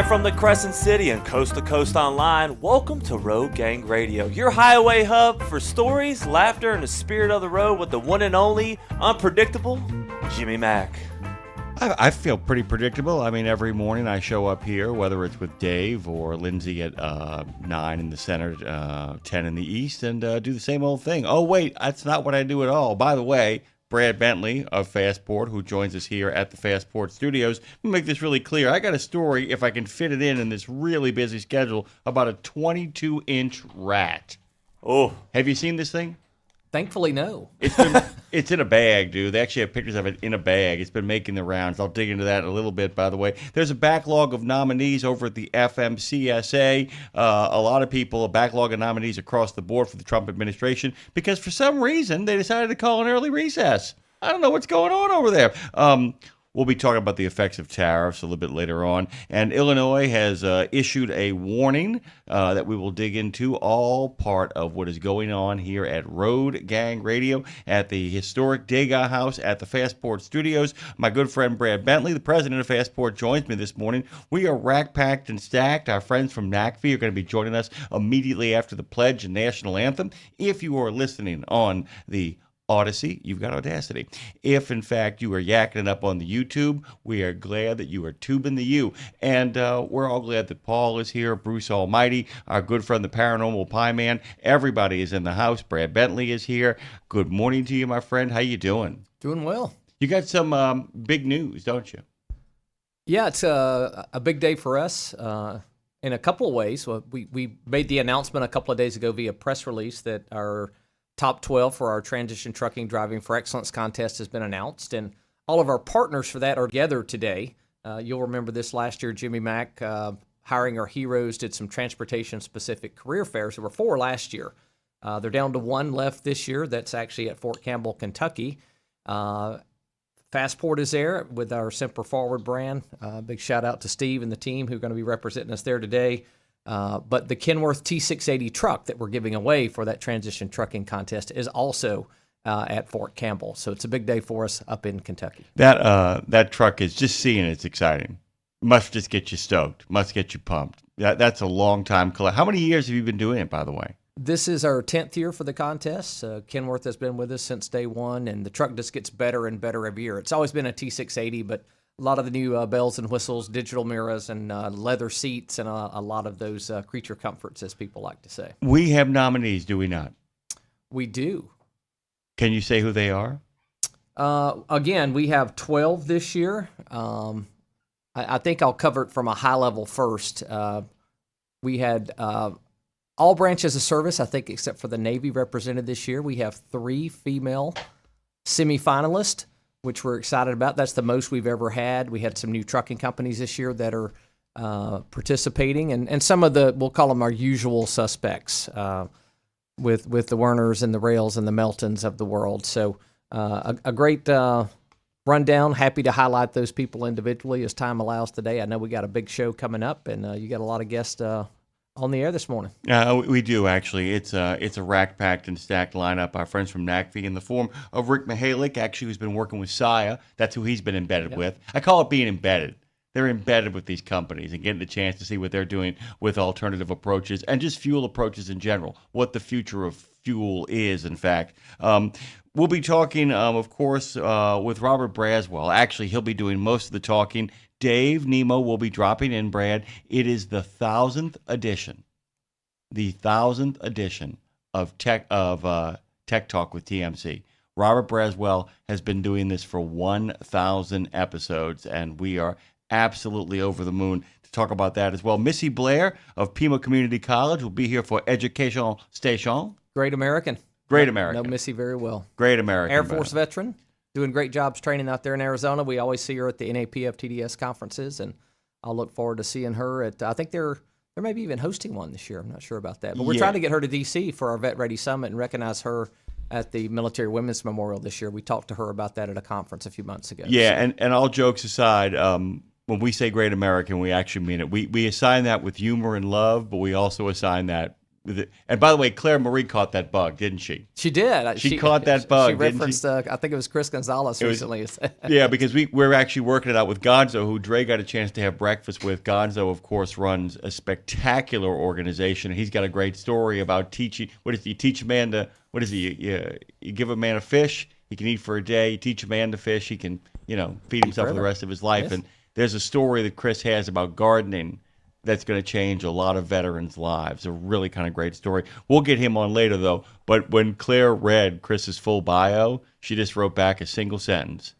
Live from the Crescent City and coast to coast online, welcome to Road Gang Radio, your highway hub for stories, laughter, and the spirit of the road with the one and only, unpredictable, Jimmy Mack. I feel pretty predictable. I mean, every morning I show up here, whether it's with Dave or Lindsay at 9 in the center, 10 in the east, and do the same old thing. Oh, wait, that's not what I do at all. By the way, Brad Bentley of Fastport, who joins us here at the Fastport Studios. Let me make this really clear. I got a story, if I can fit it in this really busy schedule, about a 22-inch rat. Oh. Have you seen this thing? Thankfully, no. It's in a bag, dude. They actually have pictures of it in a bag. It's been making the rounds. I'll dig into that in a little bit, by the way. There's a backlog of nominees over at the FMCSA. A lot of people, a backlog of nominees across the board for the Trump administration because for some reason they decided to call an early recess. I don't know what's going on over there. We'll be talking about the effects of tariffs a little bit later on. And Illinois has issued a warning that we will dig into, all part of what is going on here at Road Gang Radio at the historic Degas House at the Fastport Studios. My good friend Brad Bentley, the president of Fastport, joins me this morning. We are rack-packed and stacked. Our friends from NACFE are going to be joining us immediately after the pledge and national anthem. If you are listening on the Odyssey, you've got Audacity. If, in fact, you are yakking it up on the YouTube, we are glad that you are tubing the U. And we're all glad that Paul is here, Bruce Almighty, our good friend, the Paranormal Pie Man. Everybody is in the house. Brad Bentley is here. Good morning to you, my friend. How you doing? Doing well. You got some big news, don't you? Yeah, it's a big day for us in a couple of ways. Well, we made the announcement a couple of days ago via press release that our top 12 for our Transition Trucking Driving for Excellence contest has been announced, and all of our partners for that are together today. You'll remember this last year, Jimmy Mack, Hiring Our Heroes, did some transportation-specific career fairs. There were 4 last year. They're down to 1 left this year. That's actually at Fort Campbell, Kentucky. Fastport is there with our Semper Forward brand. Big shout-out to Steve and the team who are going to be representing us there today. But the Kenworth T680 truck that we're giving away for that transition trucking contest is also at Fort Campbell. So it's a big day for us up in Kentucky. That truck is just seeing it's exciting. Must just get you stoked. Must get you pumped. That's a long time. How many years have you been doing it, by the way? This is our 10th year for the contest. Kenworth has been with us since day one, and the truck just gets better and better every year. It's always been a T680, but a lot of the new bells and whistles, digital mirrors, and leather seats, and a lot of those creature comforts, as people like to say. We have nominees, do we not? We do. Can you say who they are? Again, we have 12 this year. I think I'll cover it from a high level first. We had all branches of service, I think, except for the Navy represented this year. We have 3 female semifinalists, which we're excited about. That's the most we've ever had. We had some new trucking companies this year that are participating, and some of the, we'll call them our usual suspects, with the Werners and the Rails and the Meltons of the world. So a great rundown. Happy to highlight those people individually as time allows today. I know we got a big show coming up, and you got a lot of guests on the air this morning. We do, actually. It's a rack-packed and stacked lineup. Our friends from NACFE in the form of Rick Mihalik, actually, who's been working with Saya. That's who he's been embedded with. I call it being embedded. They're embedded with these companies and getting the chance to see what they're doing with alternative approaches and just fuel approaches in general, what the future of fuel is, in fact. We'll be talking, of course, with Robert Braswell. Actually, he'll be doing most of the talking. Dave Nemo will be dropping in, Brad. It is the 1,000th edition. The 1,000th edition of Tech Talk with TMC. Robert Braswell has been doing this for 1,000 episodes, and we are absolutely over the moon to talk about that as well. Missy Blair of Pima Community College will be here for Education Station. Great American. Great American. Know Missy very well. Great American. Air Force veteran. Doing great jobs training out there in Arizona. We always see her at the NAPF TDS conferences, and I'll look forward to seeing her at, I think they're maybe even hosting one this year. I'm not sure about that. But we're trying to get her to D.C. for our Vet Ready Summit and recognize her at the Military Women's Memorial this year. We talked to her about that at a conference a few months ago. Yeah, so. and all jokes aside, when we say Great American, we actually mean it. We assign that with humor and love, but we also assign that And by the way, Claire Marie caught that bug, didn't she? She did. She caught that bug, She didn't referenced, I think it was Chris Gonzalez recently. Yeah, because we're actually working it out with Gonzo, who Dre got a chance to have breakfast with. Gonzo, of course, runs a spectacular organization. He's got a great story about teaching. What is you teach a man to? What is he? You give a man a fish, he can eat for a day. You teach a man to fish, he can feed himself for the rest of his life. Yes. And there's a story that Chris has about gardening that's going to change a lot of veterans' lives. A really kind of great story. We'll get him on later, though. But when Claire read Chris's full bio, she just wrote back a single sentence.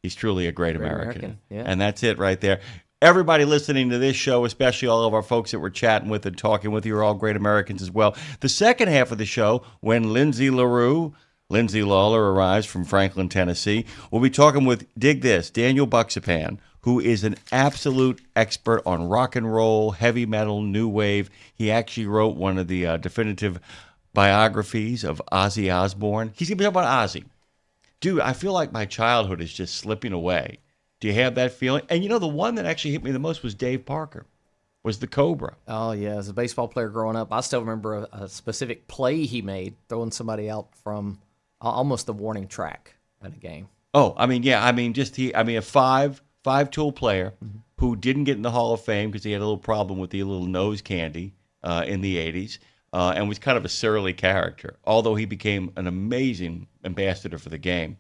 He's truly a great American. Yeah. And that's it right there. Everybody listening to this show, especially all of our folks that we're chatting with and talking with, you are all great Americans as well. The second half of the show, when Lindsay Lawler arrives from Franklin, Tennessee, we'll be talking with, dig this, Daniel Buxapan, who is an absolute expert on rock and roll, heavy metal, new wave. He actually wrote one of the definitive biographies of Ozzy Osbourne. He's going to be talking about Ozzy. Dude, I feel like my childhood is just slipping away. Do you have that feeling? And the one that actually hit me the most was Dave Parker, was the Cobra. Oh, yeah. As a baseball player growing up, I still remember a specific play he made, throwing somebody out from almost the warning track at a game. Oh, a five-tool player who didn't get in the Hall of Fame because he had a little problem with the little nose candy in the 80s and was kind of a surly character, although he became an amazing ambassador for the game.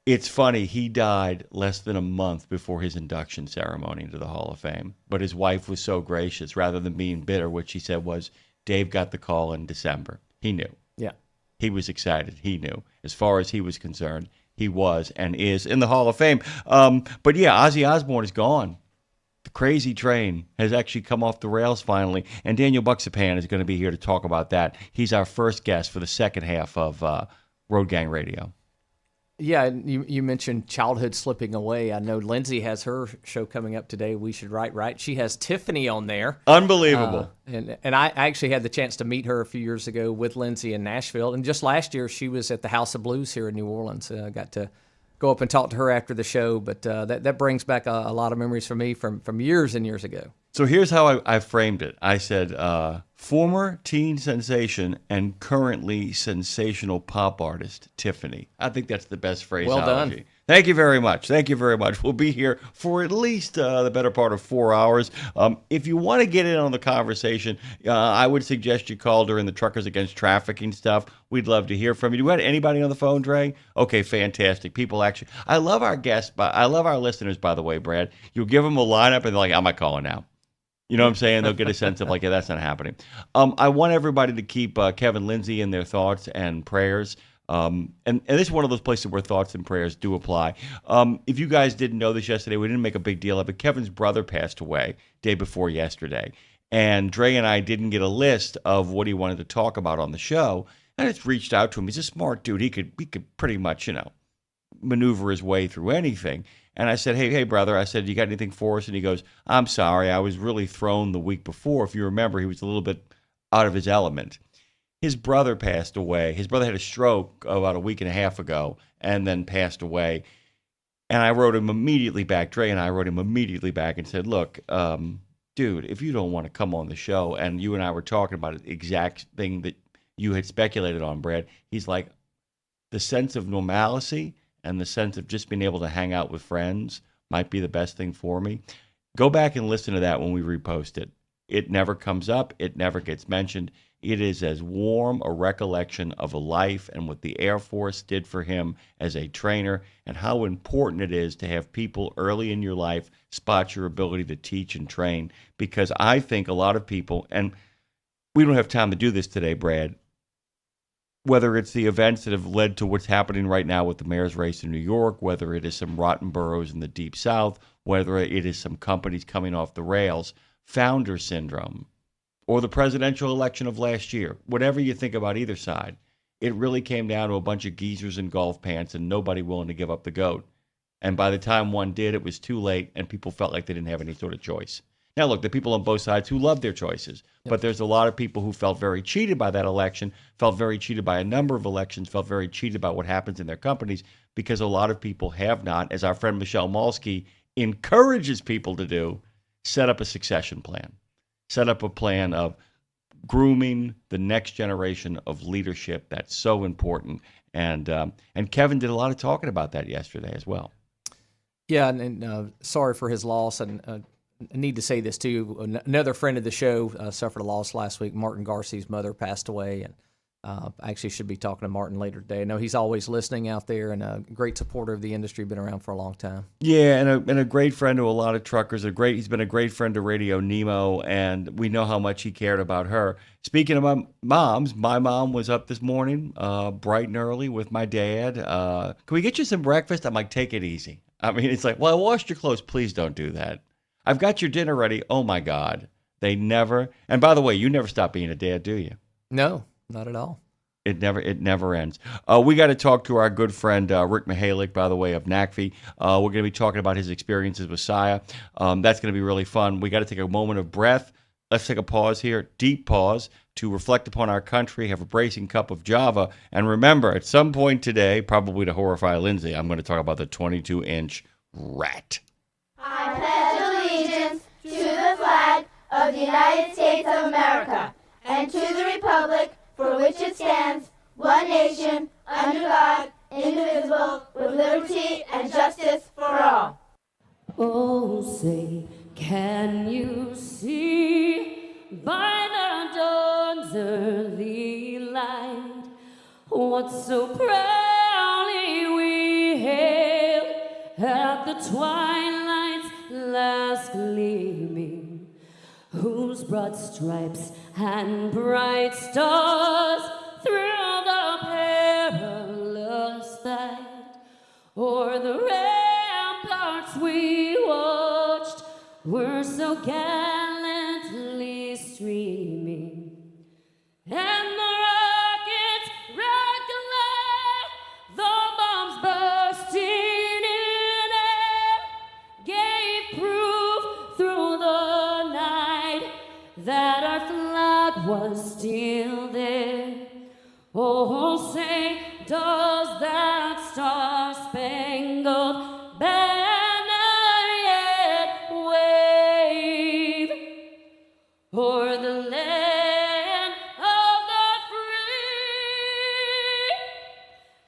It's funny, he died less than a month before his induction ceremony into the Hall of Fame, but his wife was so gracious, rather than being bitter, what she said was, Dave got the call in December. He knew. Yeah. He was excited. He knew. As far as he was concerned, he was and is in the Hall of Fame. But yeah, Ozzy Osbourne is gone. The crazy train has actually come off the rails finally, and Daniel Buxapan is going to be here to talk about that. He's our first guest for the second half of Road Gang Radio. Yeah, you mentioned childhood slipping away. I know Lindsay has her show coming up today, We Should Write Right. She has Tiffany on there. Unbelievable. And I actually had the chance to meet her a few years ago with Lindsay in Nashville. And just last year, she was at the House of Blues here in New Orleans. I got to go up and talk to her after the show. But that brings back a lot of memories for me from years and years ago. So here's how I framed it. I said, former teen sensation and currently sensational pop artist, Tiffany. I think that's the best phraseology. Well done. Thank you very much. Thank you very much. We'll be here for at least the better part of 4 hours. If you want to get in on the conversation, I would suggest you call during the Truckers Against Trafficking stuff. We'd love to hear from you. Do we have anybody on the phone, Dre? Okay, fantastic. People actually, I love our guests, but I love our listeners, by the way, Brad. You'll give them a lineup and they're like, I'm not calling now. You know what I'm saying? They'll get a sense of like, yeah, that's not happening. I want everybody to keep Kevin Lindsay in their thoughts and prayers. And this is one of those places where thoughts and prayers do apply. If you guys didn't know this yesterday, we didn't make a big deal of it. Kevin's brother passed away day before yesterday. And Dre and I didn't get a list of what he wanted to talk about on the show. And it's reached out to him. He's a smart dude. He could pretty much, maneuver his way through anything. And I said, hey, brother, I said, you got anything for us? And he goes, I'm sorry, I was really thrown the week before. If you remember, he was a little bit out of his element. His brother passed away. His brother had a stroke about a week and a half ago and then passed away. And I wrote him immediately back, Dre and I wrote him immediately back and said, look, dude, if you don't want to come on the show, and you and I were talking about the exact thing that you had speculated on, Brad, he's like, the sense of normalcy and the sense of just being able to hang out with friends might be the best thing for me. Go back and listen to that when we repost it. It never comes up. It never gets mentioned. It is as warm a recollection of a life and what the Air Force did for him as a trainer and how important it is to have people early in your life spot your ability to teach and train. Because I think a lot of people, and we don't have time to do this today, Brad, whether it's the events that have led to what's happening right now with the mayor's race in New York, whether it is some rotten boroughs in the Deep South, whether it is some companies coming off the rails, founder syndrome, or the presidential election of last year, whatever you think about either side, it really came down to a bunch of geezers in golf pants and nobody willing to give up the goat. And by the time one did, it was too late and people felt like they didn't have any sort of choice. Now, look, the people on both sides who love their choices, but there's a lot of people who felt very cheated by that election, felt very cheated by a number of elections, felt very cheated about what happens in their companies, because a lot of people have not, as our friend Michelle Malsky encourages people to do, set up a succession plan. Set up a plan of grooming the next generation of leadership. That's so important. And Kevin did a lot of talking about that yesterday as well. Yeah, and sorry for his loss. And I need to say this too. Another friend of the show suffered a loss last week. Martin Garcia's mother passed away, and I actually should be talking to Martin later today. I know he's always listening out there and a great supporter of the industry, been around for a long time. Yeah, and a great friend to a lot of truckers. He's been a great friend to RadioNemo, and we know how much he cared about her. Speaking of moms, my mom was up this morning bright and early with my dad. Can we get you some breakfast? I'm like, take it easy. I mean, it's like, well, I washed your clothes. Please don't do that. I've got your dinner ready. Oh, my God. They never. And by the way, you never stop being a dad, do you? No, not at all. It never ends. We got to talk to our good friend Rick Mihalik, by the way, of NACFE. We're going to be talking about his experiences with Saya. That's going to be really fun. We got to take a moment of breath. Let's take a pause here, deep pause, to reflect upon our country, have a bracing cup of Java, and remember, at some point today, probably to horrify Lindsay, I'm going to talk about the 22-inch rat. I pledge allegiance to the flag of the United States of America and to the republic for which it stands, one nation, under God, indivisible, with liberty and justice for all. Oh, say, can you see by the dawn's early light what so proudly we hailed at the twilight's last gleaming, whose broad stripes and bright stars through the perilous fight o'er the ramparts we watched were so gallantly streaming, and the rockets rocked alive, the bombs bursting in air gave proof through the night that our flag was still there. Oh, say, does that star-spangled banner yet wave o'er the land of the free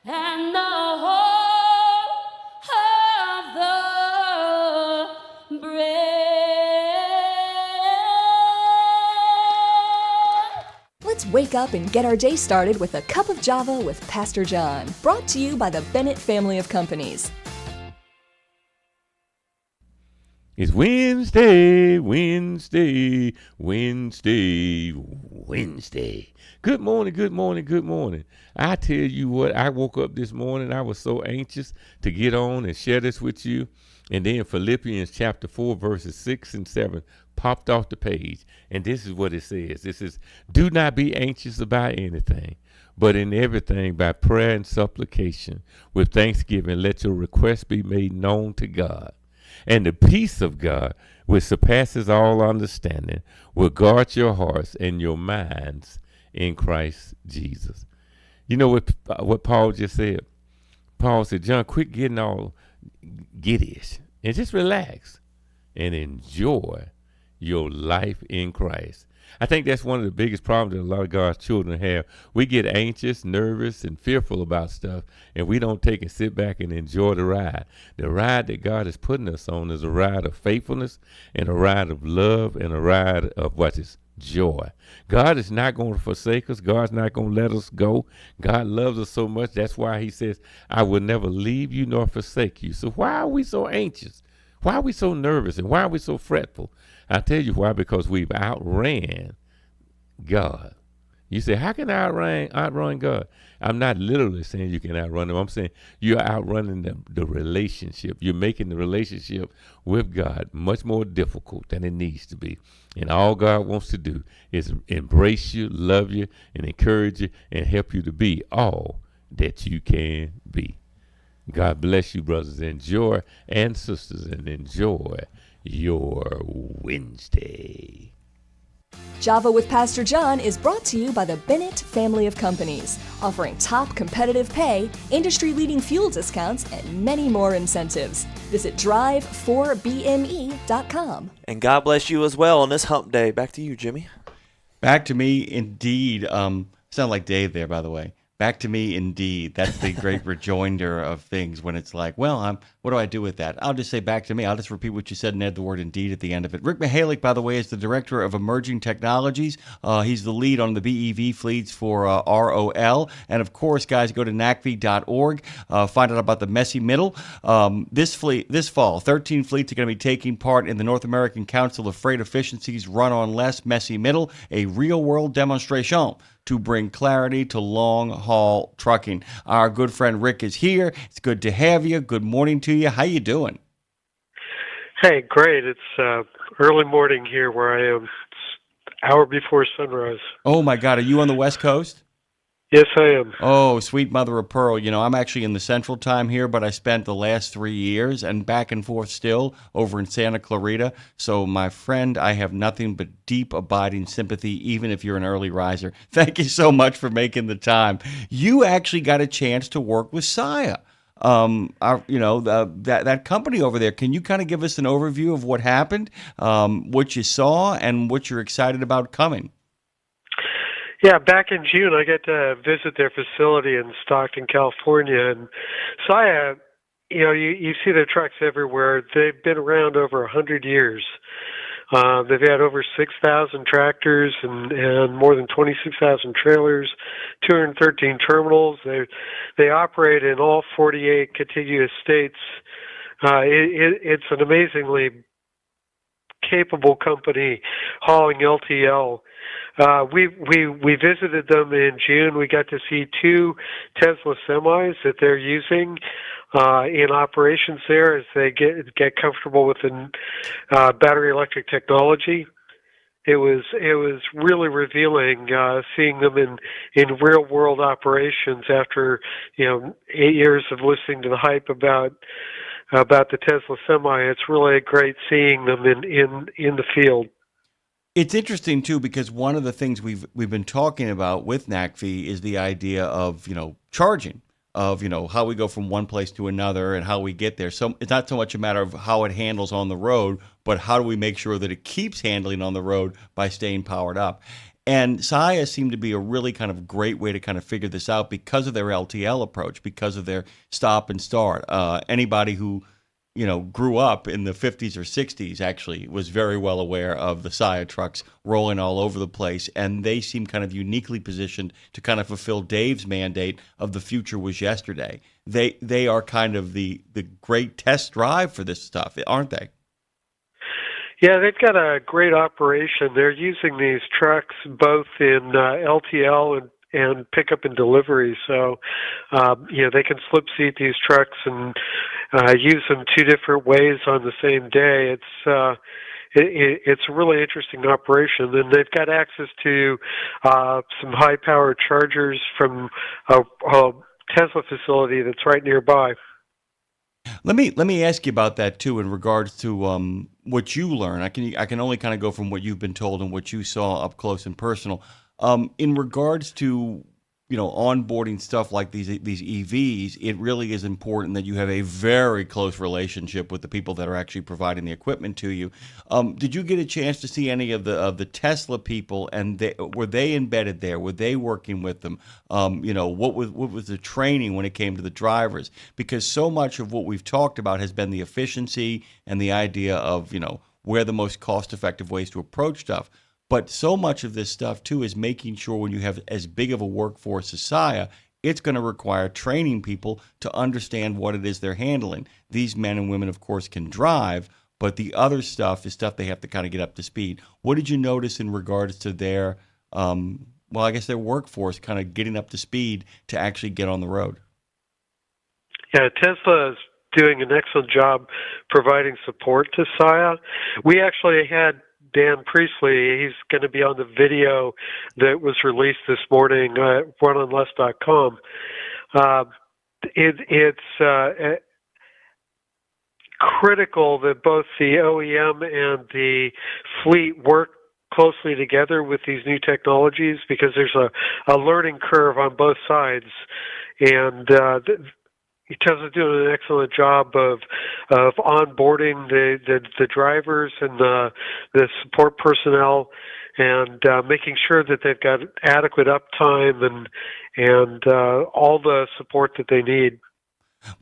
and the home of the brave? Let's wake up and get our day started with a cup of Java with Pastor John, brought to you by the Bennett family of companies. It's Wednesday, Wednesday, Wednesday, Wednesday. Good morning, good morning, good morning. I tell you what, I woke up this morning, I was so anxious to get on and share this with you. And then Philippians chapter 4, verses 6 and 7 popped off the page. And this is what it says. This is, do not be anxious about anything, but in everything by prayer and supplication, with thanksgiving, let your requests be made known to God. And the peace of God, which surpasses all understanding, will guard your hearts and your minds in Christ Jesus. You know what Paul just said? Paul said, John, quit getting all giddy-ish and just relax and enjoy your life in Christ. I think that's one of the biggest problems that a lot of God's children have. We get anxious, nervous, and fearful about stuff, and we don't take and sit back and enjoy the ride. The ride that God is putting us on is a ride of faithfulness and a ride of love and a ride of what is joy. God is not going to forsake us. God's not going to let us go. God loves us so much. That's why he says, I will never leave you nor forsake you. So why are we so anxious? Why are we so nervous? And why are we so fretful? I tell you why, because we've outran God. You say, how can I outrun God? I'm not literally saying you can outrun him. I'm saying you're outrunning the relationship. You're making the relationship with God much more difficult than it needs to be. And all God wants to do is embrace you, love you, and encourage you, and help you to be all that you can be. God bless you, brothers and sisters, and enjoy your Wednesday. Java with Pastor John is brought to you by the Bennett family of companies, offering top competitive pay, industry-leading fuel discounts, and many more incentives. Visit drive4bme.com. And God bless you as well on this hump day. Back to you, Jimmy. Back to me, indeed. Sound like Dave there, by the way. Back to me, indeed. That's the great rejoinder of things when it's like, well, what do I do with that? I'll just say back to me. I'll just repeat what you said and add the word indeed at the end of it. Rick Mihalik, by the way, is the Director of Emerging Technologies. He's the lead on the BEV fleets for ROL. And, of course, guys, go to nacv.org. Find out about the messy middle. This fall, 13 fleets are going to be taking part in the North American Council of Freight Efficiency's Run on Less Messy Middle, a real-world demonstration to bring clarity to long-haul trucking. Our good friend Rick is here. It's good to have you. Good morning to you. How you doing? Hey, great. It's early morning here where I am. It's an hour before sunrise. Oh, my God. Are you on the West Coast? Yes, I am. Oh, sweet mother of pearl. You know, I'm actually in the central time here, but I spent the last 3 years and back and forth still over in Santa Clarita. So, my friend, I have nothing but deep, abiding sympathy, even if you're an early riser. Thank you so much for making the time. You actually got a chance to work with Saia. That company over there. Can you kind of give us an overview of what happened, what you saw, and what you're excited about coming? Yeah, back in June, I got to visit their facility in Stockton, California, and Saia, you see their trucks everywhere. They've been around over 100 years. They've had over 6,000 tractors and more than 26,000 trailers, 213 terminals. They operate in all 48 contiguous states. It's an amazingly capable company hauling LTL. We visited them in June. We got to see 2 Tesla semis that they're using in operations there as they get comfortable with the battery electric technology. It was really revealing seeing them in real world operations after 8 years of listening to the hype about the Tesla semi. It's really great seeing them in the field. It's interesting too because one of the things we've been talking about with NACV is the idea of charging, of how we go from one place to another and how we get there. So it's not so much a matter of how it handles on the road, but how do we make sure that it keeps handling on the road by staying powered up. And Saia seemed to be a really kind of great way to kind of figure this out because of their LTL approach, because of their stop and start. Anybody who grew up in the 50s or 60s actually was very well aware of the Saia trucks rolling all over the place, and they seem kind of uniquely positioned to kind of fulfill Dave's mandate of the future was yesterday. They are kind of the great test drive for this stuff, aren't they? Yeah, they've got a great operation. They're using these trucks both in LTL and pickup and delivery. So, they can slip seat these trucks and use them 2 different ways on the same day. It's a really interesting operation, and they've got access to some high-powered chargers from a Tesla facility that's right nearby. Let me ask you about that too, in regards to what you learn. I can only kind of go from what you've been told and what you saw up close and personal. In regards to onboarding stuff like these EVs, it really is important that you have a very close relationship with the people that are actually providing the equipment to you. Did you get a chance to see any of the Tesla people, and were they embedded there? Were they working with them? What was the training when it came to the drivers? Because so much of what we've talked about has been the efficiency and the idea of where the most cost-effective ways to approach stuff. But so much of this stuff, too, is making sure when you have as big of a workforce as Saia, it's going to require training people to understand what it is they're handling. These men and women, of course, can drive, but the other stuff is stuff they have to kind of get up to speed. What did you notice in regards to their, their workforce kind of getting up to speed to actually get on the road? Yeah, Tesla is doing an excellent job providing support to Saia. We actually had Dan Priestley. He's going to be on the video that was released this morning at runonless.com. It's critical that both the OEM and the fleet work closely together with these new technologies because there's a learning curve on both sides. And Tesla's doing an excellent job of onboarding the drivers and the support personnel, and making sure that they've got adequate uptime and all the support that they need.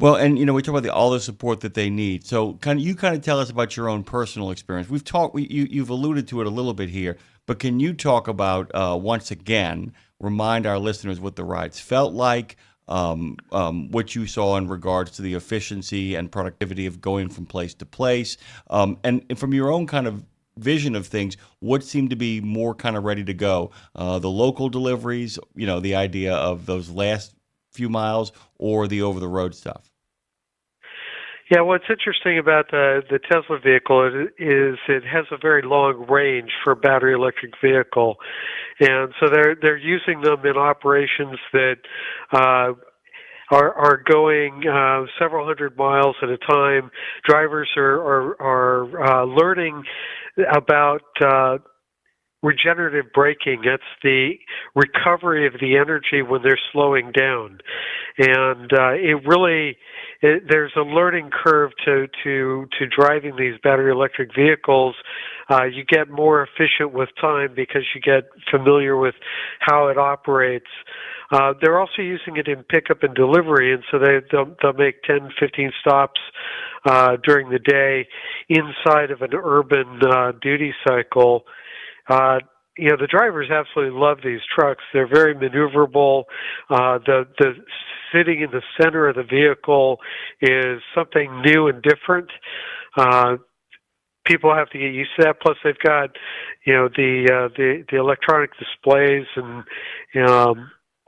Well, and we talk about all the support that they need. So, kind of tell us about your own personal experience. We've talked, you've alluded to it a little bit here, but can you talk about once again, remind our listeners what the rides felt like, what you saw in regards to the efficiency and productivity of going from place to place, and from your own kind of vision of things, what seemed to be more kind of ready to go? The local deliveries, the idea of those last few miles, or the over-the-road stuff? Yeah, what's interesting about the Tesla vehicle is it has a very long range for a battery electric vehicle, and so they're using them in operations that are going several hundred miles at a time. Drivers are learning about regenerative braking. That's the recovery of the energy when they're slowing down, and there's a learning curve to driving these battery electric vehicles. You get more efficient with time because you get familiar with how it operates. They're also using it in pickup and delivery, and so they'll make 10, 15 stops during the day inside of an urban duty cycle. The drivers absolutely love these trucks. They're very maneuverable. The sitting in the center of the vehicle is something new and different. People have to get used to that. Plus, they've got the electronic displays and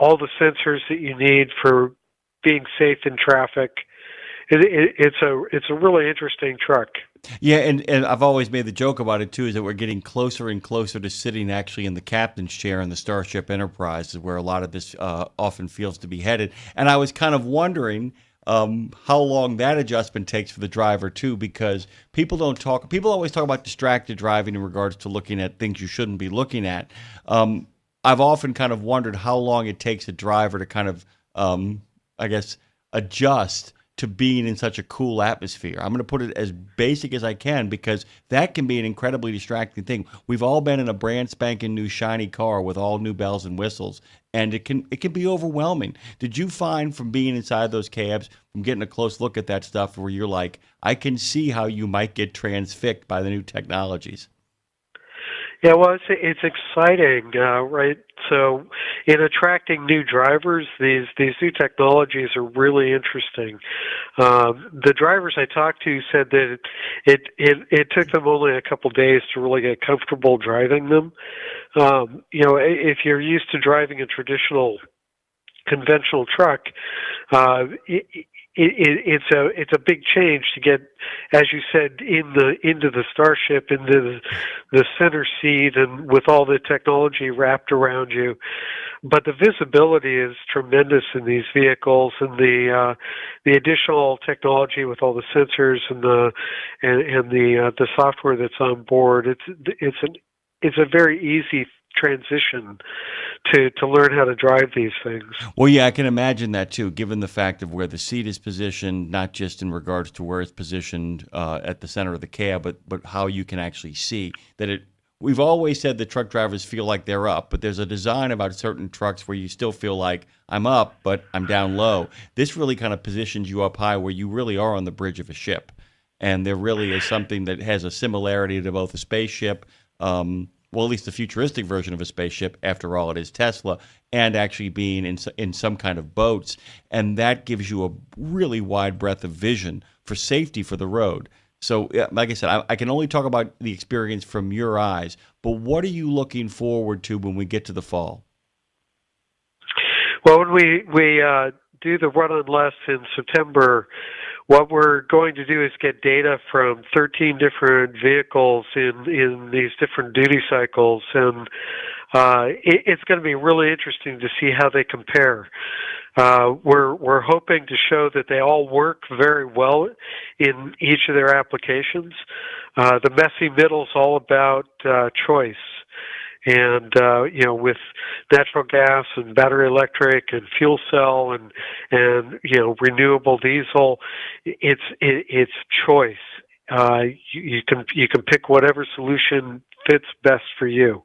all the sensors that you need for being safe in traffic. It's a really interesting truck. Yeah, and I've always made the joke about it, too, is that we're getting closer and closer to sitting actually in the captain's chair in the Starship Enterprise, is where a lot of this often feels to be headed. And I was kind of wondering how long that adjustment takes for the driver, too, because people always talk about distracted driving in regards to looking at things you shouldn't be looking at. I've often kind of wondered how long it takes a driver to kind of, adjust to being in such a cool atmosphere. I'm going to put it as basic as I can because that can be an incredibly distracting thing. We've all been in a brand spanking new shiny car with all new bells and whistles, and it can be overwhelming. Did you find from being inside those cabs, from getting a close look at that stuff, where you're like, I can see how you might get transfixed by the new technologies? Yeah, well, it's exciting, right? So, in attracting new drivers, these new technologies are really interesting. The drivers I talked to said that it took them only a couple days to really get comfortable driving them. If you're used to driving a conventional truck, it's a big change to get, as you said, into the Starship, into the center seat, and with all the technology wrapped around you. But the visibility is tremendous in these vehicles, and the additional technology with all the sensors and the software that's on board. It's a very easy transition to learn how to drive these things. Well, yeah, I can imagine that too, given the fact of where the seat is positioned, not just in regards to where it's positioned at the center of the cab, but how you can actually see that we've always said that truck drivers feel like they're up, but there's a design about certain trucks where you still feel like I'm up, but I'm down low. This really kind of positions you up high where you really are on the bridge of a ship. And there really is something that has a similarity to both a spaceship, well, at least the futuristic version of a spaceship, after all, it is Tesla, and actually being in some kind of boats. And that gives you a really wide breadth of vision for safety for the road. So, like I said, I can only talk about the experience from your eyes, but what are you looking forward to when we get to the fall? Well, when we do the run-on less in September, what we're going to do is get data from 13 different vehicles in these different duty cycles, and it's going to be really interesting to see how they compare. We're hoping to show that they all work very well in each of their applications. The messy middle is all about choice. And with natural gas and battery electric and fuel cell and renewable diesel, it's choice. You can pick whatever solution fits best for you.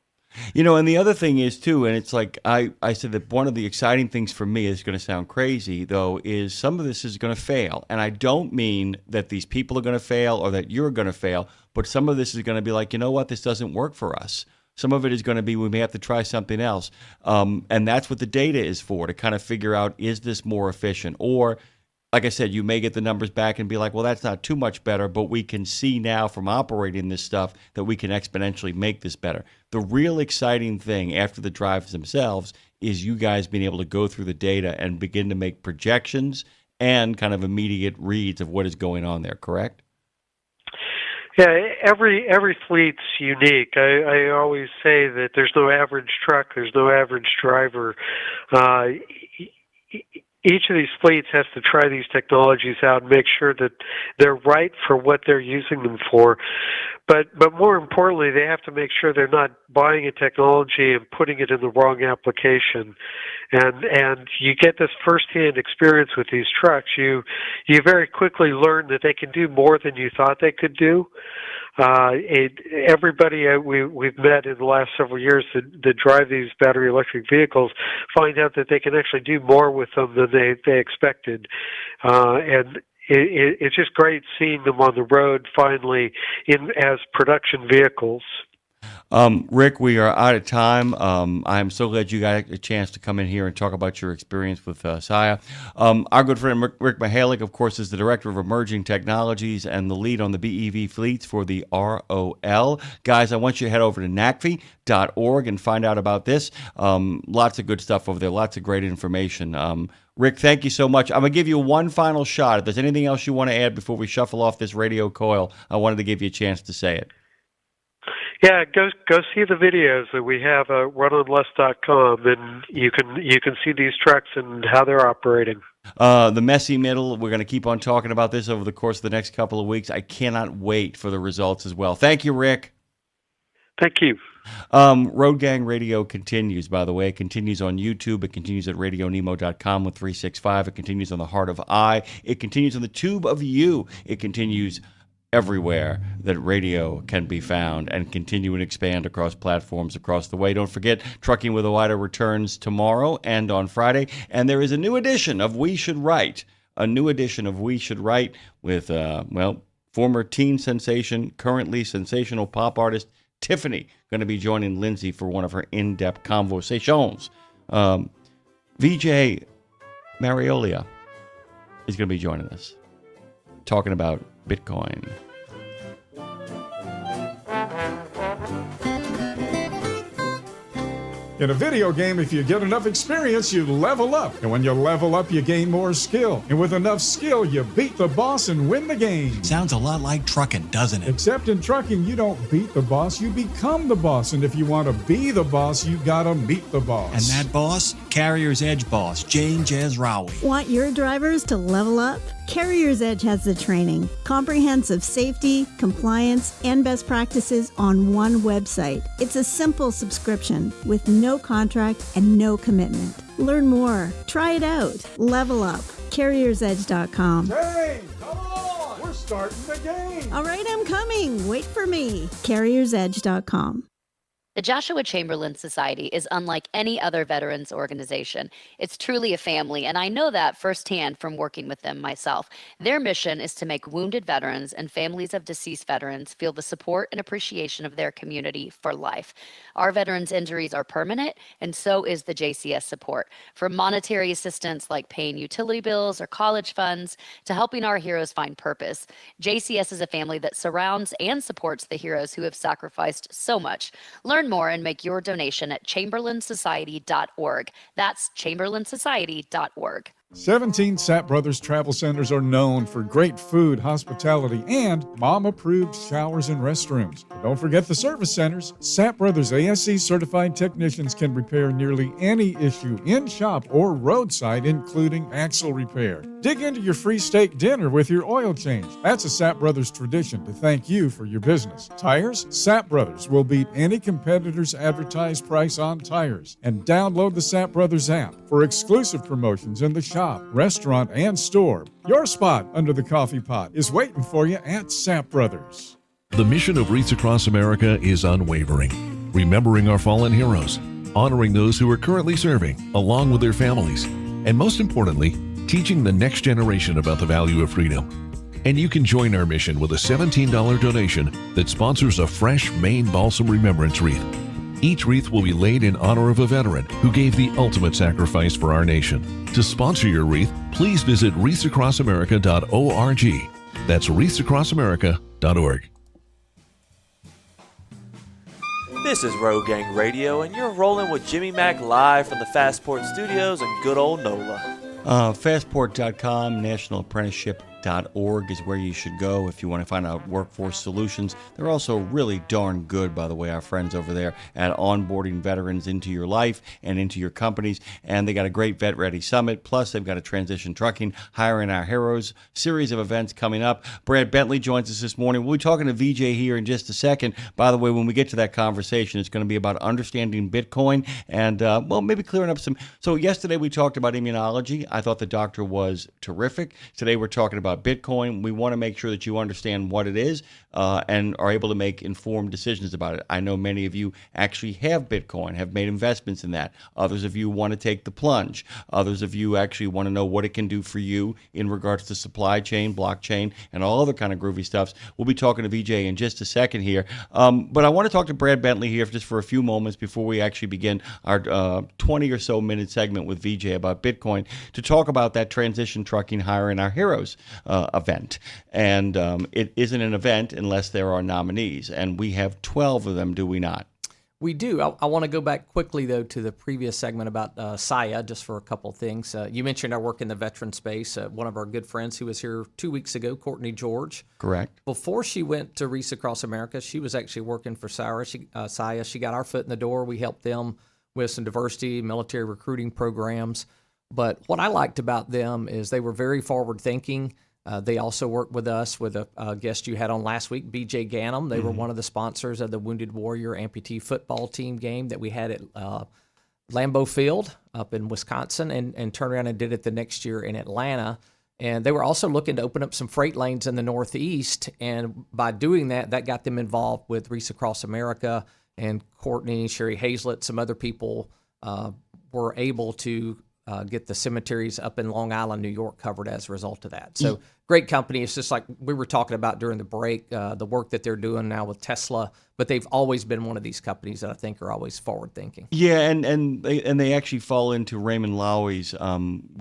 And the other thing is, too, and it's like I said that one of the exciting things for me is going to sound crazy, though, is some of this is going to fail. And I don't mean that these people are going to fail or that you're going to fail, but some of this is going to be like, you know what, this doesn't work for us. Some of it is going to be we may have to try something else. And that's what the data is for, to kind of figure out, is this more efficient? Or, like I said, you may get the numbers back and be like, well, that's not too much better, but we can see now from operating this stuff that we can exponentially make this better. The real exciting thing after the drives themselves is you guys being able to go through the data and begin to make projections and kind of immediate reads of what is going on there, correct? Yeah, every fleet's unique. I always say that there's no average truck, there's no average driver. Each of these fleets has to try these technologies out and make sure that they're right for what they're using them for. But more importantly, they have to make sure they're not buying a technology and putting it in the wrong application. And you get this firsthand experience with these trucks. You very quickly learn that they can do more than you thought they could do. Everybody we've met in the last several years that drive these battery electric vehicles find out that they can actually do more with them than they expected. And it's just great seeing them on the road finally as production vehicles. Rick, we are out of time. I'm so glad you got a chance to come in here and talk about your experience with SIA. Our good friend Rick Mihalik, of course, is the Director of Emerging Technologies and the lead on the BEV fleets for the ROL. Guys, I want you to head over to NACFE.org and find out about this. Lots of good stuff over there, lots of great information. Rick, thank you so much. I'm going to give you one final shot. If there's anything else you want to add before we shuffle off this radio coil, I wanted to give you a chance to say it. Yeah, go see the videos that we have at runonless.com, and you can see these trucks and how they're operating. The messy middle, we're going to keep on talking about this over the course of the next couple of weeks. I cannot wait for the results as well. Thank you, Rick. Thank you. Road Gang Radio continues, by the way. It continues on YouTube. It continues at RadioNemo.com with 365. It continues on the Heart of I. It continues on the Tube of You. It continues everywhere that radio can be found and continue and expand across platforms across the way. Don't forget, Trucking with a Wider returns tomorrow and on Friday. And there is a new edition of We Should Write. A new edition of We Should Write with, former teen sensation, currently sensational pop artist Tiffany, going to be joining Lindsay for one of her in-depth conversations. VJ Mariolia is going to be joining us, talking about Bitcoin. In a video game, if you get enough experience, you level up. And when you level up, you gain more skill. And with enough skill, you beat the boss and win the game. Sounds a lot like trucking, doesn't it? Except in trucking, you don't beat the boss, you become the boss. And if you want to be the boss, you gotta meet the boss. And that boss? Carrier's Edge boss, Jane Jazrawi. Want your drivers to level up? Carrier's Edge has the training, comprehensive safety, compliance, and best practices on one website. It's a simple subscription with no contract and no commitment. Learn more. Try it out. Level up. CarriersEdge.com. Hey, come on! We're starting the game! All right, I'm coming. Wait for me. CarriersEdge.com. The Joshua Chamberlain Society is unlike any other veterans organization. It's truly a family, and I know that firsthand from working with them myself. Their mission is to make wounded veterans and families of deceased veterans feel the support and appreciation of their community for life. Our veterans' injuries are permanent, and so is the JCS support. From monetary assistance like paying utility bills or college funds to helping our heroes find purpose, JCS is a family that surrounds and supports the heroes who have sacrificed so much. Learn more and make your donation at chamberlainsociety.org. That's chamberlainsociety.org. 17 Sapp Brothers Travel Centers are known for great food, hospitality, and mom-approved showers and restrooms. But don't forget the service centers. Sapp Brothers ASC certified technicians can repair nearly any issue in shop or roadside, including axle repair. Dig into your free steak dinner with your oil change. That's a Sapp Brothers tradition to thank you for your business. Tires? Sapp Brothers will beat any competitor's advertised price on tires. And download the Sapp Brothers app for exclusive promotions in the shop, restaurant, and store. Your spot under the coffee pot is waiting for you at Sapp Brothers. The mission of Wreaths Across America is unwavering. remembering our fallen heroes, honoring those who are currently serving, along with their families, and most importantly, teaching the next generation about the value of freedom. And you can join our mission with a $17 donation that sponsors a fresh Maine Balsam Remembrance Wreath. Each wreath will be laid in honor of a veteran who gave the ultimate sacrifice for our nation. To sponsor your wreath, please visit wreathsacrossamerica.org. That's wreathsacrossamerica.org. This is Road Gang Radio, and you're rolling with Jimmy Mack live from the Fastport Studios in good old NOLA. Fastport.com, nationalapprenticeship.org is where you should go if you want to find out workforce solutions. They're also really darn good, by the way, our friends over there at onboarding veterans into your life and into your companies. And they got a great Vet Ready Summit. Plus, they've got a Transition Trucking, Hiring Our Heroes series of events coming up. Brad Bentley joins us this morning. We'll be talking to VJ here in just a second. By the way, when we get to that conversation, it's going to be about understanding Bitcoin and, maybe clearing up some. So yesterday we talked about immunology. I thought the doctor was terrific. Today we're talking about Bitcoin. We want to make sure that you understand what it is and are able to make informed decisions about it. I know many of you actually have Bitcoin, have made investments in that. Others of you want to take the plunge. Others of you actually want to know what it can do for you in regards to supply chain, blockchain, and all other kind of groovy stuffs. We'll be talking to VJ in just a second here. But I want to talk to Brad Bentley here just for a few moments before we actually begin our 20 or so minute segment with VJ about Bitcoin to talk about that Transition Trucking, Hiring Our Heroes event. And it isn't an event unless there are nominees. And we have 12 of them, do we not? We do. I want to go back quickly, though, to the previous segment about Saya, just for a couple of things. You mentioned our work in the veteran space. One of our good friends who was here 2 weeks ago, Courtney George. Correct. Before she went to Reese Across America, she was actually working for Saya. She got our foot in the door. We helped them with some diversity, military recruiting programs. But what I liked about them is they were very forward-thinking. They also worked with us with a guest you had on last week, BJ Ganem. They were one of the sponsors of the Wounded Warrior amputee football team game that we had at Lambeau Field up in Wisconsin and turned around and did it the next year in Atlanta. And they were also looking to open up some freight lanes in the Northeast. And by doing that, that got them involved with Reese Across America, and Courtney, Sherry Hazlett, some other people were able to get the cemeteries up in Long Island, New York covered as a result of that. So great company. It's just like we were talking about during the break, the work that they're doing now with Tesla, but they've always been one of these companies that I think are always forward thinking. Yeah, and they actually fall into Raymond Loewy's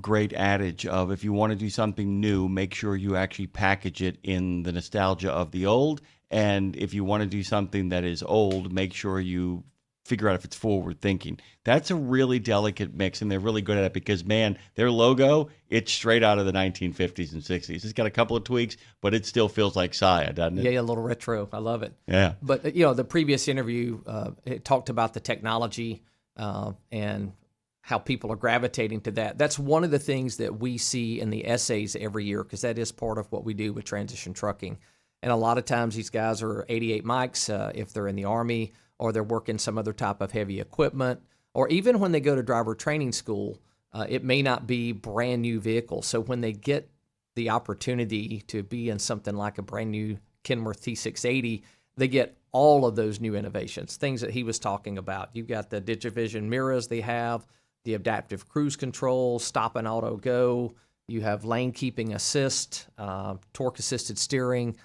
great adage of if you want to do something new, make sure you actually package it in the nostalgia of the old. And if you want to do something that is old, make sure you figure out if it's forward thinking. That's a really delicate mix, and they're really good at it because, man, their logo, it's straight out of the 1950s and 60s. It's got a couple of tweaks, but it still feels like Saya, doesn't it? Yeah, a little retro. I love it. Yeah. But, the previous interview, it talked about the technology and how people are gravitating to that. That's one of the things that we see in the essays every year, because that is part of what we do with Transition Trucking. And a lot of times these guys are 88 mics if they're in the Army, or they're working some other type of heavy equipment, or even when they go to driver training school, it may not be brand new vehicles. So when they get the opportunity to be in something like a brand new Kenworth T680, they get all of those new innovations, things that he was talking about. You've got the Digivision mirrors they have, the adaptive cruise control, stop and auto go. You have lane keeping assist, torque assisted steering,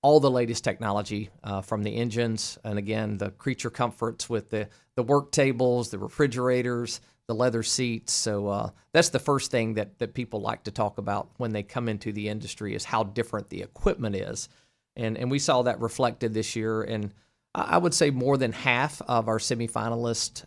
all the latest technology from the engines, and again, the creature comforts with the work tables, the refrigerators, the leather seats. So that's the first thing that people like to talk about when they come into the industry is how different the equipment is. And we saw that reflected this year. And I would say more than half of our semifinalists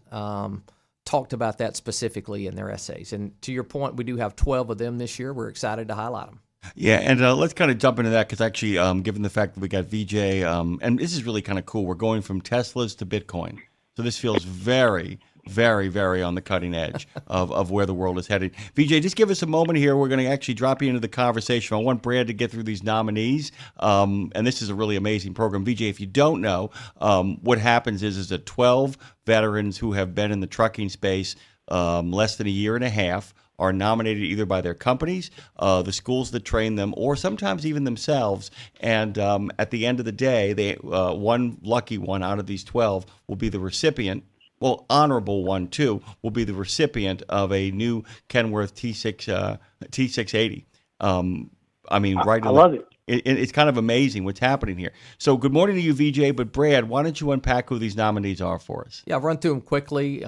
talked about that specifically in their essays. And to your point, we do have 12 of them this year. We're excited to highlight them. Yeah, and let's kind of jump into that because actually, given the fact that we got VJ, and this is really kind of cool, we're going from Teslas to Bitcoin. So this feels very, very, very on the cutting edge of where the world is headed. VJ, just give us a moment here. We're going to actually drop you into the conversation. I want Brad to get through these nominees, and this is a really amazing program. VJ, if you don't know, what happens is that 12 veterans who have been in the trucking space less than a year and a half are nominated either by their companies, the schools that train them, or sometimes even themselves. And at the end of the day, they one lucky one out of these 12 will be the recipient. Well, honorable one too will be the recipient of a new Kenworth T680. I mean, right? I love it. It's kind of amazing what's happening here. So, good morning to you, VJ. But Brad, why don't you unpack who these nominees are for us? Yeah, I'll run through them quickly.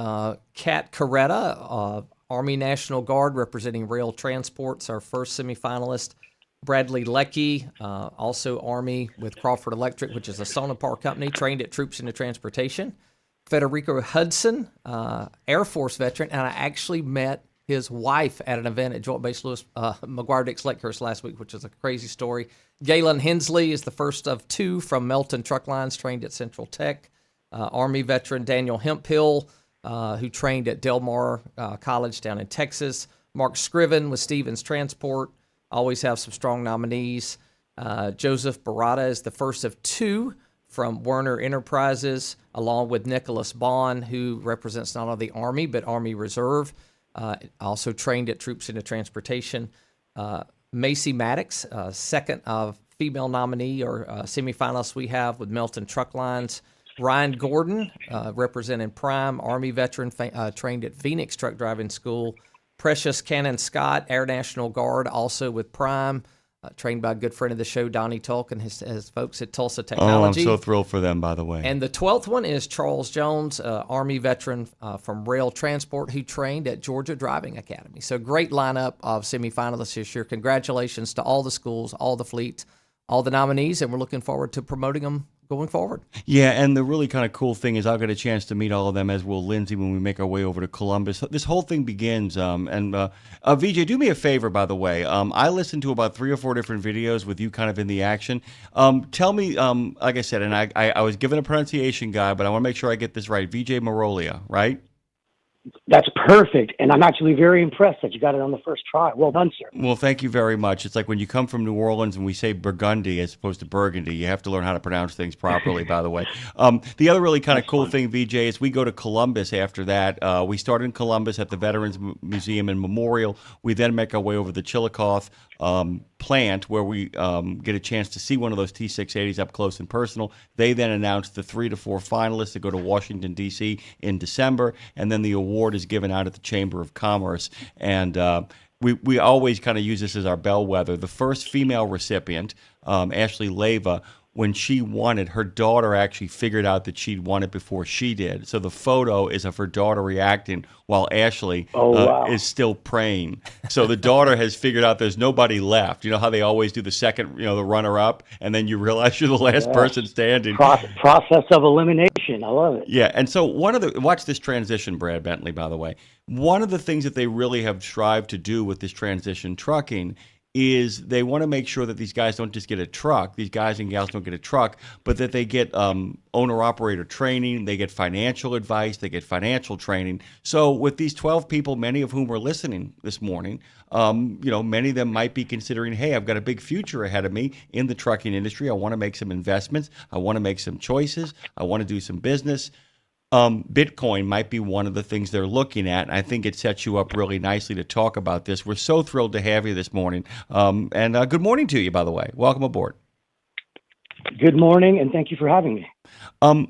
Kat Coretta, Army National Guard, representing rail transports, our first semifinalist. Bradley Leckie, also Army with Crawford Electric, which is a Sonopar company, trained at Troops into Transportation. Federico Hudson, Air Force veteran, and I actually met his wife at an event at Joint Base Lewis McGuire-Dix Lakehurst last week, which is a crazy story. Galen Hensley is the first of two from Melton Truck Lines, trained at Central Tech. Army veteran Daniel Hemphill, who trained at Del Mar College down in Texas. Mark Scriven with Stevens Transport. Always have some strong nominees. Joseph Barata is the first of two from Werner Enterprises, along with Nicholas Bond, who represents not only the Army, but Army Reserve, also trained at Troops into Transportation. Macy Maddox, second of female nominee or semifinalist we have with Melton Truck Lines. Ryan Gordon, representing Prime, Army veteran, trained at Phoenix Truck Driving School. Precious Cannon Scott, Air National Guard, also with Prime, trained by a good friend of the show, Donnie Tulk, and his folks at Tulsa Technology. Oh, I'm so thrilled for them, by the way. And the 12th one is Charles Jones, Army veteran from Rail Transport, who trained at Georgia Driving Academy. So great lineup of semifinalists this year. Congratulations to all the schools, all the fleets, all the nominees, and we're looking forward to promoting them going forward. Yeah, and the really kind of cool thing is I'll get a chance to meet all of them, as will Lindsay, when we make our way over to Columbus. This whole thing begins, VJ, do me a favor, by the way. I listened to about 3 or 4 different videos with you kind of in the action. Tell me, like I said, and I was given a pronunciation guide, but I want to make sure I get this right. VJ Marolia, right? That's perfect, and I'm actually very impressed that you got it on the first try. Well done, sir. Well, thank you very much. It's like when you come from New Orleans and we say Burgundy as opposed to Burgundy. You have to learn how to pronounce things properly, by the way. The other really kind of cool thing, VJ, is we go to Columbus after that. We start in Columbus at the Veterans Museum and Memorial. We then make our way over to the Chillicothe plant, where we get a chance to see one of those T680s up close and personal. They then announce the 3 to 4 finalists that go to Washington, D.C. in December, and then the award is given out at the Chamber of Commerce. And we always kind of use this as our bellwether. The first female recipient, Ashley Leyva, when she won it, her daughter actually figured out that she'd won it before she did. So the photo is of her daughter reacting while Ashley is still praying. So the daughter has figured out there's nobody left. You know how they always do the second, the runner-up, and then you realize you're the last person standing. Process of elimination. I love it. Yeah, and so watch this transition, Brad Bentley, by the way. One of the things that they really have strived to do with this transition trucking is they want to make sure that these guys don't just get a truck, these guys and gals don't get a truck, but that they get owner-operator training, they get financial advice, they get financial training. So with these 12 people, many of whom are listening this morning, many of them might be considering, hey, I've got a big future ahead of me in the trucking industry. I want to make some investments. I want to make some choices. I want to do some business. Bitcoin might be one of the things they're looking at, and I think it sets you up really nicely to talk about this. We're so thrilled to have you this morning. And good morning to you, by the way. Welcome aboard. Good morning, and thank you for having me.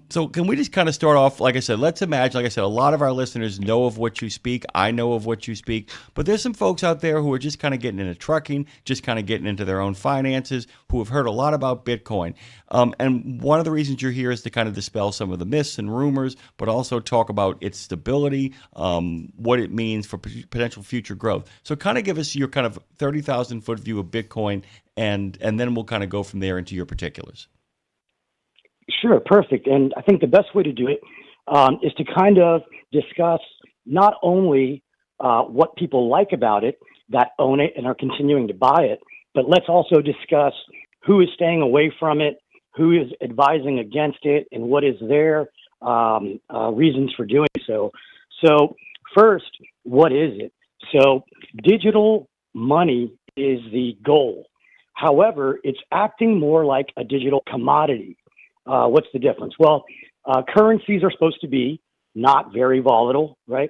So can we just kind of start off, like I said, let's imagine, a lot of our listeners know of what you speak. I know of what you speak, but there's some folks out there who are just kind of getting into trucking, just kind of getting into their own finances, who have heard a lot about Bitcoin. And one of the reasons you're here is to kind of dispel some of the myths and rumors, but also talk about its stability, what it means for potential future growth. So kind of give us your kind of 30,000-foot view of Bitcoin, and then we'll kind of go from there into your particulars. Sure, perfect. And I think the best way to do it is to kind of discuss not only what people like about it, that own it and are continuing to buy it, but let's also discuss who is staying away from it, who is advising against it, and what is their reasons for doing so. So first, what is it? So digital money is the goal. However, it's acting more like a digital commodity. What's the difference? Well, currencies are supposed to be not very volatile, right?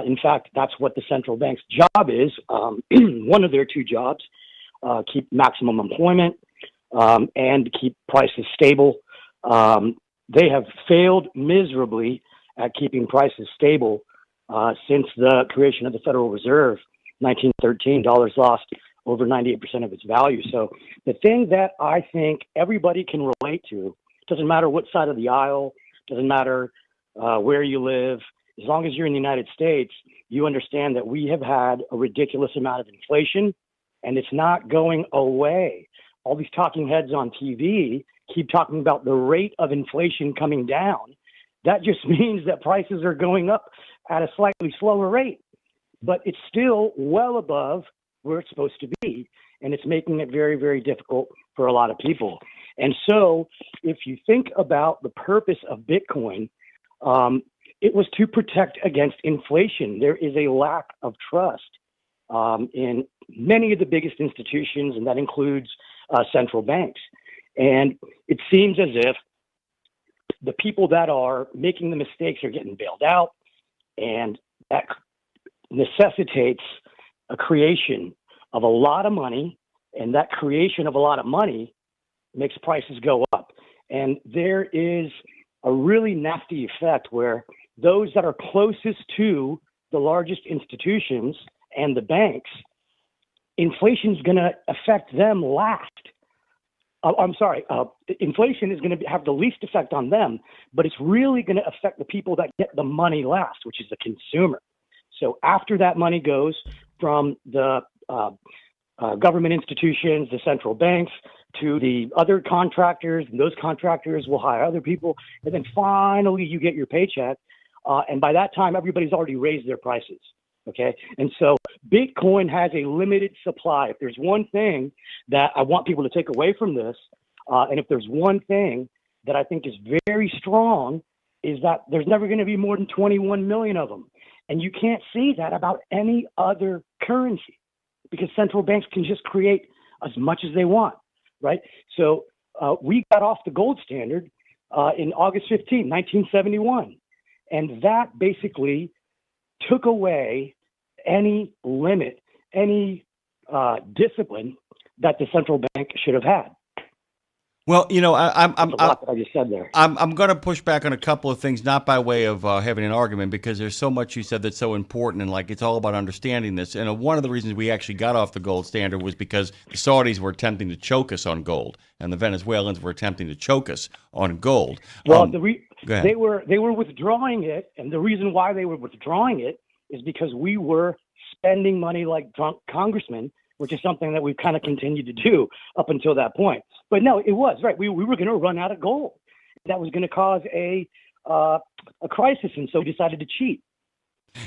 In fact, that's what the central bank's job is. One of their two jobs, keep maximum employment and keep prices stable. They have failed miserably at keeping prices stable since the creation of the Federal Reserve, 1913. Dollars lost over 98% of its value. So the thing that I think everybody can relate to, doesn't matter what side of the aisle, doesn't matter where you live, as long as you're in the United States, you understand that we have had a ridiculous amount of inflation, and it's not going away. All these talking heads on TV keep talking about the rate of inflation coming down. That just means that prices are going up at a slightly slower rate, but it's still well above where it's supposed to be, and it's making it very, very difficult for a lot of people. And so if you think about the purpose of Bitcoin, it was to protect against inflation. There is a lack of trust in many of the biggest institutions, and that includes central banks. And it seems as if the people that are making the mistakes are getting bailed out, and that necessitates a creation of a lot of money, and that creation of a lot of money makes prices go up. And there is a really nasty effect where those that are closest to the largest institutions and the banks, inflation is going to affect them last. Inflation is going to have the least effect on them, but it's really going to affect the people that get the money last, which is the consumer. So after that money goes from the government institutions, the central banks, to the other contractors, and those contractors will hire other people, and then finally you get your paycheck, and by that time everybody's already raised their prices. Okay, and so Bitcoin has a limited supply. If there's one thing that I want people to take away from this, and if there's one thing that I think is very strong, is that there's never going to be more than 21 million of them. And you can't say that about any other currency, because central banks can just create as much as they want, right? So we got off the gold standard in August 15, 1971. And that basically took away any limit, any discipline that the central bank should have had. Well, you know, That's a lot that I just said there. I'm going to push back on a couple of things, not by way of having an argument, because there's so much you said that's so important, and like it's all about understanding this. And one of the reasons we actually got off the gold standard was because the Saudis were attempting to choke us on gold, and the Venezuelans were attempting to choke us on gold. Well, go ahead. they were withdrawing it, and the reason why they were withdrawing it is because we were spending money like drunk congressmen, which is something that we've kind of continued to do up until that point. But no, it was right. We were going to run out of gold. That was going to cause a crisis, and so we decided to cheat.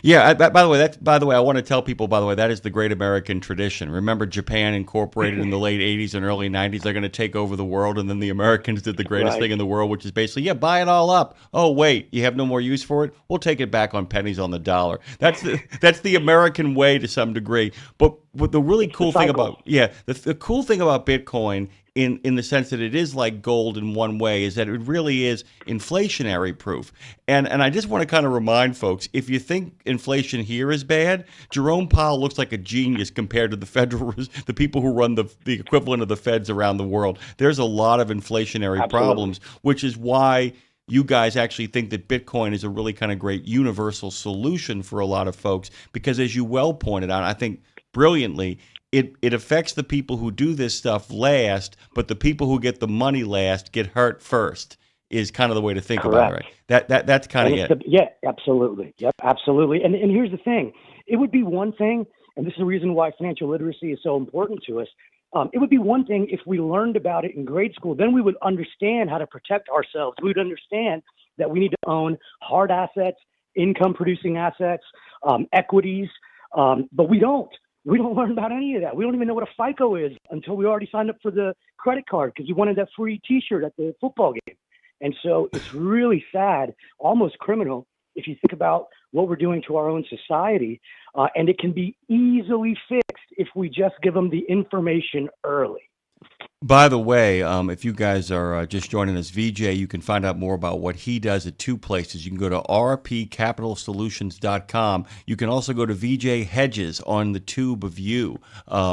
Yeah. By the way, I want to tell people. By the way, that is the great American tradition. Remember, Japan incorporated in the late '80s and early '90s. They're going to take over the world, and then the Americans did the greatest thing in the world, which is basically, buy it all up. Oh wait, you have no more use for it? We'll take it back on pennies on the dollar. That's the American way to some degree. But the really cool thing about the cool thing about Bitcoin, in the sense that it is like gold in one way, is that it really is inflationary proof. And I just want to kind of remind folks, if you think inflation here is bad, Jerome Powell looks like a genius compared to the people who run the equivalent of the feds around the world. There's a lot of inflationary problems, which is why you guys actually think that Bitcoin is a really kind of great universal solution for a lot of folks, because as you well pointed out, I think brilliantly, it affects the people who do this stuff last, but the people who get the money last get hurt first, is kind of the way to think about it. Right? That's kind of it. Yeah, absolutely. Yep, absolutely. And here's the thing. It would be one thing, and this is the reason why financial literacy is so important to us. It would be one thing if we learned about it in grade school. Then we would understand how to protect ourselves. We would understand that we need to own hard assets, income-producing assets, equities, but we don't. We don't learn about any of that. We don't even know what a FICO is until we already signed up for the credit card because we wanted that free T-shirt at the football game. And so it's really sad, almost criminal, if you think about what we're doing to our own society. And it can be easily fixed if we just give them the information early. By the way, if you guys are just joining us, VJ, you can find out more about what he does at two places. You can go to rpcapitalsolutions.com. You can also go to VJ Hedges on the tube of you.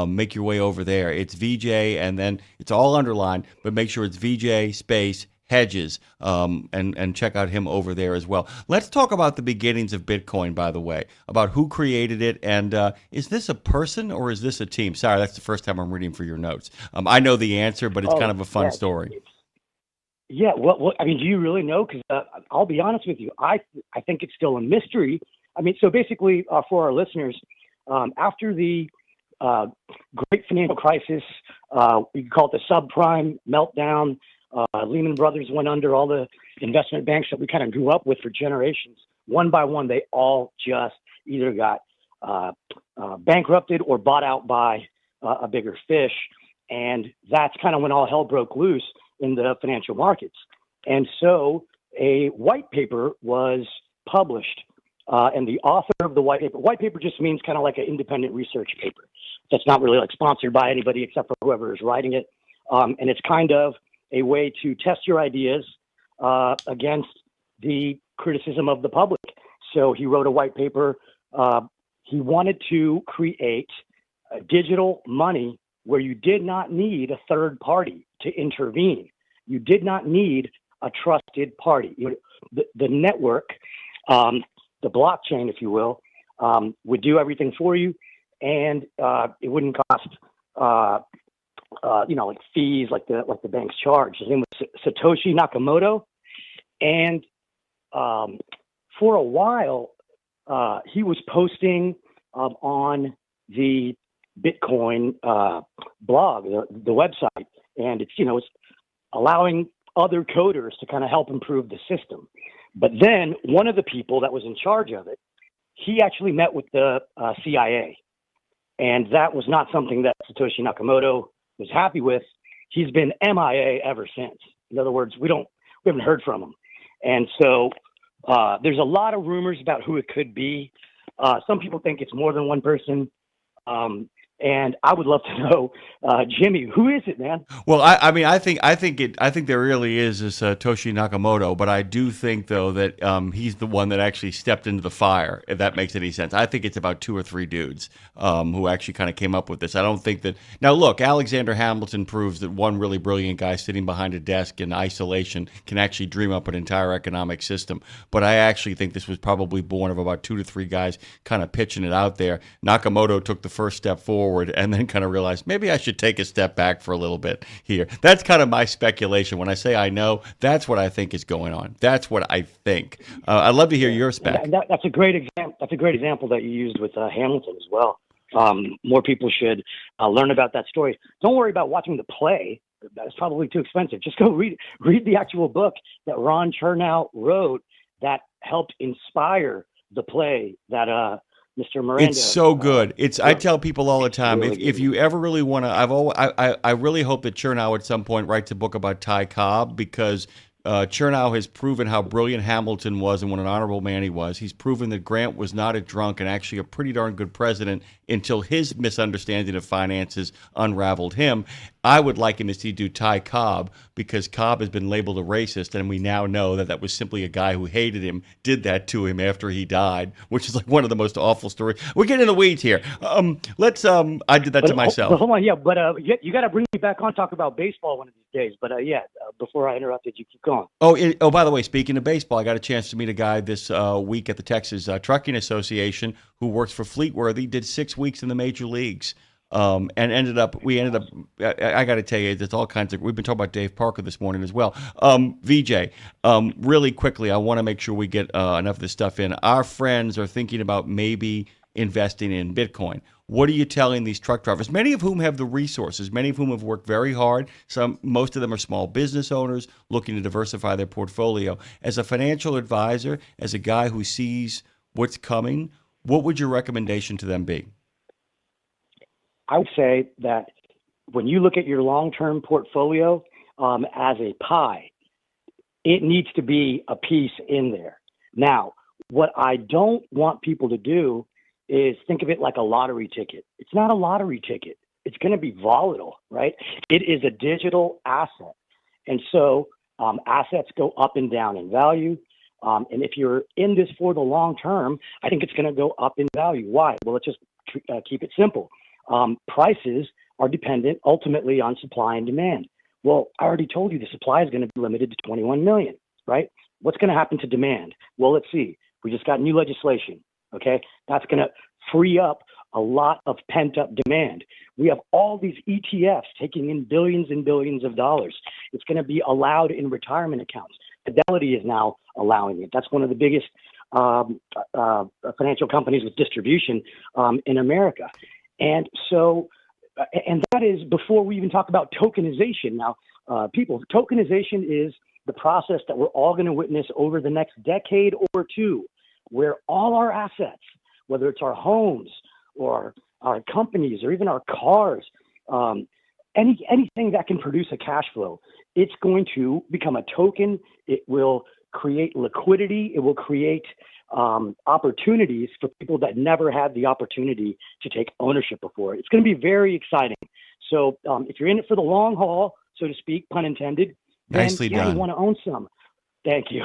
Make your way over there. It's VJ, and then it's all underlined, but make sure it's VJ space Hedges, and check out him over there as well. Let's talk about the beginnings of Bitcoin, by the way, about who created it, and is this a person or is this a team? Sorry, that's the first time I'm reading for your notes. I know the answer, but it's kind of a fun story. Yeah, well, I mean, do you really know? Because I'll be honest with you, I think it's still a mystery. I mean, so basically, for our listeners, after the great financial crisis, we could call it the subprime meltdown. Lehman Brothers went under. All the investment banks that we kind of grew up with for generations, one by one, they all just either got bankrupted or bought out by a bigger fish. And that's kind of when all hell broke loose in the financial markets. And so a white paper was published. And the author of the white paper just means kind of like an independent research paper. That's not really like sponsored by anybody except for whoever is writing it. And it's kind of a way to test your ideas against the criticism of the public. So he wrote a white paper. He wanted to create digital money where you did not need a third party to intervene. You did not need a trusted party. The network, the blockchain, if you will, would do everything for you, and it wouldn't cost like fees like the banks charge. His name was Satoshi Nakamoto, and for a while he was posting on the Bitcoin blog, the website, and it's allowing other coders to kind of help improve the system. But then one of the people that was in charge of it, he actually met with the CIA, and that was not something that Satoshi Nakamoto was happy with. He's been MIA ever since. In other words, we haven't heard from him. And so there's a lot of rumors about who it could be. Some people think it's more than one person. And I would love to know, Jimmy, who is it, man? Well, I think there really is this Satoshi Nakamoto, but I do think though that he's the one that actually stepped into the fire. If that makes any sense, I think it's about 2 or 3 dudes who actually kind of came up with this. I don't think that. Now, look, Alexander Hamilton proves that one really brilliant guy sitting behind a desk in isolation can actually dream up an entire economic system. But I actually think this was probably born of about 2 to 3 guys kind of pitching it out there. Nakamoto took the first step forward and then kind of realized maybe I should take a step back for a little bit here. That's kind of my speculation. When I say I know, that's what I think is going on. That's what I think. I'd love to hear your spec. And that's a great example. That's a great example that you used with Hamilton as well. More people should learn about that story. Don't worry about watching the play. That's probably too expensive. Just go read the actual book that Ron Chernow wrote that helped inspire the play that Mr. Miranda. It's so good. I tell people all the time, really if you ever really want to, I really hope that Chernow at some point writes a book about Ty Cobb, because Chernow has proven how brilliant Hamilton was and what an honorable man he was. He's proven that Grant was not a drunk and actually a pretty darn good president until his misunderstanding of finances unraveled him. I would like him to see do Ty Cobb, because Cobb has been labeled a racist, and we now know that was simply a guy who hated him, did that to him after he died, which is like one of the most awful stories. We're getting in the weeds here. I did that to myself. Hold on, you got to bring me back on, talk about baseball one of these days. But before I interrupted you, keep going. By the way, speaking of baseball, I got a chance to meet a guy this week at the Texas Trucking Association who works for Fleetworthy, did 6 weeks in the major leagues. And ended up, I got to tell you, there's all kinds of, we've been talking about Dave Parker this morning as well. VJ, really quickly, I want to make sure we get enough of this stuff in. Our friends are thinking about maybe investing in Bitcoin. What are you telling these truck drivers, many of whom have the resources, many of whom have worked very hard? Most of them are small business owners looking to diversify their portfolio. As a financial advisor, as a guy who sees what's coming, what would your recommendation to them be? I would say that when you look at your long-term portfolio as a pie, it needs to be a piece in there. Now, what I don't want people to do is think of it like a lottery ticket. It's not a lottery ticket. it's going to be volatile, right? It is a digital asset. And so assets go up and down in value. And if you're in this for the long term, I think it's going to go up in value. Why? Well, let's just keep it simple. Prices are dependent ultimately on supply and demand. Well, I already told you the supply is going to be limited to 21 million, right? What's going to happen to demand? Well, let's see. We just got new legislation, okay? That's going to free up a lot of pent-up demand. We have all these ETFs taking in billions and billions of dollars. It's going to be allowed in retirement accounts. Fidelity is now allowing it. That's one of the biggest financial companies with distribution in America. And so, and that is before we even talk about tokenization. Now, tokenization is the process that we're all going to witness over the next decade or two, where all our assets, whether it's our homes or our companies or even our cars, anything that can produce a cash flow, it's going to become a token. It will create liquidity. It will create opportunities for people that never had the opportunity to take ownership before. It's going to be very exciting. So if you're in it for the long haul, so to speak, pun intended, Nicely then, done. you want to own some. Thank you.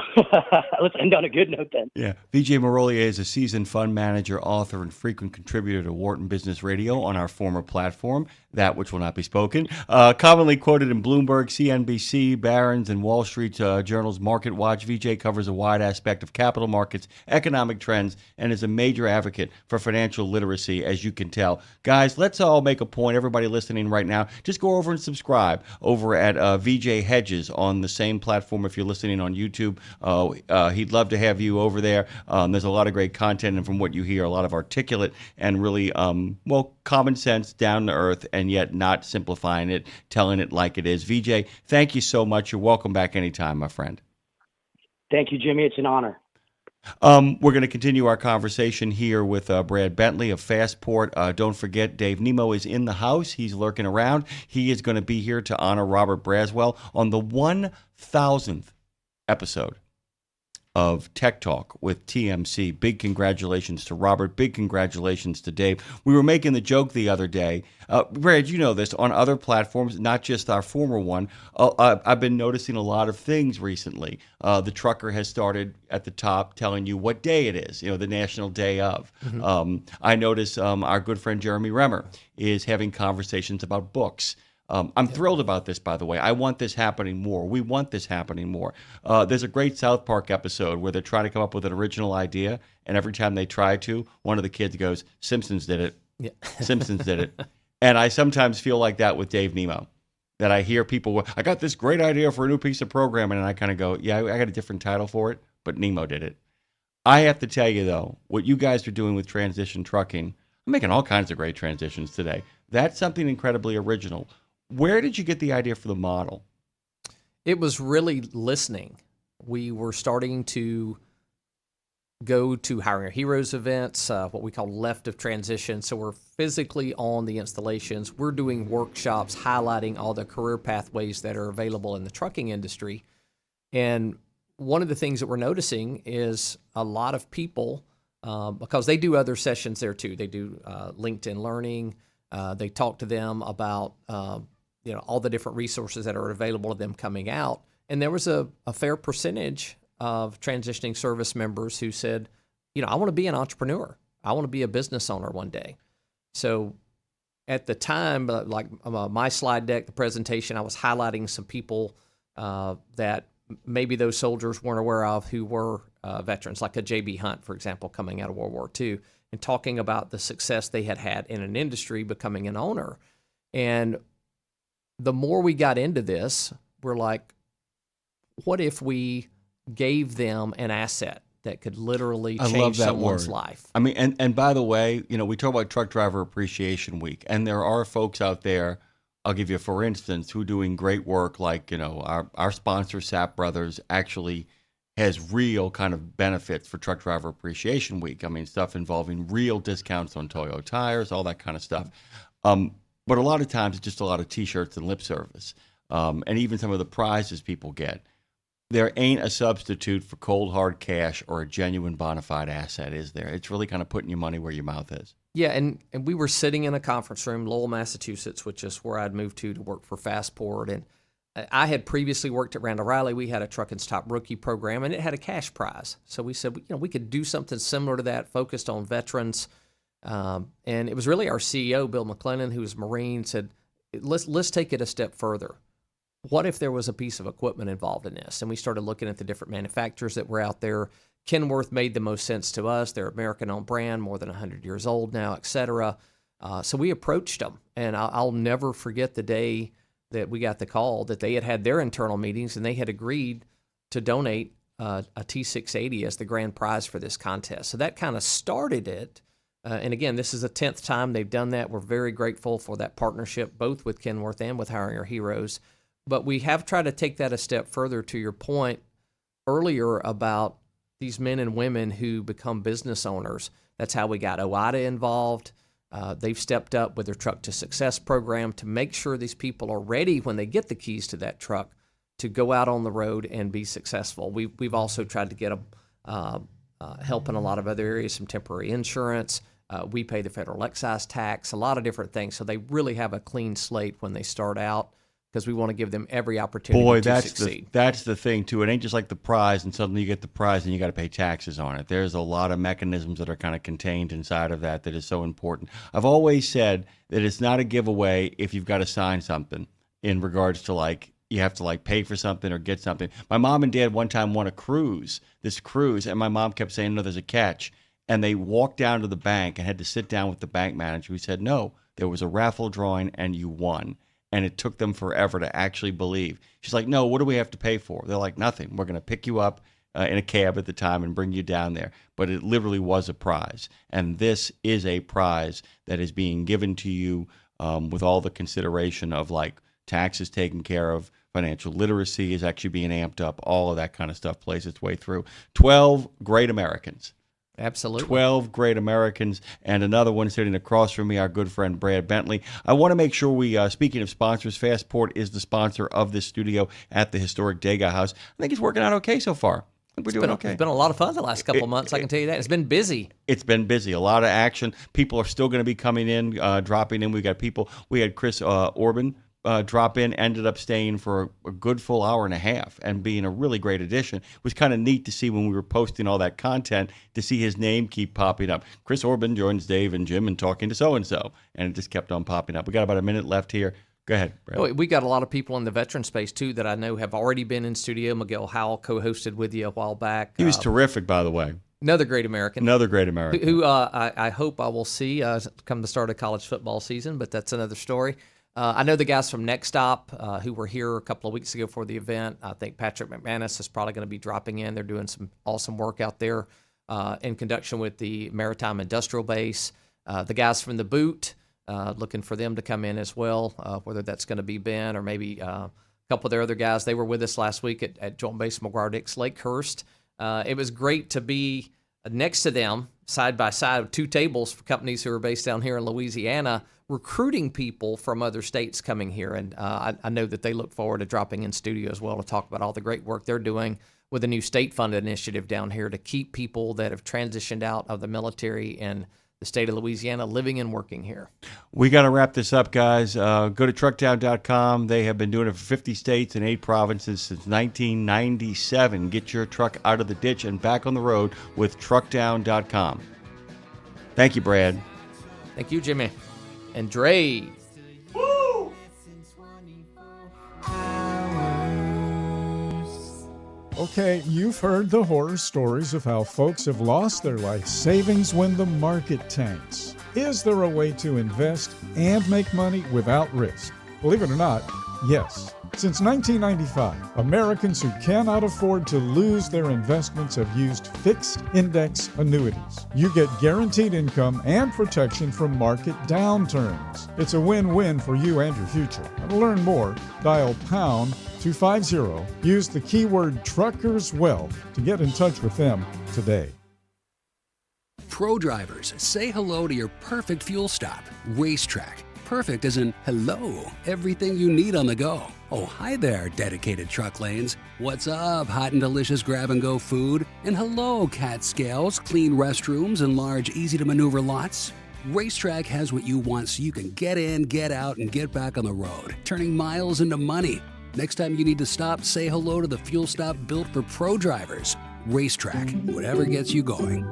Let's end on a good note then. Yeah. Vijay Marolier is a seasoned fund manager, author, and frequent contributor to Wharton Business Radio on our former platform, That Which Will Not Be Spoken. Commonly quoted in Bloomberg, CNBC, Barron's, and Wall Street Journal's Market Watch, Vijay covers a wide aspect of capital markets, economic trends, and is a major advocate for financial literacy, as you can tell. Guys, let's all make a point, everybody listening right now, just go over and subscribe over at Vijay Hedges on the same platform if you're listening on YouTube. He'd love to have you over there. There's a lot of great content, and from what you hear, a lot of articulate and really, common sense, down to earth, and yet not simplifying it, telling it like it is. Vijay, thank you so much. You're welcome back anytime, my friend. Thank you, Jimmy. It's an honor. We're going to continue our conversation here with Brad Bentley of Fastport. Don't forget, Dave Nemo is in the house. He's lurking around. He is going to be here to honor Robert Braswell on the 1,000th episode of Tech Talk with TMC. Big congratulations to Robert. Big congratulations to Dave. We were making the joke the other day. Brad, you know this, on other platforms, not just our former one, I've been noticing a lot of things recently. The trucker has started at the top telling you what day it is, the National Day of. Mm-hmm. I notice our good friend Jeremy Remmer is having conversations about books. I'm thrilled about this, by the way. I want this happening more. We want this happening more. There's a great South Park episode where they're trying to come up with an original idea, and every time they try to, one of the kids goes, "Simpsons did it." Yeah. Simpsons did it. And I sometimes feel like that with Dave Nemo, that I hear people, I got this great idea for a new piece of programming, and I kind of go, yeah, I got a different title for it, but Nemo did it. I have to tell you, though, what you guys are doing with transition trucking, I'm making all kinds of great transitions today. That's something incredibly original. Where did you get the idea for the model? It was really listening. We were starting to go to Hiring Our Heroes events, what we call left of transition. So we're physically on the installations. We're doing workshops highlighting all the career pathways that are available in the trucking industry. And one of the things that we're noticing is a lot of people, because they do other sessions there too. They do LinkedIn Learning. They talk to them about all the different resources that are available to them coming out. And there was a fair percentage of transitioning service members who said, I want to be an entrepreneur. I want to be a business owner one day. So at the time, my slide deck, the presentation, I was highlighting some people that maybe those soldiers weren't aware of who were veterans, like a J.B. Hunt, for example, coming out of World War II, and talking about the success they had in an industry, becoming an owner. And the more we got into this, we're like, what if we gave them an asset that could literally change someone's life? I mean, and by the way, we talk about Truck Driver Appreciation Week, and there are folks out there, I'll give you for instance, who are doing great work, like, our sponsor, Sapp Brothers, actually has real kind of benefits for Truck Driver Appreciation Week. I mean, stuff involving real discounts on Toyo tires, all that kind of stuff. But a lot of times it's just a lot of T-shirts and lip service, and even some of the prizes people get. there ain't a substitute for cold hard cash or a genuine bona fide asset, is there? It's really kind of putting your money where your mouth is. Yeah, and we were sitting in a conference room, Lowell, Massachusetts, which is where I'd moved to work for Fastport. And I had previously worked at Randall Riley. We had a Trucking Stop Rookie program, and it had a cash prize. So we said, we could do something similar to that, focused on veterans. And it was really our CEO, Bill McLennan, who was Marine, said, let's take it a step further. What if there was a piece of equipment involved in this? And we started looking at the different manufacturers that were out there. Kenworth made the most sense to us. They're American-owned brand, more than 100 years old now, et cetera. So we approached them, and I'll never forget the day that we got the call that they had their internal meetings, and they had agreed to donate a T680 as the grand prize for this contest. So that kind of started it. And again, this is the 10th time they've done that. We're very grateful for that partnership, both with Kenworth and with Hiring Our Heroes. But we have tried to take that a step further, to your point earlier about these men and women who become business owners. That's how we got OIDA involved. They've stepped up with their Truck to Success program to make sure these people are ready when they get the keys to that truck to go out on the road and be successful. We've also tried to get them help in a lot of other areas, some temporary insurance. We pay the federal excise tax, a lot of different things. So they really have a clean slate when they start out, because we want to give them every opportunity to succeed. That's the thing, too. It ain't just like the prize, and suddenly you get the prize and you got to pay taxes on it. There's a lot of mechanisms that are kind of contained inside of that is so important. I've always said that it's not a giveaway if you've got to sign something in regards to, like, you have to, like, pay for something or get something. My mom and dad one time won this cruise, and my mom kept saying, no, there's a catch. And they walked down to the bank and had to sit down with the bank manager, who said, no, there was a raffle drawing and you won. And it took them forever to actually believe. She's like, no, what do we have to pay for? They're like, nothing. We're going to pick you up in a cab at the time and bring you down there. But it literally was a prize. And this is a prize that is being given to you with all the consideration of, like, taxes taken care of, financial literacy is actually being amped up. All of that kind of stuff plays its way through. 12 great Americans. Absolutely. 12 great Americans, and another one sitting across from me, our good friend Brad Bentley. I want to make sure we, speaking of sponsors, Fastport is the sponsor of this studio at the historic Degas House. I think it's working out okay so far. I think we're doing okay. It's been a lot of fun the last couple of months, I can tell you that. It's been busy. It's been busy. A lot of action. People are still going to be coming in, dropping in. We had Chris Orban drop in, ended up staying for a good full hour and a half and being a really great addition. It was kind of neat to see when we were posting all that content to see his name keep popping up. Chris Orban joins Dave and Jim and talking to so-and-so, and it just kept on popping up. We got about a minute left here. Go ahead, Brad. We got a lot of people in the veteran space, too, that I know have already been in studio. Miguel Howell co-hosted with you a while back. He was terrific, by the way. Another great American. Who I hope I will see come the start of college football season, but that's another story. I know the guys from Next Stop who were here a couple of weeks ago for the event. I think Patrick McManus is probably going to be dropping in. They're doing some awesome work out there in conjunction with the Maritime Industrial Base. The guys from The Boot, looking for them to come in as well, whether that's going to be Ben or maybe a couple of their other guys. They were with us last week at Joint Base McGuire-Dix Lakehurst. It was great to be next to them, side by side, with two tables for companies who are based down here in Louisiana, recruiting people from other states coming here. And I know that they look forward to dropping in studio as well to talk about all the great work they're doing with a new state-funded initiative down here to keep people that have transitioned out of the military in the state of Louisiana living and working here. We got to wrap this up, guys. Go to truckdown.com. They have been doing it for 50 states and 8 provinces since 1997. Get your truck out of the ditch and back on the road with truckdown.com. Thank you, Brad. Thank you, Jimmy. And Dre. Woo! Okay, you've heard the horror stories of how folks have lost their life savings when the market tanks. Is there a way to invest and make money without risk? Believe it or not, yes. Since 1995, Americans who cannot afford to lose their investments have used fixed index annuities. You get guaranteed income and protection from market downturns. It's a win-win for you and your future. To learn more, dial pound 250. Use the keyword Truckers Wealth to get in touch with them today. Pro drivers, say hello to your perfect fuel stop, Racetrack. perfect as in hello, everything you need on the go. Oh, hi there, dedicated truck lanes. What's up, hot and delicious grab-and-go food? And hello, cat scales, clean restrooms, and large, easy-to-maneuver lots. Racetrack has what you want so you can get in, get out, and get back on the road, turning miles into money. Next time you need to stop, say hello to the fuel stop built for pro drivers. Racetrack, whatever gets you going.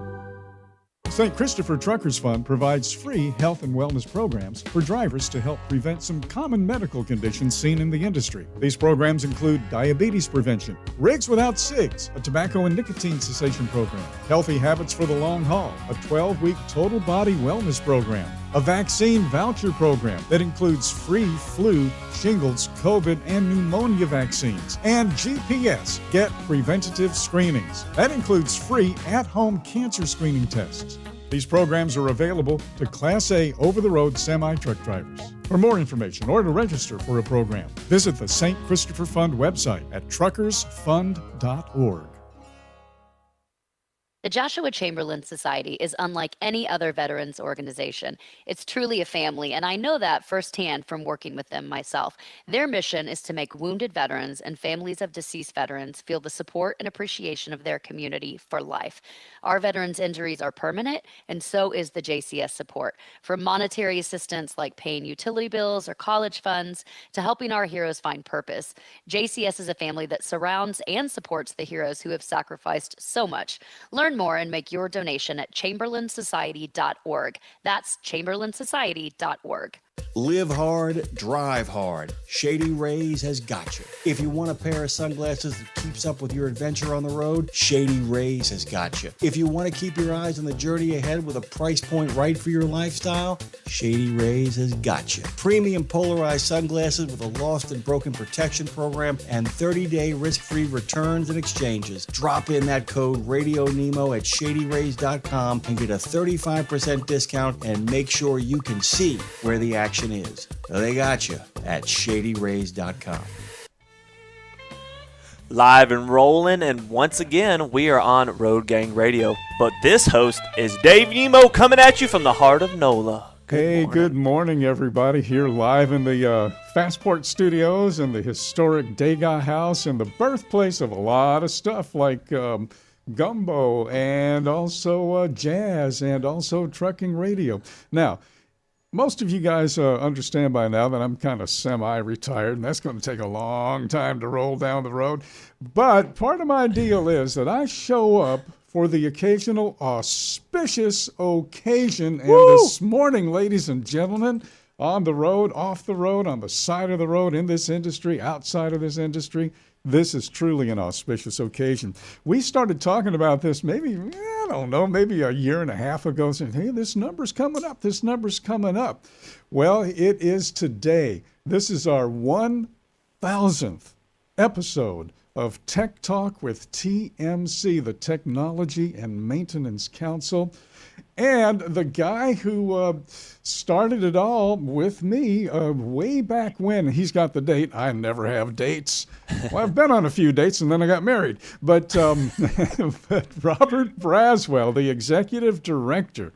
St. Christopher Truckers Fund provides free health and wellness programs for drivers to help prevent some common medical conditions seen in the industry. These programs include diabetes prevention, Rigs Without Cigs, a tobacco and nicotine cessation program, Healthy Habits for the Long Haul, a 12-week total body wellness program, a vaccine voucher program that includes free flu, shingles, COVID, and pneumonia vaccines, and GPS, Get Preventative Screenings. That includes free at-home cancer screening tests. These programs are available to Class A over-the-road semi-truck drivers. For more information or to register for a program, visit the St. Christopher Fund website at truckersfund.org. The Joshua Chamberlain Society is unlike any other veterans organization. It's truly a family, and I know that firsthand from working with them myself. Their mission is to make wounded veterans and families of deceased veterans feel the support and appreciation of their community for life. Our veterans' injuries are permanent, and so is the JCS support. From monetary assistance like paying utility bills or college funds to helping our heroes find purpose, JCS is a family that surrounds and supports the heroes who have sacrificed so much. Learn more and make your donation at chamberlainsociety.org. That's chamberlainsociety.org. Live hard, drive hard. Shady Rays has got you. If you want a pair of sunglasses that keeps up with your adventure on the road, Shady Rays has got you. If you want to keep your eyes on the journey ahead with a price point right for your lifestyle, Shady Rays has got you. Premium polarized sunglasses with a lost and broken protection program and 30-day risk-free returns and exchanges. Drop in that code RadioNemo at ShadyRays.com and get a 35% discount and make sure you can see where the action is. They got you at ShadyRays.com. Live and rolling, and once again, we are on Road Gang Radio. But this host is Dave Nemo coming at you from the heart of NOLA. Good morning, everybody. Here live in the Fastport Studios in the historic Degas House and the birthplace of a lot of stuff like gumbo and also jazz and also trucking radio. Now, most of you guys understand by now that I'm kind of semi-retired, and that's going to take a long time to roll down the road. But part of my deal is that I show up for the occasional auspicious occasion. And this morning, ladies and gentlemen, on the road, off the road, on the side of the road, in this industry, outside of this industry, this is truly an auspicious occasion. We started talking about this maybe a year and a half ago, saying, hey, this number's coming up, this number's coming up. Well, it is today. This is our 1,000th episode of Tech Talk with TMC, the Technology and Maintenance Council. And the guy who started it all with me way back when, he's got the date. I never have dates. Well, I've been on a few dates and then I got married. But, but Robert Braswell, the executive director.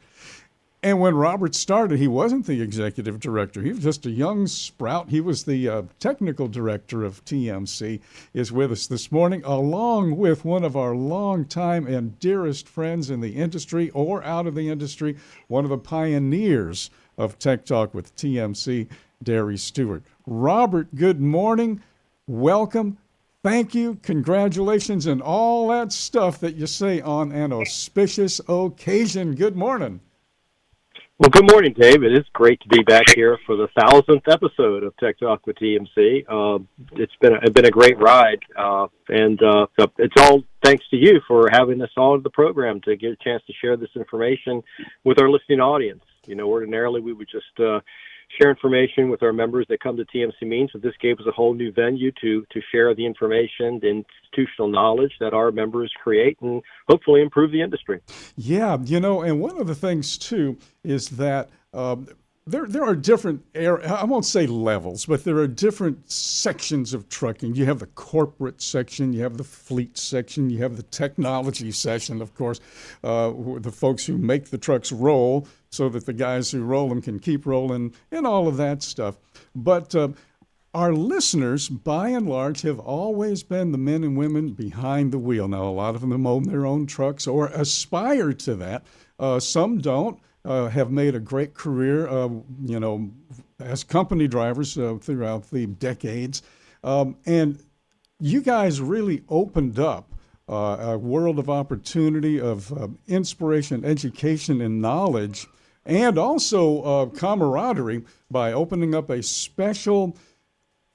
And when Robert started, he wasn't the executive director. He was just a young sprout. He was the technical director of TMC, is with us this morning, along with one of our longtime and dearest friends in the industry or out of the industry, one of the pioneers of Tech Talk with TMC, Derry Stewart. Robert, good morning. Welcome. Thank you. Congratulations and all that stuff that you say on an auspicious occasion. Good morning. Well, good morning, Dave. It is great to be back here for the 1,000th episode of Tech Talk with TMC. It's been a great ride, and it's all thanks to you for having us on the program to get a chance to share this information with our listening audience. You know, ordinarily we would just share information with our members that come to TMC meetings, but this gave us a whole new venue to share the information, the institutional knowledge that our members create, and hopefully improve the industry. Yeah, you know, and one of the things, too, is that there are different I won't say levels, but there are different sections of trucking. You have the corporate section, you have the fleet section, you have the technology section, of course, the folks who make the trucks roll so that the guys who roll them can keep rolling and all of that stuff. But our listeners, by and large, have always been the men and women behind the wheel. Now, a lot of them own their own trucks or aspire to that. Some don't. Have made a great career, as company drivers throughout the decades. And you guys really opened up a world of opportunity, of inspiration, education, and knowledge, and also camaraderie by opening up a special,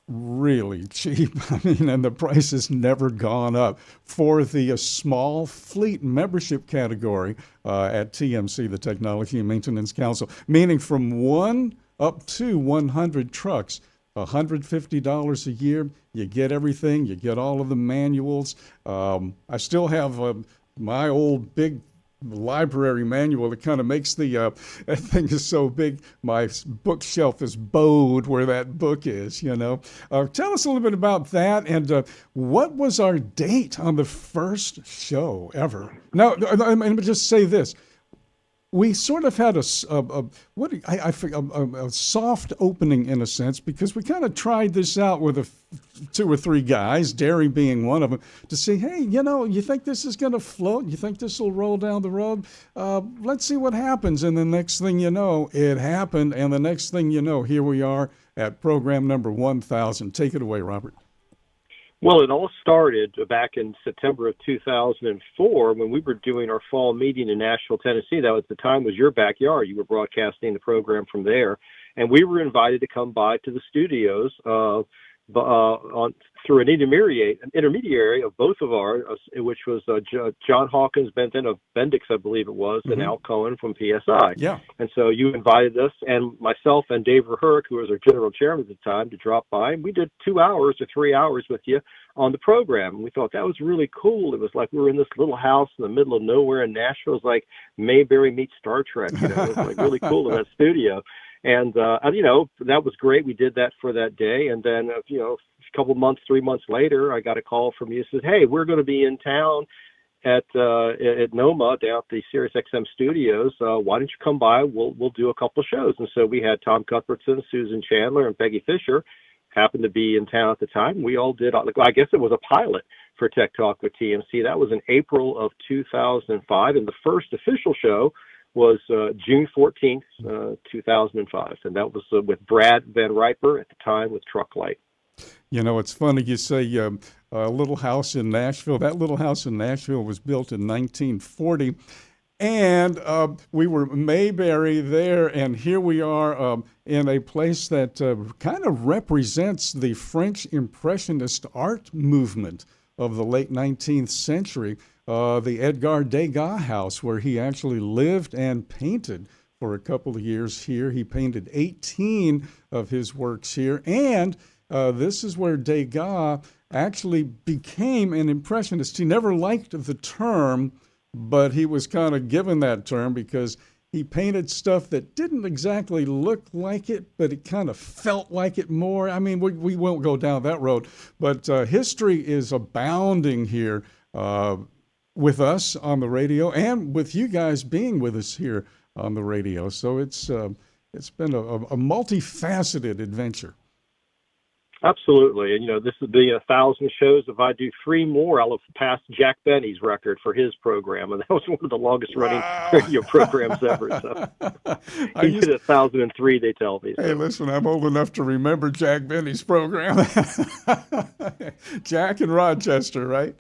really cheap, and the price has never gone up, for the small fleet membership category at TMC, the Technology and Maintenance Council, meaning from 1 up to 100 trucks, $150 a year. You get everything. You get all of the manuals. I still have my old big library manual that kind of makes that thing is so big, my bookshelf is bowed where that book is, Tell us a little bit about that, and what was our date on the first show ever? Now, let me just say this. We sort of had a soft opening in a sense, because we kind of tried this out with 2 or 3 guys, Derry being one of them, to see, hey, you think this is going to float? You think this will roll down the road? Let's see what happens. And the next thing you know, it happened. And the next thing you know, here we are at program number 1,000. Take it away, Robert. Well, it all started back in September of 2004 when we were doing our fall meeting in Nashville, Tennessee. That was the time was your backyard. You were broadcasting the program from there. And we were invited to come by to the studios through an intermediary of both of ours, which was John Hawkins Benton of Bendix, I believe it was, and Al Cohen from PSI. Yeah. And so you invited us and myself and Dave Verherk, who was our general chairman at the time, to drop by. And we did 2 hours or 3 hours with you on the program. And we thought that was really cool. It was like we were in this little house in the middle of nowhere in Nashville. It was like Mayberry meets Star Trek. It was like really cool in that studio. And that was great. We did that for that day. And then, a couple months, 3 months later, I got a call from you. Said, hey, we're going to be in town at NOMA down at the SiriusXM studios. Why don't you come by? We'll do a couple of shows. And so we had Tom Cuthbertson, Susan Chandler, and Peggy Fisher happened to be in town at the time. We all did, I guess it was a pilot for Tech Talk with TMC. That was in April of 2005. And the first official show was June 14th, 2005. And that was with Brad Van Riper at the time with Truck Light. It's funny you say a little house in Nashville. That little house in Nashville was built in 1940. And we were Mayberry there, and here we are in a place that kind of represents the French Impressionist art movement of the late 19th century. The Edgar Degas house, where he actually lived and painted for a couple of years here. He painted 18 of his works here, and this is where Degas actually became an Impressionist. He never liked the term, but he was kind of given that term because he painted stuff that didn't exactly look like it, but it kind of felt like it more. I mean, we won't go down that road, but history is abounding here with us on the radio and with you guys being with us here on the radio. So it's been a multifaceted adventure. Absolutely. And, this would be 1,000 shows. If I do 3 more, I'll have passed Jack Benny's record for his program. And that was one of the longest running radio programs ever. So he did 1,003, they tell me. So. Hey, listen, I'm old enough to remember Jack Benny's program. Jack in Rochester, right?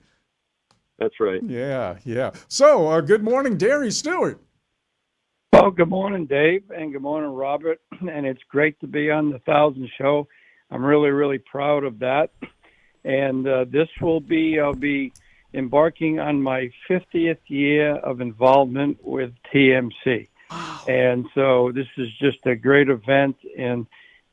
That's right. Yeah. So, good morning, Derry Stewart. Well, good morning, Dave, and good morning, Robert. And it's great to be on the 1,000 show. I'm really, really proud of that. And I'll be embarking on my 50th year of involvement with TMC. Wow. And so this is just a great event. And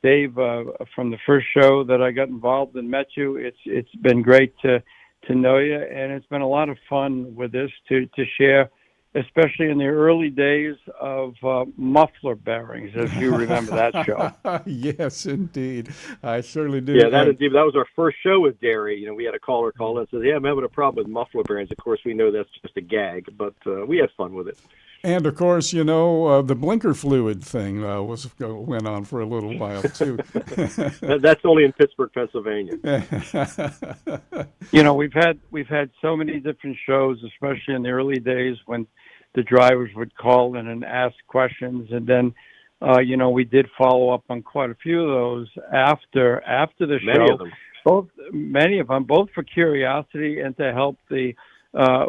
Dave, from the first show that I got involved and met you, it's been great to know you. And it's been a lot of fun with this to share especially in the early days of muffler bearings, if you remember that show. Yes, indeed. I certainly do. Yeah, that was our first show with Derry. You know, we had a caller call in and says, "Yeah, I'm having a problem with muffler bearings." Of course, we know that's just a gag, but we had fun with it. And of course, you know, the blinker fluid thing went on for a little while too. That's only in Pittsburgh, Pennsylvania. You know, we've had so many different shows, especially in the early days when the drivers would call in and ask questions, and then you know, we did follow up on quite a few of those after the show. Many of them, both for curiosity and to help the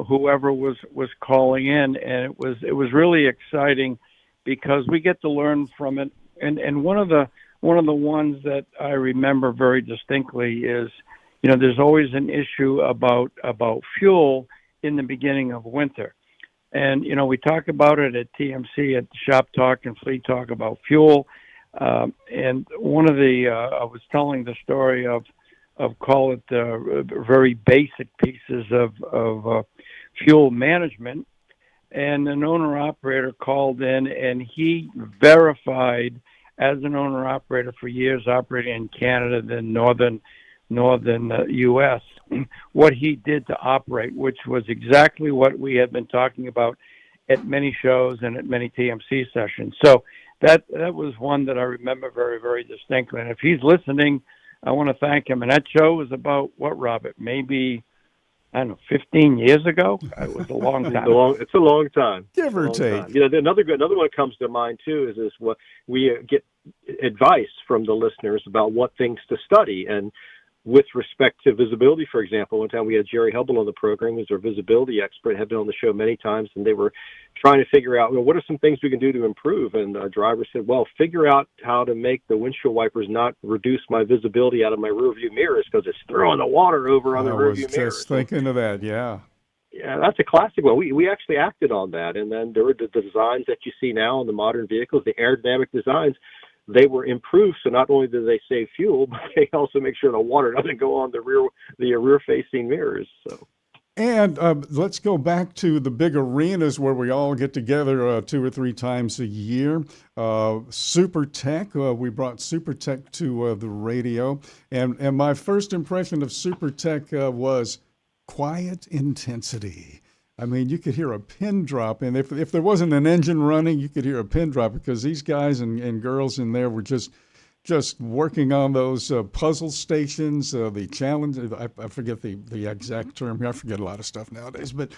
whoever was calling in, and it was really exciting because we get to learn from it. And one of the ones that I remember very distinctly is, you know, there's always an issue about fuel in the beginning of winter. And, you know, we talk about it at TMC, at Shop Talk and Fleet Talk about fuel. And one of the, I was telling the story of call it very basic pieces of fuel management. And an owner-operator called in, and he verified, as an owner-operator for years operating in Canada, then northern U.S., what he did to operate, which was exactly what we had been talking about at many shows and at many TMC sessions. So that was one that I remember very, very distinctly. And if he's listening, I want to thank him. And that show was about what, Robert? Maybe, I don't know, 15 years ago? It was a long time. It's a long time. Give or take. You know, another one that comes to mind, too, is what we get advice from the listeners about what things to study. And with respect to visibility, for example, one time we had Jerry Hubble on the program, who's our visibility expert, had been on the show many times, and they were trying to figure out, well, what are some things we can do to improve? And the driver said, well, figure out how to make the windshield wipers not reduce my visibility out of my rearview mirrors because it's throwing the water over on the rearview mirrors. I was just thinking of that, yeah. Yeah, that's a classic one. We actually acted on that, and then there were the designs that you see now in the modern vehicles, the aerodynamic designs. They were improved, so not only do they save fuel, but they also make sure the water doesn't go on the rear-facing mirrors. So, and let's go back to the big arenas where we all get together 2 or 3 times a year. Super Tech, we brought Super Tech to the radio, and my first impression of Super Tech was quiet intensity. I mean, you could hear a pin drop, and if there wasn't an engine running, you could hear a pin drop because these guys and girls in there were just working on those puzzle stations, the challenge. I forget the exact term here. I forget a lot of stuff nowadays, but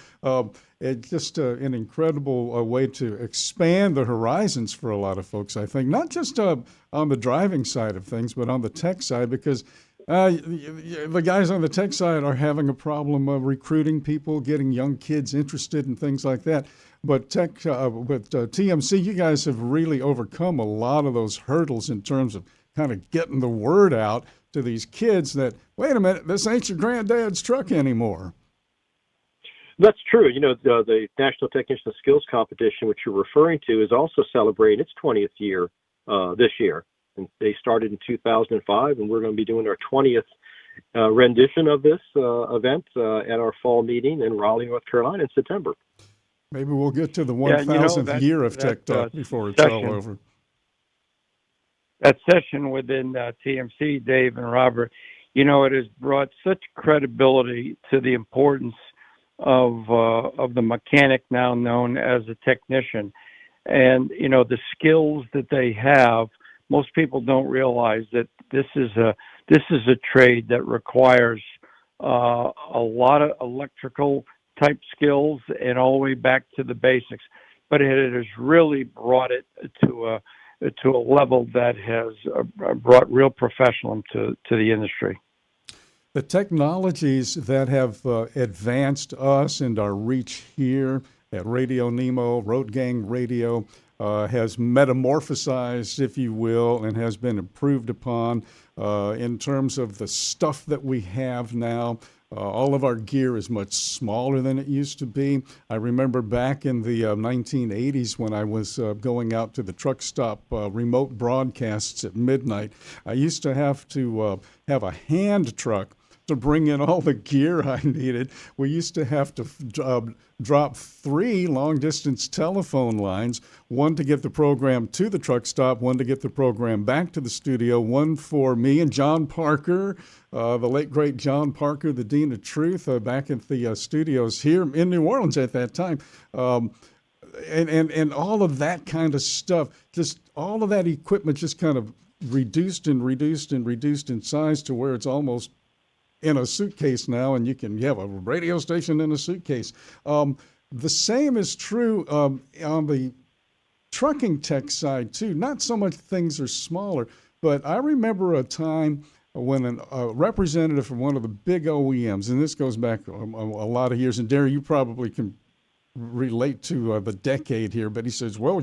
it's just an incredible way to expand the horizons for a lot of folks, I think, not just on the driving side of things, but on the tech side, because the guys on the tech side are having a problem recruiting people, getting young kids interested in things like that. But TMC, you guys have really overcome a lot of those hurdles in terms of kind of getting the word out to these kids that, wait a minute, this ain't your granddad's truck anymore. That's true. You know, the National Technician Skills Competition, which you're referring to, is also celebrating its 20th year this year. And they started in 2005, and we're going to be doing our 20th rendition of this event at our fall meeting in Raleigh, North Carolina in September. Maybe we'll get to the 1,000th year of Tech Talk before it's all over. That session within TMC, Dave and Robert, you know, it has brought such credibility to the importance of the mechanic now known as a technician. And, you know, the skills that they have, most people don't realize that this is a trade that requires a lot of electrical type skills and all the way back to the basics. But it has really brought it to a level that has brought real professionalism to the industry. The technologies that have advanced us and our reach here at RadioNemo, Road Gang Radio, has metamorphosized, if you will, and has been improved upon in terms of the stuff that we have now. All of our gear is much smaller than it used to be. I remember back in the 1980s when I was going out to the truck stop remote broadcasts at midnight, I used to have a hand truck to bring in all the gear I needed. We used to have to drop 3 long-distance telephone lines, one to get the program to the truck stop, one to get the program back to the studio, one for me and John Parker, the late, great John Parker, the Dean of Truth, back at the studios here in New Orleans at that time. And all of that kind of stuff, just all of that equipment just kind of reduced in size to where it's almost in a suitcase now, and you have a radio station in a suitcase. The same is true on the trucking tech side too. Not so much things are smaller, but I remember a time when a representative from one of the big OEMs, and this goes back a lot of years, and Derry, you probably can relate to the decade here, but he says, well,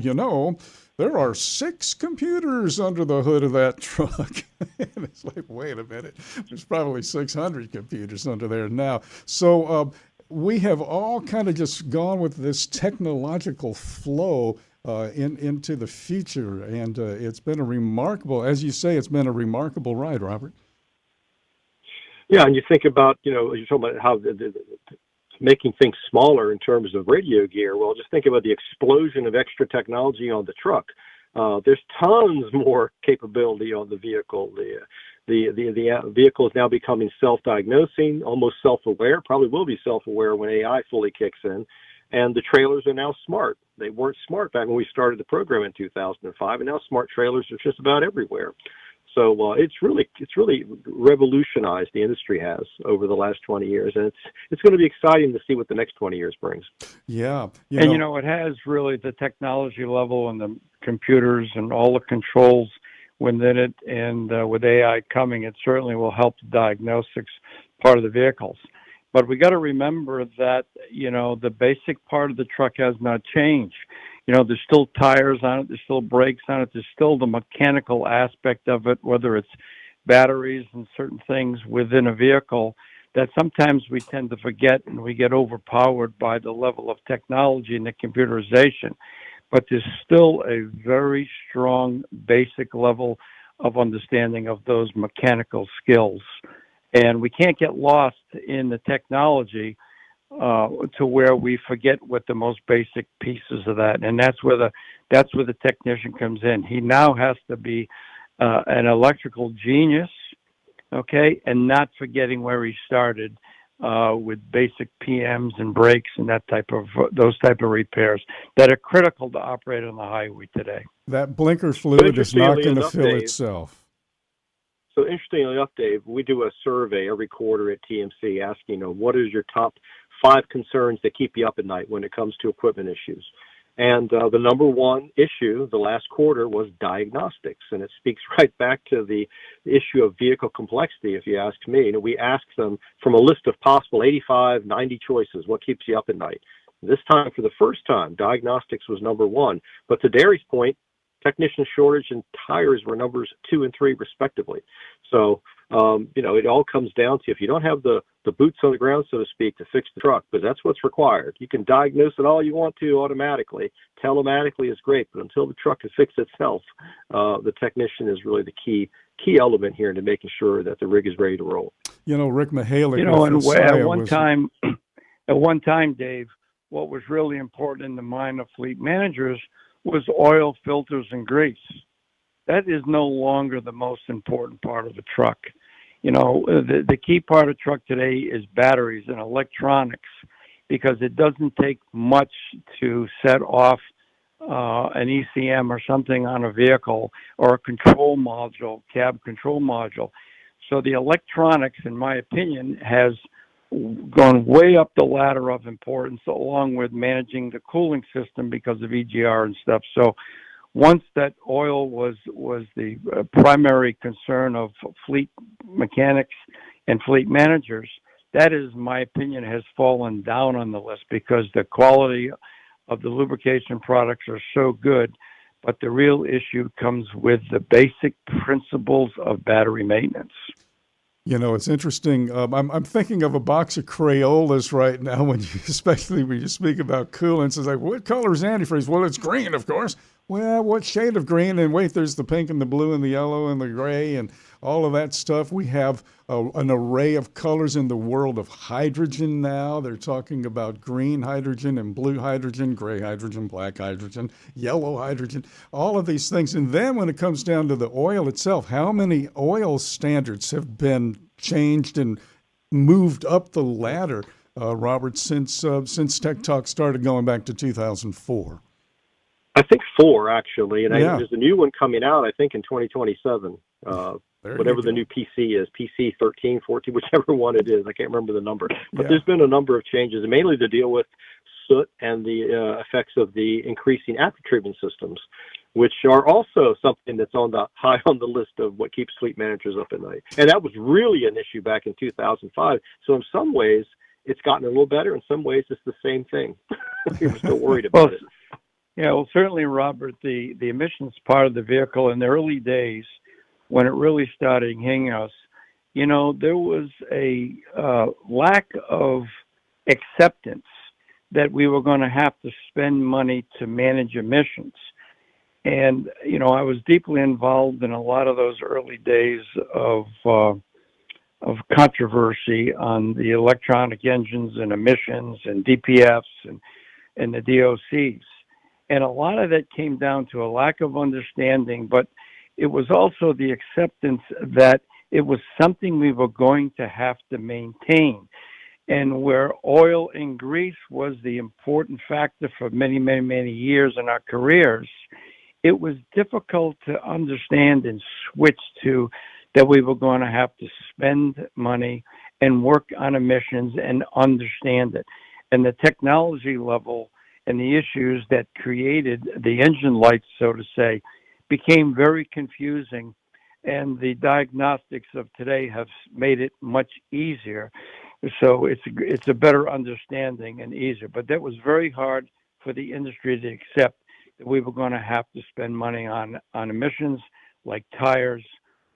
there are 6 computers under the hood of that truck. And it's like, wait a minute, there's probably 600 computers under there now. So we have all kind of just gone with this technological flow into the future. And it's been a remarkable, as you say, it's been a remarkable ride, Robert. Yeah, and you think about, you're talking about how making things smaller in terms of radio gear. Well, just think about the explosion of extra technology on the truck. There's tons more capability on the vehicle. The vehicle is now becoming self-diagnosing, almost self-aware, probably will be self-aware when AI fully kicks in. And the trailers are now smart. They weren't smart back when we started the program in 2005, and now smart trailers are just about everywhere. So it's really revolutionized the industry has over the last 20 years, and it's going to be exciting to see what the next 20 years brings. Yeah, it has really the technology level and the computers and all the controls within it, and with AI coming, it certainly will help the diagnostics part of the vehicles. But we got to remember that the basic part of the truck has not changed. There's still tires on it, there's still brakes on it, there's still the mechanical aspect of it, whether it's batteries and certain things within a vehicle that sometimes we tend to forget, and we get overpowered by the level of technology and the computerization. But there's still a very strong basic level of understanding of those mechanical skills. And we can't get lost in the technology to where we forget what the most basic pieces of that, and that's where the technician comes in. He now has to be an electrical genius, okay, and not forgetting where he started with basic PMs and brakes and those type of repairs that are critical to operate on the highway today. That blinker fluid is not going to fill itself. So interestingly enough, Dave, we do a survey every quarter at TMC asking, what is your top 5 concerns that keep you up at night when it comes to equipment issues? And the number one issue the last quarter was diagnostics, and it speaks right back to the issue of vehicle complexity, if you ask me. We asked them from a list of possible 85, 90 choices, what keeps you up at night? This time, for the first time, diagnostics was number 1. But to Derry's point, technician shortage and tires were numbers 2 and 3 respectively. So, it all comes down to, if you don't have the boots on the ground, so to speak, to fix the truck, but that's what's required. You can diagnose it all you want to automatically. Telematically is great, but until the truck can fix itself, the technician is really the key element here into making sure that the rig is ready to roll. Rick Mahalik. At one time, Dave, what was really important in the mind of fleet managers was oil, filters, and grease. That is no longer the most important part of the truck. The key part of the truck today is batteries and electronics, because it doesn't take much to set off an ECM or something on a vehicle, or a control module, cab control module. So the electronics, in my opinion, has gone way up the ladder of importance, along with managing the cooling system because of EGR and stuff. So once that oil was the primary concern of fleet mechanics and fleet managers, that is, in my opinion, has fallen down on the list, because the quality of the lubrication products are so good. But the real issue comes with the basic principles of battery maintenance. It's interesting. I'm thinking of a box of Crayolas right now, especially when you speak about coolants. It's like, what color is antifreeze? Well, it's green, of course. Well, what shade of green? And wait, there's the pink and the blue and the yellow and the gray and all of that stuff. We have an array of colors in the world of hydrogen now. They're talking about green hydrogen and blue hydrogen, gray hydrogen, black hydrogen, yellow hydrogen, all of these things. And then when it comes down to the oil itself, how many oil standards have been changed and moved up the ladder, Robert, since Tech Talk started going back to 2004? I think 4 actually, and Yeah. there's a new one coming out. I think in 2027. There Whatever you the go. new PC is, PC 13, 14, whichever one it is. I can't remember the number. But Yeah. there's been a number of changes, mainly to deal with soot and the effects of the increasing after-treatment systems, which are also something that's high on the list of what keeps fleet managers up at night. And that was really an issue back in 2005. So in some ways, it's gotten a little better. In some ways, it's the same thing. We were still worried about it. Yeah, well, certainly, Robert, the emissions part of the vehicle in the early days, when it really started hitting us, there was a lack of acceptance that we were going to have to spend money to manage emissions. And, I was deeply involved in a lot of those early days of controversy on the electronic engines and emissions and DPFs and the DOCs. And a lot of that came down to a lack of understanding, but it was also the acceptance that it was something we were going to have to maintain. And where oil and grease was the important factor for many, many, many years in our careers, it was difficult to understand and switch to that we were going to have to spend money and work on emissions and understand it. And the technology level and the issues that created the engine lights, so to say, became very confusing. And the diagnostics of today have made it much easier. So it's a better understanding and easier. But that was very hard for the industry to accept, that we were going to have to spend money on emissions like tires,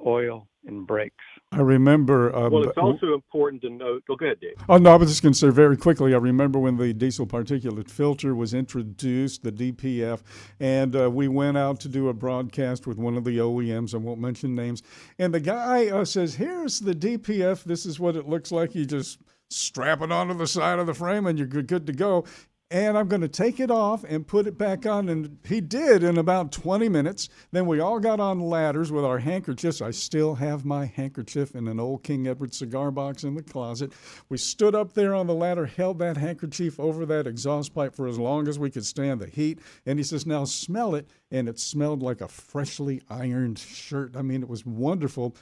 oil, and brakes. I remember. Well, it's also important to note. Go ahead, Dave. Oh, no, I was just going to say very quickly, I remember when the diesel particulate filter was introduced, the DPF, and we went out to do a broadcast with one of the OEMs, I won't mention names, and the guy says, here's the DPF, this is what it looks like, you just strap it onto the side of the frame and you're good to go. And I'm going to take it off and put it back on. And he did in about 20 minutes. Then we all got on ladders with our handkerchiefs. I still have my handkerchief in an old King Edward cigar box in the closet. We stood up there on the ladder, held that handkerchief over that exhaust pipe for as long as we could stand the heat. And he says, now smell it. And it smelled like a freshly ironed shirt. I mean, it was wonderful.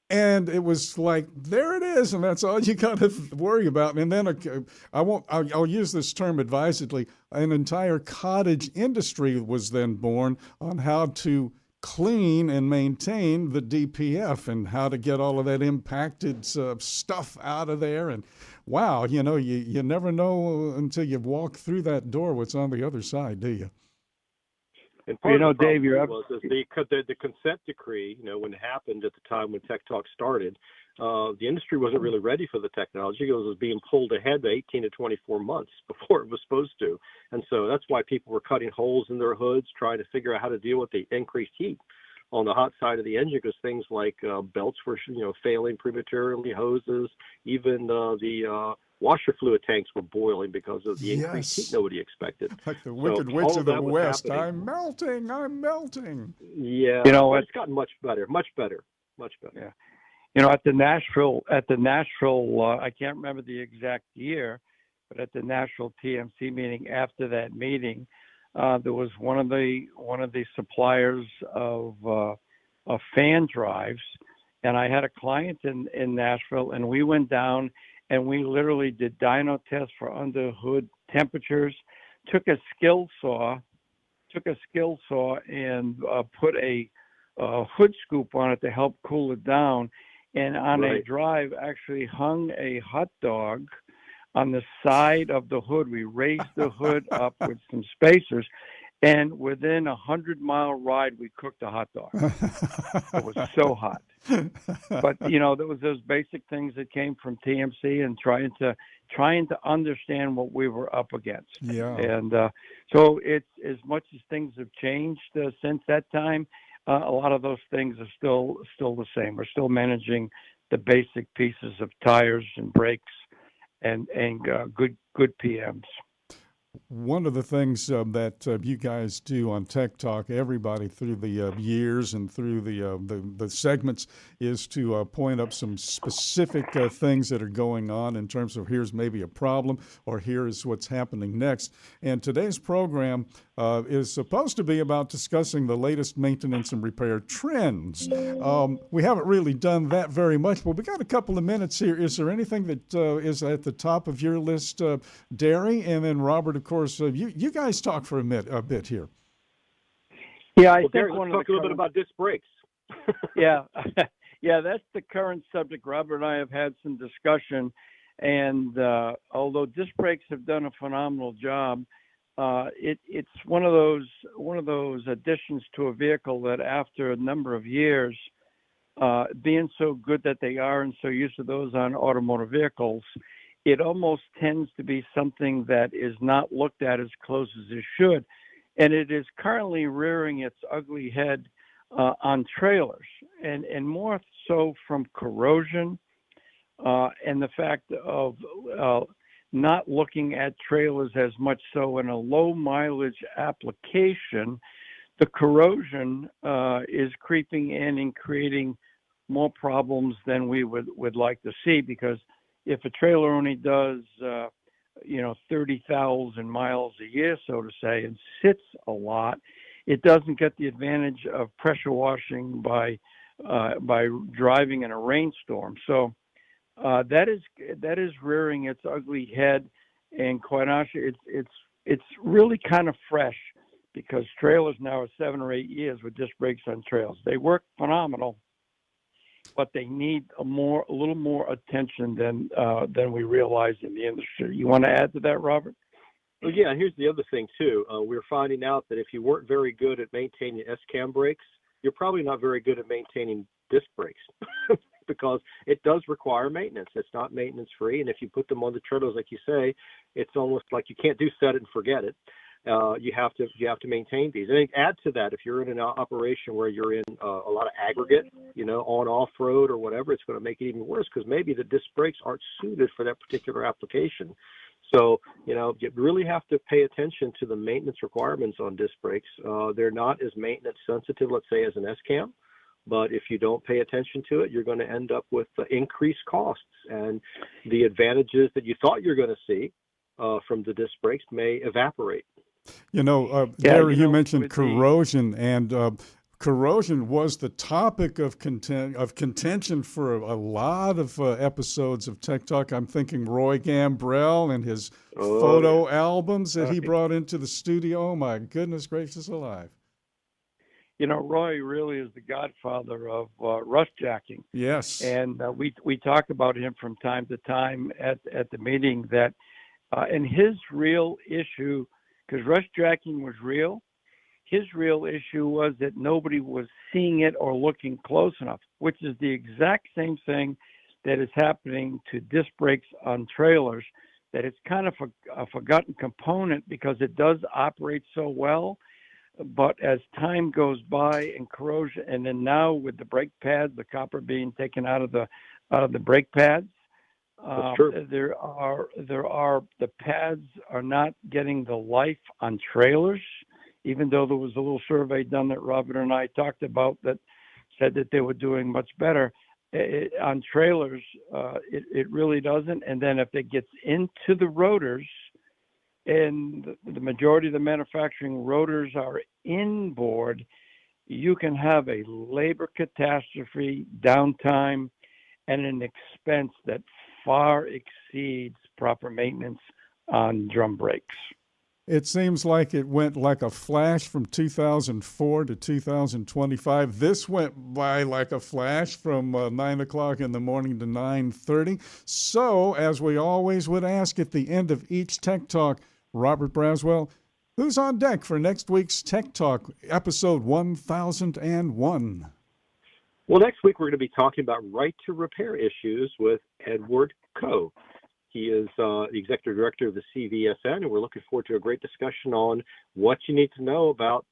And it was like, there it is, and that's all you got to worry about. And then I'll use this term advisedly. An entire cottage industry was then born on how to clean and maintain the DPF and how to get all of that impacted stuff out of there. And wow, you never know until you've walked through that door what's on the other side, do you? And part of the Dave, you're problem was the consent decree, when it happened at the time when Tech Talk started, the industry wasn't really ready for the technology. It was being pulled ahead by 18 to 24 months before it was supposed to. And so that's why people were cutting holes in their hoods, trying to figure out how to deal with the increased heat on the hot side of the engine, because things like belts were, failing prematurely, hoses, even the washer fluid tanks were boiling because of the increased heat nobody expected. Like the Wicked Witch of the West. I'm melting. Yeah. It's gotten much better. Yeah. At the Nashville, I can't remember the exact year, but at the National TMC meeting, after that meeting, there was one of the suppliers of fan drives, and I had a client in Nashville, and we went down and we literally did dyno tests for under hood temperatures, took a skill saw and put a hood scoop on it to help cool it down, and on a drive actually hung a hot dog on the side of the hood. We raised the hood up with some spacers, And within 100-mile ride, we cooked a hot dog. It was so hot. But there was those basic things that came from TMC and trying to understand what we were up against. Yeah. And so it's, as much as things have changed since that time, a lot of those things are still the same. We're still managing the basic pieces of tires and brakes and good PMs. One of the things that you guys do on Tech Talk, everybody through the years and through the segments, is to point up some specific things that are going on in terms of here's maybe a problem or here's what's happening next. And today's program is supposed to be about discussing the latest maintenance and repair trends. We haven't really done that very much, but we got a couple of minutes here. Is there anything that is at the top of your list, Derry? And then Robert, of course, you guys talk for a bit here. Yeah, I well, think Derry, one let's of talk a little bit about disc brakes. Yeah, that's the current subject. Robert and I have had some discussion, and although disc brakes have done a phenomenal job, it's one of those additions to a vehicle that after a number of years, being so good that they are and so used to those on automotive vehicles, it almost tends to be something that is not looked at as close as it should. And it is currently rearing its ugly head on trailers, and more so from corrosion and the fact of not looking at trailers as much so in a low mileage application. The corrosion is creeping in and creating more problems than we would like to see, because if a trailer only does 30,000 miles a year, so to say, and sits a lot, it doesn't get the advantage of pressure washing by driving in a rainstorm. So that is rearing its ugly head, and quite honestly, it's really kind of fresh, because trailers now are 7 or 8 years with disc brakes on trailers. They work phenomenal, but they need a little more attention than we realize in the industry. You want to add to that, Robert? Well, yeah, and here's the other thing too. We're finding out that if you weren't very good at maintaining S-cam brakes, you're probably not very good at maintaining disc brakes because it does require maintenance. It's not maintenance free, and if you put them on the trailers, like you say, it's almost like you can't do set it and forget it. You have to maintain these. And add to that, if you're in an operation where you're in a lot of aggregate, on off-road or whatever, it's going to make it even worse, because maybe the disc brakes aren't suited for that particular application. So, you really have to pay attention to the maintenance requirements on disc brakes. They're not as maintenance sensitive, let's say, as an S-cam. But if you don't pay attention to it, you're going to end up with increased costs. And the advantages that you thought you're going to see from the disc brakes may evaporate. Gary, you mentioned corrosion, and corrosion was the topic of contention for a lot of episodes of Tech Talk. I'm thinking Roy Gambrell and his photo albums that he brought into the studio. Oh, my goodness gracious alive. Roy really is the godfather of rust jacking. Yes. And we talk about him from time to time at the meeting, that and his real issue, because rust jacking was real, his real issue was that nobody was seeing it or looking close enough, which is the exact same thing that is happening to disc brakes on trailers, that it's kind of a forgotten component because it does operate so well. But as time goes by and corrosion, and then now with the brake pads, the copper being taken out of the brake pads, the pads are not getting the life on trailers, even though there was a little survey done that Robert and I talked about that said that they were doing much better. On trailers, it really doesn't. And then if it gets into the rotors, and the majority of the manufacturing rotors are inboard, you can have a labor catastrophe, downtime, and an expense that far exceeds proper maintenance on drum brakes. It seems like it went like a flash from 2004 to 2025. This went by like a flash from 9 o'clock in the morning to 9:30. So, as we always would ask at the end of each Tech Talk, Robert Braswell, Who's on deck for next week's Tech Talk, episode 1001? Well, next week we're going to be talking about right to repair issues with Edward Coe. He is the executive director of the CVSN, and we're looking forward to a great discussion on what you need to know about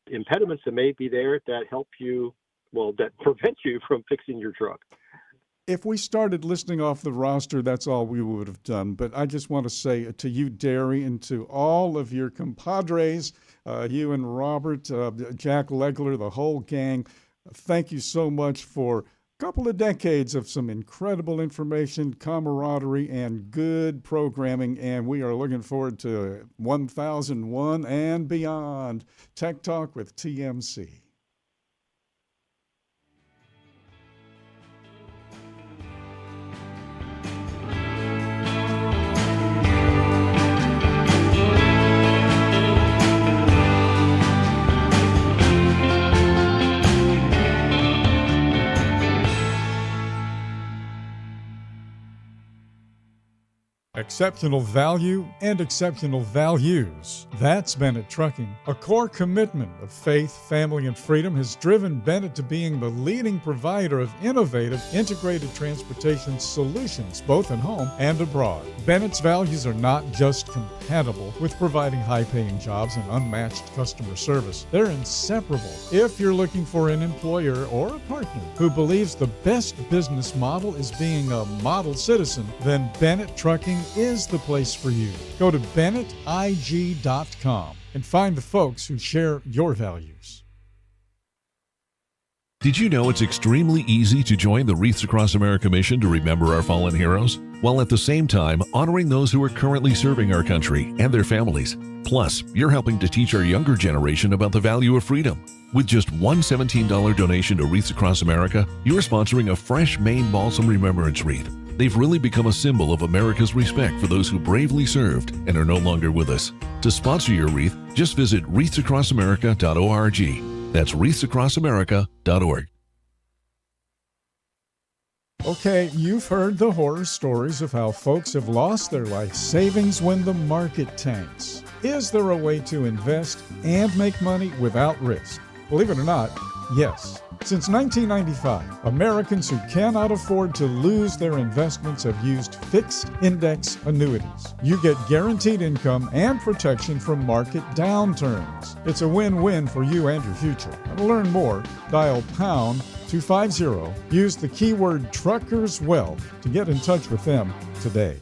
impediments that may be there that help you, that prevent you from fixing your truck. If we started listing off the roster, that's all we would have done. But I just want to say to you, Derry, and to all of your compadres, you and Robert, Jack Legler, the whole gang, thank you so much for a couple of decades of some incredible information, camaraderie, and good programming. And we are looking forward to 1001 and beyond. Tech Talk with TMC. Exceptional value and exceptional values. That's Bennett Trucking. A core commitment of faith, family, and freedom has driven Bennett to being the leading provider of innovative, integrated transportation solutions, both at home and abroad. Bennett's values are not just compatible with providing high-paying jobs and unmatched customer service. They're inseparable. If you're looking for an employer or a partner who believes the best business model is being a model citizen, then Bennett Trucking is the place for you. Go to BennettIG.com and find the folks who share your values. Did you know it's extremely easy to join the Wreaths Across America mission to remember our fallen heroes, while at the same time honoring those who are currently serving our country and their families? Plus, you're helping to teach our younger generation about the value of freedom. With just one $17 donation to Wreaths Across America, you're sponsoring a fresh Maine Balsam Remembrance Wreath. They've really become a symbol of America's respect for those who bravely served and are no longer with us. To sponsor your wreath, just visit wreathsacrossamerica.org. That's wreathsacrossamerica.org. Okay, you've heard the horror stories of how folks have lost their life savings when the market tanks. Is there a way to invest and make money without risk? Believe it or not, yes. Since 1995, Americans who cannot afford to lose their investments have used fixed index annuities. You get guaranteed income and protection from market downturns. It's a win-win for you and your future. And to learn more, dial pound 250. Use the keyword Truckers Wealth to get in touch with them today.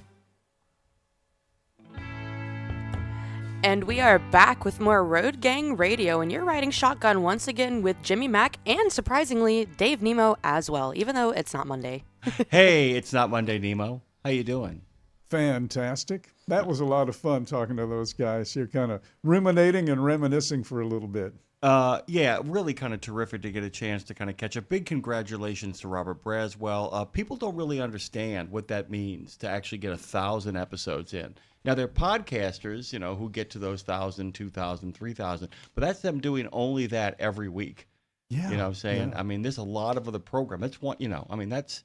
And we are back with more Road Gang Radio, and you're riding shotgun once again with Jimmy Mack and, surprisingly, Dave Nemo as well, even though it's not Monday. Hey, it's not Monday, Nemo. How you doing? Fantastic. That was a lot of fun talking to those guys here, kind of ruminating and reminiscing for a little bit. Yeah, really kind of terrific to get a chance to kind of catch up. Big congratulations to Robert Braswell. People don't really understand what that means to actually get 1,000 episodes in. Now, they're podcasters, who get to those 1,000, 2,000, 3,000, but that's them doing only that every week. Yeah. You know what I'm saying? Yeah. I mean, there's a lot of other program. That's one, that's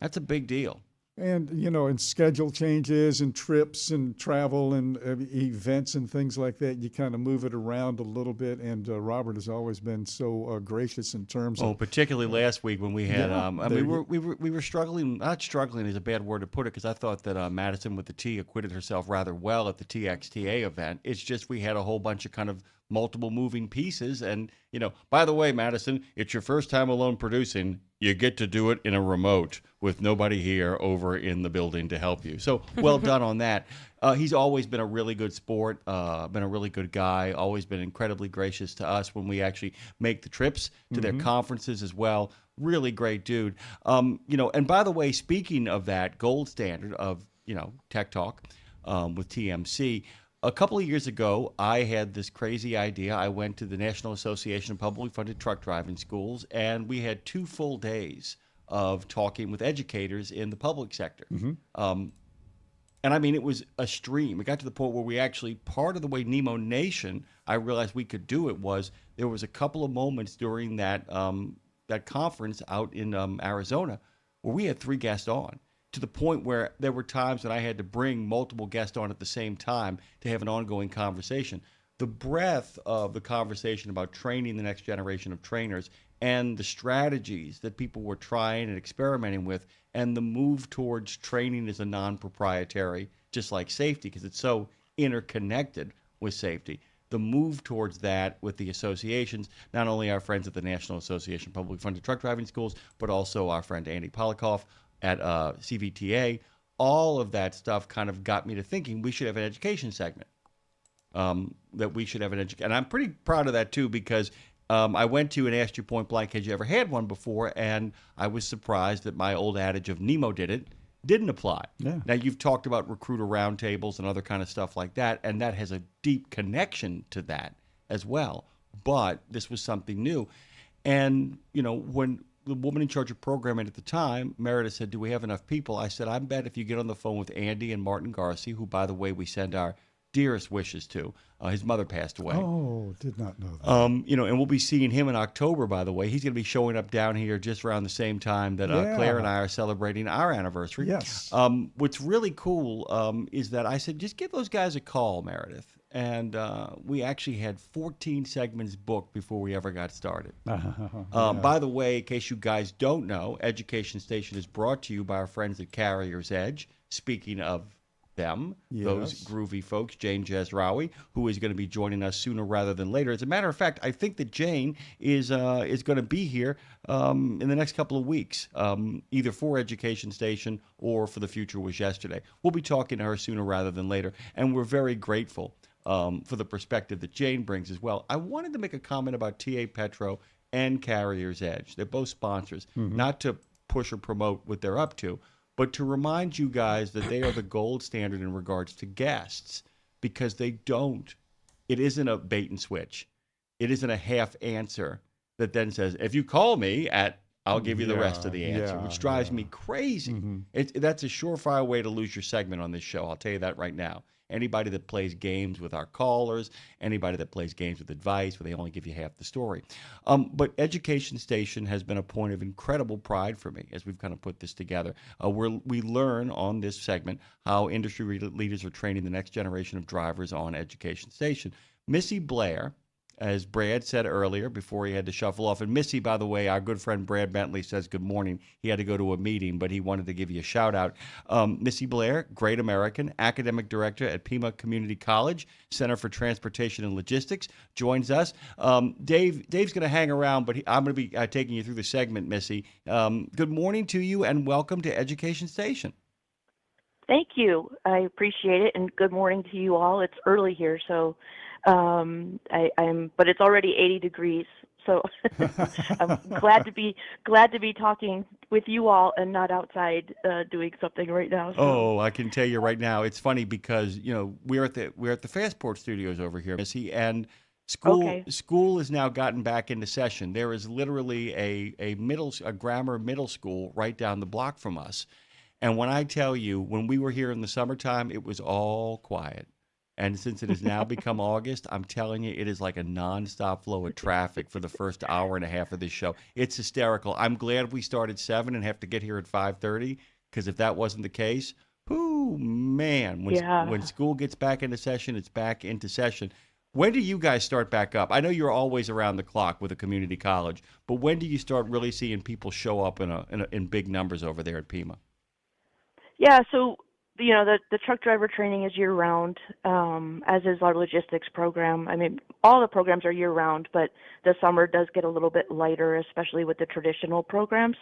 a big deal. And, and schedule changes and trips and travel and events and things like that, you kind of move it around a little bit. And Robert has always been so gracious in terms of... particularly last week when we had... we were struggling. Not struggling is a bad word to put it, because I thought that Madison with the T acquitted herself rather well at the TXTA event. It's just we had a whole bunch of kind of multiple moving pieces. And, by the way, Madison, it's your first time alone producing. You get to do it in a remote with nobody here over in the building to help you. So well done on that. He's always been a really good sport, been a really good guy, always been incredibly gracious to us when we actually make the trips to their conferences as well. Really great dude. And by the way, speaking of that gold standard of, Tech Talk with TMC, a couple of years ago, I had this crazy idea. I went to the National Association of Publicly Funded Truck Driving Schools, and we had 2 full days of talking with educators in the public sector. And I mean, it was a stream. It got to the point where we actually, part of the way Nemo Nation, I realized we could do it was there was a couple of moments during that that conference out in Arizona where we had 3 guests on, to the point where there were times that I had to bring multiple guests on at the same time to have an ongoing conversation. the breadth of the conversation about training the next generation of trainers and the strategies that people were trying and experimenting with, and the move towards training as a non-proprietary, just like safety, because it's so interconnected with safety. The move towards that with the associations, not only our friends at the National Association of Publicly Funded Truck Driving Schools, but also our friend Andy Polikoff at CVTA, all of that stuff kind of got me to thinking we should have an education segment. That we should have an education. And I'm pretty proud of that, too, because I went to and asked you point blank, had you ever had one before? And I was surprised that my old adage of Nemo didn't apply. Yeah. Now, you've talked about recruiter roundtables and other kind of stuff like that, and that has a deep connection to that as well. But this was something new. And, you know, when the woman in charge of programming at the time, Meredith, said, do we have enough people? I said, I bet if you get on the phone with Andy and Martin Garcia, who, by the way, we send our dearest wishes to. His mother passed away. Oh, did not know that. You know, and we'll be seeing him in October, by the way. He's going to be showing up down here just around the same time that Claire and I are celebrating our anniversary. Yes. What's really cool is that I said, just give those guys a call, Meredith. And we actually had 14 segments booked before we ever got started. By the way, in case you guys don't know, Education Station is brought to you by our friends at Carrier's Edge. Speaking of them, those groovy folks, Jane Jezraoui, who is going to be joining us sooner rather than later. As a matter of fact, I think that Jane is going to be here in the next couple of weeks, either for Education Station or for The Future Was Yesterday. We'll be talking to her sooner rather than later, and we're very grateful for the perspective that Jane brings as well. I wanted to make a comment about TA Petro and Carrier's Edge. They're both sponsors, not to push or promote what they're up to, but to remind you guys that they are the gold standard in regards to guests, because they don't. It isn't a bait and switch. It isn't a half answer that then says, if you call me at, I'll give you the rest of the answer, which drives me crazy. That's a surefire way to lose your segment on this show. I'll tell you that right now. Anybody that plays games with our callers, anybody that plays games with advice where they only give you half the story. But Education Station has been a point of incredible pride for me as we've kind of put this together. We learn on this segment how industry leaders are training the next generation of drivers on Education Station. Missy Blair, as Brad said earlier before he had to shuffle off. And Missy, by the way, our good friend Brad Bentley says good morning. He had to go to a meeting, but he wanted to give you a shout out. Missy Blair, great American, academic director at Pima Community College, Center for Transportation and Logistics, joins us. Dave's going to hang around, but I'm going to be taking you through the segment, Missy. Good morning to you and welcome to Education Station. Thank you. I appreciate it, and good morning to you all. It's early here, so but it's already 80 degrees, so I'm glad to be talking with you all and not outside doing something right now. So. Oh, I can tell you right now, it's funny because you know we're at the Fastport Studios over here, Missy, and school has now gotten back into session. There is literally a grammar middle school right down the block from us. And when I tell you, when we were here in the summertime, it was all quiet. And since it has now become August, I'm telling you, it is like a nonstop flow of traffic for the first hour and a half of this show. It's hysterical. I'm glad we start at 7 and have to get here at 5:30, because if that wasn't the case, man, when school gets back into session, it's back into session. When do you guys start back up? I know you're always around the clock with a community college, but when do you start really seeing people show up in big numbers over there at Pima? Yeah, so you know the truck driver training is year round, as is our logistics program. I mean, all the programs are year round, but the summer does get a little bit lighter, especially with the traditional programs.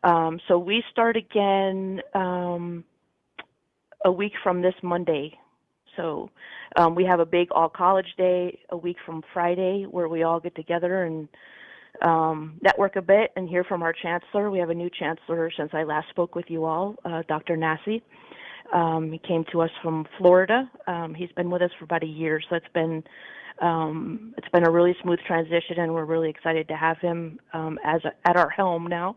So we start again a week from this Monday. So we have a big all college day a week from Friday where we all get together and network a bit and hear from our chancellor. We have a new chancellor since I last spoke with you all, Dr. Nassi. He came to us from Florida. He's been with us for about a year, so it's been a really smooth transition, and we're really excited to have him at our helm now.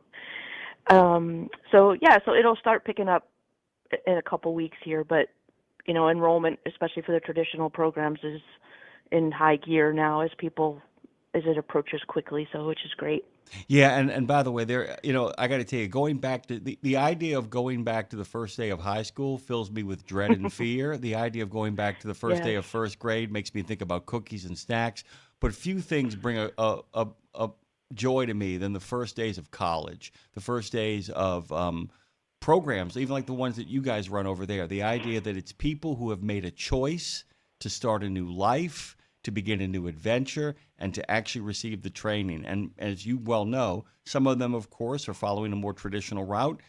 So it'll start picking up in a couple weeks here, but you know, enrollment, especially for the traditional programs, is in high gear now as people as it approaches quickly. So, which is great. Yeah, and by the way, I got to tell you, going back to the idea of going back to the first day of high school fills me with dread and fear. The idea of going back to the first day of first grade makes me think about cookies and snacks. But few things bring a joy to me than the first days of college, the first days of programs, even like the ones that you guys run over there. The idea that it's people who have made a choice to start a new life, to begin a new adventure, and to actually receive the training. And as you well know, some of them, of course, are following a more traditional route,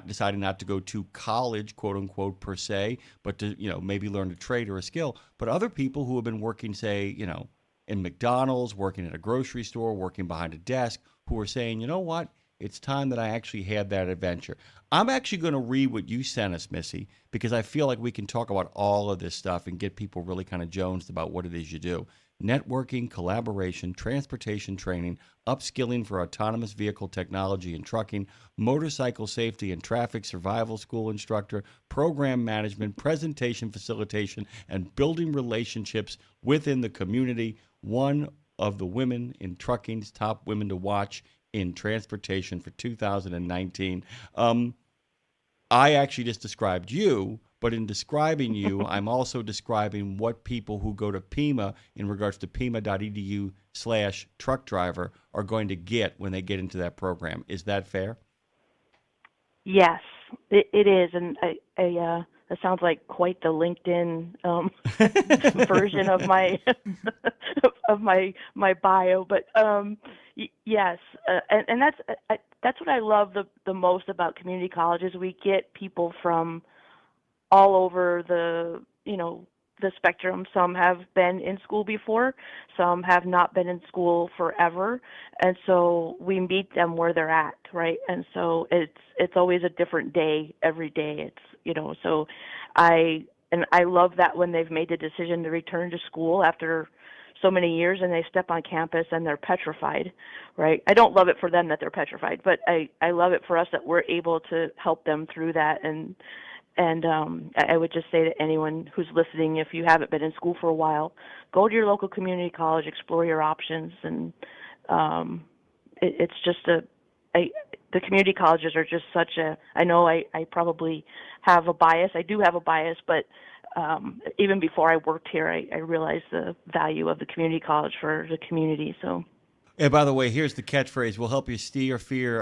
deciding not to go to college, quote unquote, per se, but to, maybe learn a trade or a skill. But other people who have been working, say, in McDonald's, working at a grocery store, working behind a desk, who are saying, you know what? It's time that I actually had that adventure. I'm actually going to read what you sent us, Missy, because I feel like we can talk about all of this stuff and get people really kind of jonesed about what it is you do. Networking, collaboration, transportation training, upskilling for autonomous vehicle technology and trucking, motorcycle safety and traffic survival school instructor, program management, presentation facilitation, and building relationships within the community. One of the women in trucking's top women to watch in transportation for 2019. I actually just described you, but in describing you, I'm also describing what people who go to Pima in regards to pima.edu/truck driver are going to get when they get into that program. Is that fair? Yes, it is, and that sounds like quite the LinkedIn version of my of my bio. But yes, and that's what I love the most about community colleges. We get people from all over the spectrum. Some have been in school before, some have not been in school forever, and so we meet them where they're at, right? And so it's always a different day every day. It's so I love that when they've made the decision to return to school after so many years and they step on campus and they're petrified, right? I don't love it for them that they're petrified, but I love it for us that we're able to help them through that. And I would just say to anyone who's listening, if you haven't been in school for a while, go to your local community college, explore your options, and it's just the community colleges are just such a. I know I probably have a bias. I do have a bias, but even before I worked here, I realized the value of the community college for the community. So. And by the way, here's the catchphrase: "We'll help you steer clear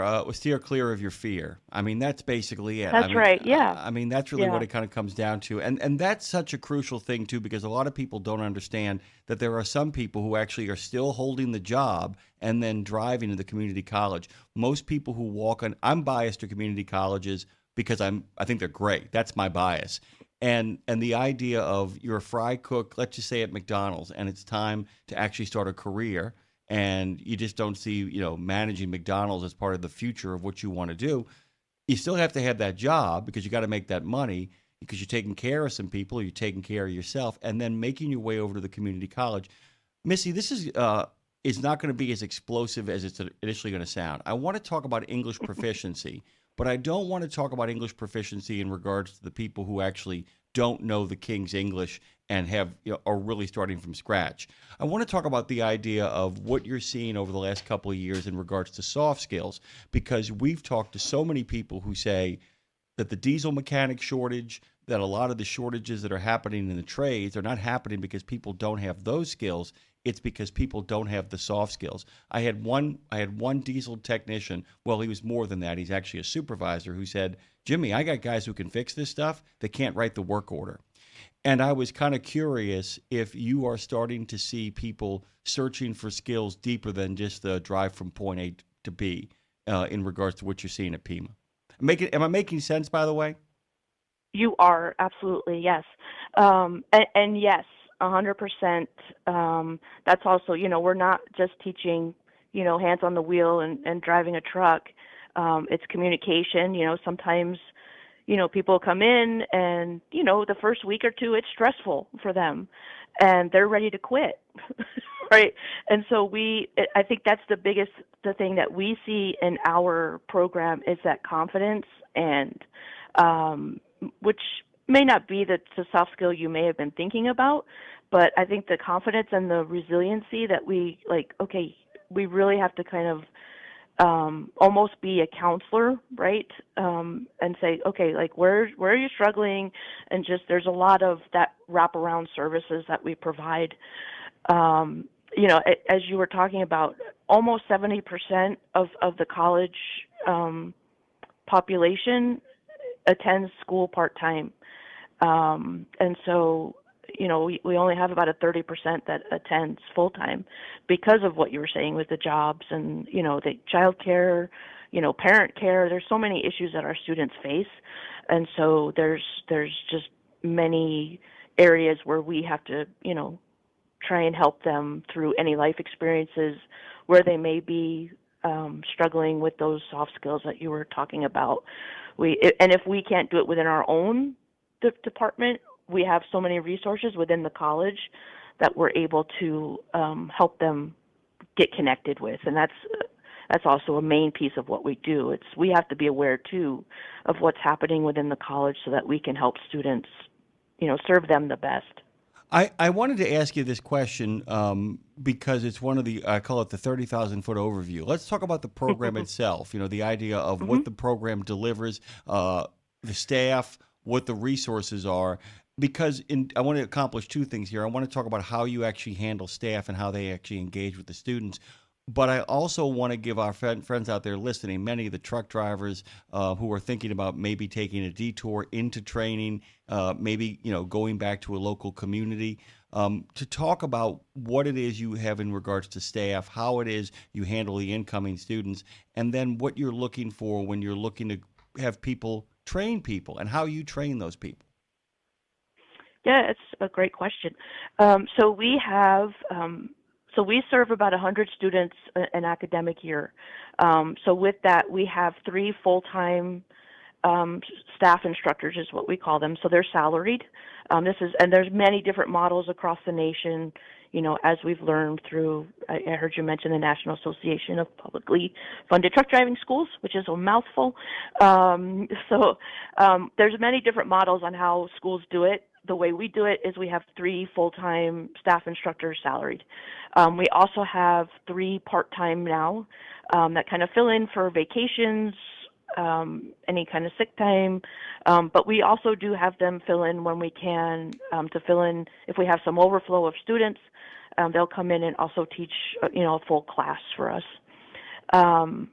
of your fear." I mean, that's basically it. That's right. Yeah. I mean, that's really what it kind of comes down to, and that's such a crucial thing too, because a lot of people don't understand that there are some people who actually are still holding the job and then driving to the community college. Most people who walk on, I'm biased to community colleges because I think they're great. That's my bias. And the idea of you're a fry cook, let's just say at McDonald's, and it's time to actually start a career. And you just don't see, managing McDonald's as part of the future of what you want to do. You still have to have that job because you got to make that money because you're taking care of some people, you're taking care of yourself, and then making your way over to the community college. Missy, this is not going to be as explosive as it's initially going to sound. I want to talk about English proficiency, but I don't want to talk about English proficiency in regards to the people who actually don't know the King's English and are really starting from scratch. I want to talk about the idea of what you're seeing over the last couple of years in regards to soft skills, because we've talked to so many people who say that the diesel mechanic shortage, that a lot of the shortages that are happening in the trades are not happening because people don't have those skills. It's because people don't have the soft skills. I had one diesel technician, well, he was more than that. He's actually a supervisor, who said, "Jimmy, I got guys who can fix this stuff. They can't write the work order." And I was kind of curious if you are starting to see people searching for skills deeper than just the drive from point A to B in regards to what you're seeing at Pima. Am I making sense, by the way? You are, absolutely, yes. And yes, 100%. That's also, we're not just teaching, hands on the wheel and driving a truck. It's communication. Sometimes, people come in and, the first week or two, it's stressful for them and they're ready to quit. Right. And so I think that's the thing that we see in our program is that confidence, and which may not be the soft skill you may have been thinking about, but I think the confidence and the resiliency that we we really have to kind of almost be a counselor, right? And say, okay, like where are you struggling? And just there's a lot of that wraparound services that we provide. As you were talking about, almost 70% of the college population attends school part-time. And so, we only have about a 30% that attends full-time because of what you were saying with the jobs and, the child care, parent care. There's so many issues that our students face. And so there's just many areas where we have to, try and help them through any life experiences where they may be struggling with those soft skills that you were talking about. And if we can't do it within our own department, we have so many resources within the college that we're able to help them get connected with, and that's also a main piece of what we do. We have to be aware too of what's happening within the college so that we can help students, serve them the best. I wanted to ask you this question because it's one of I call it the 30,000-foot overview. Let's talk about the program itself, the idea of what the program delivers, the staff, what the resources are. Because I want to accomplish two things here. I want to talk about how you actually handle staff and how they actually engage with the students. But I also want to give our friends out there listening, many of the truck drivers who are thinking about maybe taking a detour into training, maybe going back to a local community, to talk about what it is you have in regards to staff, how it is you handle the incoming students, and then what you're looking for when you're looking to have people train people and how you train those people. Yeah, it's a great question. So we have. So we serve about 100 students an academic year. So with that, we have 3 full-time staff instructors, is what we call them. So they're salaried. And there's many different models across the nation. As we've learned through, I heard you mention the National Association of Publicly Funded Truck Driving Schools, which is a mouthful. There's many different models on how schools do it. The way we do it is we have 3 full-time staff instructors salaried. We also have 3 part-time now that kind of fill in for vacations, any kind of sick time. But we also do have them fill in when we can, to fill in if we have some overflow of students. They'll come in and also teach, a full class for us.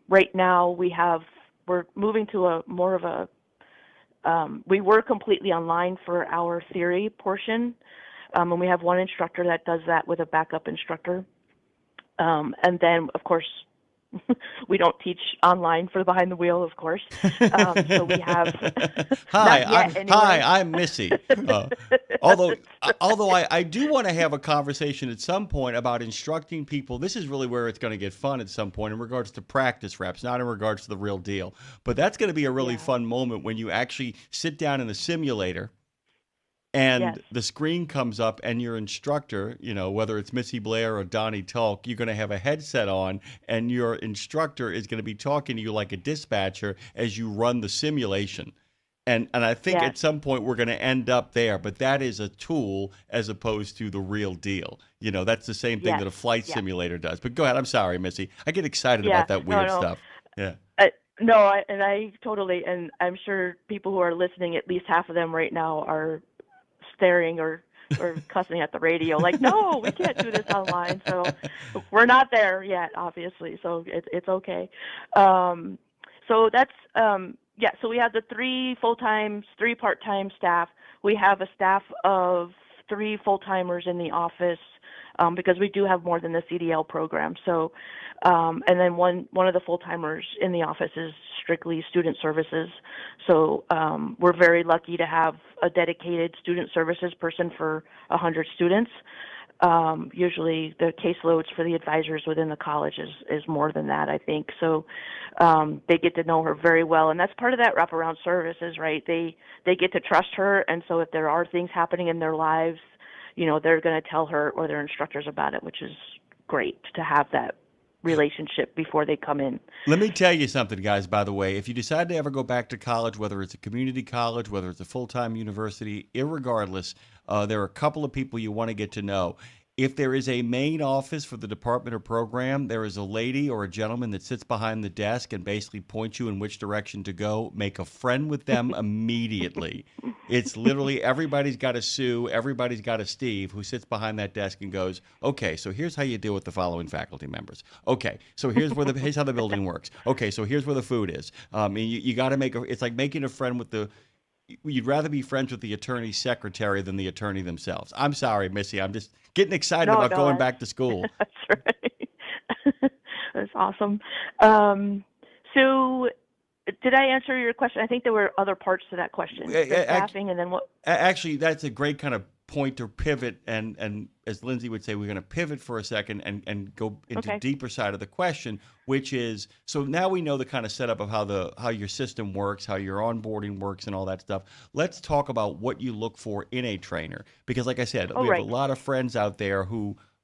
Right now we're moving to more of a we were completely online for our theory portion, and we have one instructor that does that with a backup instructor. And then, of course, we don't teach online for the behind the wheel, of course. So we have. I'm Missy. Although I do want to have a conversation at some point about instructing people. This is really where it's going to get fun at some point in regards to practice reps, not in regards to the real deal. But that's going to be a really fun moment when you actually sit down in the simulator and the screen comes up and your instructor, whether it's Missy Blair or Donnie Tulk, you're going to have a headset on and your instructor is going to be talking to you like a dispatcher as you run the simulation. And I think at some point we're going to end up there, but that is a tool as opposed to the real deal. That's the same thing that a flight simulator does. But go ahead. I'm sorry, Missy. I get excited about that weird stuff. Yeah. I totally, and I'm sure people who are listening, at least half of them right now are staring or cussing at the radio like, no, we can't do this online. So we're not there yet, obviously. So it's okay. So that's, so we have the 3 full-time, 3 part-time staff. We have a staff of 3 full-timers in the office because we do have more than the CDL program. So, and then one of the full-timers in the office is strictly student services. So we're very lucky to have a dedicated student services person for 100 students. Usually the caseloads for the advisors within the college is more than that, I think. So they get to know her very well, and that's part of that wraparound services, right? They get to trust her, and so if there are things happening in their lives, they're going to tell her or their instructors about it, which is great to have that relationship before they come in. Let me tell you something, guys, by the way. If you decide to ever go back to college, whether it's a community college, whether it's a full-time university, irregardless, there are a couple of people you want to get to know. If there is a main office for the department or program, there is a lady or a gentleman that sits behind the desk and basically points you in which direction to go. Make a friend with them immediately. It's literally everybody's got a Sue, everybody's got a Steve who sits behind that desk and goes, okay, so here's how you deal with the following faculty members. Okay, so here's how the building works. Okay, so here's where the food is. You got to it's like making a friend with you'd rather be friends with the attorney's secretary than the attorney themselves. I'm sorry, Missy. I'm just getting excited about going back to school. That's right. That's awesome. So did I answer your question? I think there were other parts to that question. The staffing and then what? Actually, that's a great kind of point to pivot. And as Lindsay would say, we're going to pivot for a second and go into deeper side of the question, which is, so now we know the kind of setup of how your system works, how your onboarding works and all that stuff. Let's talk about what you look for in a trainer. Because like I said, we have a lot of friends out there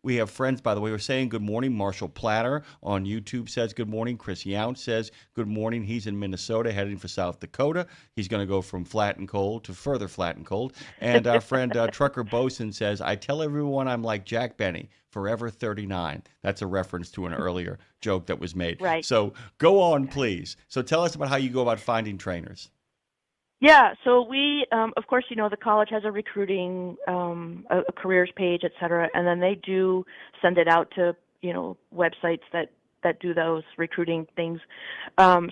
we have friends, by the way, who are saying good morning. Marshall Platter on YouTube says good morning. Chris Yount says good morning. He's in Minnesota heading for South Dakota. He's going to go from flat and cold to further flat and cold. And our friend Trucker Boson says, I tell everyone I'm like Jack Benny, forever 39. That's a reference to an earlier joke that was made. Right. So go on, please. So tell us about how you go about finding trainers. Yeah, so we, of course, the college has a recruiting, a careers page, et cetera, and then they do send it out to, websites that do those recruiting things.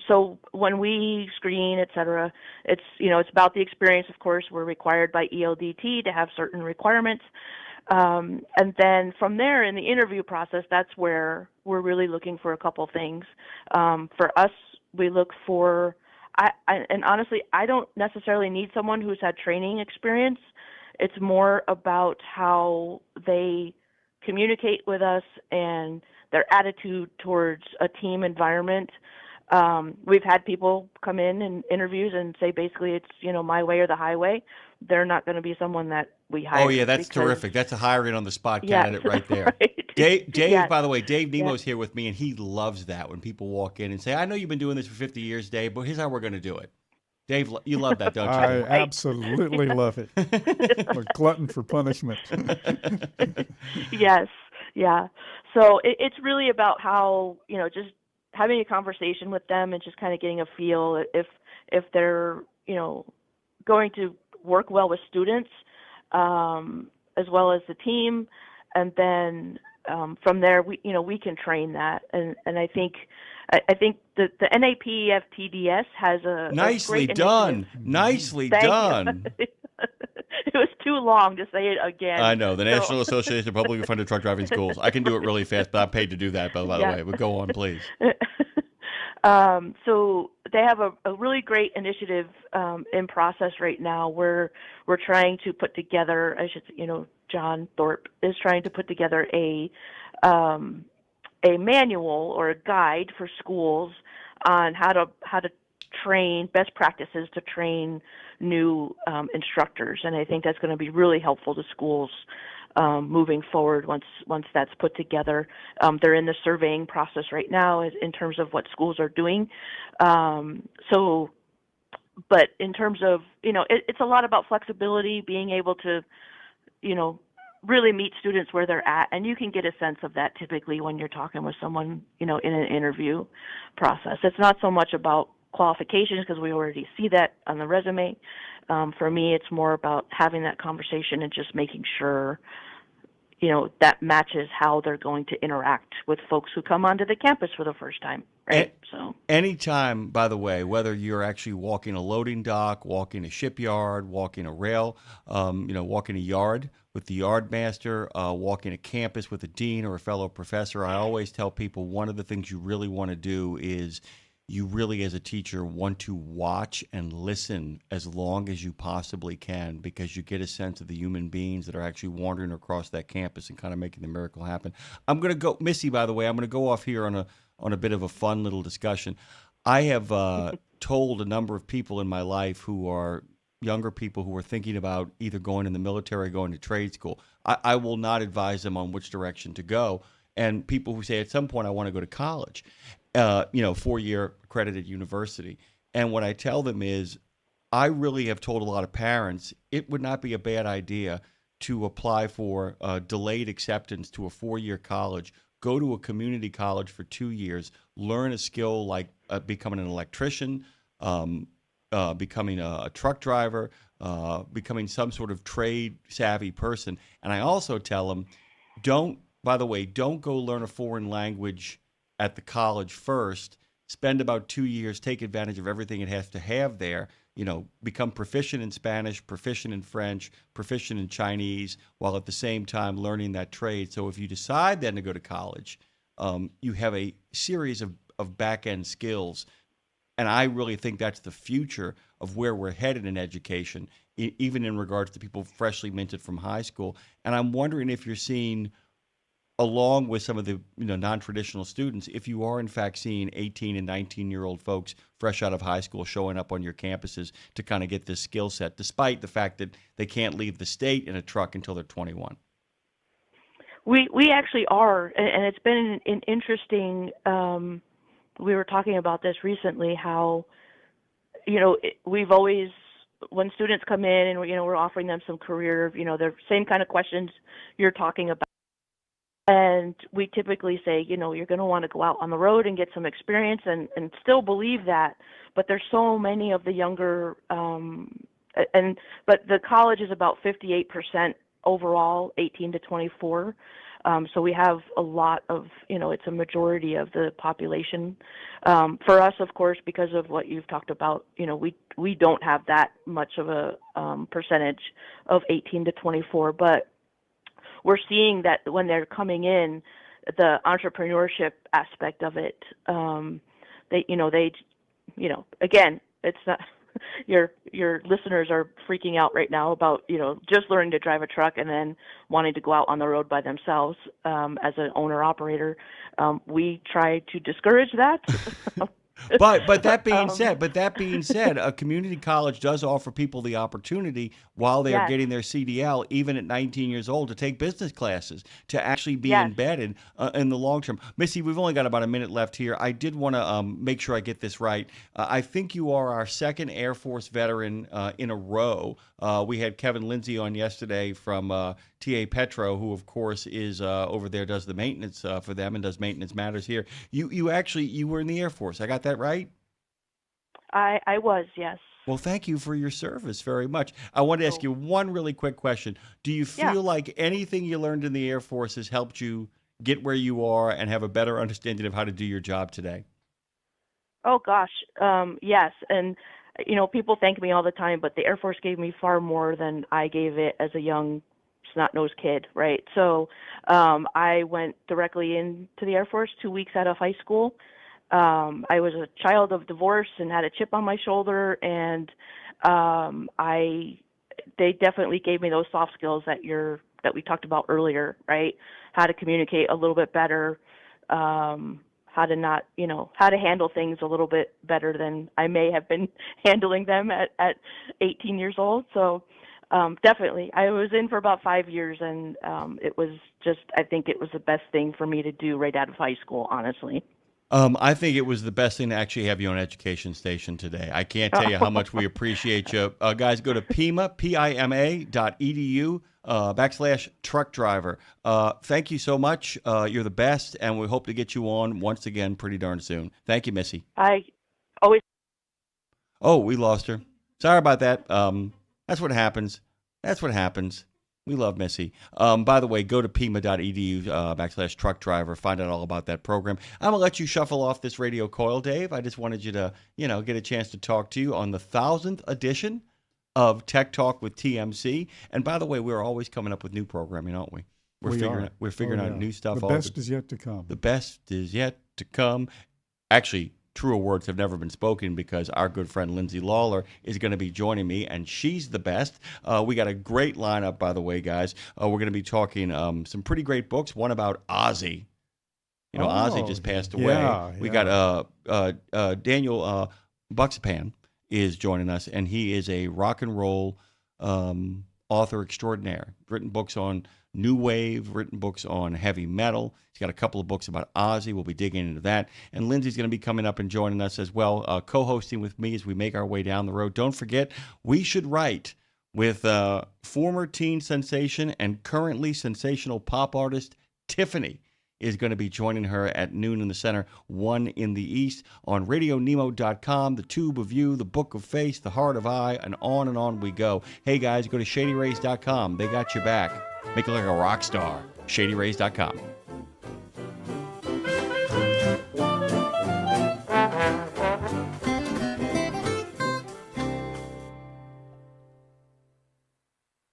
So when we screen, et cetera, it's about the experience, of course. We're required by ELDT to have certain requirements. And then from there in the interview process, that's where we're really looking for a couple things. For us, we look for, and honestly, I don't necessarily need someone who's had training experience. It's more about how they communicate with us and their attitude towards a team environment. We've had people come in interviews and say basically it's, my way or the highway. They're not going to be someone that we hire. Oh, yeah, that's terrific. That's a hiring on the spot candidate right there. Right. Dave, by the way, Dave Nemo's here with me, and he loves that when people walk in and say, I know you've been doing this for 50 years, Dave, but here's how we're going to do it. Dave, you love that, don't you? I absolutely love it. I'm a glutton for punishment. Yes, yeah. So it's really about how, just having a conversation with them and just kind of getting a feel if they're, going to work well with students, as well as the team. And then from there, we can train that. And I think the NAPFTDS has a nicely great done. initiative. Nicely Thank done. you. It was too long to say it again. I know. The National Association of Publicly Funded Truck Driving Schools. I can do it really fast, but I'm paid to do that, by the way. But go on, please. So they have a really great initiative in process right now where we're trying to put together, John Thorpe is trying to put together a manual or a guide for schools on how to train, best practices to train new instructors. And I think that's going to be really helpful to schools moving forward once that's put together. They're in the surveying process right now in terms of what schools are doing. But in terms of, it's a lot about flexibility, being able to, really meet students where they're at. And you can get a sense of that typically when you're talking with someone, in an interview process. It's not so much about qualifications because we already see that on the resume. For me, it's more about having that conversation and just making sure, that matches how they're going to interact with folks who come onto the campus for the first time, right? Anytime, by the way, whether you're actually walking a loading dock, walking a shipyard, walking a rail, walking a yard with the yard master, walking a campus with a dean or a fellow professor, I always tell people one of the things you really want to do is you really, as a teacher, want to watch and listen as long as you possibly can because you get a sense of the human beings that are actually wandering across that campus and kind of making the miracle happen. I'm going to go, Missy, by the way, I'm going to go off here on a bit of a fun little discussion. I have told a number of people in my life who are younger people who are thinking about either going in the military or going to trade school. I will not advise them on which direction to go. and people who say at some point I want to go to college, 4-year accredited university. And what I tell them is, I really have told a lot of parents it would not be a bad idea to apply for delayed acceptance to a 4-year college, go to a community college for 2 years, learn a skill like becoming an electrician, becoming a truck driver, becoming some sort of trade savvy person. And I also tell them, don't go learn a foreign language at the college first. Spend about 2 years, take advantage of everything it has to have there. Become proficient in Spanish, proficient in French, proficient in Chinese, while at the same time learning that trade. So if you decide then to go to college, you have a series of back-end skills. And I really think that's the future of where we're headed in education, even in regards to people freshly minted from high school. And I'm wondering if you're seeing, along with some of the non-traditional students, if you are in fact seeing 18 and 19-year-old folks fresh out of high school showing up on your campuses to kind of get this skill set, despite the fact that they can't leave the state in a truck until they're 21. We actually are, and it's been an interesting. We were talking about this recently. How, we've always, when students come in and we're offering them some career, the same kind of questions you're talking about. And we typically say, you're going to want to go out on the road and get some experience, and still believe that. But there's so many of the younger, but the college is about 58% overall, 18 to 24. So we have a lot of, it's a majority of the population. For us, of course, because of what you've talked about, we don't have that much of a percentage of 18 to 24, but we're seeing that when they're coming in, the entrepreneurship aspect of it, again, it's not, your listeners are freaking out right now about, just learning to drive a truck and then wanting to go out on the road by themselves as an owner operator. We try to discourage that. But that being said, a community college does offer people the opportunity while they are getting their CDL, even at 19 years old, to take business classes, to actually be embedded in the long term. Missy, we've only got about a minute left here. I did want to make sure I get this right. I think you are our second Air Force veteran in a row. We had Kevin Lindsay on yesterday from TA Petro, who of course is over there, does the maintenance for them and does Maintenance Matters here. You were in the Air Force. I got that right? I was, yes. Well, thank you for your service very much. I want to ask you one really quick question. Do you feel like anything you learned in the Air Force has helped you get where you are and have a better understanding of how to do your job today? Oh, gosh, yes. And, people thank me all the time, but the Air Force gave me far more than I gave it as a young snot-nosed kid, right? So I went directly into the Air Force 2 weeks out of high school. I was a child of divorce and had a chip on my shoulder, and they definitely gave me those soft skills that we talked about earlier, right? How to communicate a little bit better, how to handle things a little bit better than I may have been handling them at 18 years old. So definitely, I was in for about 5 years, and I think it was the best thing for me to do right out of high school, honestly. I think it was the best thing to actually have you on Education Station today. I can't tell you how much we appreciate you. Guys, go to pima.edu /truck driver. Thank you so much. You're the best, and we hope to get you on once again pretty darn soon. Thank you, Missy. I always. Oh, we lost her. Sorry about that. That's what happens. We love Missy. By the way, go to pima.edu /truck driver. Find out all about that program. I'm going to let you shuffle off this radio coil, Dave. I just wanted you to, get a chance to talk to you on the 1000th edition of Tech Talk with TMC. And by the way, we're always coming up with new programming, aren't we? We're figuring out new stuff. The best is yet to come. The best is yet to come. Actually, truer words have never been spoken, because our good friend Lindsay Lawler is going to be joining me, and she's the best. We got a great lineup, by the way, guys. We're going to be talking some pretty great books. One about Ozzy. Ozzy just passed away. We got Daniel Buxapan is joining us, and he is a rock and roll author extraordinaire. Written books on new wave written books on heavy metal. He's got a couple of books about Ozzy. We'll be digging into that. And Lindsay's going to be coming up and joining us as well, co-hosting with me as we make our way down the road. Don't forget, We Should Write with former teen sensation and currently sensational pop artist Tiffany is going to be joining her at noon in the center, 1 in the east, on RadioNemo.com, the Tube of You, the Book of Face, the Heart of I, and on we go. Hey, guys, go to ShadyRays.com. They got your back. Make it like a rock star. ShadyRays.com.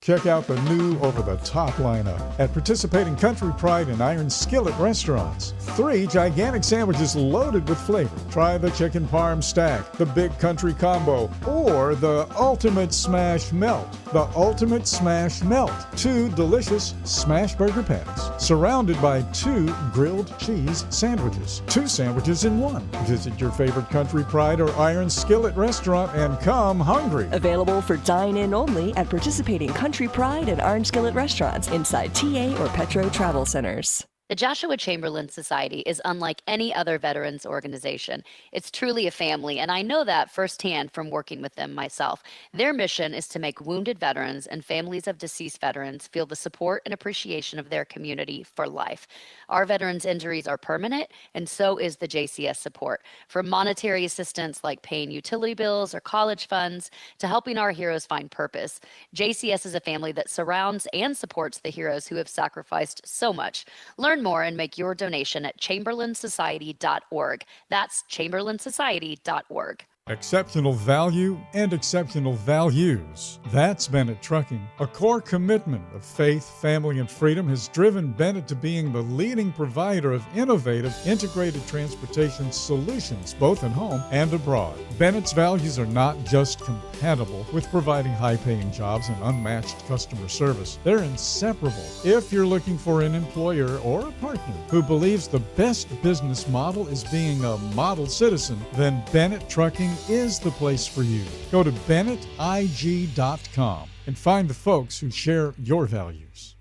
Check out the new over-the-top lineup at participating Country Pride and Iron Skillet restaurants. 3 gigantic sandwiches loaded with flavor. Try the chicken parm stack, the big country combo, or the ultimate smash melt. The ultimate smash melt. 2 delicious smash burger patties, surrounded by 2 grilled cheese sandwiches. 2 sandwiches in 1. Visit your favorite Country Pride or Iron Skillet restaurant and come hungry. Available for dine-in only at participating Country Pride and Iron Skillet restaurants inside TA or Petro Travel Centers. The Joshua Chamberlain Society is unlike any other veterans organization. It's truly a family, and I know that firsthand from working with them myself. Their mission is to make wounded veterans and families of deceased veterans feel the support and appreciation of their community for life. Our veterans' injuries are permanent, and so is the JCS support. From monetary assistance like paying utility bills or college funds to helping our heroes find purpose, JCS is a family that surrounds and supports the heroes who have sacrificed so much. Learn more and make your donation at chamberlainsociety.org. That's chamberlainsociety.org. Exceptional value and exceptional values. That's Bennett Trucking. A core commitment of faith, family, and freedom has driven Bennett to being the leading provider of innovative, integrated transportation solutions, both at home and abroad. Bennett's values are not just compatible with providing high-paying jobs and unmatched customer service. They're inseparable. If you're looking for an employer or a partner who believes the best business model is being a model citizen, then Bennett Trucking is the place for you. Go to BennettIG.com and find the folks who share your values.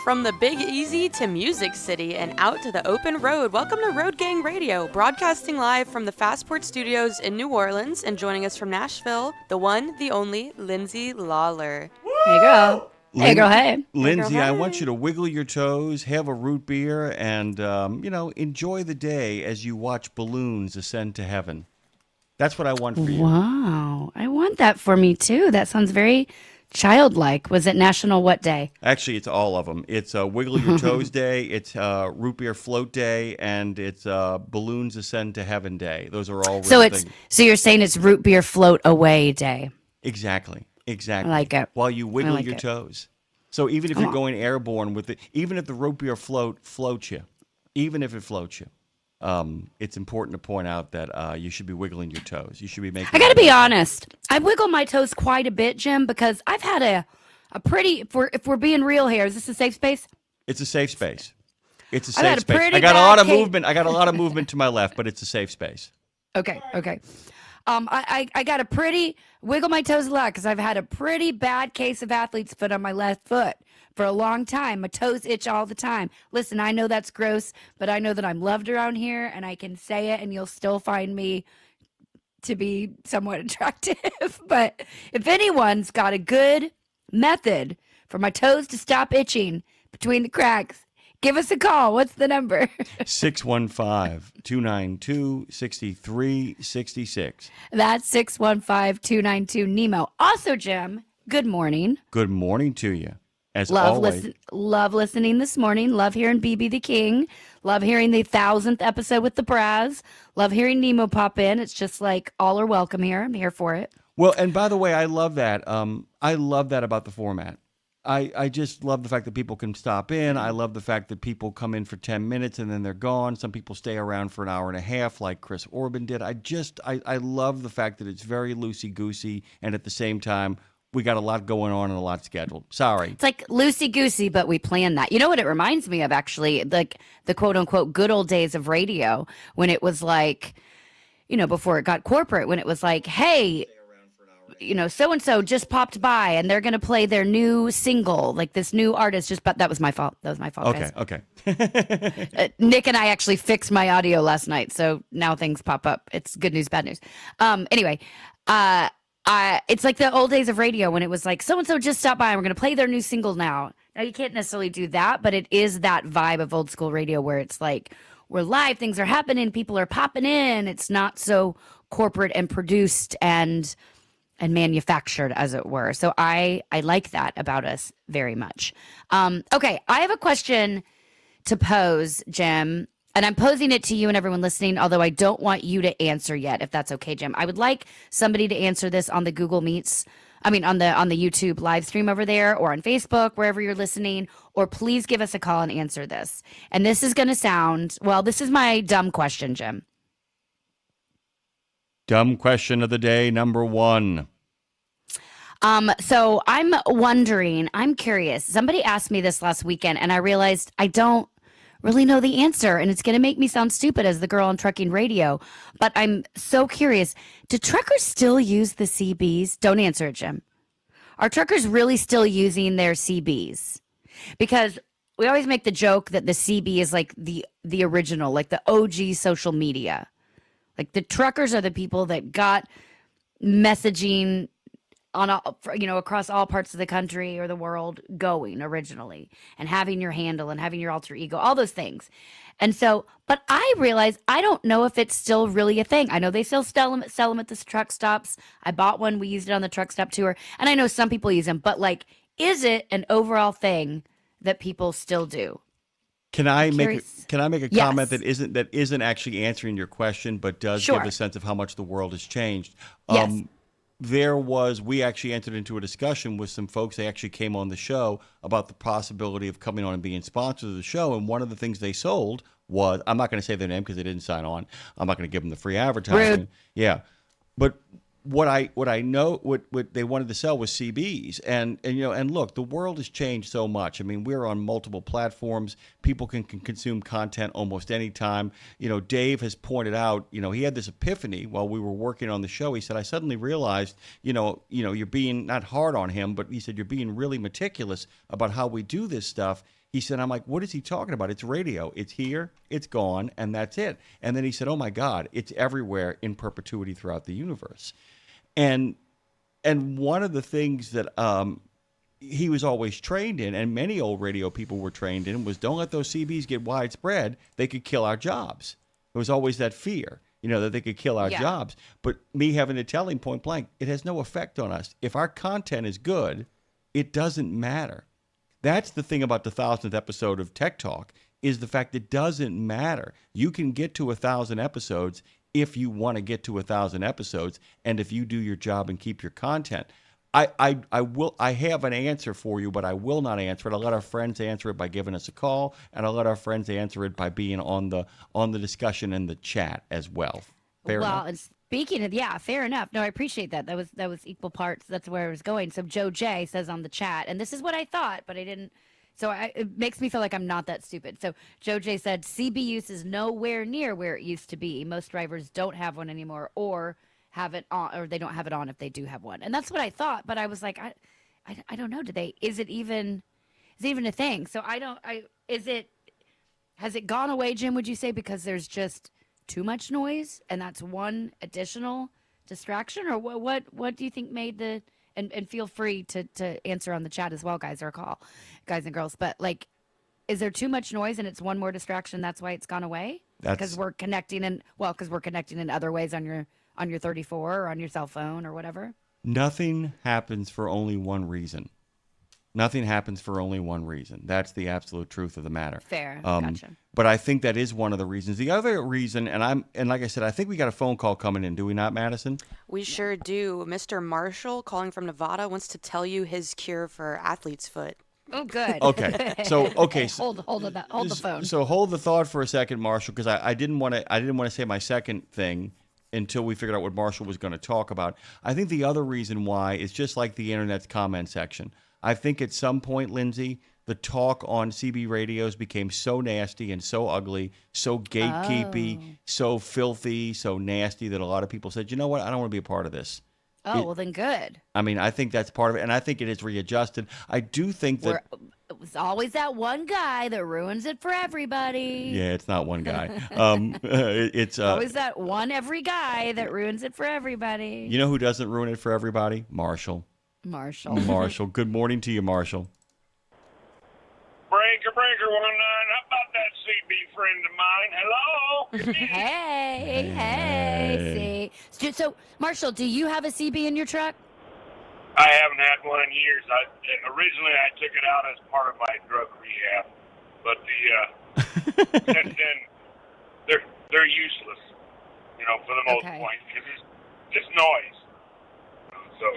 From the Big Easy to Music City and out to the open road, welcome to Road Gang Radio, broadcasting live from the Fastport Studios in New Orleans, and joining us from Nashville, the one, the only, Lindsay Lawler. Hey, girl. Hey, girl, hey. Lindsay, Hey, girl, I hey. want you to wiggle your toes, have a root beer, and, enjoy the day as you watch balloons ascend to heaven. That's what I want for you. Wow. I want that for me, too. That sounds very childlike. Was it National what day? Actually, it's all of them. It's Wiggle Your Toes Day, it's Root Beer Float Day, and it's Balloons Ascend to Heaven Day. Those are all real things. So you're saying it's root beer float away day. Exactly. I like it. While you wiggle like your it. toes. So even if you're going airborne with it, even if the root beer floats you, even if it floats you, it's important to point out that you should be wiggling your toes. You should be making. I got to be honest. I wiggle my toes quite a bit, Jim, because I've had a pretty. If we're being real here, is this a safe space? It's a safe space. It's a I've had safe a space. pretty I got a bad lot of case- movement. I got a lot of movement to my left, but it's a safe space. Okay. I got a pretty wiggle my toes a lot because I've had a pretty bad case of athlete's foot on my left foot for a long time. My toes itch all the time. Listen, I know that's gross, but I know that I'm loved around here and I can say it and you'll still find me to be somewhat attractive. But if anyone's got a good method for my toes to stop itching between the cracks, give us a call. What's the number? 615-292-6366. That's 615-292-NEMO. Also, Jim, good morning. Good morning to you. As Love always. love listening this morning. Love hearing BB the King. Love hearing the 1000th episode with the Braz. Love hearing Nemo pop in. It's just like all are welcome here. I'm here for it. Well, and by the way, I love that. I love that about the format. I just love the fact that people can stop in. I love the fact that people come in for 10 minutes and then they're gone. Some people stay around for an hour and a half like Chris Orban did. I love the fact that it's very loosey-goosey, and at the same time, we got a lot going on and a lot scheduled. Sorry. It's like loosey-goosey, but we planned that. You know what it reminds me of, actually? Like the quote-unquote good old days of radio when it was like, before it got corporate, when it was like, hey, so and so just popped by and they're going to play their new single, like this new artist just, but that was my fault. That was my fault. Okay, guys. okay. Nick and I actually fixed my audio last night, so now things pop up. It's good news, bad news. Anyway, it's like the old days of radio when it was like, so and so just stopped by and we're going to play their new single now. Now you can't necessarily do that, but it is that vibe of old school radio where it's like we're live, things are happening, people are popping in. It's not so corporate and produced and manufactured, as it were. So I like that about us very much. Okay, I have a question to pose, Jim, and I'm posing it to you and everyone listening, although I don't want you to answer yet, if that's okay, Jim. I would like somebody to answer this on the Google Meets, on the YouTube live stream over there, or on Facebook, wherever you're listening, or please give us a call and answer this. And this is going to sound, well, this is my dumb question, Jim. Dumb question of the day, number 1. So I'm wondering, I'm curious. Somebody asked me this last weekend and I realized I don't really know the answer and it's going to make me sound stupid as the girl on trucking radio, but I'm so curious. Do truckers still use the CBs? Don't answer it, Jim. Are truckers really still using their CBs? Because we always make the joke that the CB is like the original, like the OG social media. Like the truckers are the people that got messaging on across all parts of the country or the world going originally, and having your handle and having your alter ego, all those things. And so, but I realize I don't know if it's still really a thing. I know they still sell them at the truck stops. I bought one. We used it on the truck stop tour, and I know some people use them. But like, is it an overall thing that people still do? Can I make a Yes. comment that isn't actually answering your question, but does Sure. give a sense of how much the world has changed? Yes. We actually entered into a discussion with some folks. They actually came on the show about the possibility of coming on and being sponsors of the show. And one of the things they sold was, I'm not going to say their name because they didn't sign on. I'm not going to give them the free advertising. Rude. Yeah. But what I know what they wanted to sell was CBs, and look, the world has changed so much. I mean, we're on multiple platforms. People can consume content almost any time. Dave has pointed out, he had this epiphany while we were working on the show. He said, I suddenly realized, you're being not hard on him, but he said you're being really meticulous about how we do this stuff. He said, I'm like, what is he talking about? It's radio. It's here, it's gone, and that's it. And then he said, oh my God, it's everywhere in perpetuity throughout the universe. And one of the things that he was always trained in, and many old radio people were trained in, was don't let those CBs get widespread. They could kill our jobs. There was always that fear, that they could kill our jobs. But me having to tell him point blank, it has no effect on us. If our content is good, it doesn't matter. That's the thing about the 1,000th episode of Tech Talk, is the fact it doesn't matter. You can get to 1,000 episodes if you want to get to 1,000 episodes, and if you do your job and keep your content. I have an answer for you, but I will not answer it. I'll let our friends answer it by giving us a call, and I'll let our friends answer it by being on the discussion in the chat as well. Fair enough? And speaking of, fair enough. No, I appreciate that. That was equal parts. That's where I was going. So Joe J says on the chat, and this is what I thought, but I didn't. So it makes me feel like I'm not that stupid. So Joe J said, CB use is nowhere near where it used to be. Most drivers don't have one anymore, or have it on, or they don't have it on if they do have one. And that's what I thought. But I was like, I don't know. Is it even a thing? So has it gone away, Jim, would you say, because there's just too much noise and that's one additional distraction? Or what do you think made the, and feel free to answer on the chat as well, guys, or call, guys and girls. But like, is there too much noise and it's one more distraction? That's why it's gone away? Because we're connecting in other ways on your 34 or on your cell phone or whatever. Nothing happens for only one reason. Nothing happens for only one reason. That's the absolute truth of the matter. Fair. Gotcha. But I think that is one of the reasons. The other reason, and like I said, I think we got a phone call coming in. Do we not, Madison? We sure do. Mr. Marshall, calling from Nevada, wants to tell you his cure for athlete's foot. Oh, good. Okay. So hold the phone. So hold the thought for a second, Marshall, because I didn't want to say my second thing until we figured out what Marshall was going to talk about. I think the other reason why is just like the internet's comment section. I think at some point, Lindsay, the talk on CB radios became so nasty and so ugly, so gatekeepy, so filthy, so nasty that a lot of people said, you know what, I don't want to be a part of this. Oh, well, then good. I mean, I think that's part of it, and I think it is readjusted. I do think that. It's always that one guy that ruins it for everybody. Yeah, it's not one guy. It's always that one every guy that ruins it for everybody. You know who doesn't ruin it for everybody? Marshall. Marshall. Good morning to you, Marshall. Breaker 19, how about that CB friend of mine? Hello? Hey. See. So, Marshall, do you have a CB in your truck? I haven't had one in years. Originally, I took it out as part of my drug rehab, but since then, they're useless, for the most point, because it's just noise. So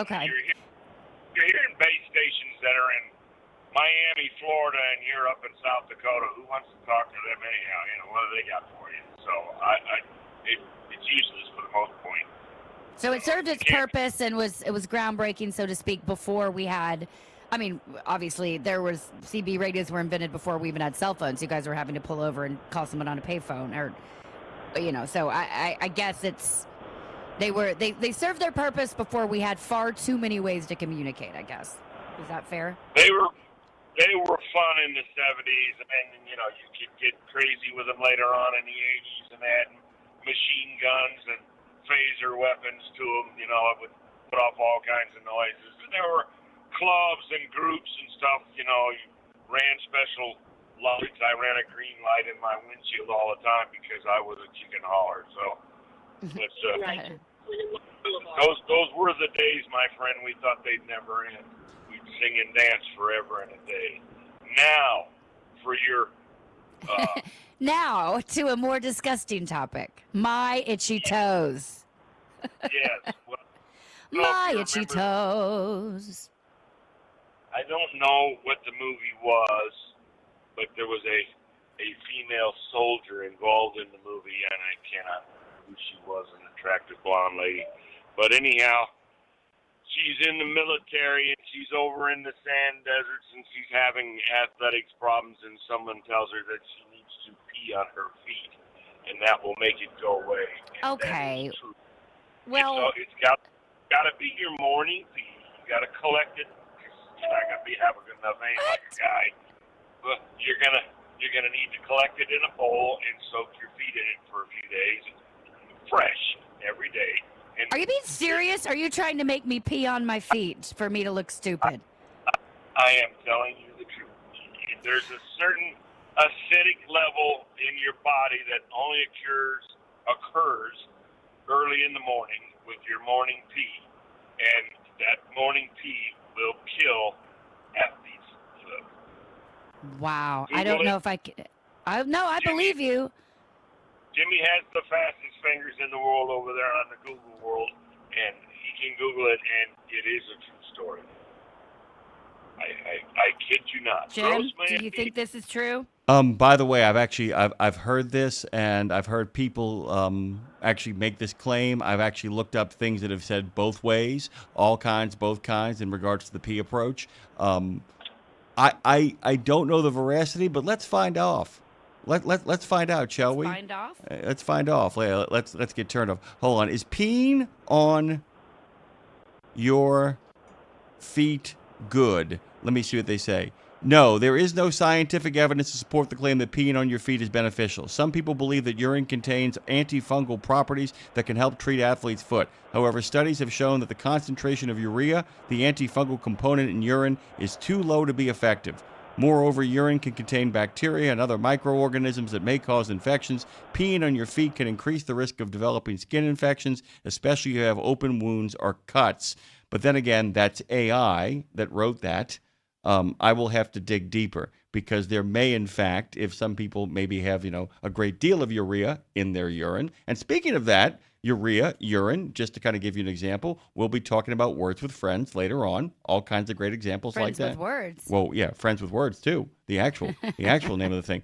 okay. You're hearing base stations that are in Miami, Florida, and you're up in South Dakota. Who wants to talk to them anyhow? What do they got for you? So it's useless for the most point. So it served its purpose and it was groundbreaking, so to speak, before we had. I mean, obviously, CB radios were invented before we even had cell phones. You guys were having to pull over and call someone on a payphone, So I guess they served their purpose before we had far too many ways to communicate. I guess is that fair? They were fun in the 70s, and then you could get crazy with them later on in the 80s, and they had machine guns and phaser weapons to them. It would put off all kinds of noises. And there were clubs and groups and stuff. You ran special lights. I ran a green light in my windshield all the time because I was a chicken hauler. So it's those were the days, my friend. We thought they'd never end. We'd sing and dance forever and a day. Now, for your Now to a more disgusting topic. My itchy toes. Yes. Well, my itchy toes. I don't know what the movie was, but there was a female soldier involved in the movie, and I cannot remember who she was, an attractive blonde lady. But anyhow, she's in the military, and she's over in the sand deserts, and she's having athletics problems, and someone tells her that she needs to pee on her feet, and that will make it go away. And okay. Well, so it's got to be your morning pee. You got to collect it. You're not gonna have a good enough aim like a guy, but you're gonna need to collect it in a bowl and soak your feet in it for a few days, fresh every day. And are you being serious? Are you trying to make me pee on my feet for me to look stupid? I am telling you the truth. There's a certain acidic level in your body that only occurs early in the morning with your morning pee, and that morning pee will kill athletes. Wow. I don't know if I can. I believe you. Jimmy has the fastest fingers in the world over there on the Google world, and he can Google it, and it is a true story. I kid you not. Jim, do you think this is true? By the way, I've heard this, and I've heard people actually make this claim. I've actually looked up things that have said both ways, both kinds in regards to the pee approach. I don't know the veracity, but let's find off. Let's find out, shall we? Find off? Let's find off. Let's get turned off. Hold on. Is peeing on your feet good? Let me see what they say. No, there is no scientific evidence to support the claim that peeing on your feet is beneficial. Some people believe that urine contains antifungal properties that can help treat athletes' foot. However, studies have shown that the concentration of urea, the antifungal component in urine, is too low to be effective. Moreover, urine can contain bacteria and other microorganisms that may cause infections. Peeing on your feet can increase the risk of developing skin infections, especially if you have open wounds or cuts. But then again, that's AI that wrote that. I will have to dig deeper because there may, in fact, if some people maybe have, a great deal of urea in their urine. And speaking of that, urine, just to kind of give you an example, we'll be talking about Words with Friends later on. All kinds of great examples like that. Friends with Words. Well, yeah, Friends with Words too. The actual name of the thing.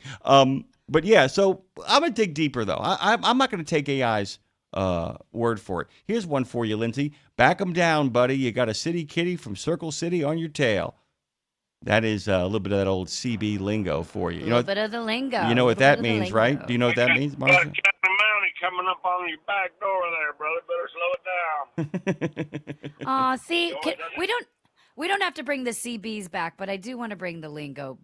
But yeah, so I'm gonna dig deeper though. I'm not gonna take AI's word for it. Here's one for you, Lindsay. Back 'em down, buddy. You got a city kitty from Circle City on your tail. That is a little bit of that old CB lingo for you. A little bit of the lingo. You know what that means, right? Do you know what that means, Marshall? Got a Mountie coming up on your back door there, brother. Better slow it down. Aw, see, we don't have to bring the CBs back, but I do want to bring the lingo,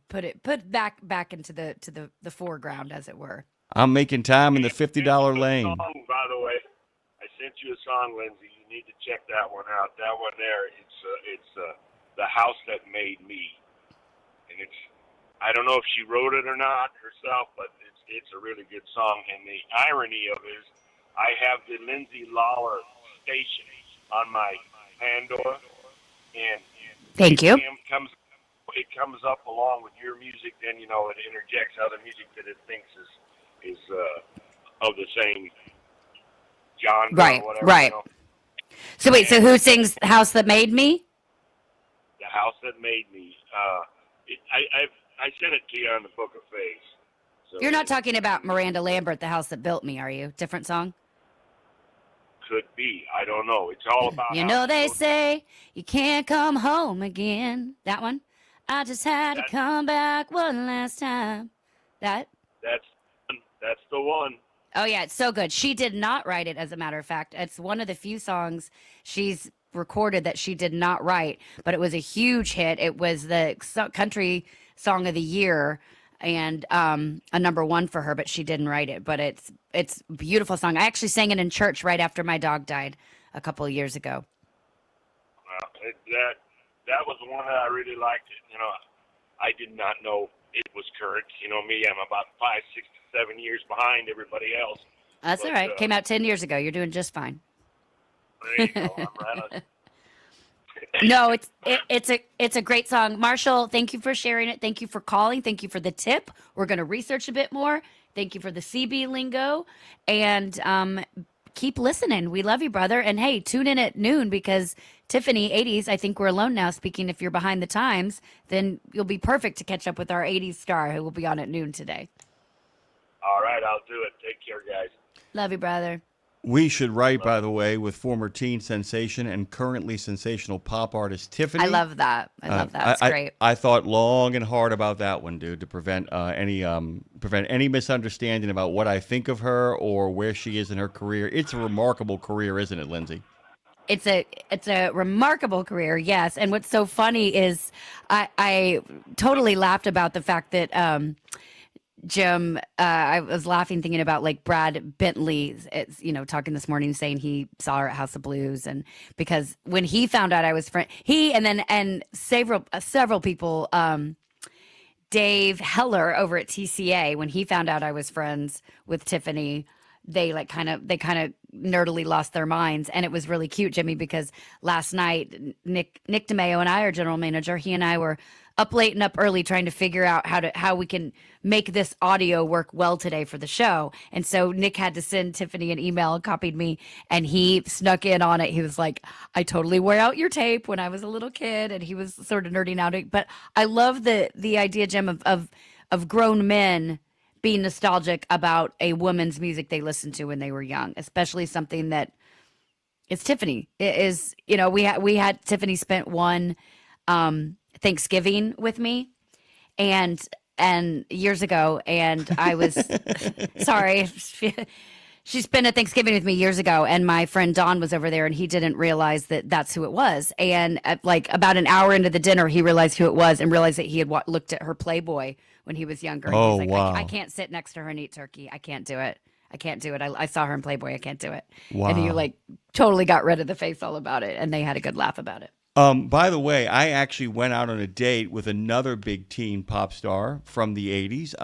put back into the foreground, as it were. I'm making time in the $50 lane. Song, by the way, I sent you a song, Lindsay. You need to check that one out. That one there, it's The House That Made Me, and I don't know if she wrote it or not herself, but it's a really good song. And the irony of it is, I have the Lindsay Lawler station on my Pandora, and thank you. It comes up along with your music. Then it interjects other music that it thinks is of the same genre, Right, or whatever. right. So wait, so who sings "House That Made Me"? The House That Made Me. I sent it to you on the Book of Faith. So You're not talking about Miranda Lambert, "The House That Built Me," are you? Different song? Could be. I don't know. It's all about. You know they say you can't come home again. That one? I just had to come back one last time. That's the one. Oh yeah, it's so good. She did not write it, as a matter of fact. It's one of the few songs she's recorded that she did not write, but it was a huge hit. It was the country song of the year and a number one for her, but she didn't write it. But it's a beautiful song. I actually sang it in church right after my dog died a couple of years ago. That was the one that I really liked. I did not know it was current. Me, I'm about 5, 6, 7 years behind everybody else. That's all right. Came out 10 years ago. You're doing just fine. There you go. I'm right on. No, it's a great song. Marshall, thank you for sharing it. Thank you for calling. Thank you for the tip. We're going to research a bit more. Thank you for the CB lingo. And keep listening. We love you, brother. And hey, tune in at noon because Tiffany, 80s, I think we're alone now speaking. If you're behind the times, then you'll be perfect to catch up with our 80s star who will be on at noon today. All right, I'll do it. Take care, guys. Love you, brother. We should write, by the way, with former teen sensation and currently sensational pop artist Tiffany. I love that. I love that. It's great. I thought long and hard about that one, dude, to prevent any misunderstanding about what I think of her or where she is in her career. It's a remarkable career, isn't it, Lindsay? It's a remarkable career, yes. And what's so funny is I totally laughed about the fact that Jim, I was laughing thinking about like Brad Bentley, talking this morning saying he saw her at House of Blues, and because when he found out I was and several people, Dave Heller over at TCA, when he found out I was friends with Tiffany, they kind of nerdily lost their minds. And it was really cute, Jimmy, because last night Nick DeMeo and I, our general manager, he and I were up late and up early trying to figure out how we can make this audio work well today for the show. And so Nick had to send Tiffany an email and copied me, and he snuck in on it. He was like, I totally wore out your tape when I was a little kid, and he was sort of nerding out. But I love the idea, Jim, of grown men being nostalgic about a woman's music they listened to when they were young, especially something that is Tiffany. It is, we had Tiffany spent one Thanksgiving with me and years ago, and I was sorry. She spent a Thanksgiving with me years ago, and my friend Don was over there, and he didn't realize that that's who it was. And about an hour into the dinner, he realized who it was and realized that he had looked at her Playboy when he was younger. And Oh, he's like, wow. I can't sit next to her and eat turkey. I can't do it. I saw her in Playboy. I can't do it. Wow. And he totally got rid of the face all about it, and they had a good laugh about it. By the way, I actually went out on a date with another big teen pop star from the 80s,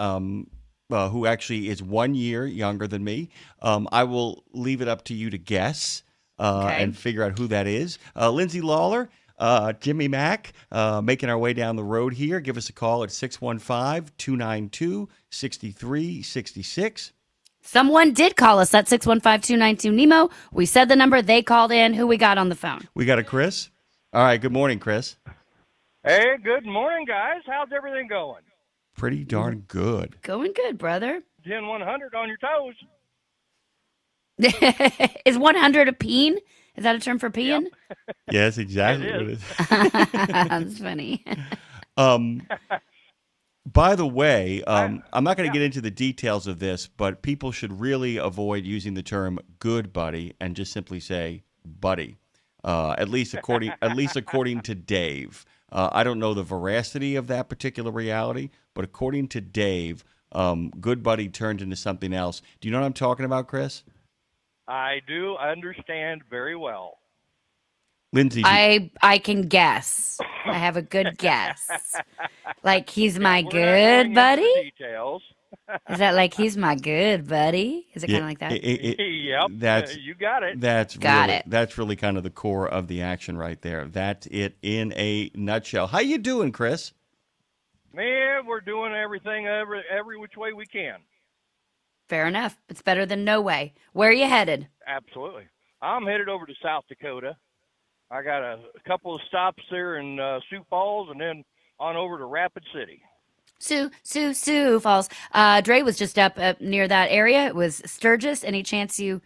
who actually is 1 year younger than me. I will leave it up to you to guess and figure out who that is. Lindsay Lawler, Jimmy Mack, making our way down the road here. Give us a call at 615-292-6366. Someone did call us at 615-292-NEMO. We said the number. They called in. Who we got on the phone? We got a Chris. All right, good morning, Chris. Hey, good morning, guys. How's everything going? Pretty darn good. Going good, brother. 10-100 on your toes. Is 100 a peen? Is that a term for peeing? Yep. Yes, exactly what it is. That's funny. By the way, I'm not going to get into the details of this, but people should really avoid using the term good buddy and just simply say buddy. At least according to Dave. I don't know the veracity of that particular reality, but according to Dave, Good Buddy turned into something else. Do you know what I'm talking about, Chris? I do understand very well. Lindsay, I can guess. I have a good guess. Like he's my We're not good going buddy? into details. Is that like he's my good buddy? Is it kind of like that? Yep, you got it. That's really kind of the core of the action right there. That's it in a nutshell. How you doing, Chris? Man, we're doing everything every which way we can. Fair enough. It's better than no way. Where are you headed? Absolutely. I'm headed over to South Dakota. I got a couple of stops there in Sioux Falls and then on over to Rapid City. Sioux Falls. Dre was just up near that area. It was Sturgis. Any chance you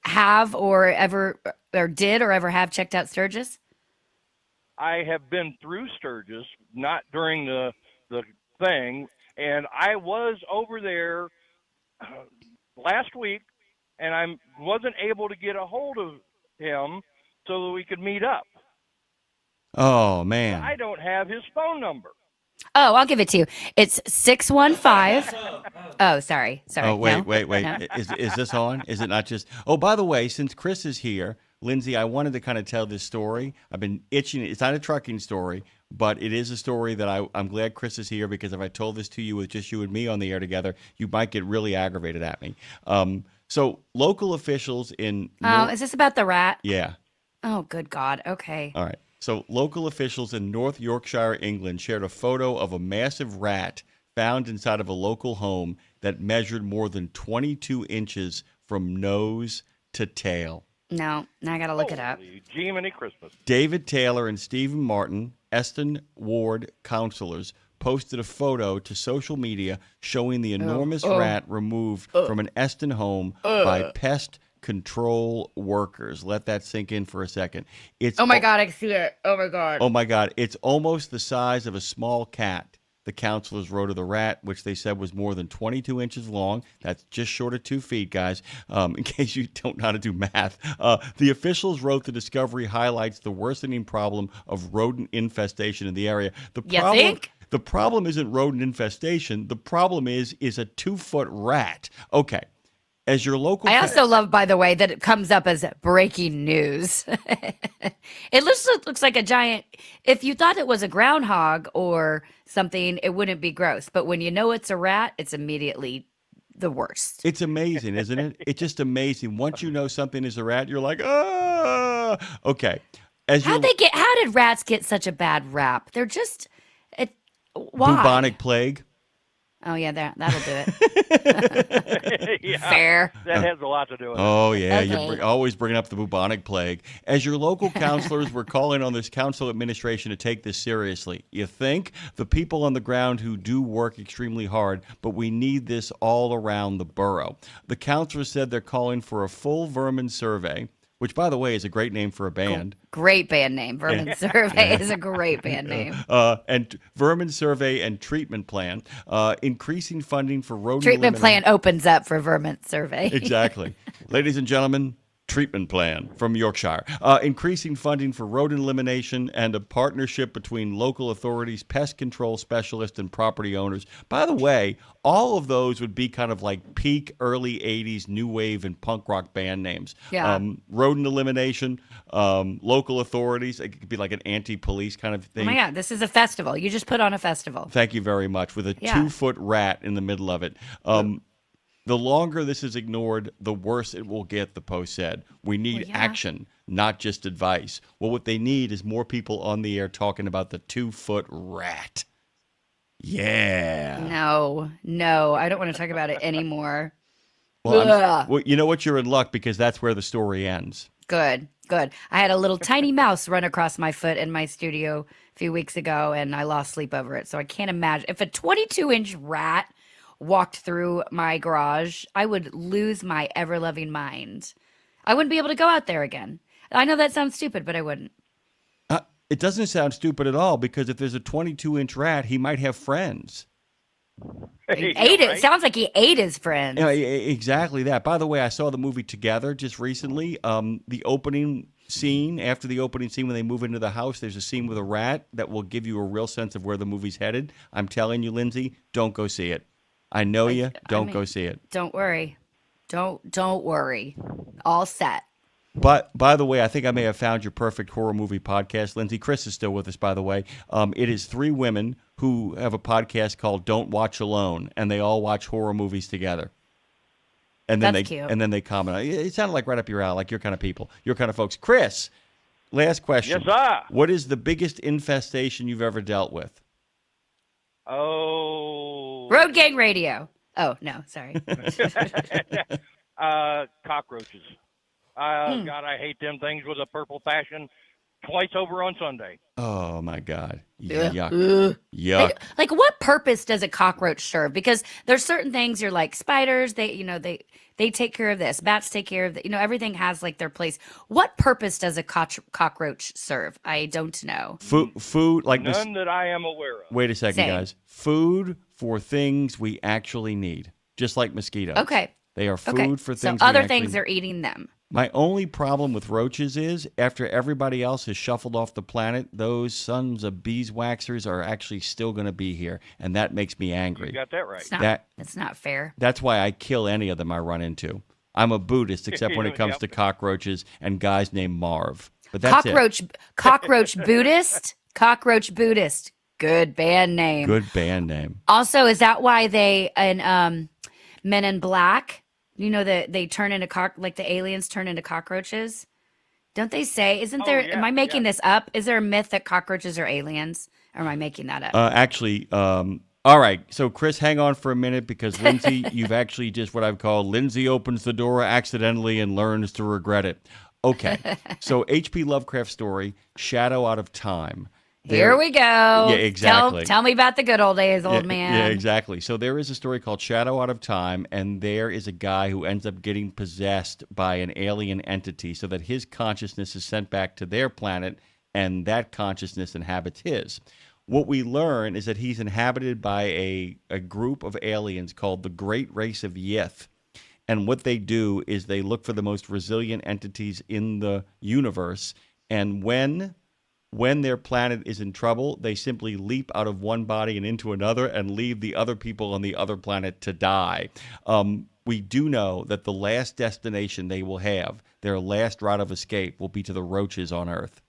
have or ever have checked out Sturgis? I have been through Sturgis, not during the thing, and I was over there last week, and I wasn't able to get a hold of him so that we could meet up. Oh, man. I don't have his phone number. Oh, I'll give it to you. It's 615. Oh, sorry. Oh, wait. No? Is this on? Is it not just? Oh, by the way, since Chris is here, Lindsay, I wanted to kind of tell this story. I've been itching. It's not a trucking story, but it is a story that I'm glad Chris is here, because if I told this to you with just you and me on the air together, you might get really aggravated at me. So local officials in... Is this about the rat? Yeah. Oh, good God. Okay. All right. So local officials in North Yorkshire, England, shared a photo of a massive rat found inside of a local home that measured more than 22 inches from nose to tail. No, now I got to look it up. Jiminy Christmas. David Taylor and Stephen Martin, Eston Ward councillors, posted a photo to social media showing the enormous rat removed from an Eston home by pest control workers. Let that sink in for a second. Oh my God, I see it. Oh my God. Oh my God. It's almost the size of a small cat. The councilors wrote of the rat, which they said was more than 22 inches long. That's just short of 2 feet, guys, in case you don't know how to do math. The officials wrote the discovery highlights the worsening problem of rodent infestation in the area. The problem isn't rodent infestation. The problem is a 2-foot rat. Okay. As your local... I also love, by the way, that it comes up as breaking news. It looks like a giant... If you thought it was a groundhog or something, it wouldn't be gross. But when you know it's a rat, it's immediately the worst. It's amazing, isn't it? It's just amazing. Once you know something is a rat, you're like, ah! Okay. How did rats get such a bad rap? They're just... Why? Bubonic plague. Oh, yeah, that'll do it. Yeah, fair. That has a lot to do with it. Oh, yeah. Okay. You're always bringing up the bubonic plague. As your local counselors were calling on this council administration to take this seriously. You think? The people on the ground who do work extremely hard, but we need this all around the borough. The counselors said they're calling for a full vermin survey, which, by the way, is a great name for a band. Great band name. Vermin Survey is a great band name. And vermin survey and treatment plan, increasing funding for rodent Treatment plan opens up for vermin survey. Exactly. Ladies and gentlemen, treatment plan from Yorkshire. Increasing funding for rodent elimination and a partnership between local authorities, pest control specialists, and property owners. By the way, all of those would be kind of like peak early 80s new wave and punk rock band names. Yeah. Rodent elimination, local authorities. It could be like an anti-police kind of thing. Oh my God, this is a festival. You just put on a festival. Thank you very much. With a 2-foot rat in the middle of it. The longer this is ignored, the worse it will get, the Post said. We need action, not just advice. Well, what they need is more people on the air talking about the 2-foot rat. Yeah. No, I don't want to talk about it anymore. Well, you know what? You're in luck, because that's where the story ends. Good. I had a little tiny mouse run across my foot in my studio a few weeks ago, and I lost sleep over it. So I can't imagine. If a 22-inch rat walked through my garage, I would lose my ever-loving mind. I wouldn't be able to go out there again. I know that sounds stupid, but I wouldn't. It doesn't sound stupid at all, because if there's a 22-inch rat, he might have friends. He ate it. Sounds like he ate his friends. Yeah, exactly that. By the way, I saw the movie Together just recently. The opening scene, after the opening scene when they move into the house, there's a scene with a rat that will give you a real sense of where the movie's headed. I'm telling you, Lindsay, don't go see it. I know you. Don't go see it. Don't worry. Don't worry. All set. But by the way, I think I may have found your perfect horror movie podcast, Lindsay. Chris is still with us, by the way. It is 3 women who have a podcast called Don't Watch Alone, and they all watch horror movies together. And then That's cute. And then they comment. It sounded like right up your alley, like your kind of people, your kind of folks. Chris, last question. Yes, sir. What is the biggest infestation you've ever dealt with? Oh. Road Gang Radio. Oh, no, sorry. Cockroaches. God, I hate them things with a purple passion. Twice over on Sunday. Oh my God! Ugh. Yuck! Yuck! Like, what purpose does a cockroach serve? Because there's certain things you're like spiders. They take care of this. Bats take care of that. Everything has like their place. What purpose does a cockroach serve? I don't know. Food like none that I am aware of. Wait a second, Same. guys. Food for things we actually need, just like mosquitoes. Okay. They are food Okay. for So things. we other actually things need. are eating them. My only problem with roaches is after everybody else has shuffled off the planet, those sons of beeswaxers are actually still going to be here, and that makes me angry. You got that right. It's not fair. That's why I kill any of them I run into. I'm a Buddhist, except when it comes Yep. to cockroaches and guys named Marv. But that's Cockroach Buddhist. Cockroach Buddhist. Good band name. it. Good band name. Also, is that why they in Men in Black? That they turn into like the aliens turn into cockroaches. Don't they say? Isn't there? yeah, am I making this up? Is there a myth that cockroaches are aliens? Or am I making that up? Actually, all right. So, Chris, hang on for a minute because Lindsay, you've actually just what I've called Lindsay opens the door accidentally and learns to regret it. Okay. So, H.P. Lovecraft story, Shadow Out of Time. Here we go. Yeah, exactly. Tell me about the good old days, old Yeah, man. Yeah, exactly. So there is a story called Shadow Out of Time, and there is a guy who ends up getting possessed by an alien entity so that his consciousness is sent back to their planet, and that consciousness inhabits his. What we learn is that he's inhabited by a group of aliens called the Great Race of Yith. And what they do is they look for the most resilient entities in the universe, and when their planet is in trouble, they simply leap out of one body and into another and leave the other people on the other planet to die. We do know that the last destination they will have, their last route of escape, will be to the roaches on Earth.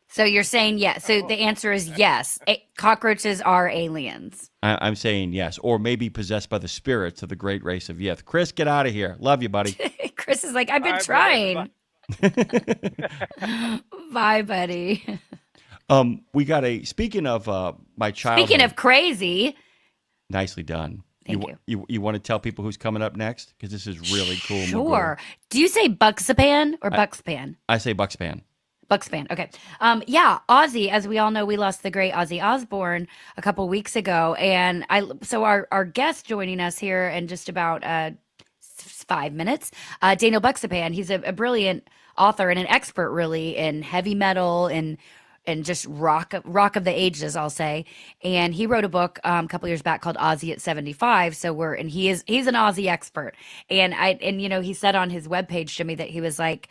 So you're saying yes. So the answer is yes. Cockroaches are aliens. I'm saying yes, or maybe possessed by the spirits of the Great Race of Yith. Chris, get out of here. Love you, buddy. Chris is like, I've been trying. Bye, buddy. We got speaking of my childhood. Speaking of crazy. Nicely done. Thank you. You want to tell people who's coming up next? Because this is really cool. Sure. Do you say Buxapan or Buckspan? I say Buckspan. Buckspan. Okay. Yeah, Ozzy, as we all know, we lost the great Ozzy Osbourne a couple weeks ago. And so our guest joining us here in just about 5 minutes, Daniel Buxapan. He's a brilliant author and an expert really in heavy metal and just rock of the ages, I'll say. And he wrote a book a couple years back called Ozzy at 75. So he's an Ozzy expert. And he said on his webpage to me that he was like,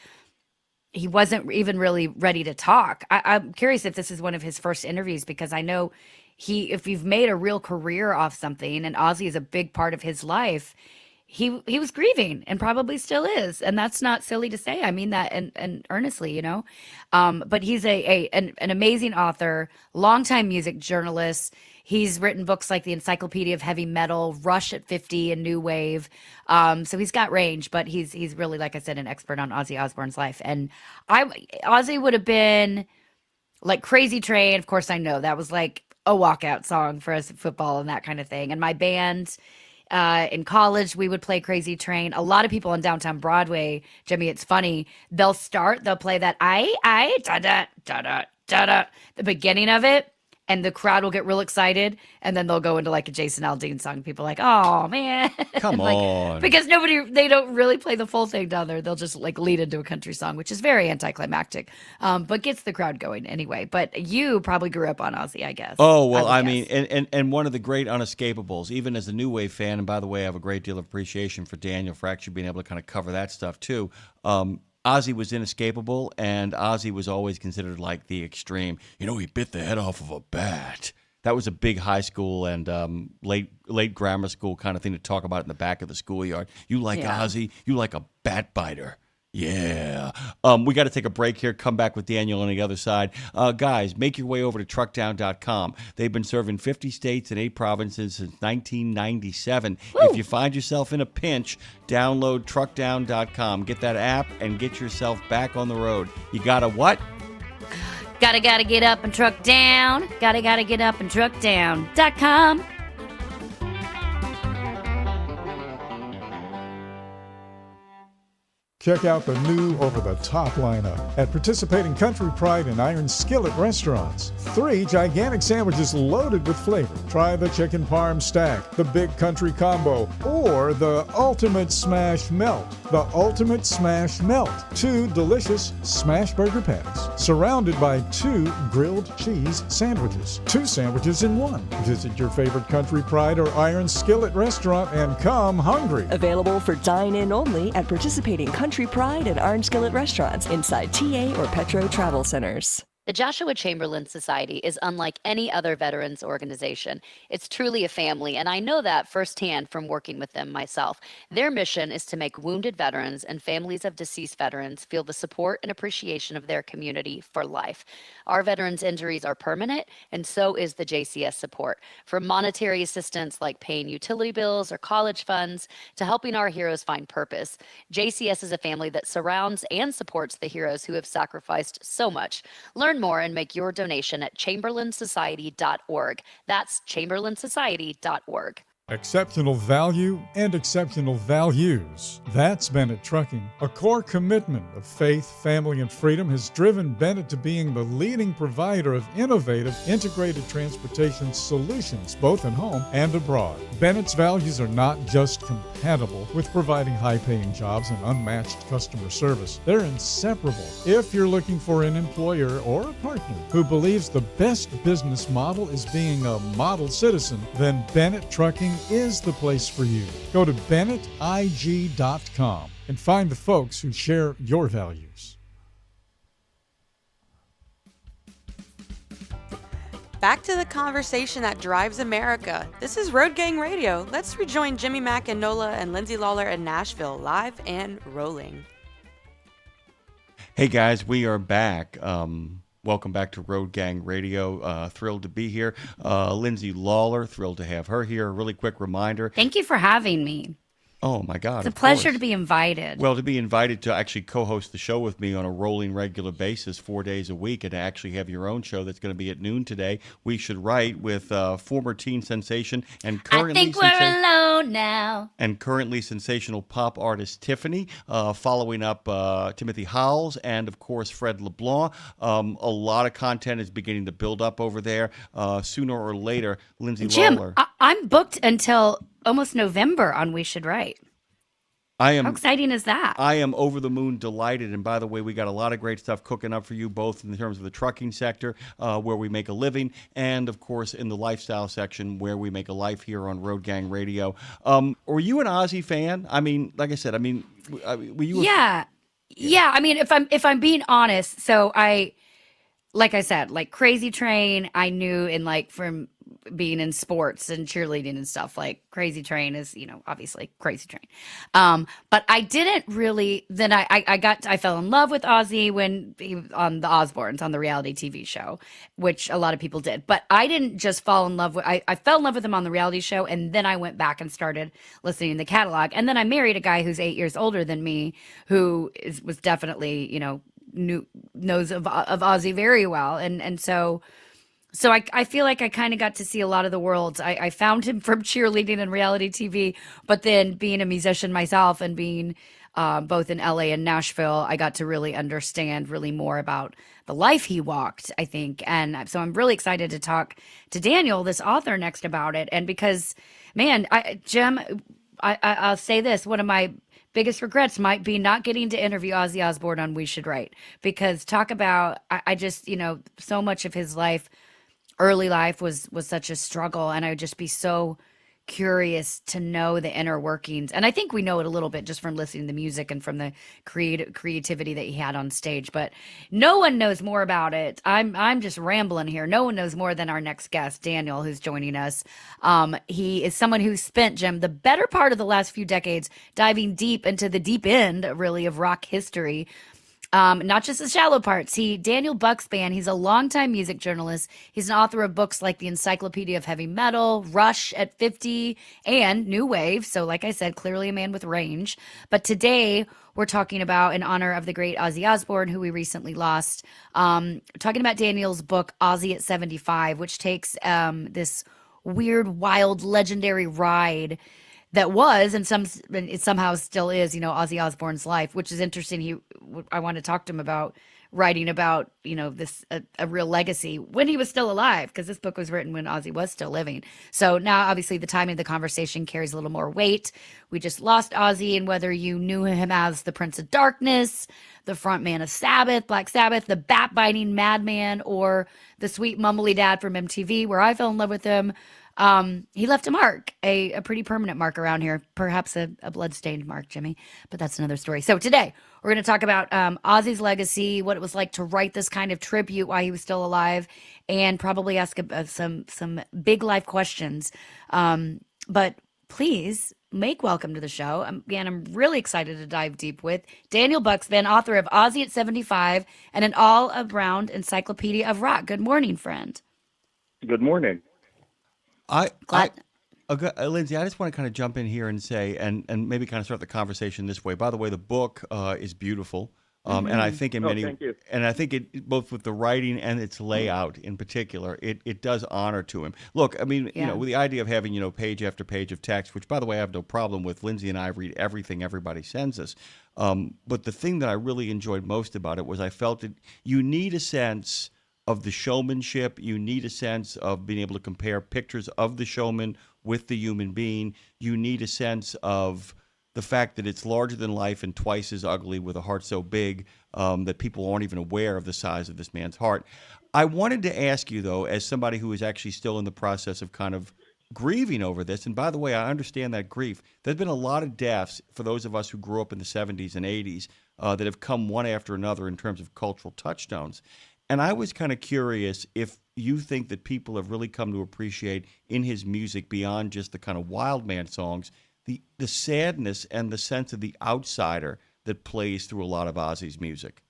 he wasn't even really ready to talk. I'm curious if this is one of his first interviews, because I know if you've made a real career off something, and Ozzy is a big part of his life, he was grieving and probably still is. And that's not silly to say. I mean that and earnestly, but he's an amazing author, longtime music journalist. He's written books like the Encyclopedia of Heavy Metal, Rush at 50, and New Wave. So he's got range, but he's really, like I said, an expert on Ozzy Osbourne's life. And Ozzy would have been like Crazy Train. Of course, I know that was like a walkout song for us at football and that kind of thing. And my band in college, we would play Crazy Train. A lot of people on downtown Broadway, Jimmy, it's funny. They'll play that da da da da da, the beginning of it. and the crowd will get real excited, and then they'll go into like a Jason Aldean song. People are like, oh man, Come like, on. because they don't really play the full thing down there. They'll just like lead into a country song, which is very anticlimactic, but gets the crowd going anyway. But you probably grew up on Ozzy, I guess. Oh, well, would I guess. mean, and one of the great unescapables, even as a New Wave fan, and by the way, I have a great deal of appreciation for Daniel for actually being able to kind of cover that stuff too. Ozzy was inescapable, and Ozzy was always considered like the extreme. You know, he bit the head off of a bat. That was a big high school and late grammar school kind of thing to talk about in the back of the schoolyard. You like Ozzy? You like a bat biter? Yeah. We got to take a break here. Come back with Daniel on the other side. Guys, make your way over to truckdown.com. They've been serving 50 states and 8 provinces since 1997. Woo! If you find yourself in a pinch, download truckdown.com. Get that app and get yourself back on the road. You got to what? Gotta get up and truck down. Gotta get up and truck down.com. Check out the new over-the-top lineup at participating Country Pride and Iron Skillet restaurants. 3 gigantic sandwiches loaded with flavor. Try the chicken parm stack, the big country combo, or the ultimate smash melt. The ultimate smash melt. 2 delicious smash burger patties, surrounded by 2 grilled cheese sandwiches. 2 sandwiches in 1. Visit your favorite Country Pride or Iron Skillet restaurant and come hungry. Available for dine-in only at participating Country Pride and Iron Skillet restaurants inside TA or Petro Travel Centers. The Joshua Chamberlain Society is unlike any other veterans organization. It's truly a family, and I know that firsthand from working with them myself. Their mission is to make wounded veterans and families of deceased veterans feel the support and appreciation of their community for life. Our veterans' injuries are permanent, and so is the JCS support. From monetary assistance like paying utility bills or college funds to helping our heroes find purpose, JCS is a family that surrounds and supports the heroes who have sacrificed so much. Learn more and make your donation at chamberlainsociety.org. That's chamberlainsociety.org. Exceptional value and exceptional values. That's Bennett Trucking. A core commitment of faith, family, and freedom has driven Bennett to being the leading provider of innovative, integrated transportation solutions, both at home and abroad. Bennett's values are not just compatible with providing high-paying jobs and unmatched customer service. They're inseparable. If you're looking for an employer or a partner who believes the best business model is being a model citizen, then Bennett Trucking is the place for you. Go to BennettIG.com and find the folks who share your values. Back to the conversation that drives America. This is Road Gang Radio. Let's rejoin Jimmy Mack and Nola and Lindsay Lawler in Nashville, live and rolling. Hey guys, we are back. Welcome back to Road Gang Radio. Thrilled to be here. Lindsay Lawler, thrilled to have her here. A really quick reminder. Thank you for having me. Oh, my God. It's a pleasure to be invited. Well, to be invited to actually co-host the show with me on a rolling regular basis 4 days a week and to actually have your own show that's going to be at noon today. We Should Write with former teen sensation and currently I think we're alone now. And currently sensational pop artist Tiffany, following up Timothy Howells and, of course, Fred LeBlanc. A lot of content is beginning to build up over there. Sooner or later, Lindsay Lawler. Jim, I'm booked until almost November on We Should Write. How exciting is that? I am over the moon delighted. And by the way, we got a lot of great stuff cooking up for you, both in terms of the trucking sector, where we make a living, and, of course, in the lifestyle section, where we make a life here on Road Gang Radio. Were you an Ozzy fan? I mean, like I said, were you? Yeah. I mean, if I'm being honest, so like I said, like Crazy Train, I knew from being in sports and cheerleading and stuff, like Crazy Train is, obviously Crazy Train. But I didn't really, then I fell in love with Ozzy when he was on the Osbournes on the reality TV show, which a lot of people did. But I didn't just fall in love with, I fell in love with him on the reality show. And then I went back and started listening to the catalog. And then I married a guy who's 8 years older than me, who was definitely, knows of Ozzy very well. And so So I feel like I kind of got to see a lot of the worlds. I found him from cheerleading and reality TV, but then being a musician myself and being both in LA and Nashville, I got to really understand really more about the life he walked, I think. And so I'm really excited to talk to Daniel, this author, next about it. And because, man, Jim, I'll say this, one of my biggest regrets might be not getting to interview Ozzy Osbourne on We Should Write, because talk about, I just, so much of his life, early life was such a struggle, and I would just be so curious to know the inner workings. And I think we know it a little bit just from listening to the music and from the creativity that he had on stage, but no one knows more about it. I'm just rambling here. No one knows more than our next guest, Daniel, who's joining us. He is someone who's spent, Jim, the better part of the last few decades diving deep into the deep end, really, of rock history. Not just the shallow parts. Daniel Buckspan, he's a longtime music journalist. He's an author of books like The Encyclopedia of Heavy Metal, Rush at 50, and New Wave. So, like I said, clearly a man with range. But today, we're talking about, in honor of the great Ozzy Osbourne, who we recently lost, talking about Daniel's book, Ozzy at 75, which takes this weird, wild, legendary ride that was, and it somehow still is, Ozzy Osbourne's life, which is interesting. I want to talk to him about writing about, this a real legacy when he was still alive, because this book was written when Ozzy was still living. So now, obviously, the timing of the conversation carries a little more weight. We just lost Ozzy, and whether you knew him as the Prince of Darkness, the front man of Sabbath, Black Sabbath, the bat-biting madman, or the sweet mumbly dad from MTV, where I fell in love with him, he left a mark, a pretty permanent mark around here, perhaps a blood-stained mark, Jimmy, but that's another story. So today we're going to talk about Ozzy's legacy, what it was like to write this kind of tribute while he was still alive, and probably ask some big life questions. But please make welcome to the show. Again, I'm really excited to dive deep with Daniel Buckspan, author of Ozzy at 75 and an all-around encyclopedia of rock. Good morning, friend. Good morning. Lindsay, I just want to kind of jump in here and say, and maybe kind of start the conversation this way. By the way, the book is beautiful, and I think thank you. and I think it both with the writing and its layout in particular, it does honor to him. Look, I mean, with the idea of having page after page of text, which by the way I have no problem with. Lindsay and I read everything everybody sends us, but the thing that I really enjoyed most about it was I felt that you need a sense of the showmanship. You need a sense of being able to compare pictures of the showman with the human being. You need a sense of the fact that it's larger than life and twice as ugly, with a heart so big that people aren't even aware of the size of this man's heart. I wanted to ask you, though, as somebody who is actually still in the process of kind of grieving over this, and by the way, I understand that grief. There's been a lot of deaths for those of us who grew up in the 70s and 80s that have come one after another in terms of cultural touchstones. And I was kind of curious if you think that people have really come to appreciate in his music, beyond just the kind of wild man songs, the sadness and the sense of the outsider that plays through a lot of Ozzy's music.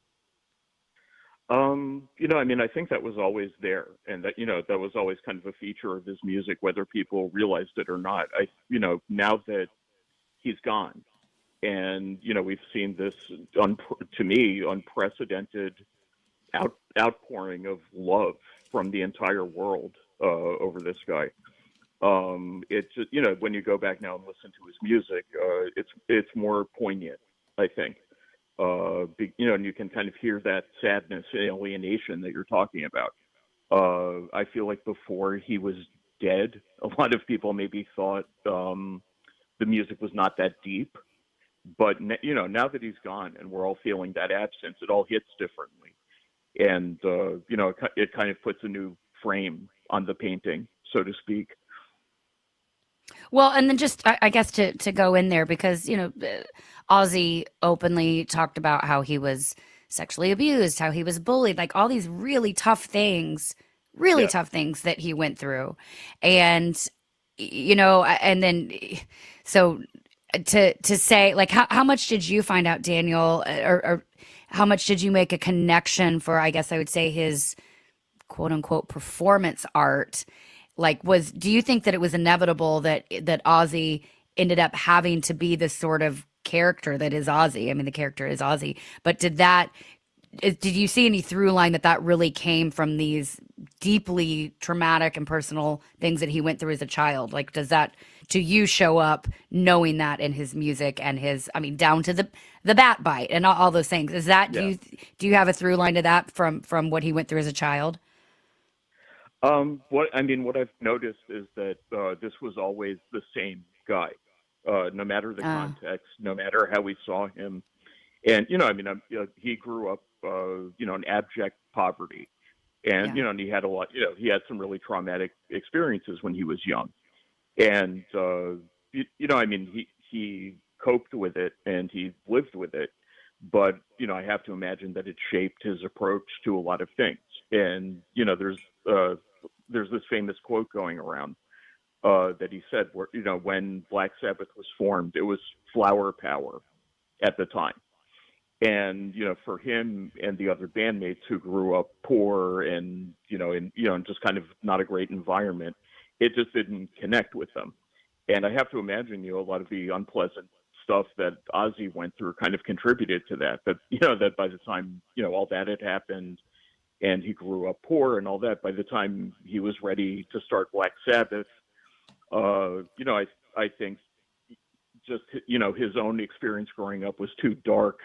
I think that was always there, and that was always kind of a feature of his music, whether people realized it or not. Now that he's gone, and we've seen this, to me, unprecedented outpouring of love from the entire world over this guy. It's when you go back now and listen to his music, it's more poignant, I think. And you can kind of hear that sadness, alienation that you're talking about. I feel like before he was dead, a lot of people maybe thought the music was not that deep. But now that he's gone and we're all feeling that absence, it all hits differently. And, it kind of puts a new frame on the painting, so to speak. Well, and then just, I guess, to go in there, because, Ozzy openly talked about how he was sexually abused, how he was bullied, like all these really tough things that he went through. And, and then, so to say, like, how much did you find out, Daniel, or how much did you make a connection for, I guess I would say, his quote unquote performance art? Like, do you think that it was inevitable that Ozzy ended up having to be this sort of character that is Ozzy? I mean, the character is Ozzy, but did that did you see any through line that really came from these deeply traumatic and personal things that he went through as a child? Like, does that to you show up knowing that in his music and his, I mean, down to the bat bite and all those things? Is that, do you have a through line to that from what he went through as a child? What I've noticed is that this was always the same guy, no matter the context, no matter how we saw him. And, he grew up, in abject poverty. And, and he had he had some really traumatic experiences when he was young. And, he coped with it and he lived with it. But, I have to imagine that it shaped his approach to a lot of things. And, there's this famous quote going around that he said, where, when Black Sabbath was formed, it was flower power at the time. And, for him and the other bandmates who grew up poor and, in just kind of not a great environment, it just didn't connect with them. And I have to imagine, a lot of the unpleasant stuff that Ozzy went through kind of contributed to that, that by the time, all that had happened and he grew up poor and all that, by the time he was ready to start Black Sabbath, I think just, his own experience growing up was too dark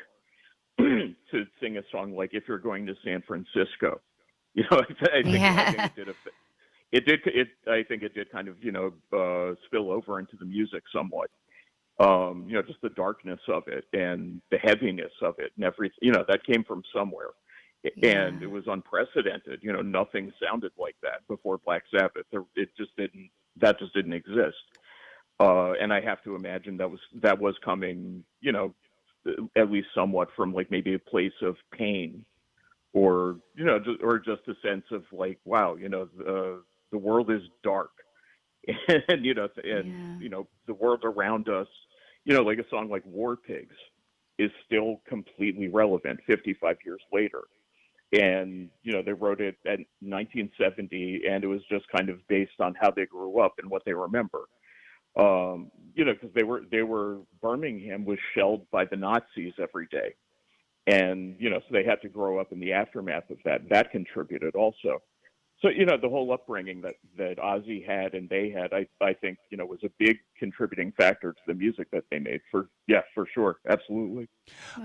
to sing a song like "If You're Going to San Francisco." I think it did kind of spill over into the music somewhat. Just the darkness of it and the heaviness of it and everything. That came from somewhere, and it was unprecedented. Nothing sounded like that before Black Sabbath. It just didn't. That just didn't exist. And I have to imagine that was coming. At least somewhat from like maybe a place of pain or just a sense of like, wow, the world is dark and the world around us, like a song like War Pigs is still completely relevant 55 years later. And, they wrote it at 1970 and it was just kind of based on how they grew up and what they remember. Because they were Birmingham was shelled by the Nazis every day, and so they had to grow up in the aftermath of that. That contributed also. So the whole upbringing that Ozzy had and they had, I think was a big contributing factor to the music that they made. For sure, absolutely.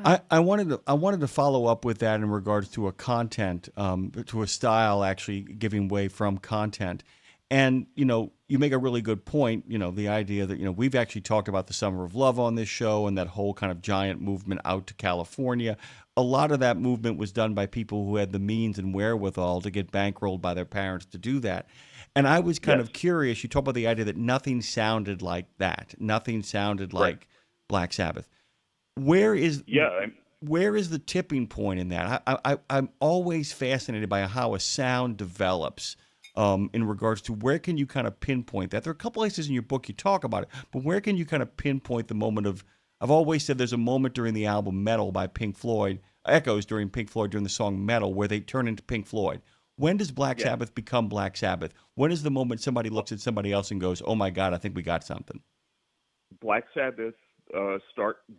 I wanted to follow up with that in regards to a content, to a style actually giving way from content. And, you make a really good point, the idea that, we've actually talked about the Summer of Love on this show and that whole kind of giant movement out to California. A lot of that movement was done by people who had the means and wherewithal to get bankrolled by their parents to do that. And I was kind of curious. You talk about the idea that nothing sounded like that. Nothing sounded like Black Sabbath. Where is the tipping point in that? I'm always fascinated by how a sound develops. In regards to where can you kind of pinpoint that? There are a couple places in your book you talk about it, but where can you kind of pinpoint the moment of, I've always said there's a moment during the album Metal by Pink Floyd, echoes during Pink Floyd during the song Metal, where they turn into Pink Floyd. When does Black Sabbath become Black Sabbath? When is the moment somebody looks at somebody else and goes, oh my God, I think we got something? Black Sabbath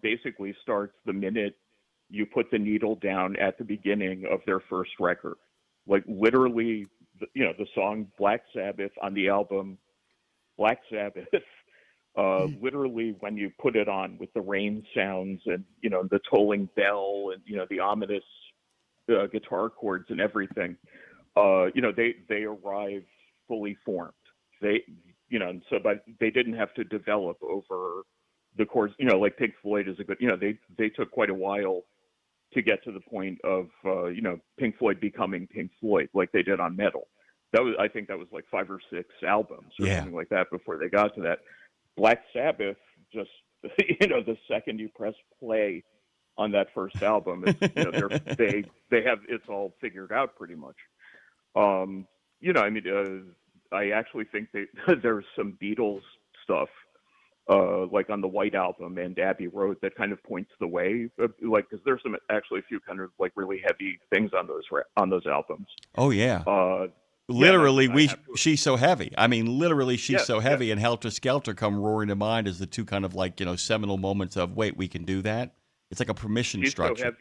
basically starts the minute you put the needle down at the beginning of their first record. Like literally, the song Black Sabbath on the album Black Sabbath, literally when you put it on with the rain sounds and, the tolling bell and, the ominous guitar chords and everything, they arrive fully formed. They didn't have to develop over the course, like Pink Floyd is a good, they took quite a while to get to the point of, Pink Floyd becoming Pink Floyd, like they did on Metal. I think that was like 5 or 6 albums or something like that before they got to that. Black Sabbath, just, the second you press play on that first album, it's, they have, it's all figured out pretty much. I actually think there's some Beatles stuff, like on the White Album and Abbey Road that kind of points the way, like, because there's a few kind of like really heavy things on those albums. Oh yeah. Literally, She's So Heavy. I mean, literally, She's So Heavy and Helter Skelter come roaring to mind as the two kind of like, seminal moments of, wait, we can do that? It's like a permission structure.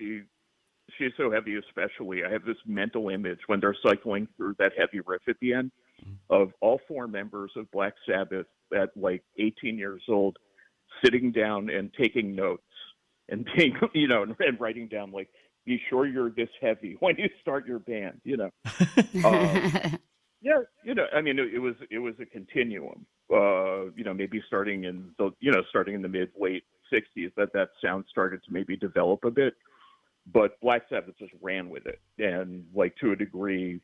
She's So Heavy especially, I have this mental image when they're cycling through that heavy riff at the end of all 4 members of Black Sabbath at like 18 years old sitting down and taking notes and being, and writing down like, be sure you're this heavy when you start your band, Yeah, I mean, it was a continuum. Maybe starting in the mid late '60s, that sound started to maybe develop a bit, but Black Sabbath just ran with it, and like to a degree,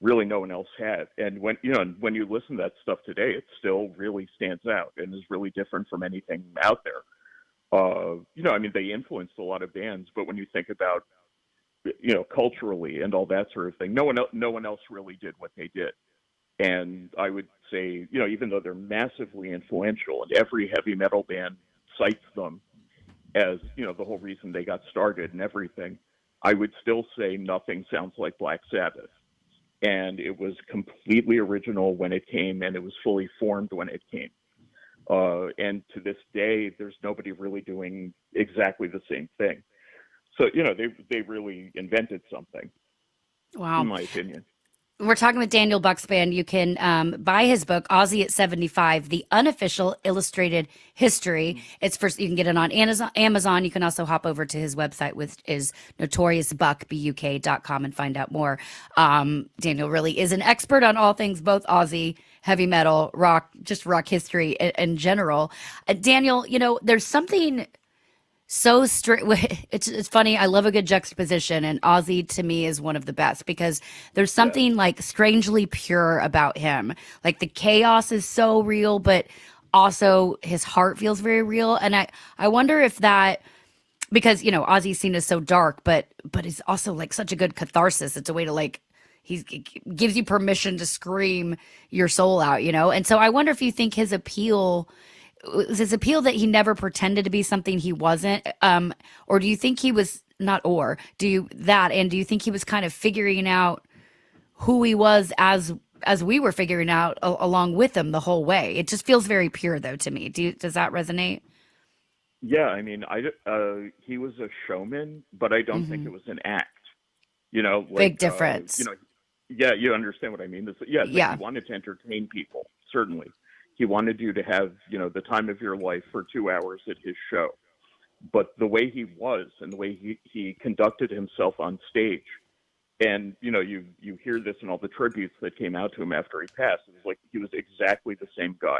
really no one else had. And when you listen to that stuff today, it still really stands out and is really different from anything out there. I mean, they influenced a lot of bands, but when you think about culturally and all that sort of thing, no one else really did what they did. And I would say, even though they're massively influential and every heavy metal band cites them as, the whole reason they got started and everything, I would still say nothing sounds like Black Sabbath. And it was completely original when it came, and it was fully formed when it came. And to this day, there's nobody really doing exactly the same thing. So, they really invented something, Wow. in my opinion. We're talking with Daniel Buckspan. You can buy his book, Ozzy at 75, The Unofficial Illustrated History. It's first, you can get it on Amazon. You can also hop over to his website, which is notoriousbuk.com, and find out more. Daniel really is an expert on all things, both Ozzy, heavy metal, rock, just rock history in general. Daniel, there's something so it's funny. I love a good juxtaposition, and Ozzy to me is one of the best because there's something like strangely pure about him. Like the chaos is so real, but also his heart feels very real. And I wonder if that, because Ozzy's seen as so dark, but it's also like such a good catharsis. It's a way to like, it gives you permission to scream your soul out, And so I wonder if you think his appeal that he never pretended to be something he wasn't, or do you think he was do you think he was kind of figuring out who he was as we were figuring out along with him the whole way? It just feels very pure though to me. Does that resonate? Yeah, I mean, he was a showman, but I don't think it was an act. Big difference. Yeah, you understand what I mean. He wanted to entertain people, certainly. He wanted you to have, the time of your life for 2 hours at his show. But the way he was and the way he conducted himself on stage, and, you hear this in all the tributes that came out to him after he passed. It was like he was exactly the same guy.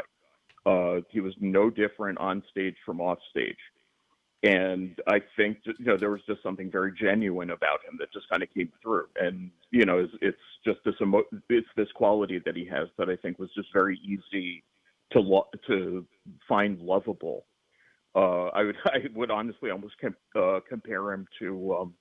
He was no different on stage from off stage. And I think, there was just something very genuine about him that just kind of came through. And, it's just this quality that he has that I think was just very easy to find lovable. I would honestly almost compare him to,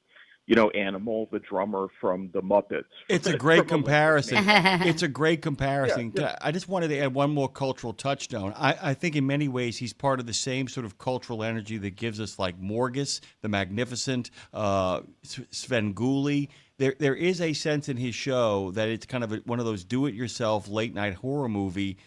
Animal, the drummer from the Muppets. It's a great comparison. It's a great comparison. Yeah. I just wanted to add one more cultural touchstone. I think in many ways he's part of the same sort of cultural energy that gives us like Morgus, the Magnificent, Svengoolie. There is a sense in his show that it's kind of one of those do-it-yourself late-night horror movie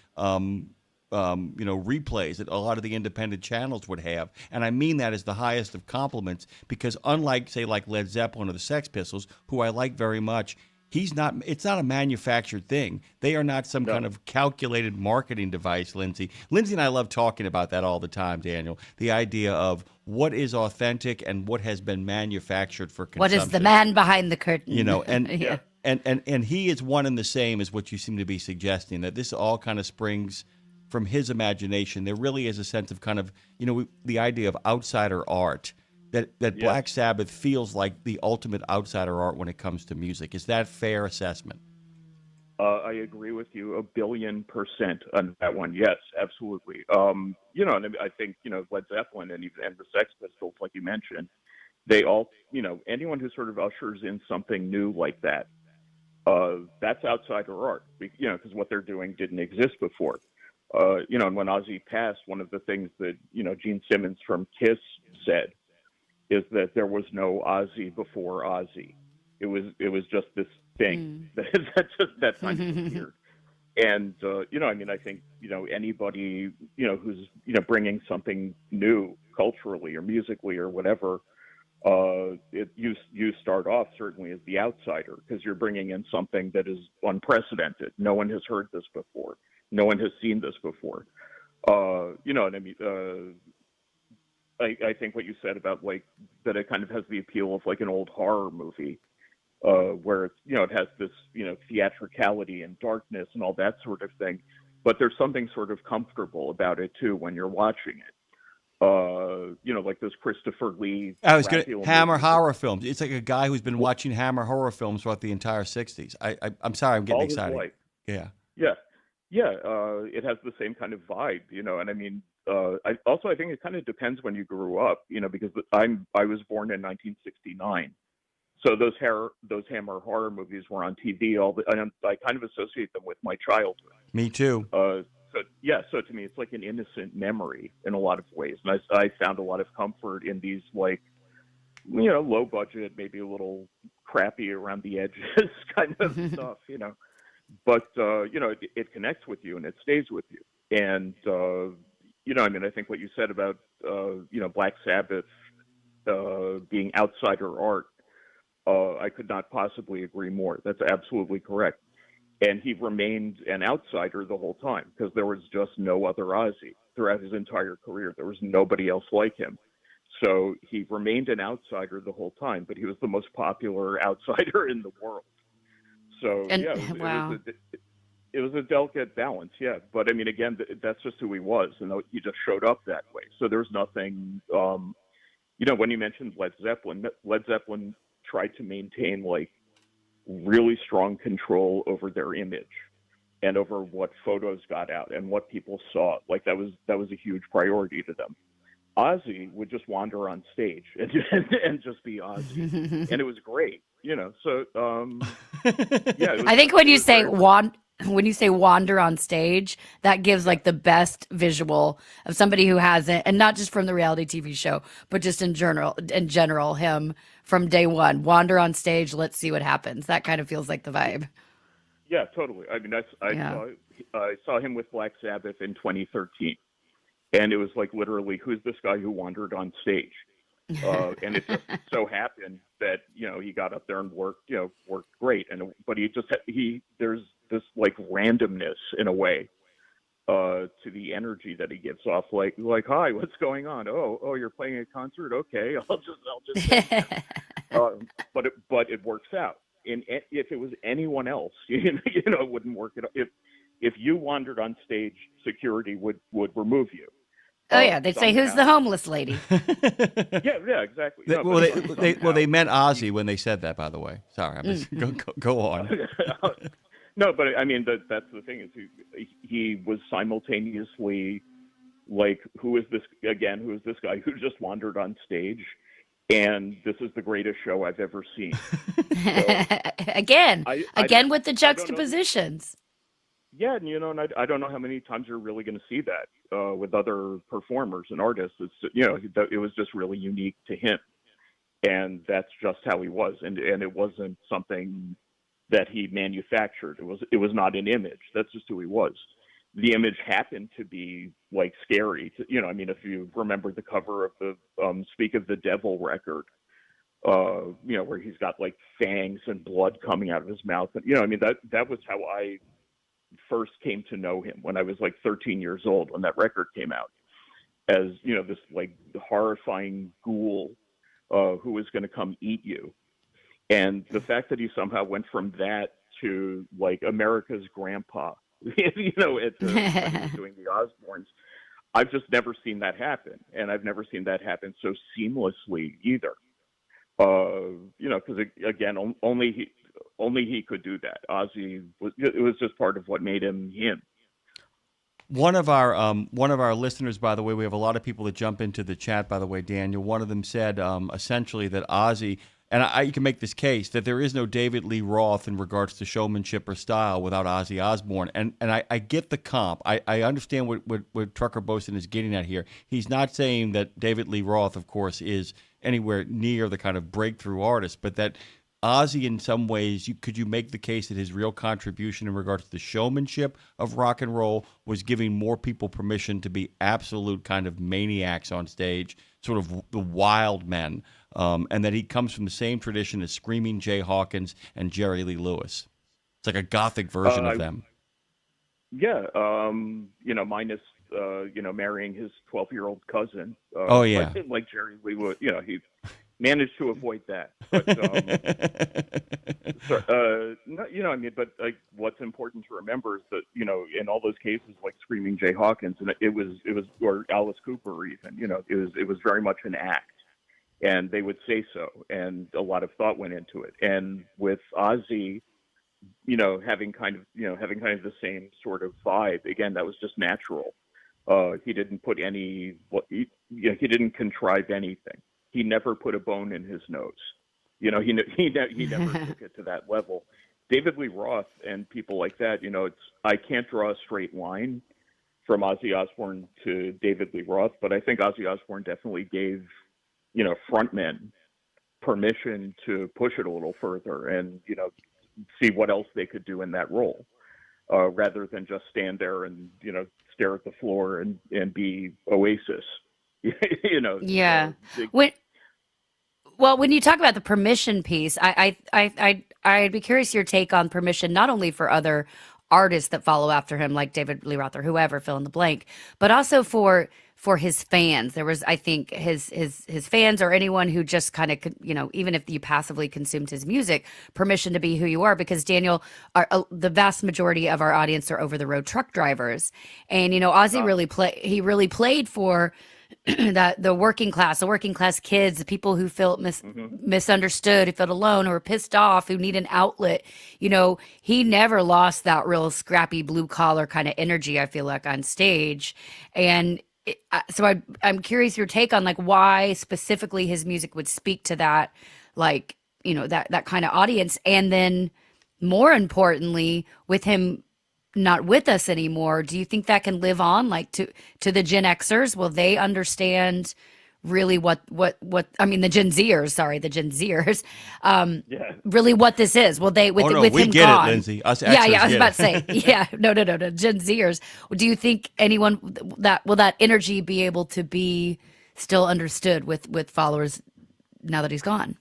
replays that a lot of the independent channels would have. And I mean that as the highest of compliments, because unlike, say, like Led Zeppelin or the Sex Pistols, who I like very much, it's not a manufactured thing. They are not some kind of calculated marketing device, Lindsay. Lindsay and I love talking about that all the time, Daniel. The idea of what is authentic and what has been manufactured for consumption. What is the man behind the curtain? And and he is one and the same as what you seem to be suggesting, that this all kind of springs from his imagination. There really is a sense of kind of, the idea of outsider art, that Black Sabbath feels like the ultimate outsider art when it comes to music. Is that fair assessment? I agree with you 1,000,000,000% on that one. Yes, absolutely. And I think, Led Zeppelin and the Sex Pistols, like you mentioned, they all, anyone who sort of ushers in something new like that, that's outsider art, because what they're doing didn't exist before. And when Ozzy passed, one of the things that, Gene Simmons from Kiss said is that there was no Ozzy before Ozzy. It was just this thing that kind of appeared. And, I think, anybody, who's, bringing something new culturally or musically or whatever, You start off certainly as the outsider because you're bringing in something that is unprecedented. No one has heard this before. No one has seen this before. You know what I mean? I think what you said about like that it kind of has the appeal of like an old horror movie, where it's, you know, it has this, you know, theatricality and darkness and all that sort of thing. But there's something sort of comfortable about it too when you're watching it. You know, like those Christopher Lee. I was going Hammer horror films. It's like a guy who's been watching Hammer horror films throughout the entire '60s. I'm sorry, I'm getting All his excited. life. Yeah. It has the same kind of vibe, you know. And I mean, I think it kind of depends when you grew up, you know, because I was born in 1969, so those Hammer horror movies were on TV and I kind of associate them with my childhood. Me too. So to me, it's like an innocent memory in a lot of ways, and I found a lot of comfort in these, like, you know, low budget, maybe a little crappy around the edges kind of stuff, you know. But you know, it connects with you and it stays with you. And you know, I mean, I think what you said about you know, Black Sabbath being outsider art, I could not possibly agree more. That's absolutely correct. And he remained an outsider the whole time because there was just no other Ozzy throughout his entire career. There was nobody else like him. So he remained an outsider the whole time, but he was the most popular outsider in the world. So, it was a delicate balance, yeah. But, I mean, again, that's just who he was, and he just showed up that way. So there's nothing, you know, when you mentioned Led Zeppelin tried to maintain, like, really strong control over their image and over what photos got out and what people saw. Like, that was a huge priority to them. Ozzy would just wander on stage and just be Ozzy, and it was great, you know. So, yeah. I think when you say wander on stage, that gives like the best visual of somebody who hasn't, and not just from the reality TV show, but just in general, him from day one, wander on stage, let's see what happens. That kind of feels like the vibe. Yeah, totally. I mean, I saw him with Black Sabbath in 2013, and it was like literally, who's this guy who wandered on stage? And it just so happened that, you know, he got up there and worked great, but there's this like randomness in a way to the energy that he gives off, like hi, what's going on? Oh, you're playing a concert? Okay, I'll just but it works out. And if it was anyone else, you know, it wouldn't work at all. If you wandered on stage, security would remove you. Oh yeah, they'd say, "Who's the homeless lady?" yeah, exactly. No, They meant Ozzy when they said that. By the way, sorry, I'm just go on. No, but I mean that's the thing, is he was simultaneously like, who is this guy who just wandered on stage, and this is the greatest show I've ever seen. So, again with the juxtapositions. Yeah, and you know, and I don't know how many times you're really going to see that with other performers and artists. It's, you know, it was just really unique to him, and that's just how he was, and it wasn't something that he manufactured. It was not an image. That's just who he was. The image happened to be like scary. You know, I mean, if you remember the cover of the Speak of the Devil record, you know, where he's got like fangs and blood coming out of his mouth. And, you know, I mean, that was how I first came to know him, when I was like 13 years old when that record came out, as, you know, this like horrifying ghoul who was going to come eat you. And the fact that he somehow went from that to like America's grandpa, you know, doing the Osbournes, I've just never seen that happen, and I've never seen that happen so seamlessly either. You know, because again, only he could do that. Ozzy it was just part of what made him him. One of our listeners, by the way, we have a lot of people that jump into the chat, by the way, Daniel. One of them said essentially that Ozzy, and you can make this case, that there is no David Lee Roth in regards to showmanship or style without Ozzy Osbourne. And I get the comp. I understand what Trucker Bosun is getting at here. He's not saying that David Lee Roth, of course, is anywhere near the kind of breakthrough artist, but that Ozzy, in some ways, could you make the case that his real contribution in regards to the showmanship of rock and roll was giving more people permission to be absolute kind of maniacs on stage, sort of the wild men, and that he comes from the same tradition as Screaming Jay Hawkins and Jerry Lee Lewis. It's like a gothic version of them. Yeah, minus marrying his 12-year-old cousin. Oh, yeah. like Jerry Lee Lewis. He managed to avoid that. But, but like what's important to remember is that in all those cases, like Screaming Jay Hawkins, and it was or Alice Cooper even, it was very much an act, and they would say so, and a lot of thought went into it. And with Ozzy, having kind of the same sort of vibe, again, that was just natural. He didn't put he didn't contrive anything. He never put a bone in his nose. He never took it to that level. David Lee Roth and people like that, I can't draw a straight line from Ozzy Osbourne to David Lee Roth, but I think Ozzy Osbourne definitely gave, frontmen permission to push it a little further and, see what else they could do in that role, rather than just stand there and, stare at the floor and be Oasis. Yeah. When you talk about the permission piece, I'd be curious your take on permission, not only for other artists that follow after him, like David Lee Roth or whoever, fill in the blank, but also for his fans. There was, I think, his fans or anyone who just kind of, even if you passively consumed his music, permission to be who you are. Because Daniel, the vast majority of our audience are over the road truck drivers, and Ozzy really played for the working class kids, the people who felt misunderstood, who felt alone, who were pissed off, who need an outlet. He never lost that real scrappy blue collar kind of energy, I feel like, on stage. And so I'm curious your take on like why specifically his music would speak to that, like, that kind of audience. And then more importantly, with him not with us anymore, do you think that can live on, like, to the Gen Xers? Will they understand really what I mean, the Gen Zers, really what this is? Will they, with we him get gone? it, Lindsay. Us I Xers was get about it. to say, no, Gen Zers. Do you think anyone will that energy be able to be still understood with followers now that he's gone?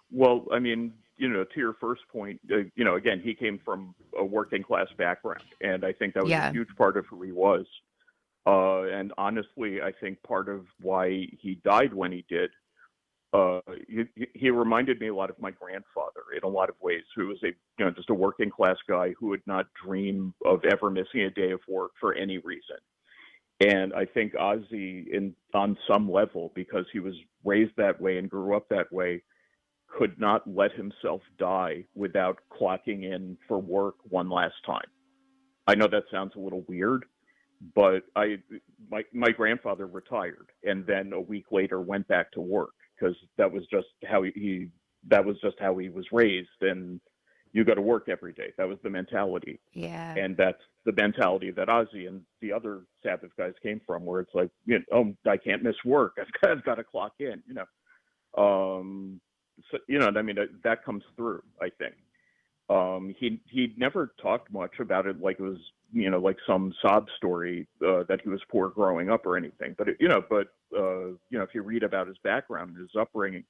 Well, I mean, to your first point, again, he came from a working class background, and I think that was a huge part of who he was. And honestly, I think part of why he died when he did, he reminded me a lot of my grandfather in a lot of ways, who was just a working class guy who would not dream of ever missing a day of work for any reason. And I think Ozzy, on some level, because he was raised that way and grew up that way, could not let himself die without clocking in for work one last time. I know that sounds a little weird, but my grandfather retired and then a week later went back to work because that was just how he was raised, and you go to work every day. That was the mentality. Yeah. And that's the mentality that Ozzy and the other Sabbath guys came from, where it's like, I can't miss work. I've got to clock in, So, I mean, that comes through, I think. He never talked much about it like it was, like some sob story that he was poor growing up or anything. But, if you read about his background, his upbringing,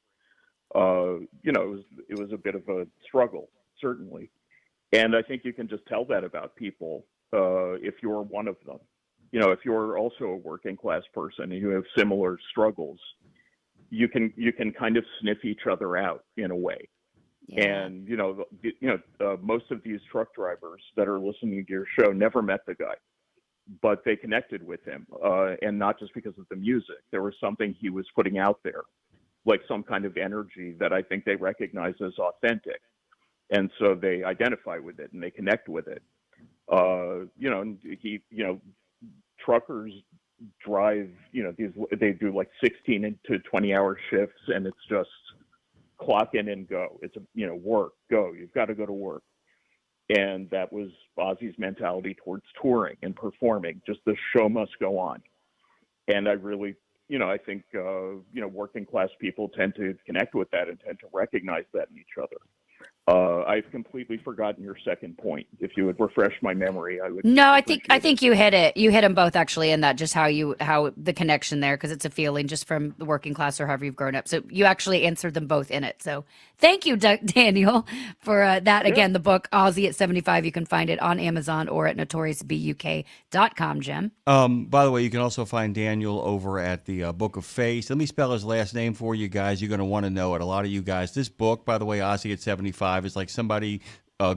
it was a bit of a struggle, certainly. And I think you can just tell that about people if you're one of them. If you're also a working class person and you have similar struggles, you can kind of sniff each other out in a way. Yeah. And, most of these truck drivers that are listening to your show never met the guy, but they connected with him. And not just because of the music. There was something he was putting out there, like some kind of energy that I think they recognize as authentic. And so they identify with it and they connect with it. Truckers drive, they do like 16 to 20 hour shifts, and it's just clock in and go. It's work, go. You've got to go to work. And that was Ozzy's mentality towards touring and performing. Just the show must go on. And I really, I think, working class people tend to connect with that and tend to recognize that in each other. I've completely forgotten your second point. If you would refresh my memory, I would. No, I think you hit it. You hit them both actually in that, just how the connection there, because it's a feeling just from the working class or however you've grown up. So you actually answered them both in it. So thank you, Daniel, for that. Yeah. Again, the book Aussie at 75. You can find it on Amazon or at notoriousbuk.com. Jim. By the way, you can also find Daniel over at the Book of Face. Let me spell his last name for you guys. You're going to want to know it. A lot of you guys. This book, by the way, Aussie at 75, is like somebody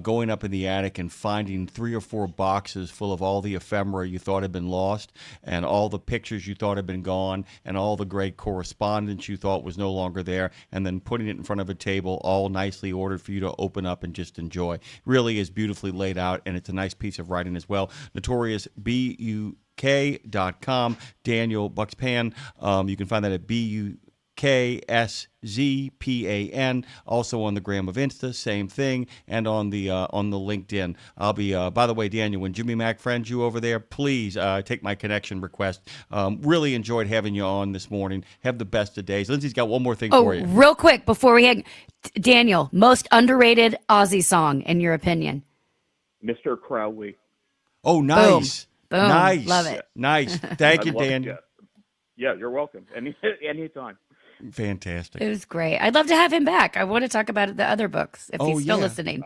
going up in the attic and finding 3 or 4 boxes full of all the ephemera you thought had been lost, and all the pictures you thought had been gone, and all the great correspondence you thought was no longer there, and then putting it in front of a table, all nicely ordered for you to open up and just enjoy. Really is beautifully laid out, and it's a nice piece of writing as well. Notorious BUK.com. Daniel Buckspan. You can find that at BUKSZPAN. Also on the gram of Insta, same thing, and on the LinkedIn. I'll be. By the way, Daniel, when Jimmy Mack friends you over there, please take my connection request. Really enjoyed having you on this morning. Have the best of days. Lindsay's got one more thing for you. Real quick before we hang, Daniel, most underrated Aussie song in your opinion? Mr. Crowley. Oh, nice. Boom. Nice. Love it. Nice. Thank you, Daniel. Yeah, you're welcome. Anytime. Fantastic. It was great. I'd love to have him back. I want to talk about the other books if he's still listening.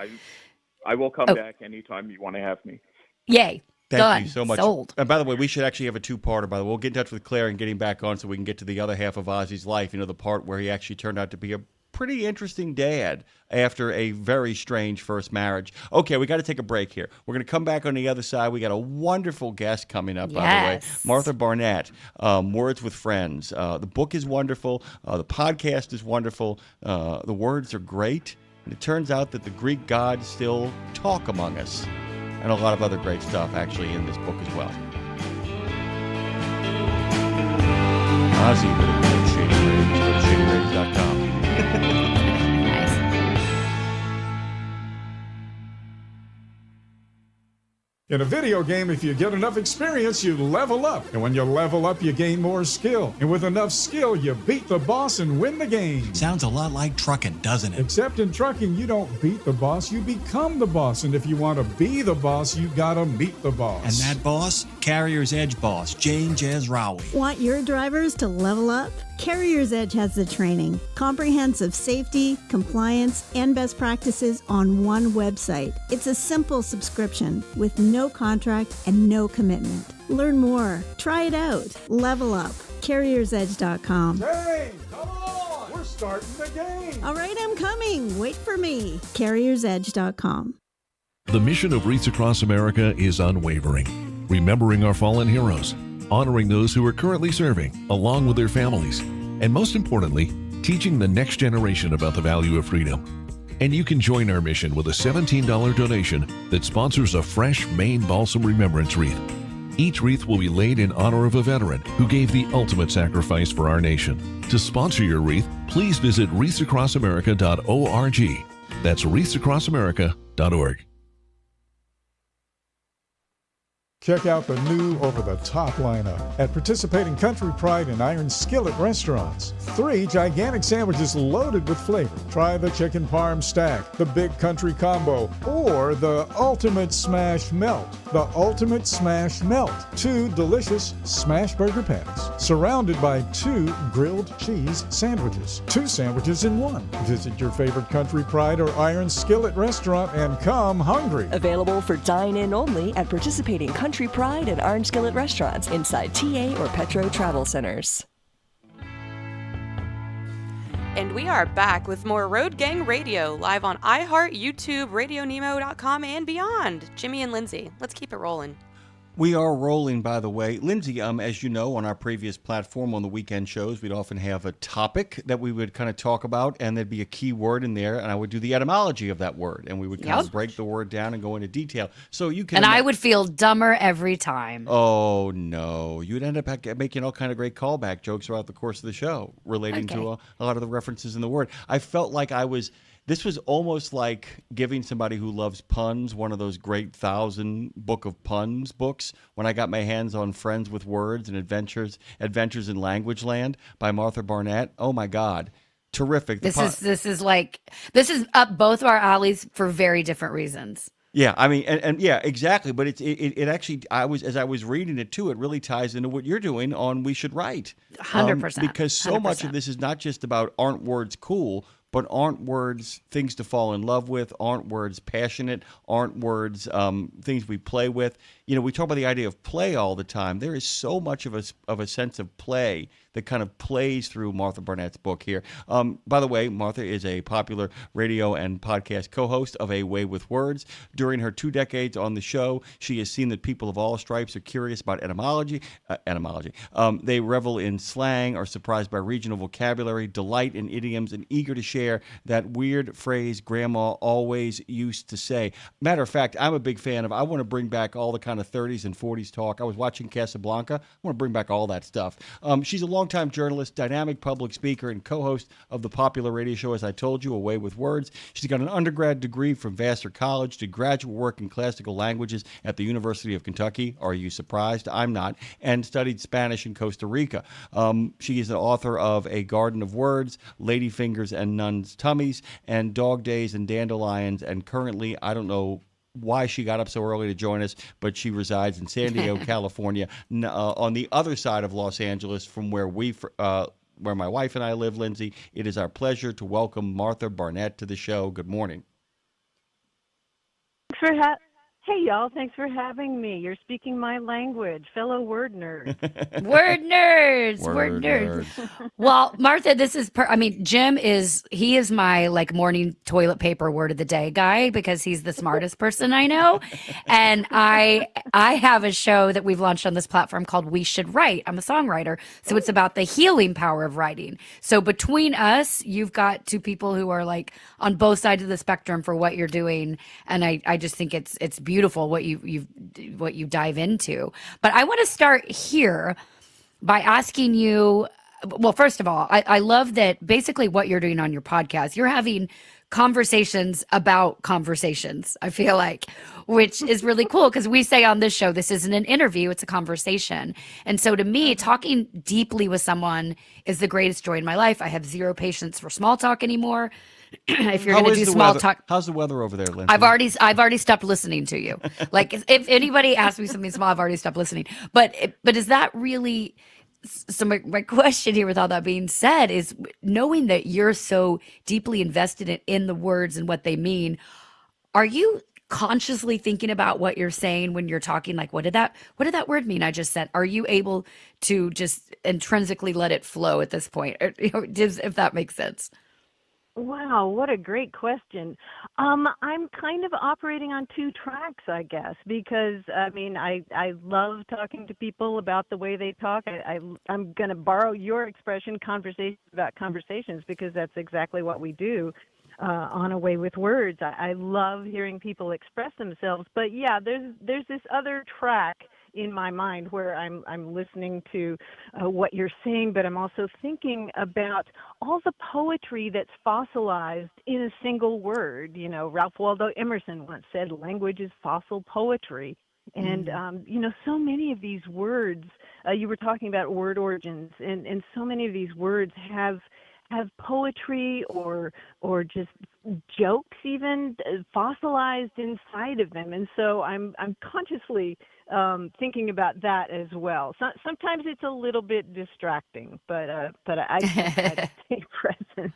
I will come back anytime you want to have me. Yay. Thank you so much. Sold. And by the way, we should actually have a two-parter. By the way, we'll get in touch with Claire and get him back on so we can get to the other half of Ozzy's life. You know, the part where he actually turned out to be a pretty interesting dad after a very strange first marriage. Okay, we got to take a break here. We're going to come back on the other side. We got a wonderful guest coming up, by the way. Martha Barnett, Words with Friends. The book is wonderful. The podcast is wonderful. The words are great. And it turns out that the Greek gods still talk among us. And a lot of other great stuff, actually, in this book as well. Ozzy with a Shady Rays. Go to shadyrays.com. In a video game, if you get enough experience, you level up. And when you level up, you gain more skill. And with enough skill, you beat the boss and win the game. Sounds a lot like trucking, doesn't it? Except in trucking, you don't beat the boss, you become the boss. And if you want to be the boss, you gotta meet the boss. And that boss? Carrier's Edge boss, Jane Jezraoui. Want your drivers to level up? Carrier's Edge has the training, comprehensive safety, compliance, and best practices on one website. It's a simple subscription with no contract and no commitment. Learn more. Try it out. Level up. CarriersEdge.com. Hey, come on! We're starting the game! All right, I'm coming. Wait for me. CarriersEdge.com. The mission of Wreaths Across America is unwavering, remembering our fallen heroes, honoring those who are currently serving, along with their families, and most importantly, teaching the next generation about the value of freedom. And you can join our mission with a $17 donation that sponsors a fresh Maine Balsam Remembrance Wreath. Each wreath will be laid in honor of a veteran who gave the ultimate sacrifice for our nation. To sponsor your wreath, please visit wreathsacrossamerica.org. That's wreathsacrossamerica.org. Check out the new over-the-top lineup at participating Country Pride and Iron Skillet restaurants. 3 gigantic sandwiches loaded with flavor. Try the Chicken Parm Stack, the Big Country Combo, or the Ultimate Smash Melt. The Ultimate Smash Melt. 2 delicious smash burger patties, surrounded by 2 grilled cheese sandwiches. 2 sandwiches in 1. Visit your favorite Country Pride or Iron Skillet restaurant and come hungry. Available for dine-in only at participating Country Pride and Iron Skillet restaurants inside TA or Petro Travel Centers. And we are back with more Road Gang Radio live on iHeart, YouTube, RadioNemo.com, and beyond. Jimmy and Lindsay, let's keep it rolling. We are rolling, by the way. Lindsay, as you know, on our previous platform on the weekend shows, we'd often have a topic that we would kind of talk about, and there'd be a key word in there, and I would do the etymology of that word, and we would kind of break the word down and go into detail. So you can. And I would feel dumber every time. Oh, no. You'd end up making all kind of great callback jokes throughout the course of the show relating to a lot of the references in the word. I felt like this was almost like giving somebody who loves puns one of those great 1,000 Book of Puns books when I got my hands on Friends with Words and Adventures in Language Land by Martha Barnett. Oh, my God. terrific. This is up both of our alleys for very different reasons. Yeah, I mean, and yeah, exactly. But it actually, as I was reading it too, it really ties into what you're doing on We Should Write. 100%. Because so much of this is not just about aren't words cool, but aren't words things to fall in love with? Aren't words passionate? Aren't words things we play with? You know, we talk about the idea of play all the time. There is so much of a sense of play that kind of plays through Martha Barnett's book here. By the way, Martha is a popular radio and podcast co-host of A Way with Words. During her 2 decades on the show, she has seen that people of all stripes are curious about etymology. They revel in slang, are surprised by regional vocabulary, delight in idioms, and eager to share that weird phrase Grandma always used to say. Matter of fact, I'm a big fan of, I want to bring back all the kind of 30s and 40s talk. I was watching Casablanca. I want to bring back all that stuff. She's a longtime journalist, dynamic public speaker, and co-host of the popular radio show, as I told you, A Way with Words. She's got an undergrad degree from Vassar College, did graduate work in classical languages at the University of Kentucky. Are you surprised? I'm not. And studied Spanish in Costa Rica. She is the author of A Garden of Words, Ladyfingers and Nuns' Tummies, and Dog Days and Dandelions. And currently, I don't know why she got up so early to join us, but she resides in San Diego, California, on the other side of Los Angeles from where where my wife and I live, Lindsay. It is our pleasure to welcome Martha Barnett to the show. Good morning. Hey, y'all. Thanks for having me. You're speaking my language, fellow word nerds. Word nerds. Well, Martha, this is, Jim he is my morning toilet paper word of the day guy because he's the smartest person I know. And I have a show that we've launched on this platform called We Should Write. I'm a songwriter. So it's about the healing power of writing. So between us, you've got two people who are on both sides of the spectrum for what you're doing. And I just think it's beautiful what you dive into. But I want to start here by asking you, well, first of all, I love that basically what you're doing on your podcast, you're having conversations about conversations, I feel like, which is really cool because we say on this show, this isn't an interview, it's a conversation. And so to me, talking deeply with someone is the greatest joy in my life. I have zero patience for small talk anymore. If you're going to do small talk, how's the weather over there, Lindsay? I've already stopped listening to you. If anybody asks me something small, I've already stopped listening. But is that really? So my question here, with all that being said, is knowing that you're so deeply invested in the words and what they mean. Are you consciously thinking about what you're saying when you're talking? Like, what did that word mean I just said? Are you able to just intrinsically let it flow at this point, if that makes sense? Wow, what a great question. I'm kind of operating on two tracks, I guess, because I love talking to people about the way they talk. I'm going to borrow your expression, conversations about conversations, because that's exactly what we do on A Way with Words. I love hearing people express themselves, but yeah, there's this other track in my mind where I'm listening to what you're saying, but I'm also thinking about all the poetry that's fossilized in a single word. You know, Ralph Waldo Emerson once said, language is fossil poetry. And, so many of these words, you were talking about word origins, and so many of these words have poetry or just jokes even fossilized inside of them. And so I'm consciously thinking about that as well. Sometimes it's a little bit distracting, but I try to stay present.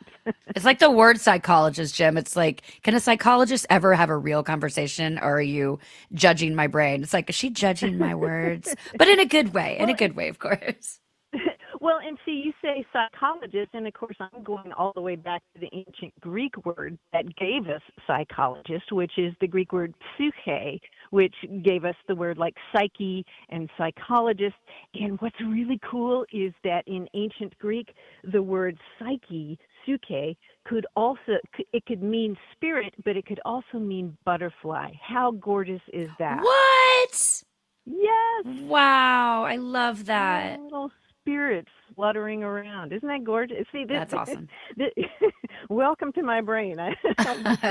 It's like the word psychologist, Jim. It's like, can a psychologist ever have a real conversation, or are you judging my brain? It's like, is she judging my words? But in a good way, of course. Well, and see, you say psychologist, and of course I'm going all the way back to the ancient Greek word that gave us psychologist, which is the Greek word psyche, which gave us the word like psyche and psychologist. And what's really cool is that in ancient Greek, the word psyche, could mean spirit, but it could also mean butterfly. How gorgeous is that? What? Yes. Wow, I love that. A little spirits fluttering around. Isn't that gorgeous? See, That's awesome. Welcome to my brain. I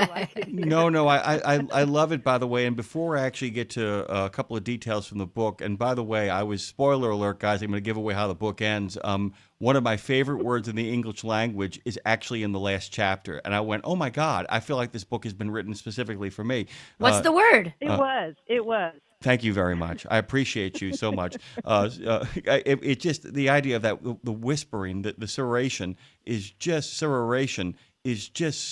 like it. No, I love it, by the way. And before I actually get to a couple of details from the book, and by the way, spoiler alert, guys, I'm going to give away how the book ends. One of my favorite words in the English language is actually in the last chapter. And I went, oh my God, I feel like this book has been written specifically for me. What's the word? It was. Thank you very much. I appreciate you so much. It just, the idea of that, the whispering, the susurration is just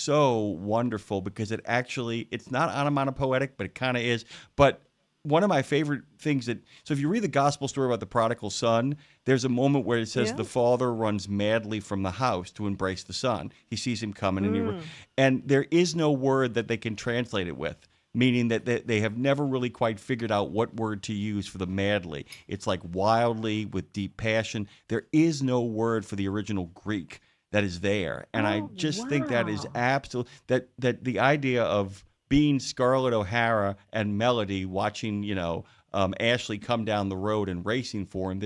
so wonderful, because it's not onomatopoetic, but it kind of is. But one of my favorite things so if you read the gospel story about the prodigal son, there's a moment where it says the father runs madly from the house to embrace the son. He sees him coming, and there is no word that they can translate it with, meaning that they have never really quite figured out what word to use for the madly. It's like wildly, with deep passion. There is no word for the original Greek that is there. And I just think that is absolute, that the idea of being Scarlett O'Hara and Melody watching, Ashley come down the road and racing for him,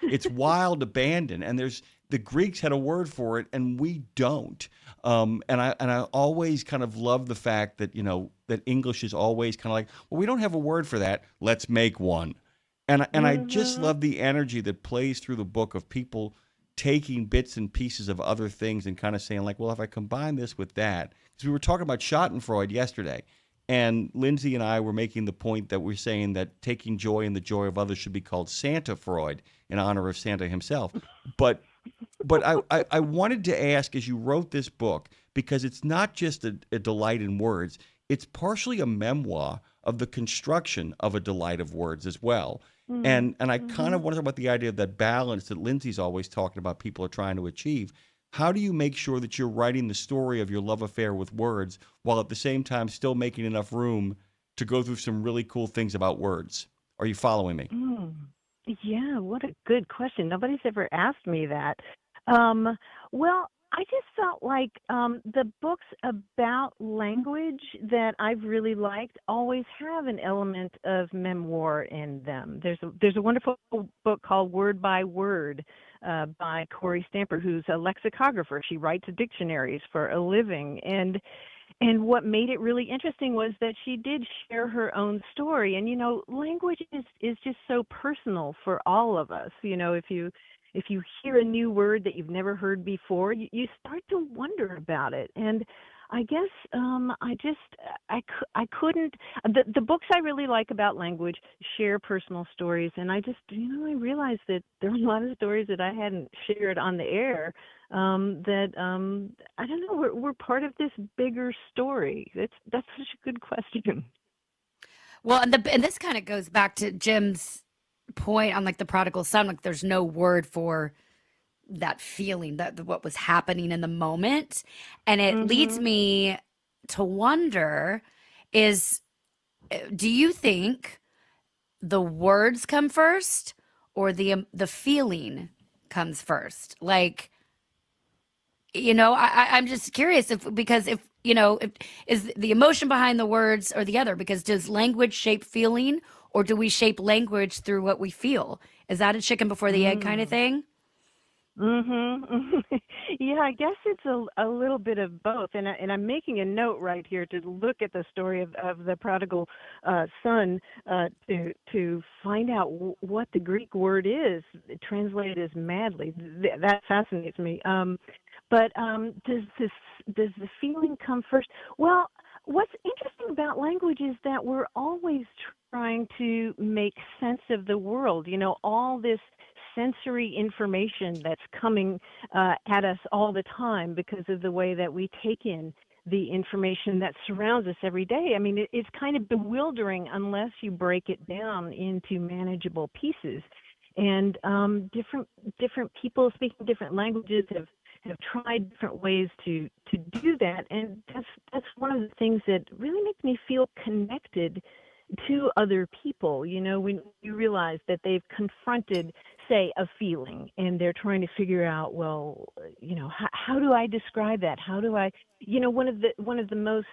it's wild abandon. And the Greeks had a word for it and we don't. And I always kind of love the fact that, that English is always kind of like, well, we don't have a word for that. Let's make one. And I just love the energy that plays through the book of people taking bits and pieces of other things and kind of saying like, well, if I combine this with that, because we were talking about Schadenfreude yesterday, and Lindsay and I were making the point that we're saying that taking joy in the joy of others should be called Santa Freud, in honor of Santa himself. But I wanted to ask, as you wrote this book, because it's not just a delight in words, it's partially a memoir of the construction of a delight of words as well. And I kind of want to talk about the idea of that balance that Lindsay's always talking about people are trying to achieve. How do you make sure that you're writing the story of your love affair with words while at the same time still making enough room to go through some really cool things about words? Are you following me? Yeah, what a good question. Nobody's ever asked me that. Well, I just felt like the books about language that I've really liked always have an element of memoir in them. There's a wonderful book called Word by Word by Corey Stamper, who's a lexicographer. She writes dictionaries for a living, and what made it really interesting was that she did share her own story. And language is just so personal for all of us. If you hear a new word that you've never heard before, you start to wonder about it. And I guess I couldn't. The books I really like about language share personal stories, and I just I realized that there are a lot of stories that I hadn't shared on the air that I don't know. We're part of this bigger story. That's such a good question. Well, and this kind of goes back to Jim's point on like the prodigal son. Like, there's no word for that feeling, that what was happening in the moment, and it leads me to wonder: do you think the words come first, or the feeling comes first? Like, I'm just curious if is the emotion behind the words or the other? Because does language shape feeling, or do we shape language through what we feel? Is that a chicken before the egg kind of thing? Yeah, I guess it's a little bit of both. And I'm making a note right here to look at the story of the prodigal son to find out what the Greek word is, translated as madly. That fascinates me. But does the feeling come first? Well, what's interesting about language is that we're always trying to make sense of the world. All this sensory information that's coming at us all the time because of the way that we take in the information that surrounds us every day. I mean, it's kind of bewildering unless you break it down into manageable pieces. And different people speaking different languages have tried different ways to do that, and that's one of the things that really makes me feel connected to other people. When you realize that they've confronted, say, a feeling, and they're trying to figure out, well, how do I describe that? How do I, one of the most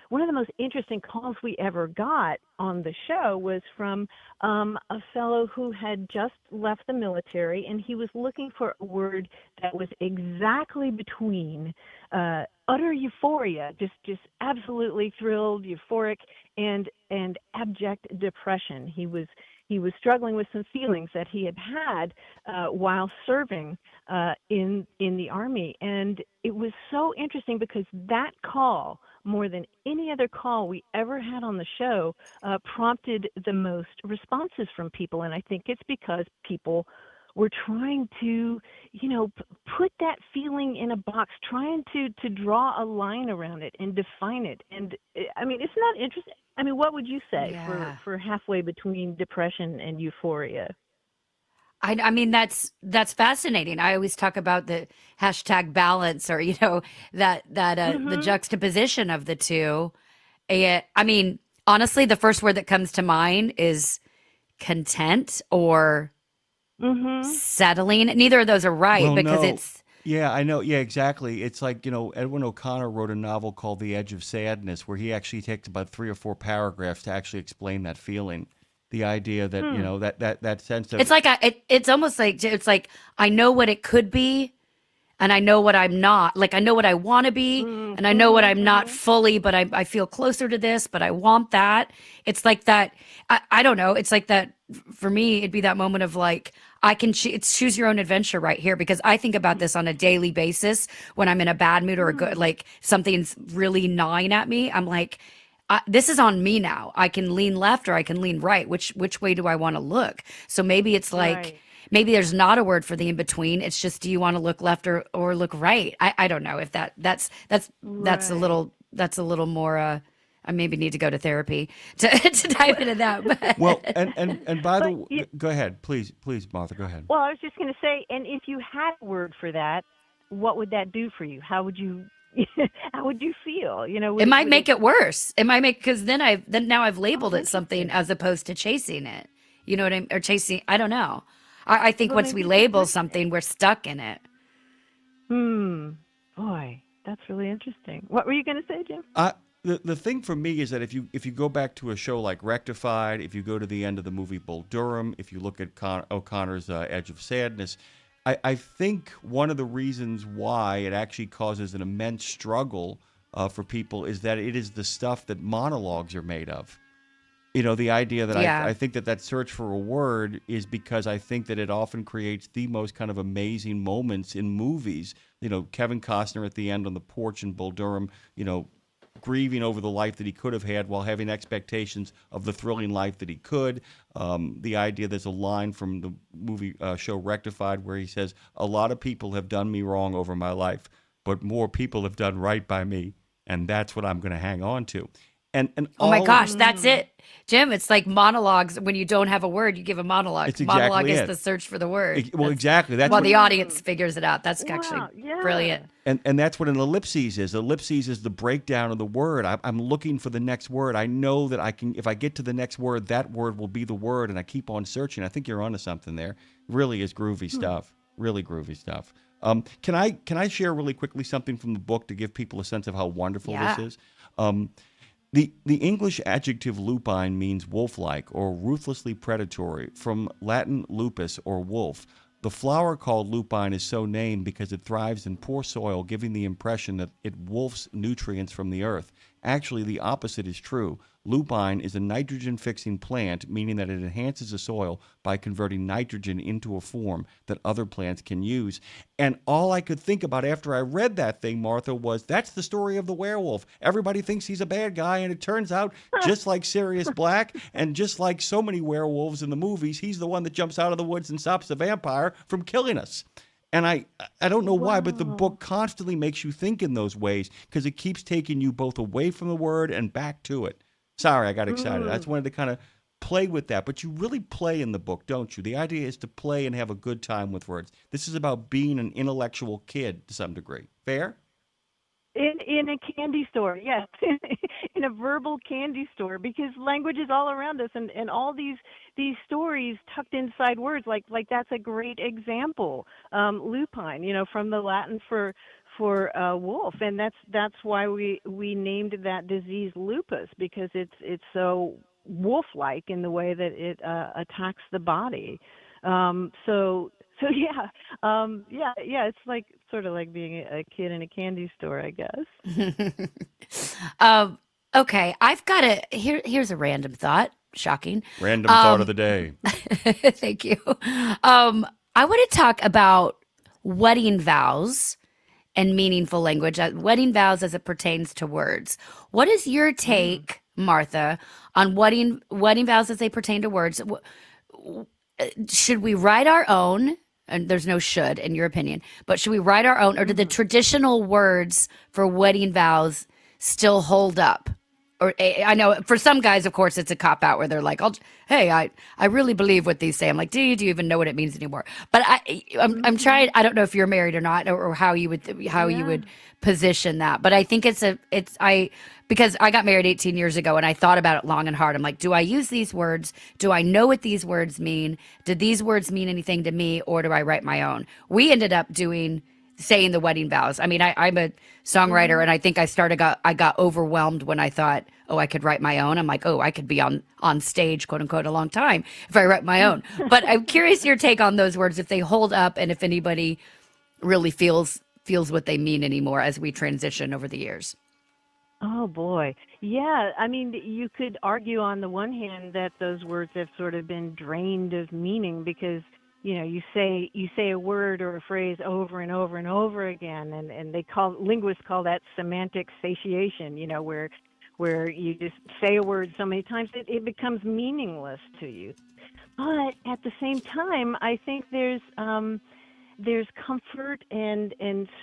one of the most interesting calls we ever got on the show was from a fellow who had just left the military, and he was looking for a word that was exactly between utter euphoria, just absolutely thrilled, euphoric, and abject depression. He was struggling with some feelings that he had while serving in the Army. And it was so interesting because that call, more than any other call we ever had on the show, prompted the most responses from people. And I think it's because people were trying to, put that feeling in a box, trying to draw a line around it and define it. And I mean, it's not interesting. I mean, what would you say for halfway between depression and euphoria? I mean, that's fascinating. I always talk about the hashtag balance, or that the juxtaposition of the two. I mean, honestly, the first word that comes to mind is content or settling. Neither of those are right, Well, because no. it's Yeah, I know. Yeah, exactly. It's like, Edwin O'Connor wrote a novel called The Edge of Sadness, where he actually takes about 3 or 4 paragraphs to actually explain that feeling. The idea that, that sense of it's like it's almost like I know what it could be, and I know what I'm not. Like, I know what I want to be, and I know what I'm not fully, but I feel closer to this, but I want that. It's like that. I don't know. It's like that. For me, it'd be that moment of like, it's choose your own adventure right here, because I think about this on a daily basis when I'm in a bad mood or a good, like something's really gnawing at me. I'm like, this is on me now. I can lean left or I can lean right. Which way do I want to look? So maybe it's like, maybe there's not a word for the in between. It's just, do you want to look left or look right? I don't know if that's a little more. I maybe need to go to therapy to dive into that. But. Well, and by the way, go ahead, please, Martha, go ahead. Well, I was just going to say, and if you had a word for that, what would that do for you? How would you feel? It might make it worse. It might because then now I've labeled it something as opposed to chasing it. You know what I mean? Or chasing. I don't know. I think once we label something, we're stuck in it. Boy, that's really interesting. What were you going to say, Jim? The thing for me is that if you go back to a show like Rectified, if you go to the end of the movie Bull Durham, if you look at O'Connor's Edge of Sadness, I think one of the reasons why it actually causes an immense struggle for people is that it is the stuff that monologues are made of. The idea that I think that search for a word is because I think that it often creates the most kind of amazing moments in movies. Kevin Costner at the end on the porch in Bull Durham, grieving over the life that he could have had while having expectations of the thrilling life that he could. The idea, there's a line from the movie show Rectified where he says, a lot of people have done me wrong over my life, but more people have done right by me, and that's what I'm going to hang on to. And oh my gosh, that's it, Jim. It's like monologues. When you don't have a word, you give a monologue. It's exactly monologue is it. the search for the word. Exactly. That's while what the audience figures it out. That's actually brilliant. And that's what an ellipses is. Ellipses is the breakdown of the word. I'm looking for the next word. I know that I can, if I get to the next word, that word will be the word, and I keep on searching. I think you're onto something there. Really is groovy stuff. Really groovy stuff. Can I share really quickly something from the book to give people a sense of how wonderful this is? The English adjective lupine means wolf-like or ruthlessly predatory, from Latin lupus or wolf. The flower called lupine is so named because it thrives in poor soil, giving the impression that it wolfs nutrients from the earth. Actually, the opposite is true. Lupine is a nitrogen-fixing plant, meaning that it enhances the soil by converting nitrogen into a form that other plants can use. And all I could think about after I read that thing, Martha, was that's the story of the werewolf. Everybody thinks he's a bad guy, and it turns out, just like Sirius Black and just like so many werewolves in the movies, he's the one that jumps out of the woods and stops the vampire from killing us. And I don't know why, but the book constantly makes you think in those ways because it keeps taking you both away from the word and back to it. Sorry, I got excited. I just wanted to kind of play with that. But you really play in the book, don't you? The idea is to play and have a good time with words. This is about being an intellectual kid to some degree. Fair? In a candy store, yes, in a verbal candy store, because language is all around us, and all these stories tucked inside words, like that's a great example. Lupine, from the Latin for for wolf, and that's why we named that disease lupus, because it's so wolf-like in the way that it attacks the body. It's like sort of like being a kid in a candy store, I guess. Okay, I've got here's a random thought. Shocking. Random thought of the day. Thank you. I want to talk about wedding vows and meaningful language. Wedding vows as it pertains to words. What is your take, Martha, on wedding vows as they pertain to words? Should we write our own? And there's no should in your opinion, but should we write our own, or do the traditional words for wedding vows still hold up? Or I know for some guys, of course, it's a cop out where they're like, "Hey, I really believe what these say." I'm like, "Do you even know what it means anymore?" But I'm trying. I don't know if you're married or not, or how you would position that. But I think because I got married 18 years ago and I thought about it long and hard. I'm like, do I use these words? Do I know what these words mean? Did these words mean anything to me, or do I write my own? We ended up saying the wedding vows. I mean, I'm a songwriter, and I think I got overwhelmed when I thought, I could write my own. I'm like, I could be on stage, quote unquote, a long time if I write my own. But I'm curious your take on those words, if they hold up, and if anybody really feels what they mean anymore as we transition over the years. Oh boy. Yeah, I mean, you could argue on the one hand that those words have sort of been drained of meaning, because you say a word or a phrase over and over and over again, and linguists call that semantic satiation, where you just say a word so many times it becomes meaningless to you. But at the same time, I think there's comfort and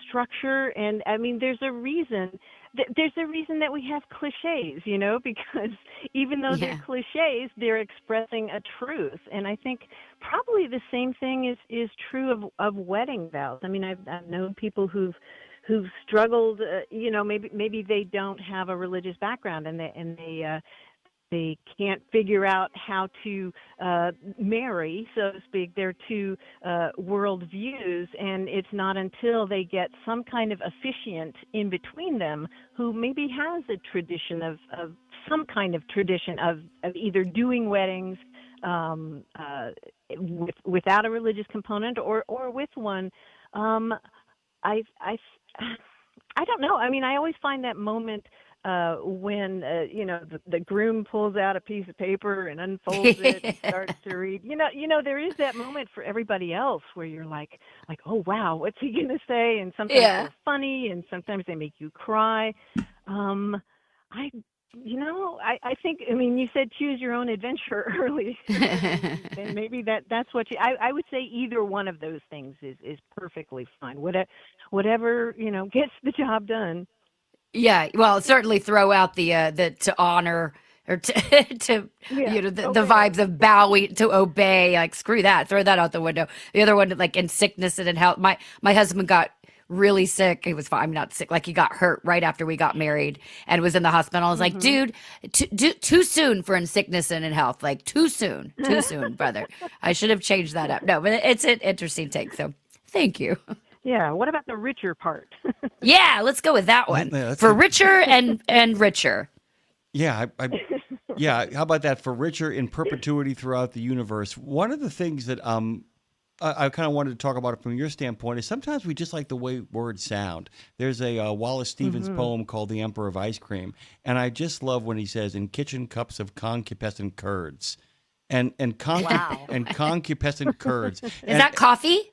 structure, and I mean, there's a reason that we have cliches, because even though they're cliches, they're expressing a truth. And I think probably the same thing is true of wedding vows. I mean, I've known people who've struggled, maybe they don't have a religious background, and they can't figure out how to marry, so to speak, their two world views, and it's not until they get some kind of officiant in between them who maybe has a tradition of some kind of tradition of either doing weddings without a religious component or with one. I don't know. I mean, I always find that moment when the groom pulls out a piece of paper and unfolds it and starts to read. There is that moment for everybody else where you're like, oh wow, what's he gonna say? And sometimes they're funny, and sometimes they make you cry. I think, I mean, you said choose your own adventure early, and maybe that's what I would say either one of those things is perfectly fine. Whatever gets the job done. Yeah, well, certainly throw out the to honor or the vibes of bowing, to obey. Like, screw that, throw that out the window. The other one, like in sickness and in health. My husband got really sick. He was fine. I'm not sick. Like, he got hurt right after we got married and was in the hospital. I was like, dude, too soon for in sickness and in health. Like, too soon, brother. I should have changed that up. No, but it's an interesting take. So thank you. Yeah. What about the richer part? Yeah, let's go with that one. For richer and richer. Yeah, yeah. How about that? For richer in perpetuity throughout the universe. One of the things that I kind of wanted to talk about it from your standpoint is sometimes we just like the way words sound. There's a Wallace Stevens poem called "The Emperor of Ice Cream," and I just love when he says, "In kitchen cups of concupiscent curds," and concupiscent curds. Is that coffee?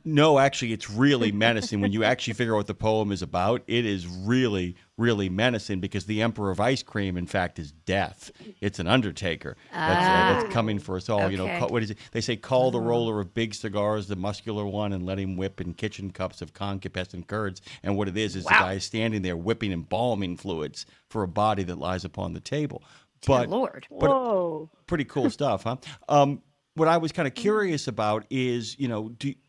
No, actually, it's really menacing. When you actually figure out what the poem is about, it is really, really menacing, because the Emperor of Ice Cream, in fact, is death. It's an undertaker that's coming for us all. Okay. What is it? They say, call the roller of big cigars, the muscular one, and let him whip in kitchen cups of concupiscent curds. And what it is the guy standing there whipping embalming fluids for a body that lies upon the table. Dear Lord. Whoa. Pretty cool stuff, huh? What I was kind of curious about is,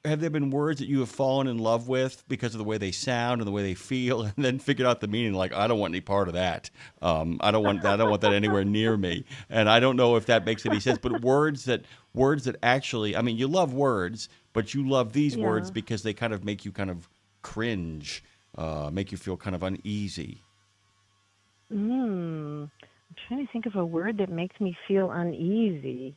have there been words that you have fallen in love with because of the way they sound and the way they feel, and then figured out the meaning? Like, I don't want any part of that. I don't want that anywhere near me. And I don't know if that makes any sense. But words that actually, I mean, you love words, but you love these words because they kind of make you kind of cringe, make you feel kind of uneasy? I'm trying to think of a word that makes me feel uneasy.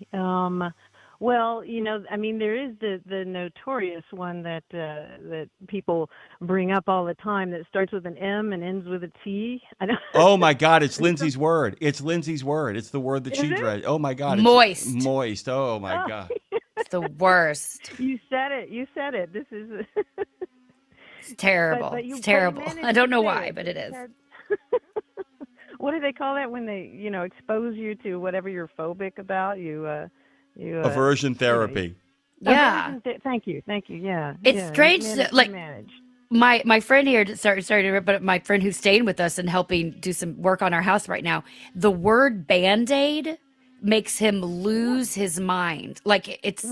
Well, I mean, there is the notorious one that people bring up all the time that starts with an M and ends with a T. I don't. Oh my God, it's Lindsay's word. It's Lindsay's word. It's the word that Is she it? dread. Oh my God, it's Moist. moist. Oh my Oh. God. It's the worst. You said it. You said it. This is. It's terrible. But you It's terrible. managed I don't know to say why, it. but it You is. said- What do they call that when they, expose you to whatever you're phobic about? Aversion therapy. Yeah. Thank you. Yeah. It's yeah, strange, you like- managed. My friend here, but my friend who's staying with us and helping do some work on our house right now, the word Band-Aid makes him lose his mind. Like it's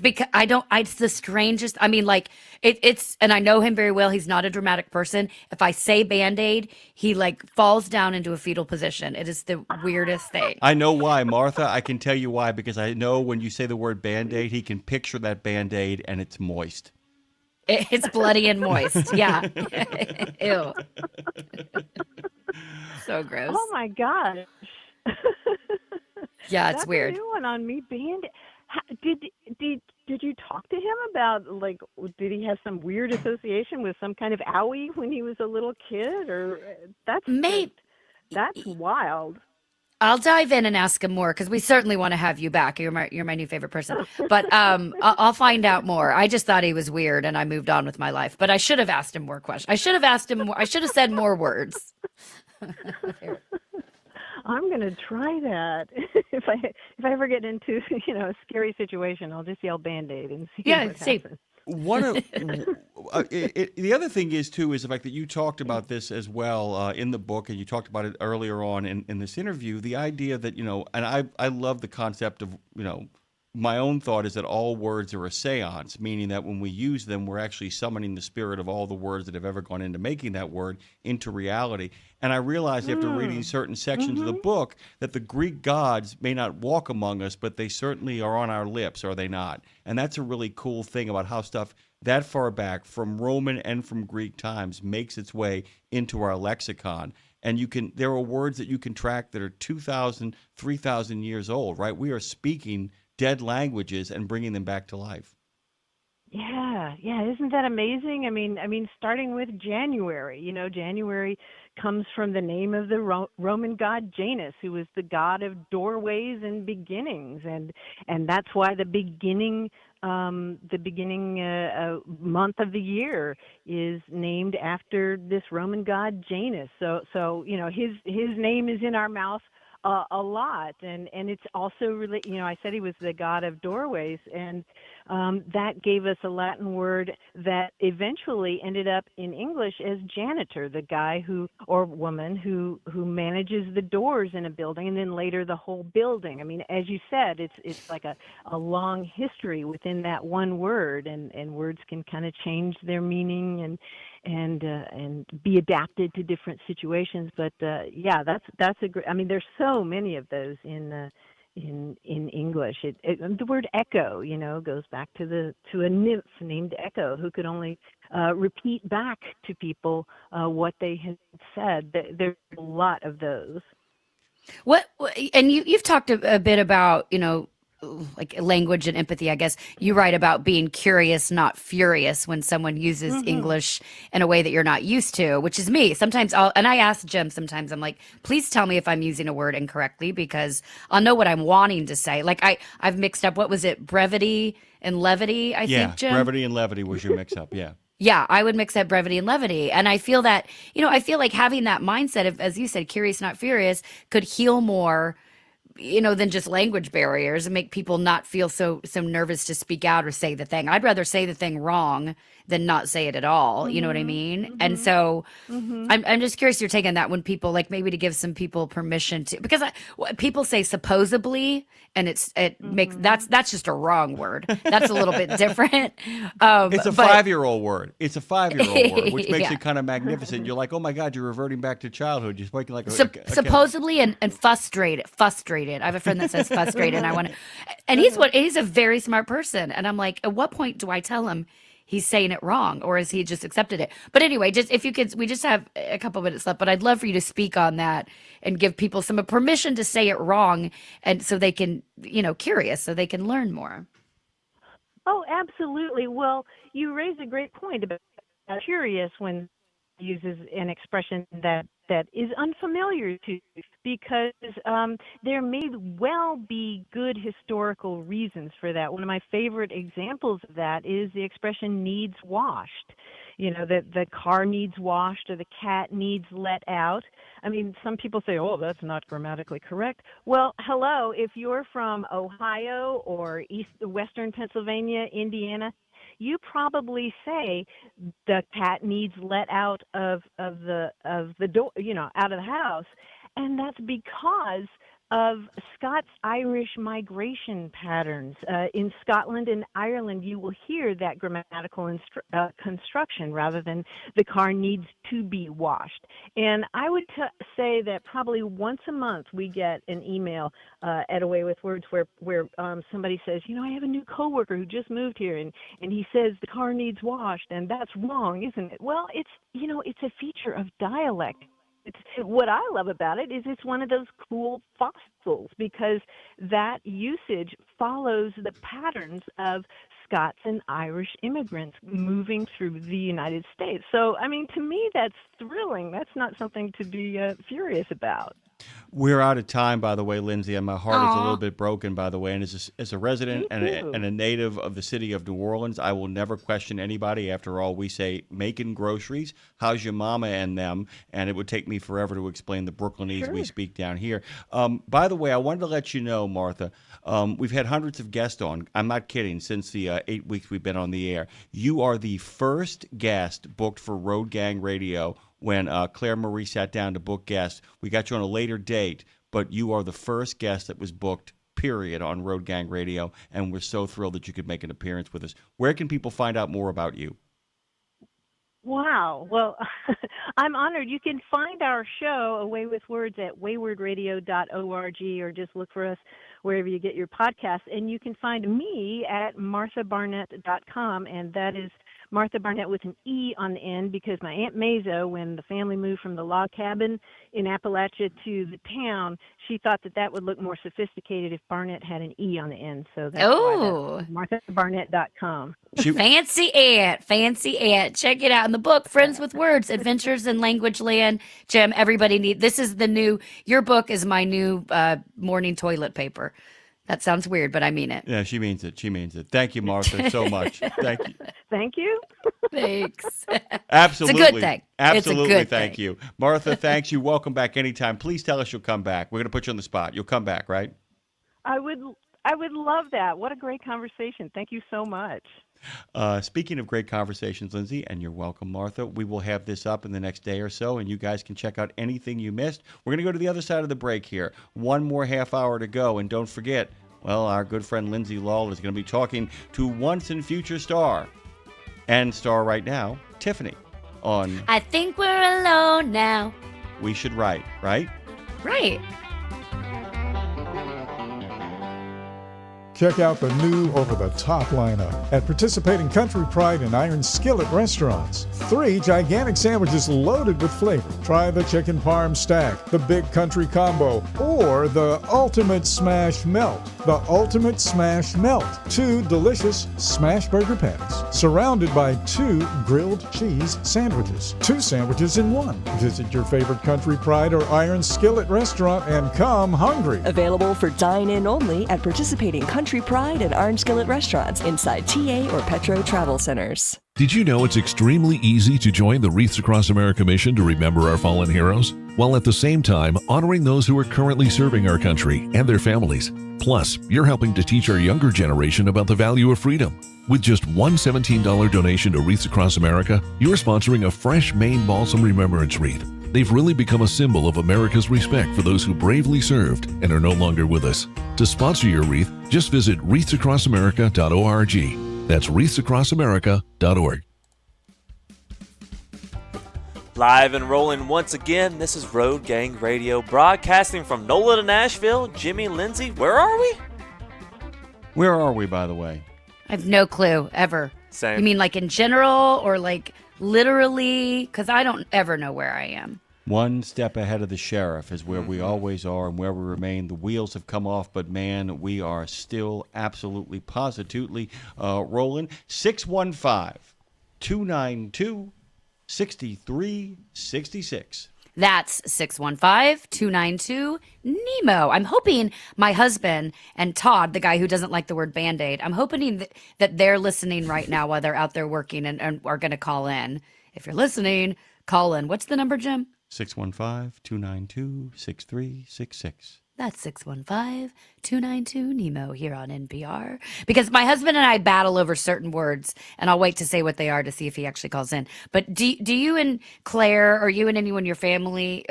because it's the strangest. I mean, like it's, and I know him very well. He's not a dramatic person. If I say Band-Aid, he like falls down into a fetal position. It is the weirdest thing. I know why, Martha. I can tell you why, because I know when you say the word Band-Aid, he can picture that Band-Aid and it's moist. It's bloody and moist. Yeah. Ew. So gross. Oh my gosh. Yeah, it's That's weird. a new one on me. Did you talk to him about, like, did he have some weird association with some kind of owie when he was a little kid, or that's wild. I'll dive in and ask him more because we certainly want to have you back. You're my new favorite person. But I'll find out more. I just thought he was weird and I moved on with my life. But I should have asked him more questions. I should have asked him more. I should have said more words. I'm gonna try that. If I ever get into a scary situation, I'll just yell Band-Aid and see what happens. One of the other thing is too is the fact that you talked about this as well in the book, and you talked about it earlier on in this interview. The idea that and I love the concept of my own thought is that all words are a seance, meaning that when we use them, we're actually summoning the spirit of all the words that have ever gone into making that word into reality. And I realized after reading certain sections of the book that the Greek gods may not walk among us, but they certainly are on our lips, are they not? And that's a really cool thing about how stuff that far back from Roman and from Greek times makes its way into our lexicon. And there are words that you can track that are 2,000, 3,000 years old, right? We are speaking dead languages and bringing them back to life. Yeah, isn't that amazing? I mean, starting with January. January comes from the name of the Roman god Janus, who was the god of doorways and beginnings, and that's why the beginning month of the year is named after this Roman god Janus. So his name is in our mouth a lot, and it's also I said he was the god of doorways, and that gave us a Latin word that eventually ended up in English as janitor, the guy or woman who manages the doors in a building, and then later the whole building. I mean, as you said, it's like a long history within that one word, and words can kind of change their meaning and be adapted to different situations. But that's a great. I mean, there's so many of those in English. The word echo, goes back to a nymph named Echo who could only repeat back to people what they had said. There's a lot of those. And you've talked a bit about like language and empathy. I guess you write about being curious, not furious, when someone uses English in a way that you're not used to, which is me. Sometimes I ask Jim sometimes, I'm like, please tell me if I'm using a word incorrectly, because I'll know what I'm wanting to say. Like I've mixed up, what was it? Brevity and levity, I think, Jim? Brevity and levity was your mix up. Yeah. Yeah, I would mix up brevity and levity. And I feel that, I feel like having that mindset of, as you said, curious, not furious, could heal more than just language barriers and make people not feel so nervous to speak out or say the thing. I'd rather say the thing wrong than not say it at all. You know what I mean? And so I'm just curious your take on that, when people, like, maybe to give some people permission to, because people say supposedly, and it makes, that's just a wrong word. That's a little bit different. It's a 5-year-old word. It's a 5-year-old word, which makes Yeah. it kind of magnificent. You're like, oh my God, you're reverting back to childhood. You're speaking like supposedly and frustrated. I have a friend that says frustrated, and I want to, and he's a very smart person. And I'm like, at what point do I tell him he's saying it wrong, or has he just accepted it? But anyway, just if you could, we just have a couple minutes left, but I'd love for you to speak on that and give people some permission to say it wrong, and so they can, curious, so they can learn more. Oh, absolutely. Well, you raise a great point about curious when uses an expression that is unfamiliar to you, because there may well be good historical reasons for that. One of my favorite examples of that is the expression needs washed. That the car needs washed or the cat needs let out. I mean, some people say, oh, that's not grammatically correct. Well, hello, if you're from Ohio or Western Pennsylvania, Indiana, you probably say the cat needs let out of the door, out of the house, and that's because of Scots-Irish migration patterns. In Scotland and Ireland, you will hear that grammatical construction rather than the car needs to be washed. And I would say that probably once a month we get an email at Away with Words where somebody says, I have a new coworker who just moved here, and he says the car needs washed, and that's wrong, isn't it? Well, it's a feature of dialect. What I love about it is it's one of those cool fossils, because that usage follows the patterns of Scots and Irish immigrants moving through the United States. So, I mean, to me, that's thrilling. That's not something to be furious about. We're out of time, by the way, Lindsay, and my heart is a little bit broken, by the way. And as a resident and a native of the city of New Orleans, I will never question anybody. After all, we say making groceries. How's your mama and them? And it would take me forever to explain the Brooklynese we speak down here. By the way, I wanted to let you know, Martha, we've had hundreds of guests on. I'm not kidding. Since the 8 weeks we've been on the air, you are the first guest booked for Road Gang Radio. When Claire Marie sat down to book guests, we got you on a later date, but you are the first guest that was booked, period, on Road Gang Radio, and we're so thrilled that you could make an appearance with us. Where can people find out more about you? Wow. Well, I'm honored. You can find our show, Away with Words, at waywardradio.org, or just look for us wherever you get your podcasts. And you can find me at marthabarnett.com, and that is Martha Barnett with an E on the end, because my Aunt Mazo, when the family moved from the log cabin in Appalachia to the town, she thought that would look more sophisticated if Barnett had an E on the end. So that's why that's marthabarnett.com. Fancy aunt. Check it out in the book, Friends with Words, Adventures in Language Land. Jim, everybody this is your book is my new morning toilet paper. That sounds weird, but I mean it. Yeah, she means it. Thank you, Martha, so much. Thank you. Thank you. Thanks. Absolutely. It's a good thing. Absolutely, thank you. Martha, thanks you. Welcome back anytime. Please tell us you'll come back. We're going to put you on the spot. You'll come back, right? I would love that. What a great conversation. Thank you so much. Speaking of great conversations, Lindsay, and you're welcome, Martha, we will have this up in the next day or so, and you guys can check out anything you missed. We're going to go to the other side of the break here. One more half hour to go, and don't forget, our good friend Lindsay Lawler is going to be talking to once and future star, and star right now, Tiffany, on I Think We're Alone Now. We Should Write, right? Right. Check out the new over-the-top lineup at participating Country Pride and Iron Skillet restaurants. 3 gigantic sandwiches loaded with flavor. Try the Chicken Parm Stack, the Big Country Combo, or the Ultimate Smash Melt. The Ultimate Smash Melt. 2 delicious smash burger patties, surrounded by 2 grilled cheese sandwiches. 2 sandwiches in 1. Visit your favorite Country Pride or Iron Skillet restaurant and come hungry. Available for dine-in only at participating Country Pride and Iron Skillet restaurants inside TA or Petro Travel Centers. Did you know it's extremely easy to join the Wreaths Across America mission to remember our fallen heroes, while at the same time honoring those who are currently serving our country and their families? Plus, you're helping to teach our younger generation about the value of freedom. With just one $17 donation to Wreaths Across America, you're sponsoring a fresh Maine Balsam Remembrance Wreath. They've really become a symbol of America's respect for those who bravely served and are no longer with us. To sponsor your wreath, just visit wreathsacrossamerica.org. That's wreathsacrossamerica.org. Live and rolling once again, this is Road Gang Radio, broadcasting from NOLA to Nashville. Jimmy, Lindsay, where are we? Where are we, by the way? I have no clue, ever. Same. You mean like in general or like literally? Because I don't ever know where I am. One step ahead of the sheriff is where we always are and where we remain. The wheels have come off, but man, we are still absolutely, positively rolling. 615-292-6366. That's 615-292-NEMO. I'm hoping my husband and Todd, the guy who doesn't like the word Band-Aid, I'm hoping that they're listening right now while they're out there working and are going to call in. If you're listening, call in. What's the number, Jim? 615-292-6366. That's 615-292-NEMO here on NPR. Because my husband and I battle over certain words, and I'll wait to say what they are to see if he actually calls in. But do you and Claire, or you and anyone in your family,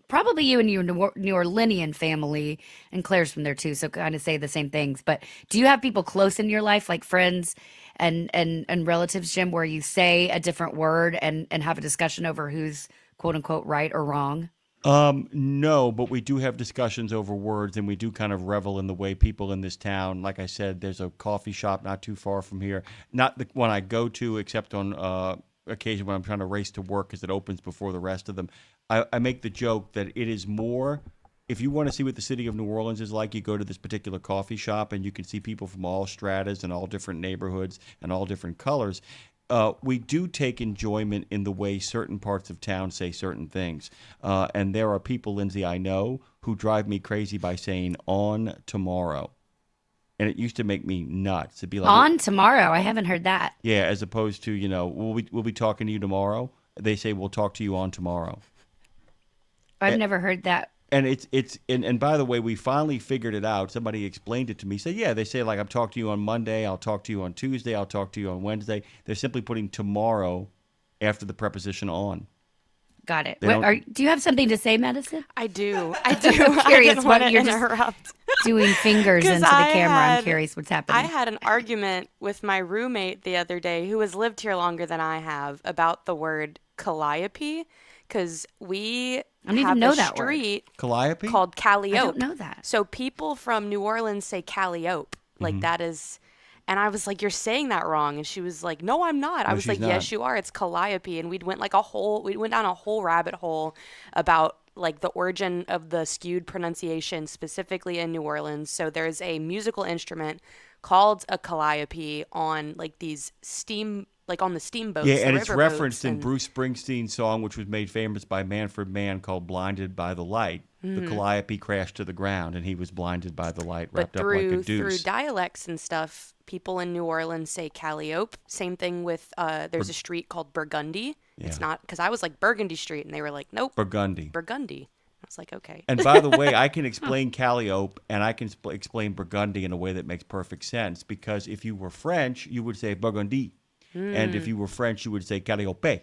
probably you and your New Orleanian family, and Claire's from there too, so kind of say the same things. But do you have people close in your life, like friends and relatives, Jim, where you say a different word and have a discussion over who's quote unquote right or wrong? No, but we do have discussions over words, and we do kind of revel in the way people in this town, like I said, there's a coffee shop not too far from here. Not the one I go to, except on occasion when I'm trying to race to work because it opens before the rest of them. I make the joke that it is more, if you want to see what the city of New Orleans is like, you go to this particular coffee shop and you can see people from all stratas and all different neighborhoods and all different colors. We do take enjoyment in the way certain parts of town say certain things. And there are people, Lindsay, I know, who drive me crazy by saying on tomorrow. And it used to make me nuts. It'd be like On tomorrow. I haven't heard that. Yeah, as opposed to, we'll be talking to you tomorrow. They say we'll talk to you on tomorrow. I've never heard that. And and by the way, we finally figured it out. Somebody explained it to me. Said, yeah, they say like I'm talking to you on Monday, I'll talk to you on Tuesday, I'll talk to you on Wednesday. They're simply putting tomorrow after the preposition on. Got it. Do you have something to say, Madison? I do. I'm curious what what you're interrupt. doing fingers into the camera. I'm curious what's happening. I had an argument with my roommate the other day who has lived here longer than I have about the word calliope, because we don't even have know a that word. street Calliope? called Calliope. I don't know that. So people from New Orleans say Calliope. Like that is, and I was like, you're saying that wrong. And she was like, no, I'm not. I No, was she's like, not. yes, you are. It's Calliope. And we went down a whole rabbit hole about like the origin of the skewed pronunciation specifically in New Orleans. So there's a musical instrument called a calliope on like these on the steamboats. Yeah, the and it's riverboats, referenced in and Bruce Springsteen's song, which was made famous by Manfred Mann, called Blinded by the Light. The calliope crashed to the ground, and he was blinded by the light, wrapped up like a through deuce. dialects and stuff, people in New Orleans say Calliope. Same thing with there's a street called Burgundy. It's not, because I was like Burgundy Street, and they were like, nope, Burgundy. Burgundy. I was like, okay. And by the way, I can explain Calliope and I can explain Burgundy in a way that makes perfect sense, because if you were French, you would say Burgundy. And if you were French, you would say Calliope.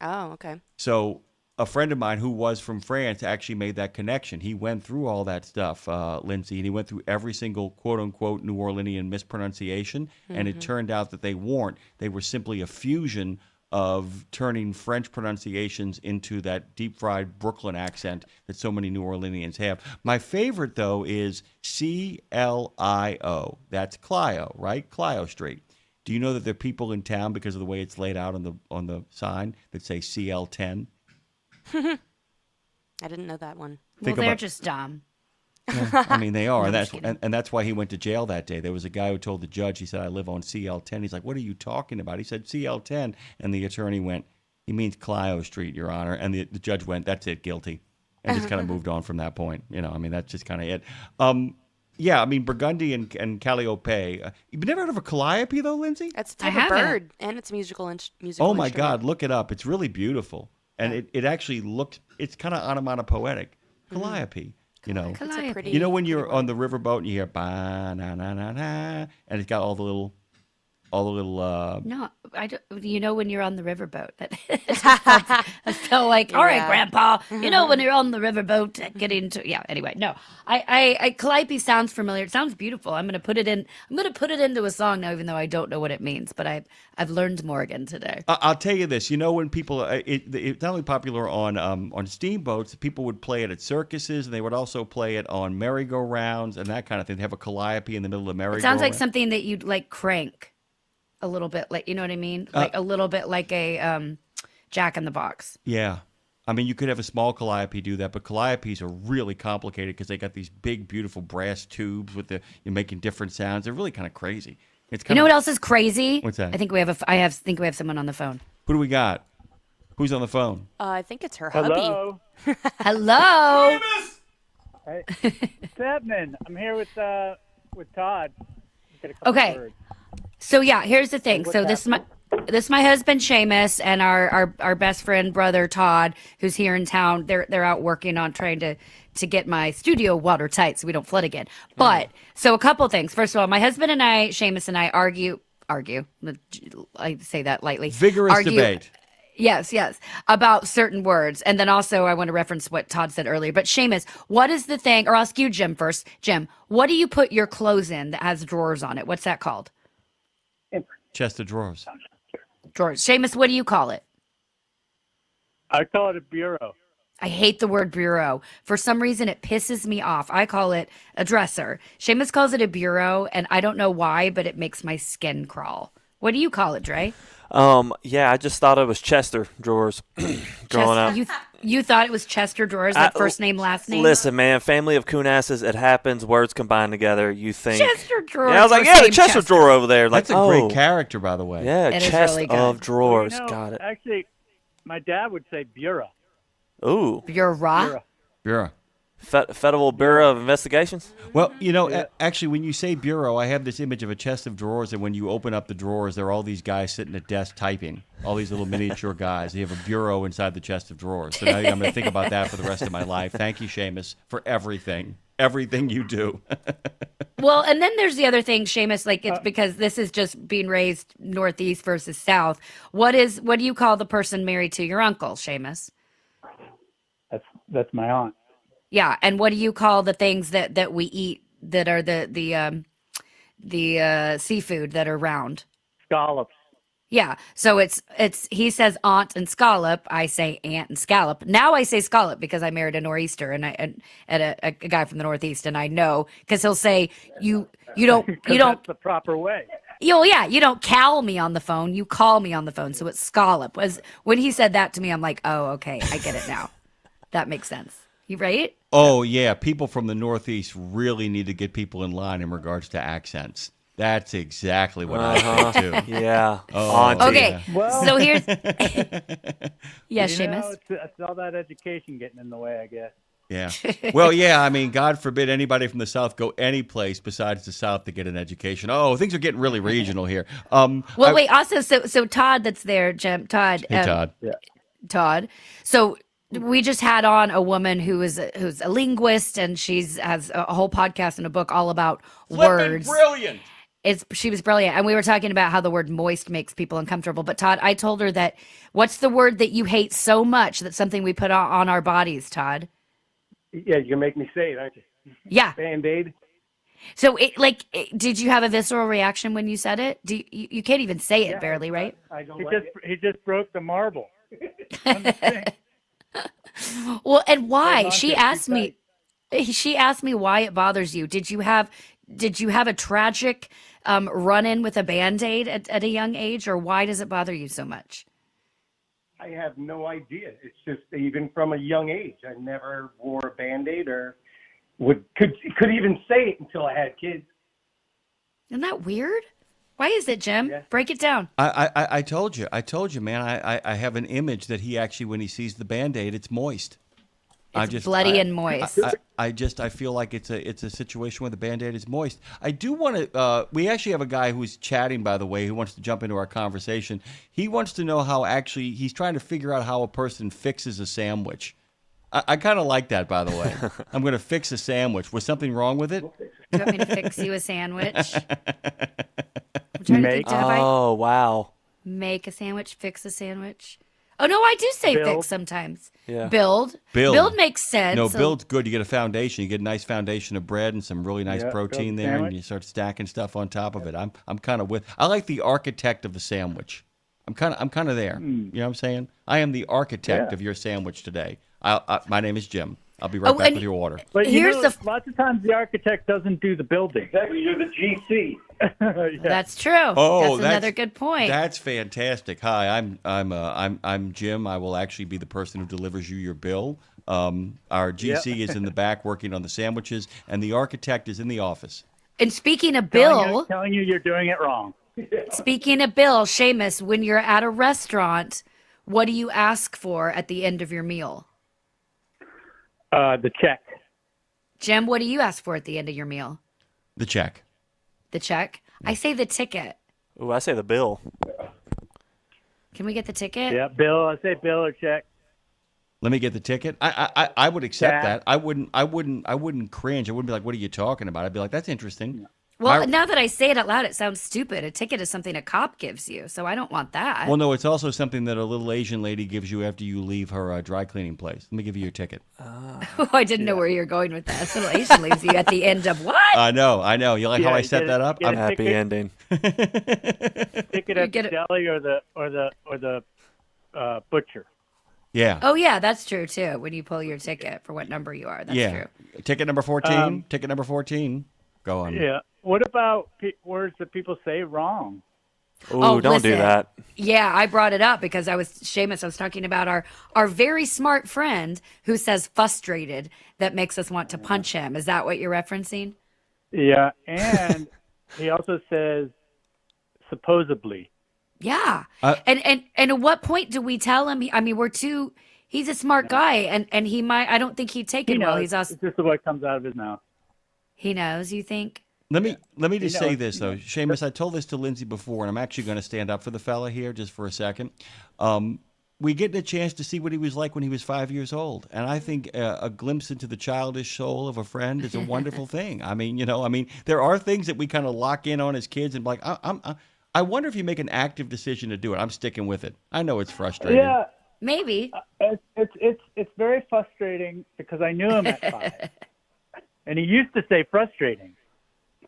Oh, okay. So a friend of mine who was from France actually made that connection. He went through all that stuff, Lindsay, and he went through every single quote-unquote New Orleanian mispronunciation, and it turned out that they weren't. They were simply a fusion of turning French pronunciations into that deep-fried Brooklyn accent that so many New Orleanians have. My favorite, though, is C-L-I-O. That's Clio, right? Clio Street. Do you know that there are people in town, because of the way it's laid out on the sign, that say CL10? I didn't know that one. Well, they're just dumb. Yeah, I mean, they are, No, and that's why he went to jail that day. There was a guy who told the judge, he said, I live on CL10. He's like, what are you talking about? He said, CL10. And the attorney went, he means Clio Street, Your Honor. And the judge went, that's it, guilty. And just kind of moved on from that point. I mean, that's just kind of it. Yeah, I mean, Burgundy and Calliope. You've never heard of a calliope, though, Lindsay? It's a type of bird, and it's musical musical Oh, my instrument. God, look it up. It's really beautiful. And it actually looks, it's kind of onomatopoetic. Calliope. It's a pretty, You know when you're on the riverboat and you hear ba na na na na, and it's got all the little. No, I don't. You know when you're on the riverboat. I felt like, all right, Grandpa. You know when you're on the riverboat, getting to Anyway, no, I Calliope sounds familiar. It sounds beautiful. I'm gonna put it in. I'm gonna put it into a song now, even though I don't know what it means. But I've learned more again today. I'll tell you this. When people, it's not only popular on steamboats. People would play it at circuses, and they would also play it on merry-go-rounds and that kind of thing. They have a calliope in the middle of the merry-go-round. It sounds like something that you'd like crank. a little bit like, you know what I mean? Like a little bit like a Jack in the Box. Yeah. I mean, you could have a small calliope do that, but calliopes are really complicated because they got these big, beautiful brass tubes with you're making different sounds. They're really kind of crazy. It's You know what else is crazy? What's that? I think we have someone on the phone. Who do we got? Who's on the phone? I think it's her Hello. hubby. Hello. Hey, Stedman, I'm here with Todd. Get a couple Okay. words. So yeah, here's the thing. What's So this is my husband Seamus and our best friend brother Todd, who's here in town. They're out working on trying to get my studio watertight so we don't flood again. But so a couple things. First of all, my husband and I, Seamus and I argue. I say that lightly. Vigorous debate. Yes, about certain words. And then also I want to reference what Todd said earlier. But Seamus, what is the thing, or I'll ask you, Jim, first. Jim, what do you put your clothes in that has drawers on it? What's that called? Chest of drawers. Drawers. Seamus, what do you call it? I call it a bureau. I hate the word bureau. For some reason, it pisses me off. I call it a dresser. Seamus calls it a bureau, and I don't know why, but it makes my skin crawl. What do you call it, Dre? Yeah, I just thought it was Chester drawers growing up. You thought it was Chester drawers, like first name, last name? Listen, man, family of Coonasses, it happens. Words combine together. You think Chester drawers. Yeah, I was like, first the name Chester drawer over there. Like, That's a great character, by the way. Yeah, It is chest really good. of drawers. Well, Got it. Actually, my dad would say bureau. Ooh. Bureau? Bureau. Federal Bureau of Investigations? Well, actually, when you say bureau, I have this image of a chest of drawers, and when you open up the drawers, there are all these guys sitting at desks typing, all these little miniature guys. They have a bureau inside the chest of drawers. So now I'm going to think about that for the rest of my life. Thank you, Seamus, for everything you do. Well, and then there's the other thing, Seamus, like it's because this is just being raised Northeast versus South. What do you call the person married to your uncle, Seamus? That's my aunt. Yeah, and what do you call the things that we eat that are the seafood that are round? Scallops. Yeah, so it's he says aunt and scallop, I say aunt and scallop. Now I say scallop because I married a nor'easter and a guy from the Northeast, and I know because he'll say you don't That's the proper way. you don't call me on the phone, you call me on the phone, so it's scallop. When he said that to me, I'm like, oh, okay, I get it now. That makes sense. You right? Oh, yeah. People from the Northeast really need to get people in line in regards to accents. That's exactly what I think, too. Yeah. Oh, okay. yeah. Well, So here's... Yes, you Seamus? know, it's all that education getting in the way, I guess. Yeah. Well, yeah, I mean, God forbid anybody from the South go any place besides the South to get an education. Oh, things are getting really regional here. Wait, also, so Todd that's there, Jim, Todd. Hey, Todd. Yeah. Todd. So we just had on a woman who's a linguist, and has a whole podcast and a book all about words. Brilliant. She was brilliant, and we were talking about how the word moist makes people uncomfortable. But Todd, I told her that what's the word that you hate so much that's something we put on our bodies, Todd? Yeah, you're gonna make me say it, aren't you? Yeah. Band-Aid. So did you have a visceral reaction when you said it? You can't even say it barely, right? He just broke the marble. Well, and why? Hold on She to it, asked me. She asked me why it bothers you. Did you have a tragic run-in with a Band-Aid at a young age, or why does it bother you so much? I have no idea. It's just even from a young age, I never wore a Band-Aid or could even say it until I had kids. Isn't that weird? Why is it, Jim? Yeah. Break it down. I told you, man. I have an image that he actually, when he sees the Band-Aid, it's moist. It's bloody and moist. I feel like it's a situation where the Band-Aid is moist. I do want to. We actually have a guy who's chatting, by the way, who wants to jump into our conversation. He wants to know how he's trying to figure out how a person fixes a sandwich. I kind of like that, by the way. I'm going to fix a sandwich. Was something wrong with it? Do you want me to fix you a sandwich? I'm trying to think, wow. Make a sandwich, fix a sandwich. Oh, no, I do say fix sometimes. Yeah. Build makes sense. No, build's good. You get a foundation. You get a nice foundation of bread and some really nice protein there, sandwich. and you start stacking stuff on top of it. I'm kind of I like the architect of the sandwich. I'm kind of there. You know what I'm saying? I am the architect of your sandwich today. My name is Jim. I'll be right Oh, back and with your order. But Here's lots of times the architect doesn't do the building. Exactly, you're the GC. Yeah. That's true. Oh, that's another good point. That's fantastic. Hi, I'm Jim. I will actually be the person who delivers you your bill. Our GC is in the back working on the sandwiches, and the architect is in the office. And speaking of Bill, telling you you're doing it wrong. speaking of Bill, Seamus, when you're at a restaurant, what do you ask for at the end of your meal? The check. Jim, what do you ask for at the end of your meal? The check. The check? I say the ticket. Ooh, I say the bill. Can we get the ticket? Yeah, bill. I say bill or check. Let me get the ticket. I would accept Yeah. that. I wouldn't cringe. I wouldn't be like, "What are you talking about?" I'd be like, "That's interesting." Well, now that I say it out loud, it sounds stupid. A ticket is something a cop gives you, so I don't want that. Well, no, it's also something that a little Asian lady gives you after you leave her dry cleaning place. Let me give you your ticket. Oh, I didn't know where you were going with that. So Asian leaves you at the end of what? I know. You like how I set that up? get a Happy ticket. ending. Ticket at the deli or the butcher. Yeah. Oh, yeah, that's true, too, when you pull your ticket for what number you are. That's yeah. true. Ticket number 14. Ticket number 14. Go on. Yeah. What about words that people say wrong? Ooh, don't do listen. that. Yeah, I brought it up because Seamus, I was talking about our very smart friend who says frustrated that makes us want to punch him. Is that what you're referencing? Yeah, and he also says supposedly. Yeah. And at what point do we tell him? I mean, he's a smart guy, and he might, I don't think he'd take it He well. knows. He's also, It's just the way it comes out of his mouth. he knows, you think? Let me just say knows. this, though. Seamus, I told this to Lindsay before, and I'm actually going to stand up for the fella here just for a second. We get a chance to see what he was like when he was 5 years old. And I think a glimpse into the childish soul of a friend is a wonderful thing. I mean, there are things that we kind of lock in on as kids and be like, I wonder if you make an active decision to do it. I'm sticking with it. I know it's frustrating. Yeah, maybe. It's very frustrating because I knew him at 5, and he used to say frustrating.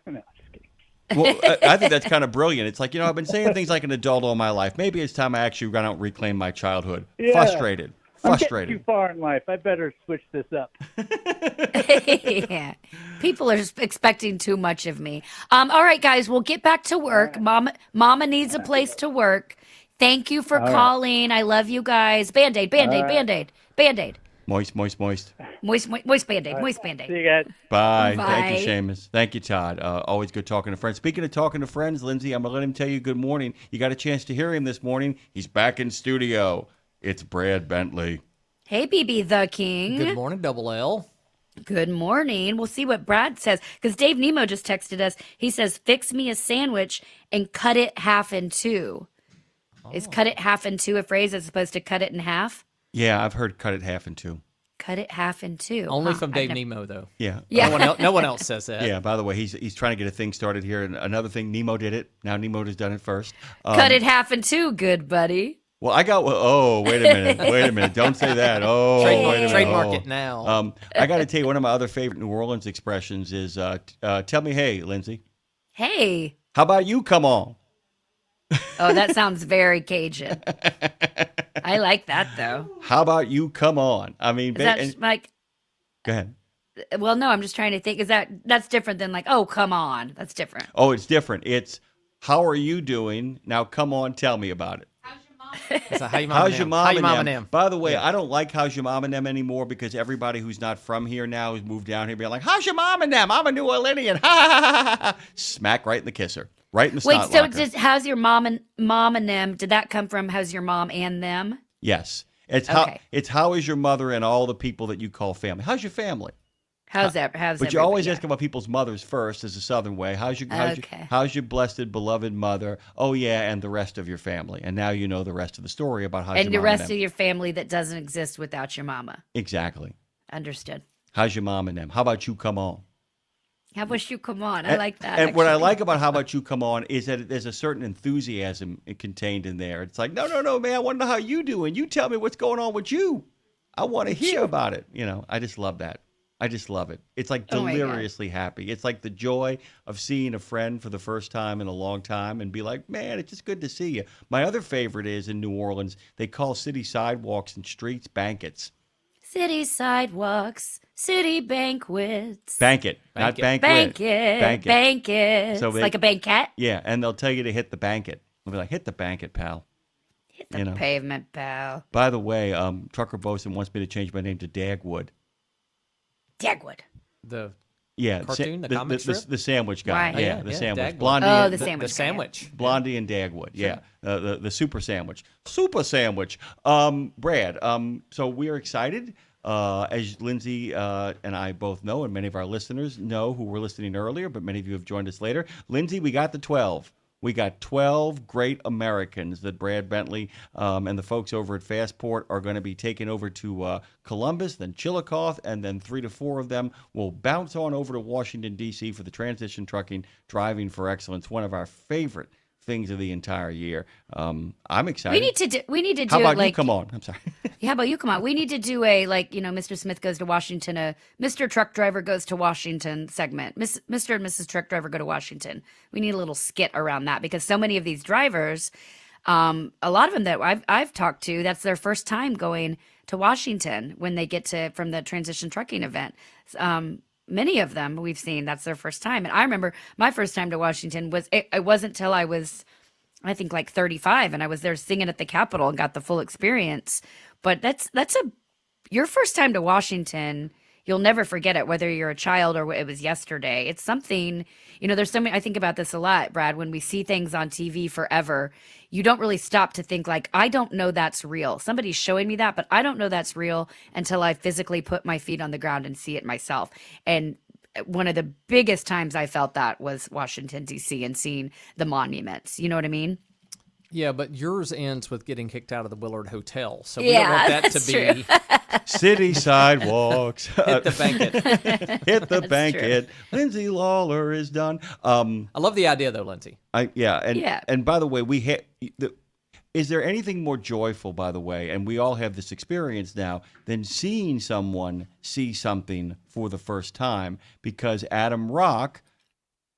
No, just kidding. Well, I think that's kind of brilliant. It's like, I've been saying things like an adult all my life. Maybe it's time I actually run out and reclaim my childhood. Yeah. Frustrated. I'm getting too far in life. I better switch this up. Yeah. People are just expecting too much of me. All right, guys, we'll get back to work. Mama needs a place to work. Thank you for All right. calling. I love you guys. Band-Aid, Band-Aid, All right. Band-Aid, Band-Aid. Moist. Moist Band-Aid, moist Band-Aid. See you guys. Bye. Bye. Thank you, Seamus. Thank you, Todd. Always good talking to friends. Speaking of talking to friends, Lindsay, I'm going to let him tell you good morning. You got a chance to hear him this morning. He's back in studio. It's Brad Bentley. Hey, BB the King. Good morning, Double L. Good morning. We'll see what Brad says. Because Dave Nemo just texted us. He says, fix me a sandwich and cut it half in two. Is cut it half in two a phrase as opposed to cut it in half? Yeah, I've heard cut it half in two. Cut it half in two. Only Huh, from I've Dave never- Nemo, though. Yeah. Yeah. No one else says that. Yeah, by the way, he's trying to get a thing started here. And another thing, Nemo did it. Now Nemo has done it first. Cut it half in two, good buddy. Well, wait a minute. Don't say that. Oh, wait a minute. Trademark Oh. it now. I got to tell you, one of my other favorite New Orleans expressions is, tell me, hey, Lindsay. Hey. How about you come on? Oh, that sounds very Cajun. I like that, though. How about you come on? I mean, Is that like, go ahead. well, no, I'm just trying to think. That's different than like, oh, come on. That's different. Oh, it's different. It's, how are you doing? Now, come on, tell me about it. So how you How's your mom and them? them? By the way, I don't like how's your mom and them anymore because everybody who's not from here now has moved down here being like, how's your mom and them? I'm a New Orleanian. Ha ha ha ha. Smack right in the kisser. Right in the Wait, snot so locker. how's your mom and them? Did that come from how's your mom and them? Yes. It's Okay. how is your mother and all the people that you call family? How's your family? How's But you everybody? always ask about people's mothers first as a Southern way. How's your blessed, beloved mother? Oh, yeah, and the rest of your family. And now you know the rest of the story about how's And your the mom rest and of them. your family that doesn't exist without your mama. Exactly. Understood. How's your mom and them? How about you come on? How about you come on? I like that. And what I actually. like about How About You Come On is that there's a certain enthusiasm contained in there. It's like, no, man, I want to know how you doing. You tell me what's going on with you. I want to hear about it. I just love that. I just love it. It's like Oh my God. deliriously happy. It's like the joy of seeing a friend for the first time in a long time and be like, man, it's just good to see you. My other favorite is in New Orleans, they call city sidewalks and streets banquets. City sidewalks, city banquets. Banquet, not banquet. Banquet. So It's they- like a banquet. Yeah, and they'll tell you to hit the banquet. They'll be like, hit the banquet, pal. Hit the pavement, pal. By the way, Trucker Bosun wants me to change my name to Dagwood. Dagwood. The Yeah, cartoon, the comic strip? the sandwich guy. Right. Yeah, the sandwich. Dagwood. Blondie. Oh, and- the sandwich. The sandwich. Blondie and Dagwood. Yeah, the super sandwich. Super sandwich. Brad. So we are excited. As Lindsay and I both know, and many of our listeners know who were listening earlier, but many of you have joined us later. Lindsay, we got the 12. We got 12 great Americans that Brad Bentley and the folks over at Fastport are going to be taking over to Columbus, then Chillicothe, and then 3 to 4 of them will bounce on over to Washington, D.C. for the Transition Trucking Driving for Excellence, one of our favorite things of the entire year. I'm excited. We need to do How about like you come on? I'm sorry. Yeah, how about you come on? We need to do a Mr. Smith goes to Washington, a Mr. Truck Driver goes to Washington segment. Mr. and Mrs. Truck Driver go to Washington. We need a little skit around that because so many of these drivers, a lot of them that I've talked to, that's their first time going to Washington when they get from the Transition Trucking event. Many of them we've seen that's their first time, and I remember my first time to Washington it wasn't till I was, I think, like 35, and I was there singing at the Capitol and got the full experience. But your first time to Washington, you'll never forget it, whether you're a child or it was yesterday. It's something, there's so many, I think about this a lot, Brad, when we see things on TV forever, you don't really stop to think like, I don't know that's real. Somebody's showing me that, but I don't know that's real until I physically put my feet on the ground and see it myself. And one of the biggest times I felt that was Washington, D.C. and seeing the monuments. You know what I mean? Yeah, but yours ends with getting kicked out of the Willard Hotel. So we Yeah, don't want that that's to be City sidewalks. hit the banquet. Hit the That's banquet. Lindsay Lawler is done. I love the idea though, Lindsay. And by the way, is there anything more joyful, by the way, and we all have this experience now, than seeing someone see something for the first time? Because Adam Rock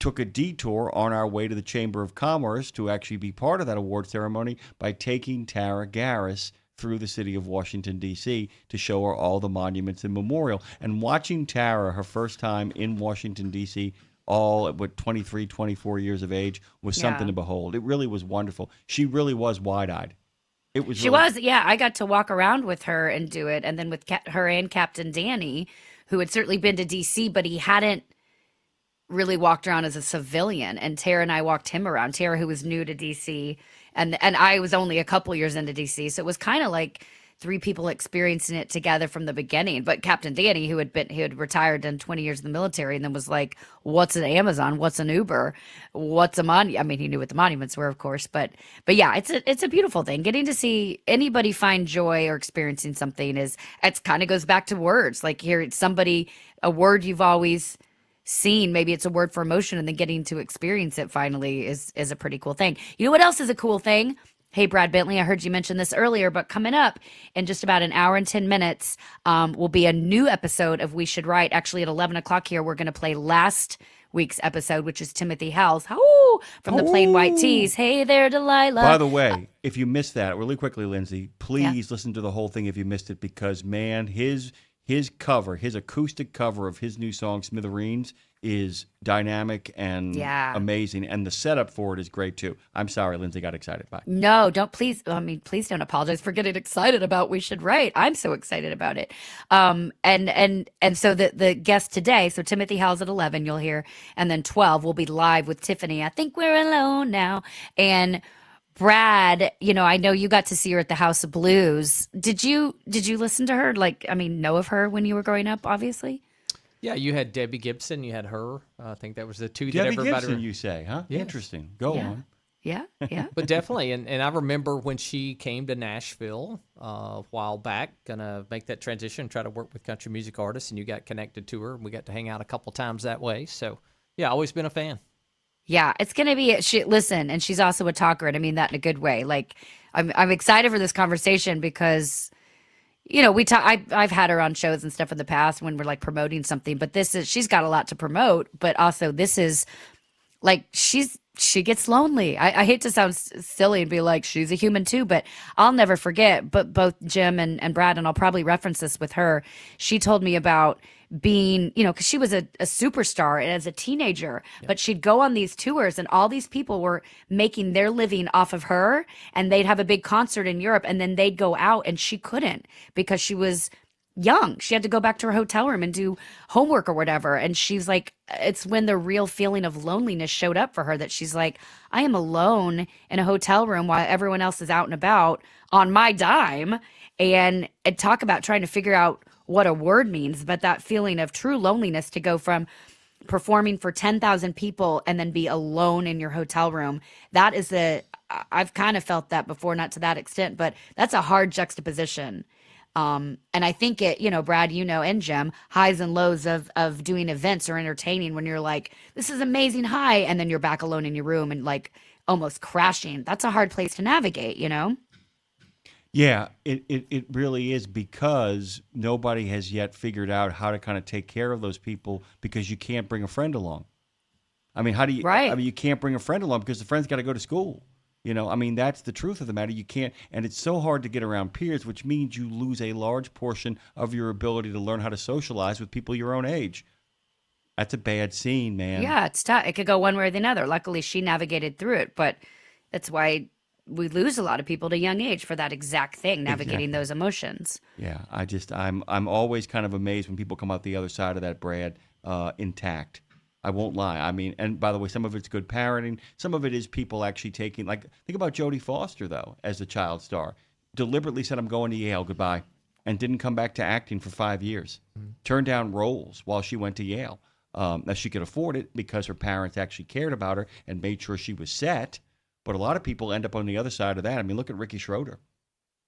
took a detour on our way to the Chamber of Commerce to actually be part of that award ceremony by taking Tara Garris through the city of Washington, D.C. to show her all the monuments and memorial. And watching Tara, her first time in Washington, D.C., all at 23, 24 years of age, was something to behold. It really was wonderful. She really was wide-eyed. It was. She was, yeah. I got to walk around with her and do it, and then with her and Captain Danny, who had certainly been to D.C., but he hadn't really walked around as a civilian. And Tara and I walked him around. Tara, who was new to D.C., and I was only a couple years into D.C., so it was kind of like three people experiencing it together from the beginning. But Captain Danny, who had retired, done 20 years in the military, and then was like, what's an Amazon? What's an Uber? What's a monument? I mean, he knew what the monuments were, of course, but yeah, it's a beautiful thing. Getting to see anybody find joy or experiencing something it kind of goes back to words. Like here, it's a word you've always seen, maybe it's a word for emotion, and then getting to experience it finally is a pretty cool thing. You know what else is a cool thing? Hey, Brad Bentley, I heard you mention this earlier, but coming up in just about an hour and 10 minutes will be a new episode of We Should Write. Actually, at 11 o'clock here, we're going to play last week's episode, which is Timothy Howell's from the Plain White Tees. Hey there, Delilah. By the way, if you missed that, really quickly, Lindsay, please listen to the whole thing if you missed it, because, man, his acoustic cover of his new song, Smithereens, is dynamic and amazing, and the setup for it is great too. I'm sorry, Lindsay got excited by it. No, please don't apologize for getting excited about We Should Write. I'm so excited about it. And so the guest today, so Timothy Howell's at 11, you'll hear, and then 12 we'll be live with Tiffany. I think we're alone now. And Brad, I know you got to see her at the House of Blues. Did you listen to her? Know of her when you were growing up, obviously? Yeah, you had Debbie Gibson, you had her. I think that was the two Debbie that everybody. Gibson, you say, huh? Yes. Interesting. Go on. Yeah. But definitely, and I remember when she came to Nashville a while back, gonna make that transition, try to work with country music artists, and you got connected to her, and we got to hang out a couple times that way. So, yeah, always been a fan. Yeah, it's gonna be. Listen, and she's also a talker, and I mean that in a good way. Like, I'm excited for this conversation because, I've had her on shows and stuff in the past when we're like promoting something, but she's got a lot to promote, but also this is like she's she gets lonely. I hate to sound silly and be like, she's a human too, but I'll never forget. But both Jim and Brad, and I'll probably reference this with her. She told me about being, because she was a superstar as a teenager, but she'd go on these tours and all these people were making their living off of her, and they'd have a big concert in Europe and then they'd go out and she couldn't because she was young. She had to go back to her hotel room and do homework or whatever. And she's like, it's when the real feeling of loneliness showed up for her that she's like, I am alone in a hotel room while everyone else is out and about on my dime. And talk about trying to figure out what a word means, but that feeling of true loneliness to go from performing for 10,000 people and then be alone in your hotel room. That is I've kind of felt that before, not to that extent, but that's a hard juxtaposition. And I think Brad, and Jim, highs and lows of doing events or entertaining when you're like, this is amazing high, and then you're back alone in your room and like almost crashing. That's a hard place to navigate, Yeah, it really is, because nobody has yet figured out how to kind of take care of those people, because you can't bring a friend along. I mean, how do you? Right. I mean, you can't bring a friend along because the friend's got to go to school. I mean, that's the truth of the matter. You can't, and it's so hard to get around peers, which means you lose a large portion of your ability to learn how to socialize with people your own age. That's a bad scene, man. Yeah, it's tough. It could go one way or the other. Luckily, she navigated through it, but that's why we lose a lot of people at a young age for that exact thing, navigating those emotions. Yeah, I'm always kind of amazed when people come out the other side of that, Brad, intact. I won't lie. I mean, and by the way, some of it's good parenting. Some of it is people actually taking, like, think about Jodie Foster, though, as a child star. Deliberately said, I'm going to Yale, goodbye, and didn't come back to acting for 5 years. Turned down roles while she went to Yale. Now, she could afford it because her parents actually cared about her and made sure she was set. But a lot of people end up on the other side of that. I mean, look at Ricky Schroeder.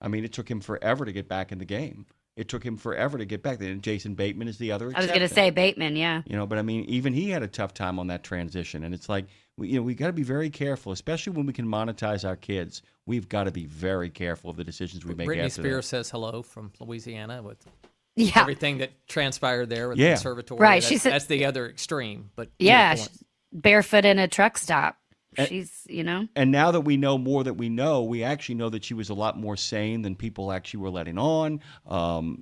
I mean, it took him forever to get back in the game. It took him forever to get back there. And Jason Bateman is the other exception. I was going to say Bateman, yeah. But I mean, even he had a tough time on that transition. And it's like, we got to be very careful, especially when we can monetize our kids. We've got to be very careful of the decisions we make Britney after Spears that. says hello from Louisiana with Yeah. everything that transpired there with the Yeah. conservatory. Right, That's the other extreme. But Yeah, point. barefoot in a truck stop. And- She's, And now that we know more that we know, we actually know that she was a lot more sane than people actually were letting on,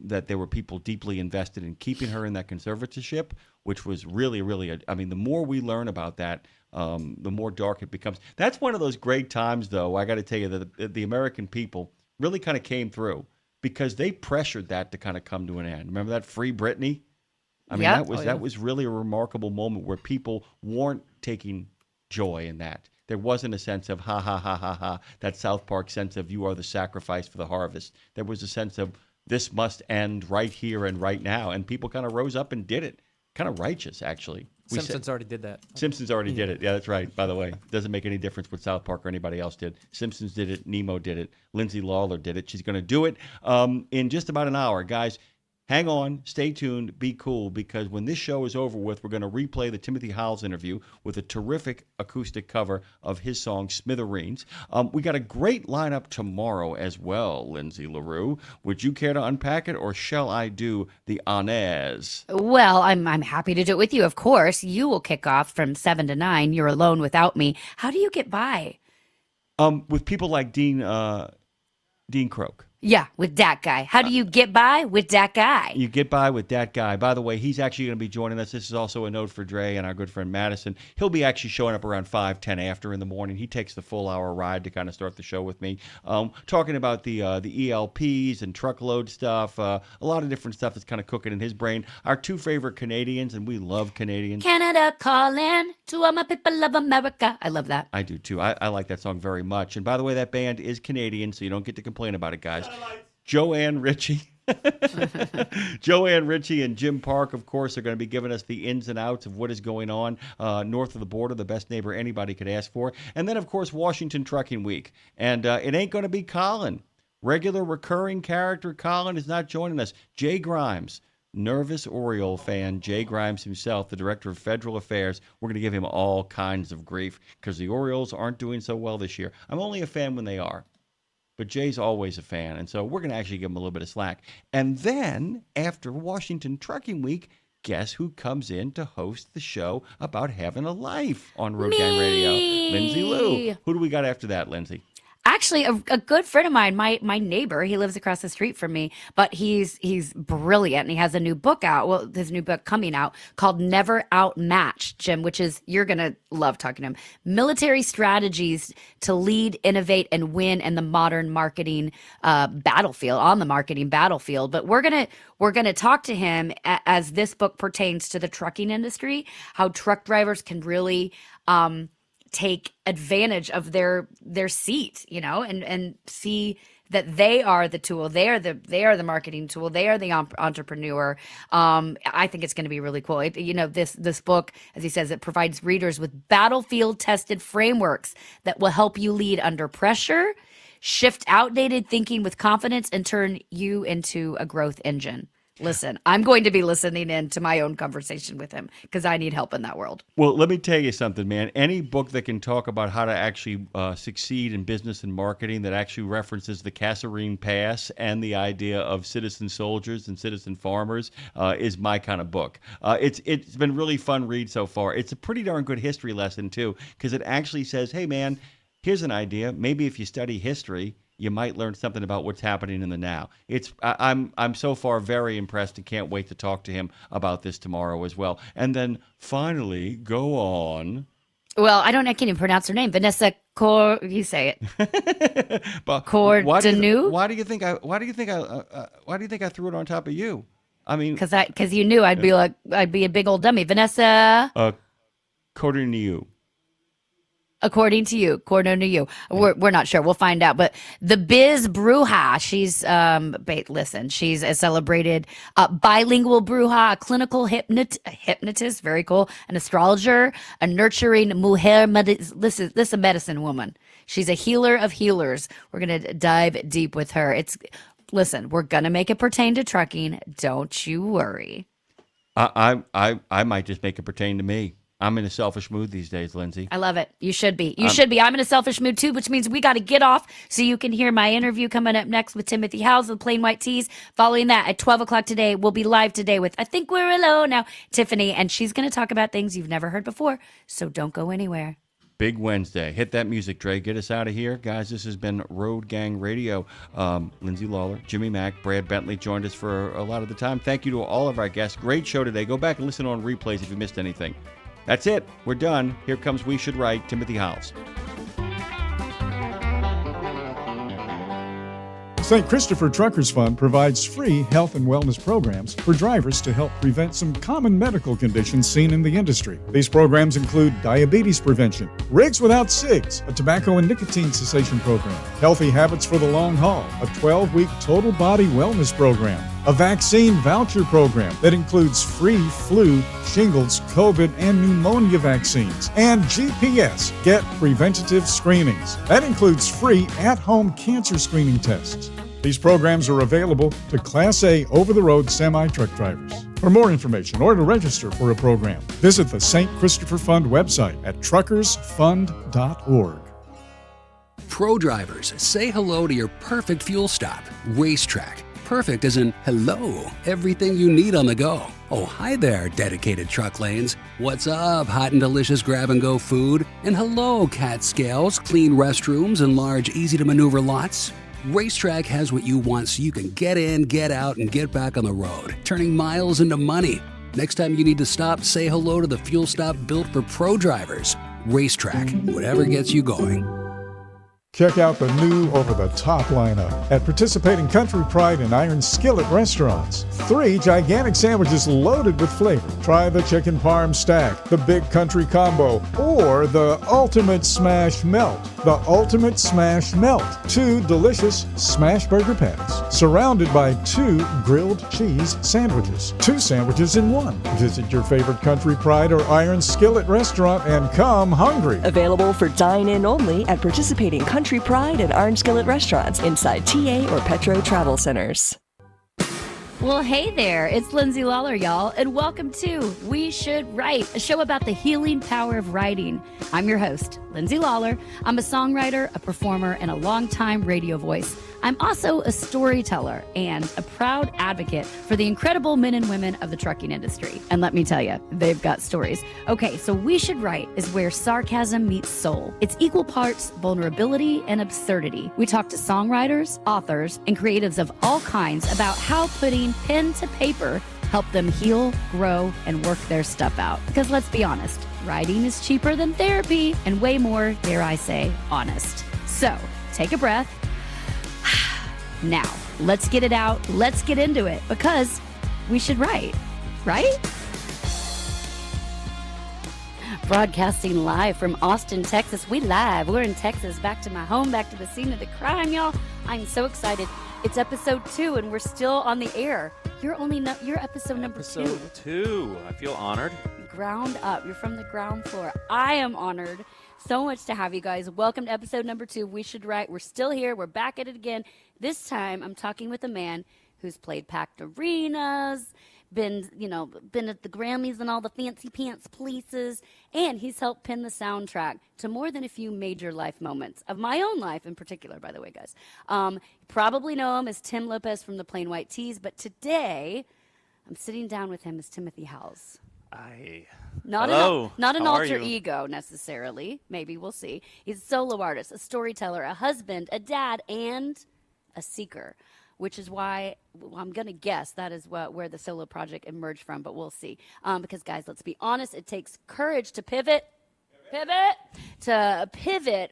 that there were people deeply invested in keeping her in that conservatorship, which was really, really, the more we learn about that, the more dark it becomes. That's one of those great times, though, I got to tell you, that the American people really kind of came through, because they pressured that to kind of come to an end. Remember that Free Britney? I mean, Yeah. that was really a remarkable moment where people weren't taking joy in that. There wasn't a sense of ha ha ha ha ha, that South Park sense of you are the sacrifice for the harvest. There was a sense of this must end right here and right now, and people kind of rose up and did it. Kind of righteous, actually. Simpsons already did that. Simpsons already did it. Yeah, that's right. By the way, doesn't make any difference what South Park or anybody else did. Simpsons did it. Nemo did it. Lindsay Lawler did it. She's going to do it in just about an hour, guys. Hang on, stay tuned, be cool, because when this show is over with, we're going to replay the Timothy Howells interview with a terrific acoustic cover of his song Smithereens. We got a great lineup tomorrow as well, Lindsay LaRue. Would you care to unpack it, or shall I do the honors? Well, I'm happy to do it with you, of course. You will kick off from 7 to 9. You're alone without me. How do you get by? With people like Dean Croak. Yeah, with that guy. How do you get by with that guy? You get by with that guy. By the way, he's actually going to be joining us. This is also a note for Dre and our good friend Madison. He'll be actually showing up around 5:10 after in the morning. He takes the full hour ride to kind of start the show with me. Talking about the ELPs and truckload stuff. A lot of different stuff that's kind of cooking in his brain. Our two favorite Canadians, and we love Canadians. Canada calling to all my people of America. I love that. I do too. I like that song very much. And by the way, that band is Canadian, so you don't get to complain about it, guys. Joanne Ritchie. Joanne Ritchie and Jim Park, of course, are going to be giving us the ins and outs of what is going on north of the border, the best neighbor anybody could ask for. And then, of course, Washington Trucking Week. And it ain't going to be Colin. Regular recurring character Colin is not joining us. Jay Grimes, nervous Oriole fan, Jay Grimes himself, the director of federal affairs. We're going to give him all kinds of grief because the Orioles aren't doing so well this year. I'm only a fan when they are. But Jay's always a fan, and so we're going to actually give him a little bit of slack. And then, after Washington Trucking Week, guess who comes in to host the show about having a life on Road Gang Radio? Lindsay Lou. Who do we got after that, Lindsay? Actually, a good friend of mine, my neighbor, he lives across the street from me, but he's brilliant, and he has a new book out. Well, his new book coming out called Never Outmatched, Jim, which is, you're gonna love talking to him. Military strategies to lead, innovate, and win in the modern marketing battlefield, on the marketing battlefield. But we're gonna talk to him as this book pertains to the trucking industry, how truck drivers can really take advantage of their seat, and see that they are the tool. They are the marketing tool. They are the entrepreneur. I think it's going to be really cool. This book, as he says, it provides readers with battlefield tested frameworks that will help you lead under pressure, shift outdated thinking with confidence, and turn you into a growth engine. Listen, I'm going to be listening in to my own conversation with him because I need help in that world. Well, let me tell you something, man. Any book that can talk about how to actually succeed in business and marketing, that actually references the Kasserine Pass and the idea of citizen soldiers and citizen farmers is my kind of book. It's been really fun read so far. It's a pretty darn good history lesson, too, because it actually says, hey, man, here's an idea. Maybe if you study history, you might learn something about what's happening in the now. I'm so far very impressed and can't wait to talk to him about this tomorrow as well. And then finally, go on. Well, I can't even pronounce her name. Vanessa you say it. Cordenu? Why do you think I threw it on top of you? I mean, because you knew I'd be a big old dummy. Vanessa Cordenu. According to you, we're not sure. We'll find out. But the Biz Bruja, she's listen, she's a celebrated bilingual bruja, a clinical hypnotist, very cool, an astrologer, a nurturing mujer. This is a medicine woman. She's a healer of healers. We're gonna dive deep with her. Listen, we're gonna make it pertain to trucking. Don't you worry. I might just make it pertain to me. I'm in a selfish mood these days, Lindsay. I love it. You should be. I'm in a selfish mood too, which means we got to get off so you can hear my interview coming up next with Timothy Howes of Plain White Tees. Following that at 12 o'clock today, we'll be live today with I Think We're Alone Now, Tiffany, and she's going to talk about things you've never heard before. So don't go anywhere. Big Wednesday. Hit that music, Dre. Get us out of here. Guys, this has been Road Gang Radio. Lindsay Lawler, Jimmy Mack, Brad Bentley joined us for a lot of the time. Thank you to all of our guests. Great show today. Go back and listen on replays if you missed anything. That's it. We're done. Here comes We Should Write, Timothy Howes. St. Christopher Truckers Fund provides free health and wellness programs for drivers to help prevent some common medical conditions seen in the industry. These programs include diabetes prevention, Rigs Without Cigs, a tobacco and nicotine cessation program, Healthy Habits for the Long Haul, a 12-week total body wellness program, a vaccine voucher program that includes free flu, shingles, COVID, and pneumonia vaccines, and GPS, Get Preventative Screenings. That includes free at-home cancer screening tests. These programs are available to Class A over-the-road semi-truck drivers. For more information or to register for a program, visit the St. Christopher Fund website at truckersfund.org. Pro drivers, say hello to your perfect fuel stop, Racetrack. Perfect as in hello, everything you need on the go. Oh, hi there, dedicated truck lanes. What's up, hot and delicious grab-and-go food? And hello, cat scales, clean restrooms, and large, easy-to-maneuver lots. Racetrack has what you want so you can get in, get out, and get back on the road, turning miles into money. Next time you need to stop, say hello to the fuel stop built for pro drivers. Racetrack, whatever gets you going. Check out the new over-the-top lineup at participating Country Pride and Iron Skillet restaurants. 3 gigantic sandwiches loaded with flavor. Try the Chicken Parm Stack, the Big Country Combo, or the Ultimate Smash Melt. The Ultimate Smash Melt. 2 delicious smash burger patties, surrounded by 2 grilled cheese sandwiches. 2 sandwiches in 1. Visit your favorite Country Pride or Iron Skillet restaurant and come hungry. Available for dine-in only at participating Country Pride and Iron Skillet restaurants inside TA or Petro Travel Centers. Well, hey there, it's Lindsay Lawler, y'all, and welcome to We Should Write, a show about the healing power of writing. I'm your host, Lindsay Lawler. I'm a songwriter, a performer, and a longtime radio voice. I'm also a storyteller and a proud advocate for the incredible men and women of the trucking industry. And let me tell you, they've got stories. Okay, so We Should Write is where sarcasm meets soul. It's equal parts vulnerability and absurdity. We talk to songwriters, authors, and creatives of all kinds about how putting pen to paper help them heal, grow, and work their stuff out. Because let's be honest, writing is cheaper than therapy and way more, dare I say, honest. So take a breath. Now, let's get it out. Let's get into it because we should write, right? Broadcasting live from Austin, Texas. We're in Texas, back to my home, back to the scene of the crime, y'all. I'm so excited. It's episode 2 and we're still on the air. You're episode number 2. Episode 2. I feel honored. Ground up. You're from the ground floor. I am honored so much to have you guys. Welcome to episode number 2. We Should Write. We're still here. We're back at it again. This time I'm talking with a man who's played packed arenas, been at the Grammys and all the fancy pants places, and he's helped pen the soundtrack to more than a few major life moments of my own life in particular, by the way, guys. You probably know him as Tim Lopez from the Plain White T's, but today I'm sitting down with him as Timothy Howes. Not an alter ego necessarily. Maybe we'll see. He's a solo artist, a storyteller, a husband, a dad, and a seeker, which is why I'm going to guess that is where the solo project emerged from, but we'll see. Because, guys, let's be honest, it takes courage to pivot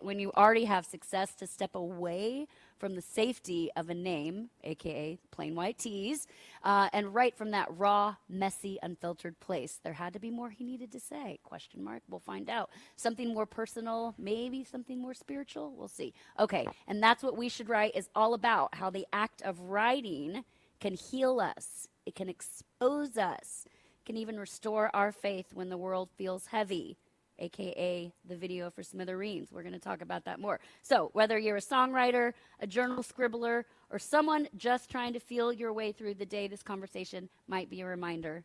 when you already have success, to step away from the safety of a name, aka Plain White T's, and write from that raw, messy, unfiltered place. There had to be more he needed to say, ? We'll find out. Something more personal, maybe something more spiritual, we'll see. Okay, and that's what We Should Write is all about, how the act of writing can heal us. It can expose us. It can even restore our faith when the world feels heavy, aka the video for Smithereens. We're going to talk about that more. So whether you're a songwriter, a journal scribbler, or someone just trying to feel your way through the day, this conversation might be a reminder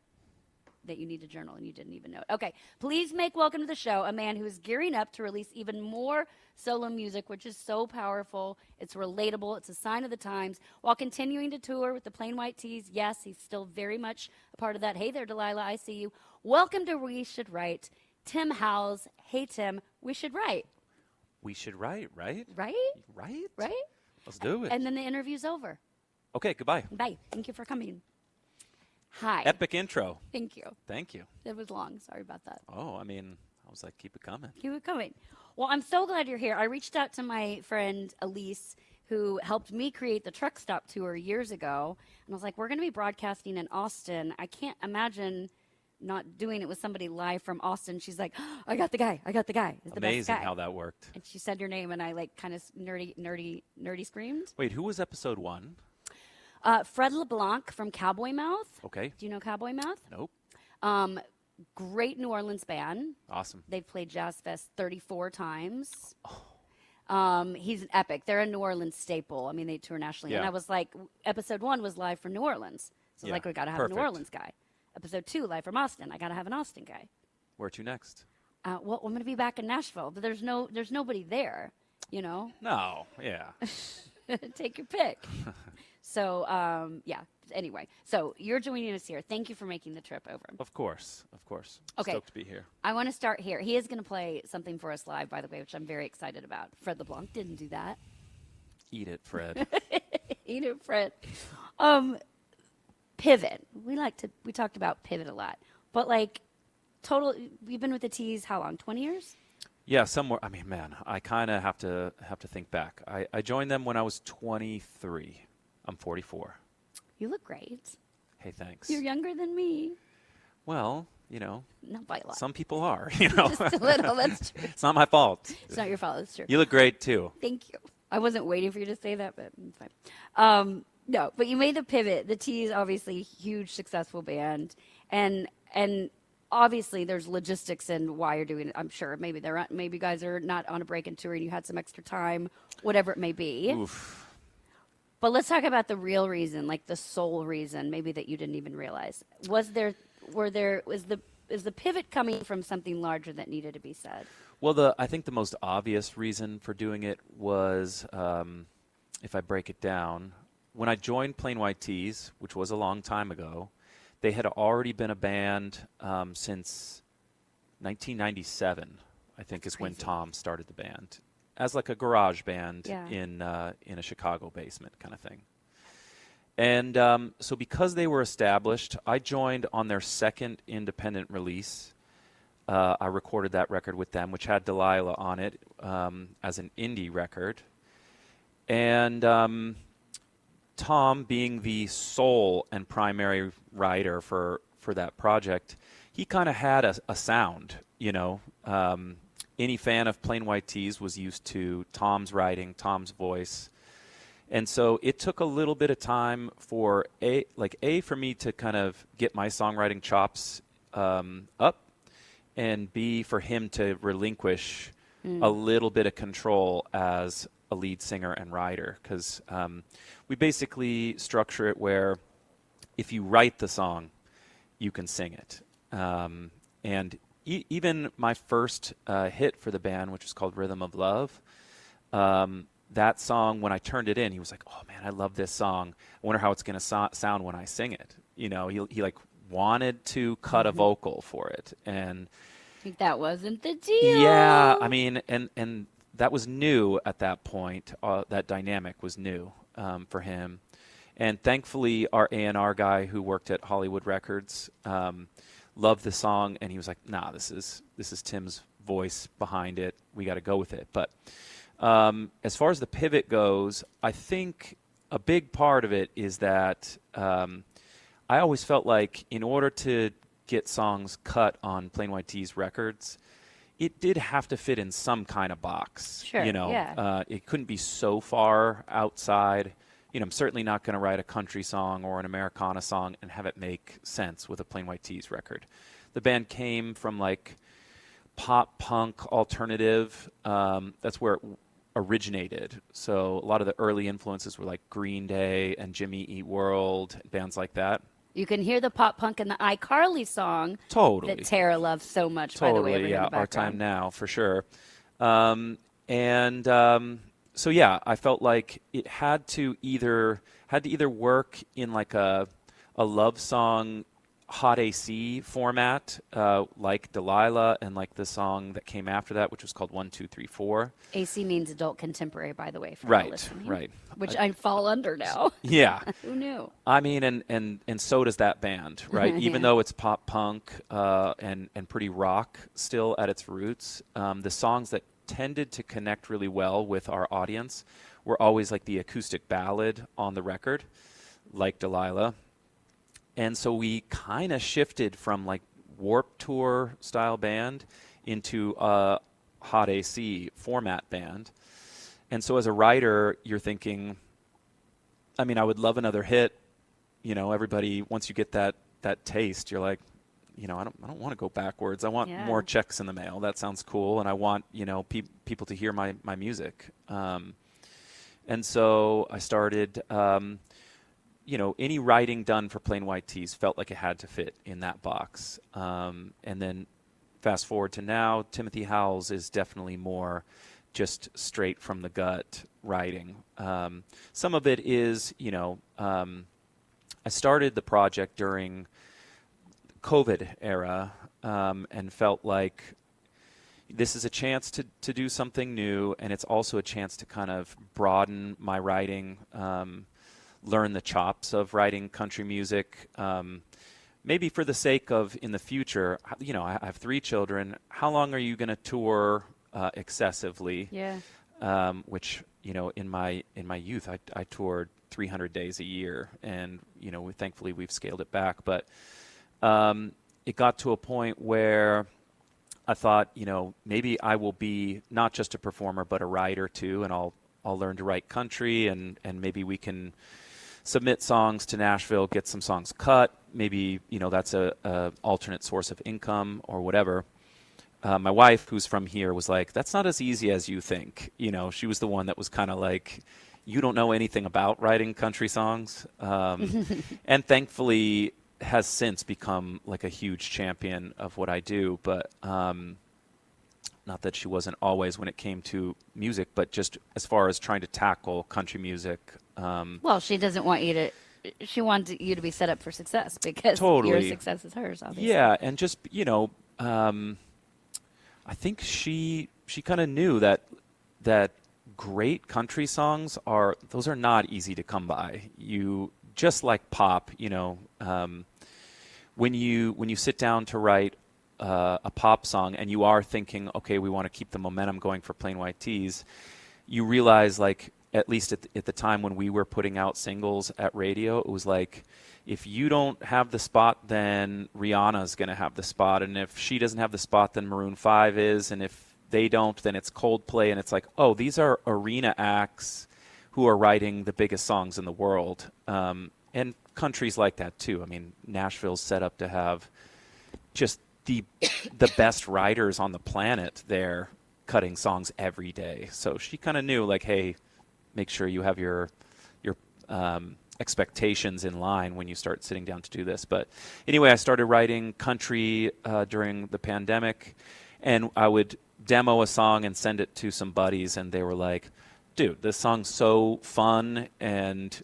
that you need a journal and you didn't even know it. Okay, please make welcome to the show a man who is gearing up to release even more solo music, which is so powerful. It's relatable. It's a sign of the times. While continuing to tour with the Plain White T's, yes, he's still very much a part of that. Hey there, Delilah, I see you. Welcome to We Should Write, Tim Howes. Hey, Tim, we should write. We should write, right? Right? Right? Right? Let's do it. And then the interview's over. Okay, goodbye. Bye. Thank you for coming. Hi. Epic intro. Thank you. Thank you. It was long. Sorry about that. Oh, I was like, keep it coming. Keep it coming. Well, I'm so glad you're here. I reached out to my friend Elise, who helped me create the Truck Stop Tour years ago. And I was like, we're going to be broadcasting in Austin. I can't imagine not doing it with somebody live from Austin. She's like, oh, I got the guy. It's the Amazing best guy. how that worked. And she said your name, and I kind of nerdy screamed. Wait, who was episode 1? Fred LeBlanc from Cowboy Mouth. Okay. Do you know Cowboy Mouth? Nope. Great New Orleans band. Awesome. They've played Jazz Fest 34 times. He's an epic. They're a New Orleans staple. I mean, they tour nationally. Yeah. And I was like, episode 1 was live from New Orleans. So I was like, we got to have a New Orleans guy. Episode 2, live from Austin. I got to have an Austin guy. Where to next? Well, I'm going to be back in Nashville, but there's nobody there, you know? No, yeah. Take your pick. So, yeah. Anyway, so you're joining us here. Thank you for making the trip over. Of course. Okay. Stoked to be here. I want to start here. He is going to play something for us live, by the way, which I'm very excited about. Fred LeBlanc didn't do that. Eat it, Fred. Eat it, Fred. Pivot. We talked about pivot a lot, but you've been with the T's how long? 20 years? Yeah, somewhere. I mean, man, I kind of have to think back. I joined them when I was 23. I'm 44. You look great. Hey, thanks. You're younger than me. Well, not by a lot. Some people are, Just a little. That's true. It's not my fault. It's not your fault. It's true. You look great too. Thank you. I wasn't waiting for you to say that, but it's fine. No, but you made the pivot. The T's obviously huge, successful band, and obviously there's logistics in why you're doing it. I'm sure maybe maybe guys are not on a break in tour and you had some extra time, whatever it may be. Oof. But let's talk about the real reason, like the sole reason, maybe that you didn't even realize. Was the pivot coming from something larger that needed to be said? Well, I think the most obvious reason for doing it was, if I break it down, when I joined Plain White T's, which was a long time ago, they had already been a band since 1997, I think is when Tom started the band, as like a garage band in a Chicago basement kind of thing. And so because they were established, I joined on their second independent release. I recorded that record with them, which had Delilah on it as an indie record. And Tom, being the sole and primary writer for that project, he kind of had a sound, you know. Any fan of Plain White T's was used to Tom's writing, Tom's voice. And so it took a little bit of time for for me to kind of get my songwriting chops up, and B, for him to relinquish a little bit of control as a lead singer and writer, because we basically structure it where if you write the song, you can sing it. And even my first hit for the band, which was called Rhythm of Love, that song, when I turned it in, he was like, "Oh man, I love this song. I wonder how it's going to sound when I sing it." You know, he like wanted to cut a vocal for it, and I think that wasn't the deal. Yeah, I mean, and that was new at that point. That dynamic was new for him, and thankfully, our A&R guy who worked at Hollywood Records loved the song, and he was like, "Nah, this is Tim's voice behind it. We got to go with it." But as far as the pivot goes, I think a big part of it is that I always felt like in order to get songs cut on Plain White T's records, it did have to fit in some kind of box. Sure, you know, yeah. It couldn't be so far outside. You know, I'm certainly not going to write a country song or an Americana song and have it make sense with a Plain White T's record. The band came from like pop punk alternative. That's where it originated. So a lot of the early influences were like Green Day and Jimmy Eat World, bands like that. You can hear the pop punk in the iCarly song Totally. that Tara loves so much, by the way. Totally, over here in yeah, the Our background. Time Now, for sure. So yeah, I felt like it had to either work in like a love song hot AC format, like Delilah, and like the song that came after that, which was called 1, 2, 3, 4. AC means adult contemporary, by the way, for Right, all listening, right. Which I fall under now. Yeah. Who knew? I mean, and so does that band, right? Even Yeah. though it's pop punk and pretty rock still at its roots, the songs that tended to connect really well with our audience were always like the acoustic ballad on the record, like Delilah. And so we kind of shifted from like Warped Tour style band into a hot AC format band. And so as a writer, you're thinking, I mean, I would love another hit. You know, everybody, once you get that taste, you're like, you know, I don't want to go backwards. I want more checks in the mail. That sounds cool. And I want, you know, people to hear my music. And so I started, you know, any writing done for Plain White T's felt like it had to fit in that box. And then fast forward to now, Timothy Howells is definitely more just straight from the gut writing. Some of it is, you know, I started the project during COVID era and felt like this is a chance to do something new, and it's also a chance to kind of broaden my writing, learn the chops of writing country music, maybe for the sake of in the future, you know, I have 3 children. How long are you going to tour excessively? Yeah. Which, you know, in my youth, I toured 300 days a year, and, you know, thankfully we've scaled it back. But it got to a point where I thought, you know, maybe I will be not just a performer, but a writer too, and I'll learn to write country, and maybe we can submit songs to Nashville, get some songs cut. Maybe, you know, that's a alternate source of income or whatever. My wife, who's from here, was like, that's not as easy as you think. You know, she was the one that was kind of like, you don't know anything about writing country songs, and thankfully has since become like a huge champion of what I do. But not that she wasn't always when it came to music, but just as far as trying to tackle country music. Well, she doesn't want you to. She wants you to be set up for success because Totally. your success is hers, obviously. Yeah, and just I think she kind of knew that great country songs are not easy to come by. You just like pop, when you sit down to write a pop song and you are thinking, okay, we want to keep the momentum going for Plain White T's, you realize, like, at least at the time when we were putting out singles at radio, it was like, if you don't have the spot, then Rihanna's going to have the spot. And if she doesn't have the spot, then Maroon 5 is. And if they don't, then it's Coldplay. And it's like, oh, these are arena acts who are writing the biggest songs in the world. And countries like that, too. I mean, Nashville's set up to have just the best writers on the planet there cutting songs every day. So she kind of knew, like, hey, make sure you have your expectations in line when you start sitting down to do this. But anyway, I started writing country during the pandemic, and I would demo a song and send it to some buddies, and they were like, dude, this song's so fun, and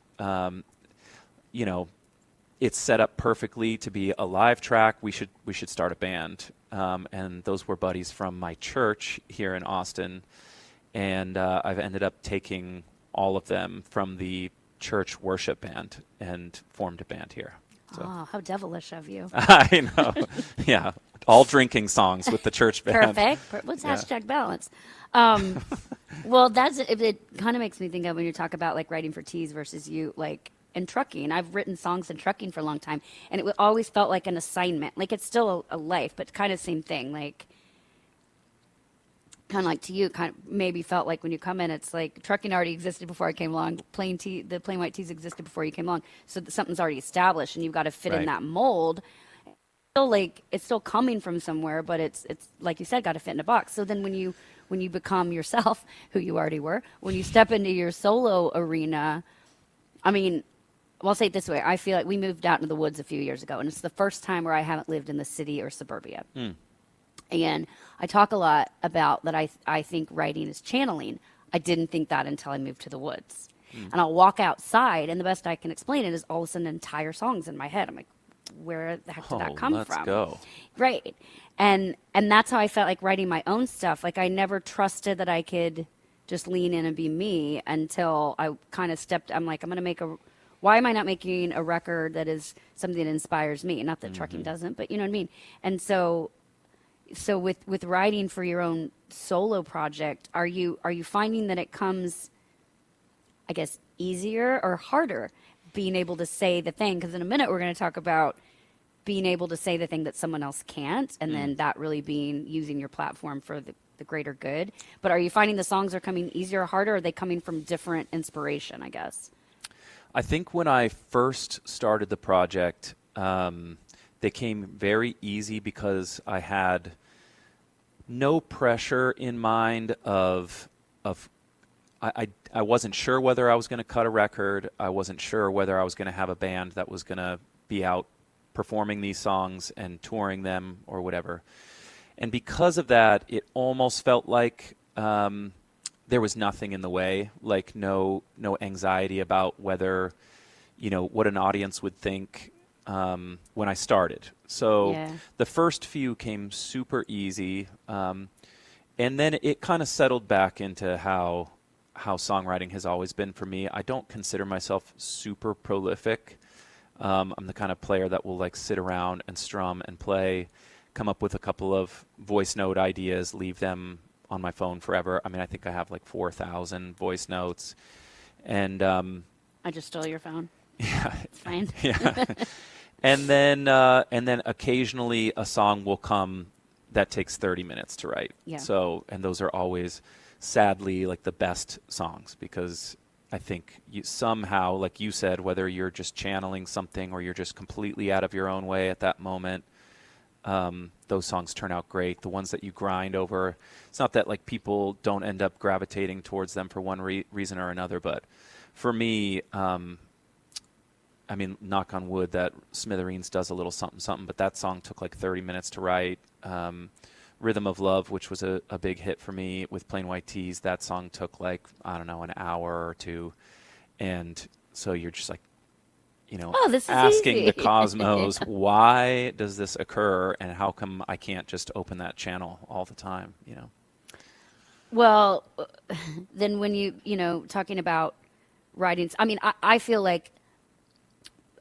it's set up perfectly to be a live track. We should start a band. And those were buddies from my church here in Austin, and I've ended up taking all of them from the church worship band and formed a band here. So. Oh, how devilish of you. I know. Yeah. All drinking songs with the church band. Perfect. What's hashtag balance? Well, it kind of makes me think of when you talk about like writing for T's versus you, like in trucking. I've written songs in trucking for a long time, and it always felt like an assignment. Like it's still a life, but kind of same thing. Like kind of like to you, kind of maybe felt like when you come in, it's like trucking already existed before I came along. The Plain White T's existed before you came along, so something's already established, and you've got to fit in that mold. It's still coming from somewhere, but it's like you said, got to fit in a box. So then when you become yourself, who you already were, when you step into your solo arena, I mean, I'll say it this way: I feel like we moved out into the woods a few years ago, and it's the first time where I haven't lived in the city or suburbia. And I talk a lot about that. I think writing is channeling. I didn't think that until I moved to the woods. And I'll walk outside, and the best I can explain it is all of a sudden entire songs in my head. I'm like, where the heck did that come from? Let's go. Right. And that's how I felt like writing my own stuff. Like I never trusted that I could just lean in and be me until I kind of stepped. I'm like, why am I not making a record that is something that inspires me? Not that trucking doesn't, but you know what I mean? And so with writing for your own solo project, are you finding that it comes, I guess, easier or harder being able to say the thing? Because in a minute we're going to talk about being able to say the thing that someone else can't, and then that really being using your platform for the greater good. But are you finding the songs are coming easier or harder, or are they coming from different inspiration, I guess? I think when I first started the project, they came very easy because I had no pressure in mind of I wasn't sure whether I was going to cut a record. I wasn't sure whether I was going to have a band that was going to be out performing these songs and touring them or whatever. And because of that, it almost felt like there was nothing in the way, like no anxiety about whether, what an audience would think when I started. So the first few came super easy. And then it kind of settled back into how songwriting has always been for me. I don't consider myself super prolific. I'm the kind of player that will like sit around and strum and play, come up with a couple of voice note ideas, leave them on my phone forever. I mean, I think I have like 4,000 voice notes. And I just stole your phone. Yeah. It's fine. Yeah. And then occasionally a song will come that takes 30 minutes to write. Yeah. So, and those are always sadly like the best songs, because I think you somehow, like you said, whether you're just channeling something or you're just completely out of your own way at that moment, those songs turn out great. The ones that you grind over, it's not that like people don't end up gravitating towards them for one reason or another, but for me, I mean, knock on wood that Smithereens does a little something, something, but that song took like 30 minutes to write. Rhythm of Love, which was a big hit for me with Plain White Tees, that song took like, I don't know, an hour or two. And so you're just like, you know, this is asking easy. the cosmos, why does this occur, and how come I can't just open that channel all the time, you know? Well, then when you know, talking about writing, I mean, I feel like,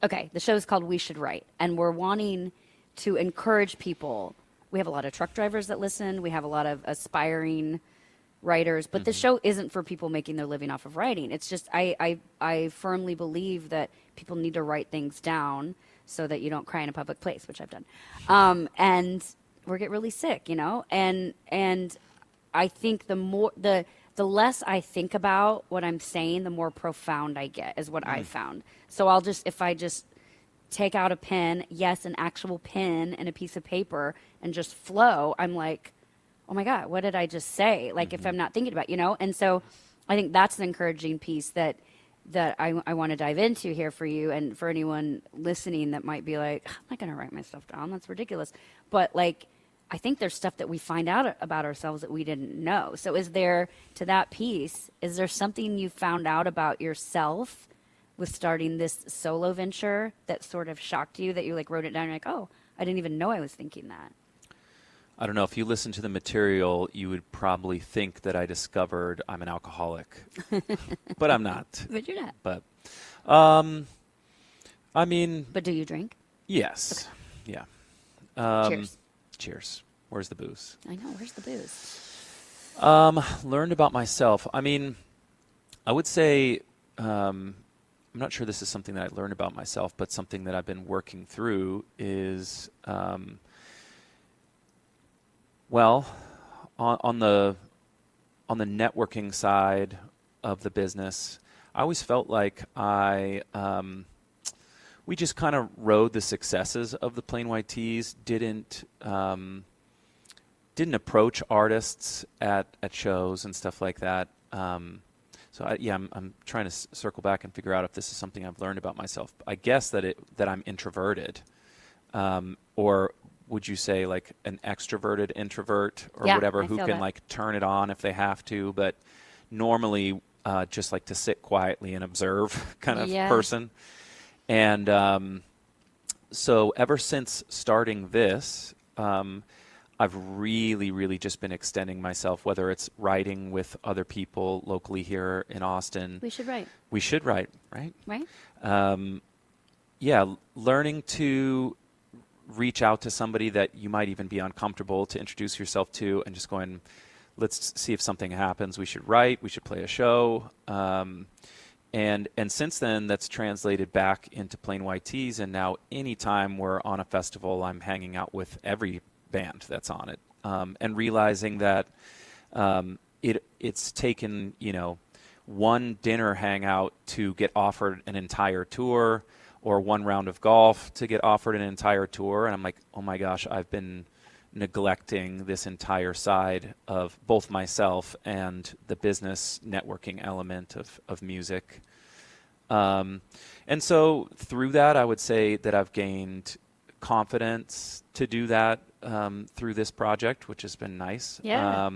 okay, the show is called We Should Write, and we're wanting to encourage people. We have a lot of truck drivers that listen. We have a lot of aspiring writers, but the show isn't for people making their living off of writing. It's just I firmly believe that people need to write things down so that you don't cry in a public place, which I've done, and or get really sick, you know. And I think the less I think about what I'm saying, the more profound I get, is what I found. So if I just take out a pen, yes, an actual pen and a piece of paper, and just flow, I'm like, oh my God, what did I just say? Like if I'm not thinking about, you know? And so I think that's the encouraging piece that I want to dive into here for you and for anyone listening that might be like, I'm not going to write my stuff down. That's ridiculous. But like, I think there's stuff that we find out about ourselves that we didn't know. So is there, to that piece, is there something you found out about yourself with starting this solo venture that sort of shocked you, that you like wrote it down and you're like, oh, I didn't even know I was thinking that? I don't know. If you listen to the material, you would probably think that I discovered I'm an alcoholic, but I'm not. But you're not. But, I mean. But do you drink? Yes. Okay. Yeah. Cheers. Cheers. Where's the booze? I know. Where's the booze? Learned about myself. I mean, I would say, I'm not sure this is something that I learned about myself, but something that I've been working through is, well, on the networking side of the business, I always felt like we just kind of rode the successes of the Plain White Tees, didn't approach artists at shows and stuff like that. So I'm trying to circle back and figure out if this is something I've learned about myself. I guess that I'm introverted, or would you say like an extroverted introvert or whatever, who can like turn it on if they have to, but normally just like to sit quietly and observe kind of person. And so ever since starting this, I've really, really just been extending myself, whether it's writing with other people locally here in Austin. We should write. We should write, right? Right. Learning to reach out to somebody that you might even be uncomfortable to introduce yourself to, and just going, let's see if something happens. We should write. We should play a show. And since then, that's translated back into Plain White Tees, and now anytime we're on a festival, I'm hanging out with every band that's on it, and realizing that it's taken, one dinner hangout to get offered an entire tour, or one round of golf to get offered an entire tour, and I'm like, oh my gosh, I've been neglecting this entire side of both myself and the business networking element of music. And so through that, I would say that I've gained confidence to do that through this project, which has been nice. Yeah.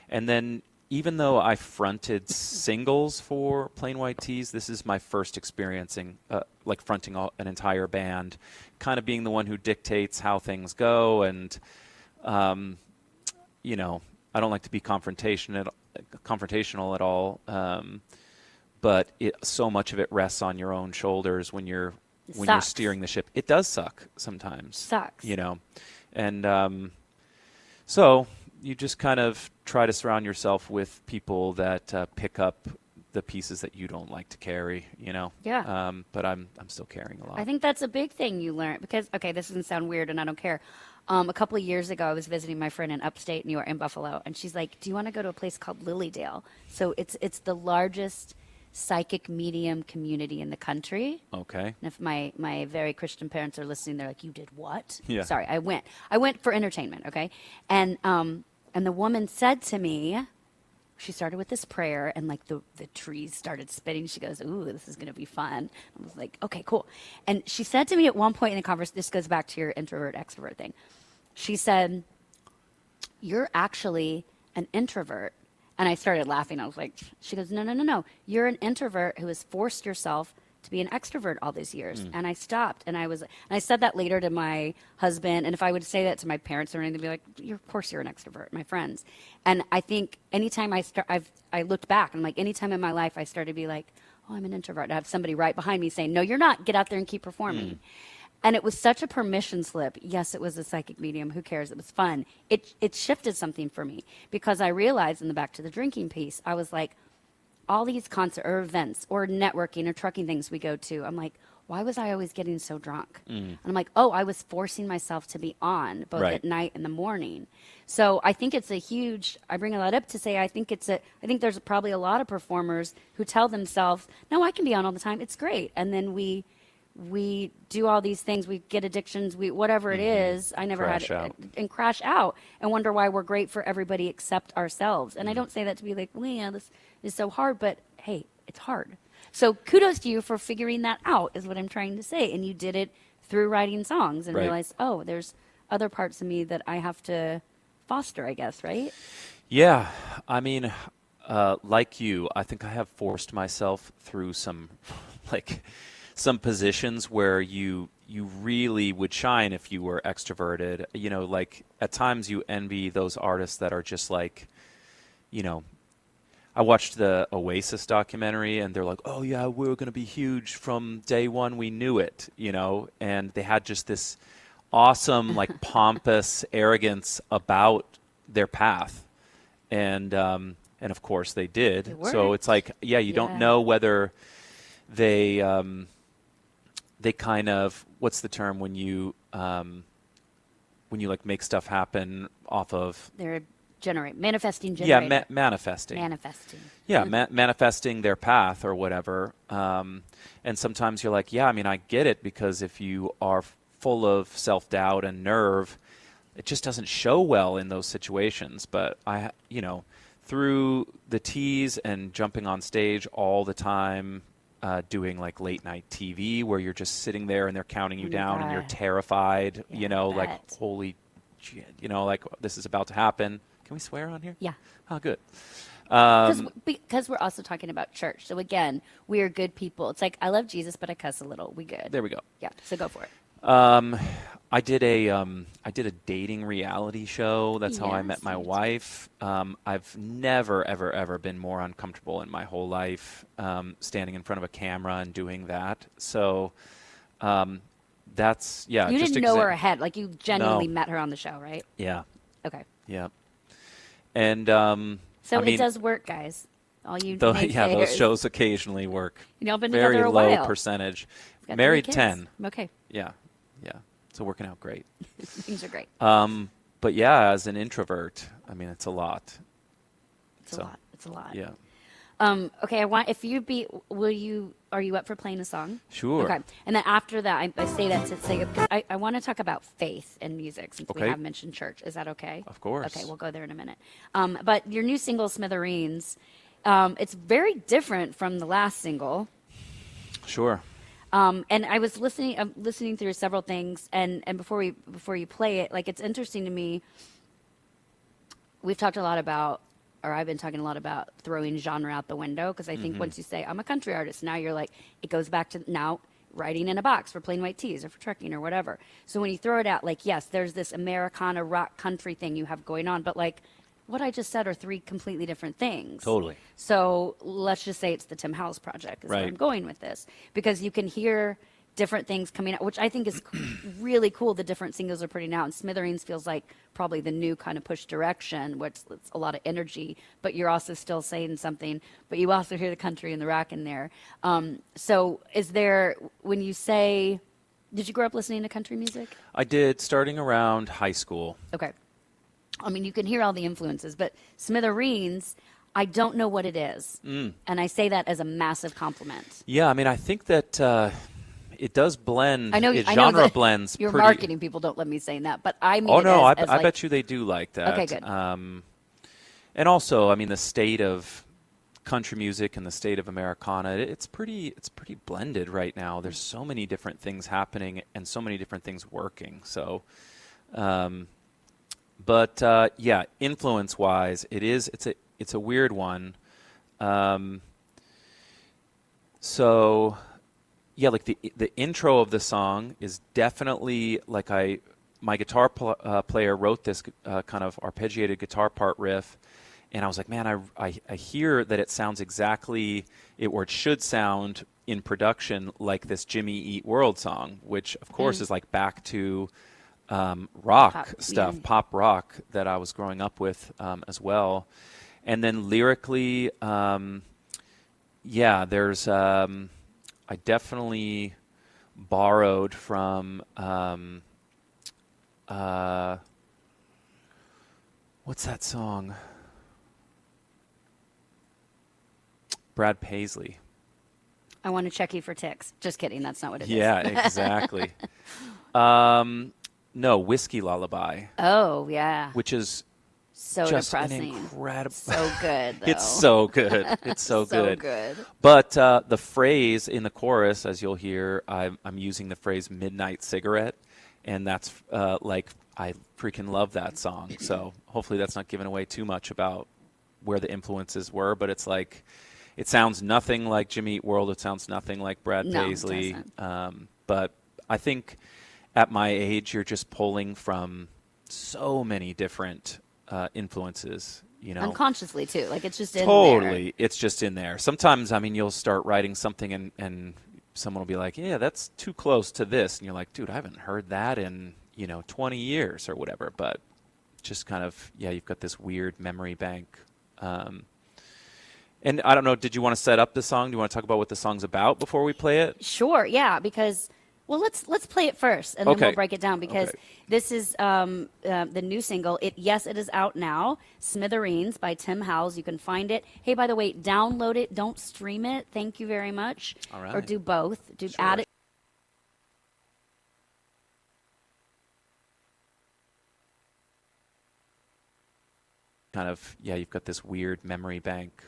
And then even though I fronted singles for Plain White Tees, this is my first experiencing like fronting an entire band, kind of being the one who dictates how things go. And I don't like to be confrontational at all, but so much of it rests on your own shoulders when you're steering the ship. It does suck sometimes. Sucks. And so you just kind of try to surround yourself with people that pick up the pieces that you don't like to carry, Yeah. But I'm still carrying a lot. I think that's a big thing you learn, because, okay, this doesn't sound weird and I don't care. A couple of years ago, I was visiting my friend in upstate New York, in Buffalo, and she's like, do you want to go to a place called Lilydale? So it's the largest psychic medium community in the country. Okay. And if my very Christian parents are listening, they're like, "You did what?" Yeah. Sorry, I went for entertainment, okay? And the woman said to me, she started with this prayer, and like the trees started spitting. She goes, "Ooh, this is going to be fun." I was like, "Okay, cool." And she said to me at one point in the conversation, this goes back to your introvert extrovert thing. She said, "You're actually an introvert." And I started laughing. I was like, she goes, no. You're an introvert who has forced yourself to be an extrovert all these years. And I stopped, and I said that later to my husband. And if I would say that to my parents or anything, they'd be like, of course you're an extrovert, my friends. And I think anytime I looked back, and like anytime in my life I started to be like, oh, I'm an introvert. I have somebody right behind me saying, no, you're not. Get out there and keep performing. And it was such a permission slip. Yes, it was a psychic medium. Who cares? It was fun. It shifted something for me because I realized in the back to the drinking piece, I was like, all these concert or events or networking or trucking things we go to, I'm like, why was I always getting so drunk? And I'm like, oh, I was forcing myself to be on both at night and the morning. So I think it's a huge, I bring a lot up to say, I think there's probably a lot of performers who tell themselves, no, I can be on all the time. It's great. And then we do all these things, we get addictions, whatever it is, I never Crash had out. and crash out and wonder why we're great for everybody except ourselves. And I don't say that to be like, well, yeah, this is so hard, but hey, it's hard. So kudos to you for figuring that out is what I'm trying to say. And you did it through writing songs and realized, oh, there's other parts of me that I have to foster, I guess, right? Yeah. I mean, like you, I think I have forced myself through some positions where you really would shine if you were extroverted. You know, like at times you envy those artists that are just like, you know, I watched the Oasis documentary and they're like, oh yeah, we're going to be huge from day one. We knew it, you know, and they had just this awesome, like pompous arrogance about their path. And of course they did. So it's like, yeah, you don't know whether they kind of, what's the term when you like make stuff happen off of? They're manifesting. Yeah, manifesting. Manifesting. Yeah, manifesting their path or whatever. And sometimes you're like, yeah, I mean, I get it, because if you are full of self-doubt and nerve, it just doesn't show well in those situations. But through the tease and jumping on stage all the time, doing like late night TV where you're just sitting there and they're counting you down and you're terrified, like, holy, like this is about to happen. Can we swear on here? Yeah. Oh, good. Because we're also talking about church. So again, we are good people. It's like, I love Jesus, but I cuss a little. We good. There we go. Yeah. So go for it. I did a dating reality show. That's how I met my wife. I've never, ever, ever been more uncomfortable in my whole life, standing in front of a camera and doing that. So, that's, yeah. You just didn't know her ahead. Like, you genuinely met her on the show, right? Yeah. Okay. Yeah. And, so it does work, guys. All you those shows occasionally work. Y'all been very together a low while. percentage. Got Married 3 kids. 10. Okay. Yeah. So working out great. Things are great. But yeah, as an introvert, I mean, it's a lot. It's a lot. Yeah. Okay. Are you up for playing a song? Sure. Okay. And then after that, I say that to say, because I want to talk about faith and music, since we have mentioned church. Is that okay? Of course. Okay. We'll go there in a minute. But your new single, Smithereens, it's very different from the last single. Sure. And I'm listening through several things, and before you play it, like, it's interesting to me. We've talked a lot about, or I've been talking a lot about throwing genre out the window, because I think once you say I'm a country artist, now you're like, it goes back to now writing in a box for plain white tees or for trucking or whatever. So when you throw it out, like, yes, there's this Americana rock country thing you have going on, but like, what I just said are 3 completely different things. Totally. So let's just say it's the Tim Howells Project is where I'm going with this, because you can hear different things coming out, which I think is really cool. The different singles are putting out, and Smithereens feels like probably the new kind of push direction, which it's a lot of energy, but you're also still saying something, but you also hear the country and the rock in there. So is there, when you say, did you grow up listening to country music? I did, starting around high school. Okay. I mean, you can hear all the influences, but Smithereens, I don't know what it is. And I say that as a massive compliment. Yeah, I mean, I think that it does blend. I know genre that blends. Your pretty... marketing people don't let me say that, but I mean. Oh no, I like... bet you they do like that. Okay, good. And also, I mean, the state of country music and the state of Americana, it's pretty blended right now. There's so many different things happening and so many different things working. So, but yeah, influence-wise, it's a weird one. So, yeah, like the intro of the song is definitely like my guitar player wrote this kind of arpeggiated guitar part riff. And I was like, man, I hear that it sounds exactly or it should sound in production like this Jimmy Eat World song, which of course is like back to rock stuff, pop rock that I was growing up with as well. And then lyrically, yeah, there's I definitely borrowed from what's that song? Brad Paisley. I want to check you for ticks. Just kidding. That's not what it is. Yeah, exactly. No, Whiskey Lullaby. Oh, yeah. Which is so just depressing. An incredible. So good, though. It's so good. It's so good. good. But the phrase in the chorus, as you'll hear, I'm using the phrase midnight cigarette. And that's like, I freaking love that song. So hopefully that's not giving away too much about where the influences were. But it's like, it sounds nothing like Jimmy Eat World. It sounds nothing like Brad Paisley. But I think at my age, you're just pulling from so many different influences, you know. Unconsciously, too. Like, it's just in there. Totally. It's just in there. Sometimes, I mean, you'll start writing something and someone will be like, yeah, that's too close to this. And you're like, dude, I haven't heard that in, 20 years or whatever. But just kind of, yeah, you've got this weird memory bank. And I don't know, did you want to set up the song? Do you want to talk about what the song's about before we play it? Sure, yeah, because, well, let's play it first, and then we'll break it down, because this is the new single. It is out now, Smithereens by Tim Howells. You can find it. Hey, by the way, download it. Don't stream it. Thank you very much. All right. Or do both. Add it. Kind of, yeah, you've got this weird memory bank.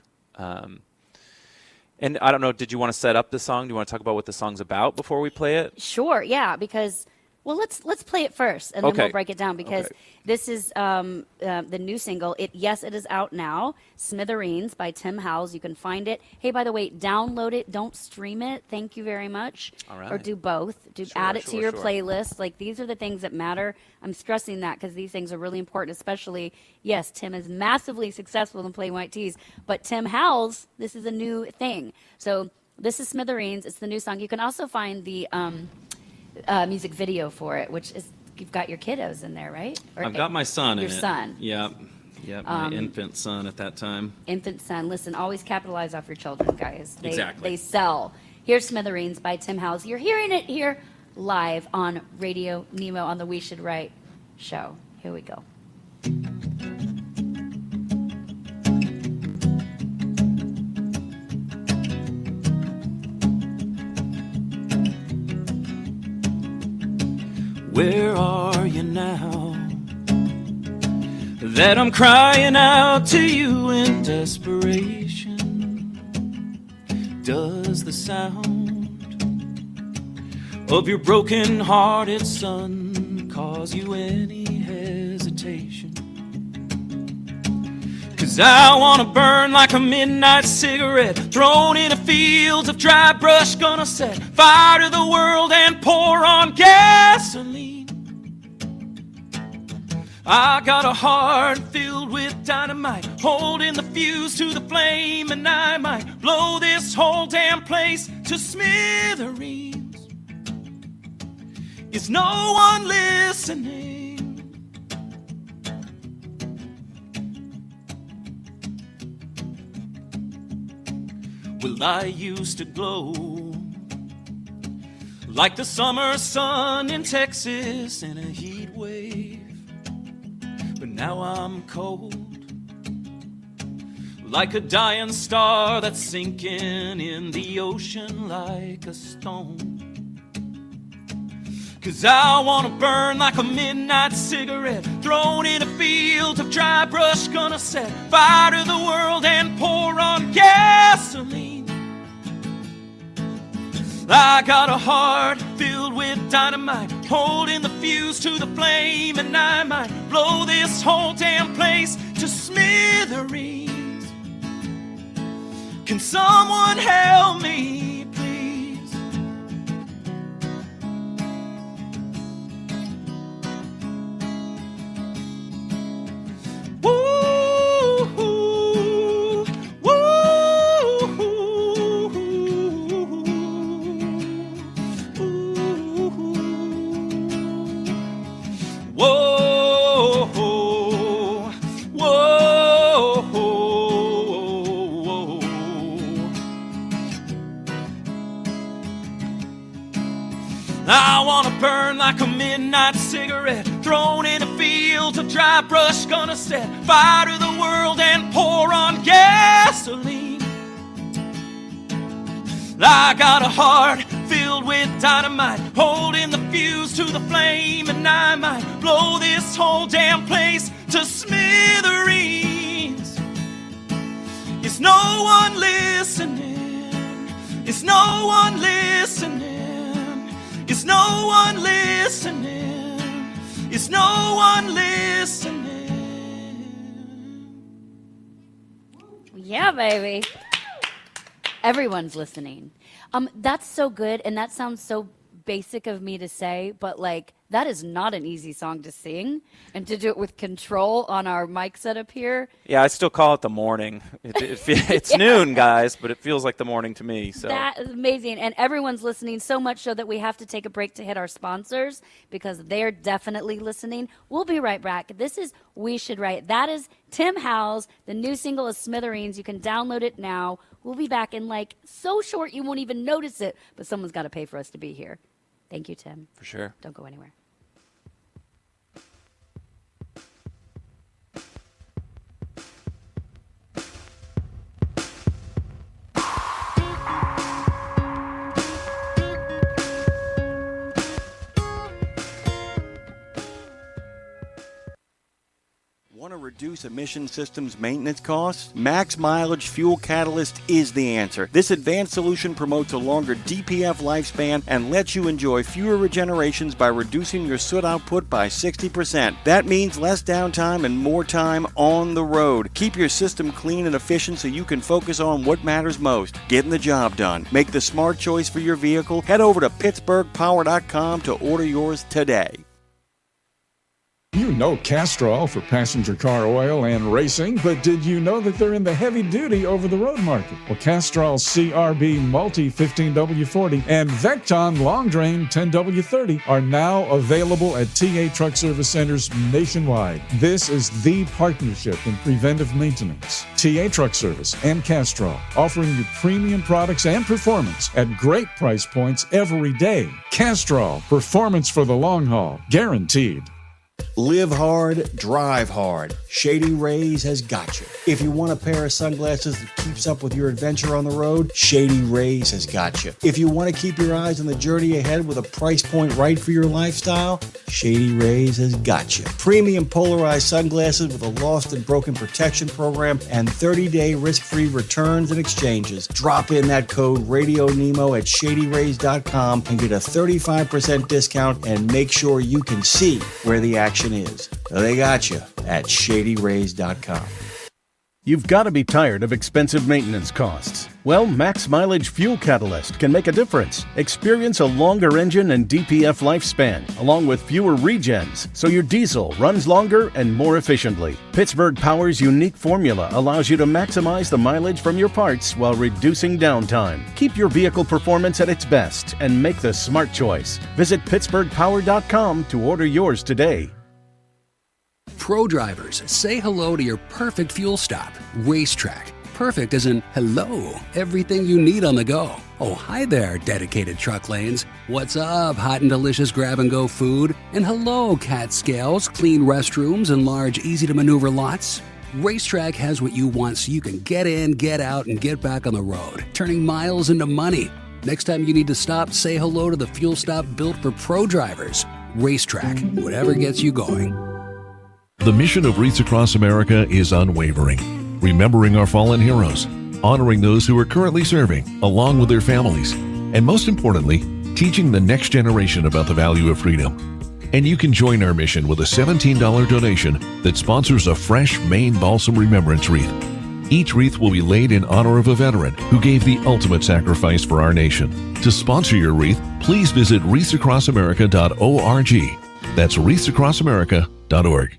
And I don't know, did you want to set up the song? Do you want to talk about what the song's about before we play it? Sure, yeah, because, well, let's play it first, and then we'll break it down, because this is the new single. It is out now, Smithereens by Tim Howells. You can find it. Hey, by the way, download it. Don't stream it. Thank you very much. All right. Or do both. Add it to your playlist. Like, these are the things that matter. I'm stressing that because these things are really important, especially, yes, Tim is massively successful in playing White Tees, but Tim Howells, this is a new thing. So this is Smithereens. It's the new song. You can also find the music video for it, which is, you've got your kiddos in there, right? Or I've got my son in it. Your son. Yep, my infant son at that time. Infant son. Listen, always capitalize off your children, guys. Exactly. They sell. Here's Smithereens by Tim Howells. You're hearing it here live on Radio Nemo on the We Should Write show. Here we go. Where are you now? That I'm crying out to you in desperation. Does the sound of your broken-hearted son cause you any hesitation? 'Cause I wanna burn like a midnight cigarette, thrown in a field of dry brush, gonna set fire to the world and pour on gasoline. I got a heart filled with dynamite, holding the fuse to the flame, and I might blow this whole damn place to smithereens. Is no one listening? Well, I used to glow like the summer sun in Texas in a heat wave. But now I'm cold, like a dying star that's sinking in the ocean like a stone. 'Cause I wanna burn like a midnight cigarette, thrown in a field of dry brush, gonna set fire to the world and pour on gasoline. I got a heart filled with dynamite, holding the fuse to the flame, and I might blow this whole damn place to smithereens. Can someone help me, please? Woo, woo, whoa, whoa. I wanna burn like a midnight cigarette, thrown in a field of dry brush, gonna set fire to the world and pour on gasoline. I got a heart filled with dynamite, holding the fuse to the flame, and I might blow this whole damn place to smithereens. Is no one listening? Is no one listening? Is no one listening? Is no one listening? Yeah, baby. Everyone's listening. That's so good, and that sounds so basic of me to say, but like that is not an easy song to sing, and to do it with control on our mic setup here. Yeah, I still call it the morning. It's Yeah. noon, guys, but it feels like the morning to me. So That is amazing, and everyone's listening so much so that we have to take a break to hit our sponsors because they're definitely listening. We'll be right back. This is We Should Write. That is Tim Howell's. The new single is Smithereens. You can download it now. We'll be back in like so short you won't even notice it, but someone's got to pay for us to be here. Thank you, Tim. For sure. Don't go anywhere. Want to reduce emission systems maintenance costs? Max Mileage Fuel Catalyst is the answer. This advanced solution promotes a longer DPF lifespan and lets you enjoy fewer regenerations by reducing your soot output by 60%. That means less downtime and more time on the road. Keep your system clean and efficient so you can focus on what matters most, getting the job done. Make the smart choice for your vehicle. Head over to PittsburghPower.com to order yours today. You know Castrol for passenger car oil and racing, but did you know that they're in the heavy-duty over-the-road market? Well, Castrol's CRB Multi 15W40 and Vecton Long Drain 10W30 are now available at TA Truck Service Centers nationwide. This is the partnership in preventive maintenance. TA Truck Service and Castrol, offering you premium products and performance at great price points every day. Castrol, performance for the long haul, guaranteed. Live hard, drive hard. Shady Rays has got you. If you want a pair of sunglasses that keeps up with your adventure on the road, Shady Rays has got you. If you want to keep your eyes on the journey ahead with a price point right for your lifestyle, Shady Rays has got you. Premium polarized sunglasses with a lost and broken protection program and 30-day risk-free returns and exchanges. Drop in that code RadioNemo at ShadyRays.com and get a 35% discount and make sure you can see where the action is. They got you at ShadyRays.com. You've got to be tired of expensive maintenance costs. Well, Max Mileage Fuel Catalyst can make a difference. Experience a longer engine and DPF lifespan, along with fewer regens, so your diesel runs longer and more efficiently. Pittsburgh Power's unique formula allows you to maximize the mileage from your parts while reducing downtime. Keep your vehicle performance at its best and make the smart choice. Visit PittsburghPower.com to order yours today. Pro drivers, say hello to your perfect fuel stop. Racetrack. Perfect as in hello, everything you need on the go. Oh, hi there, dedicated truck lanes. What's up, hot and delicious grab-and-go food? And hello, cat scales, clean restrooms, and large, easy-to-maneuver lots. Racetrack has what you want so you can get in, get out, and get back on the road, turning miles into money. Next time you need to stop, say hello to the fuel stop built for pro drivers. Racetrack, whatever gets you going. The mission of Wreaths Across America is unwavering, remembering our fallen heroes, honoring those who are currently serving, along with their families, and most importantly, teaching the next generation about the value of freedom. And you can join our mission with a $17 donation that sponsors a fresh Maine Balsam Remembrance Wreath. Each wreath will be laid in honor of a veteran who gave the ultimate sacrifice for our nation. To sponsor your wreath, please visit wreathsacrossamerica.org. That's wreathsacrossamerica.org.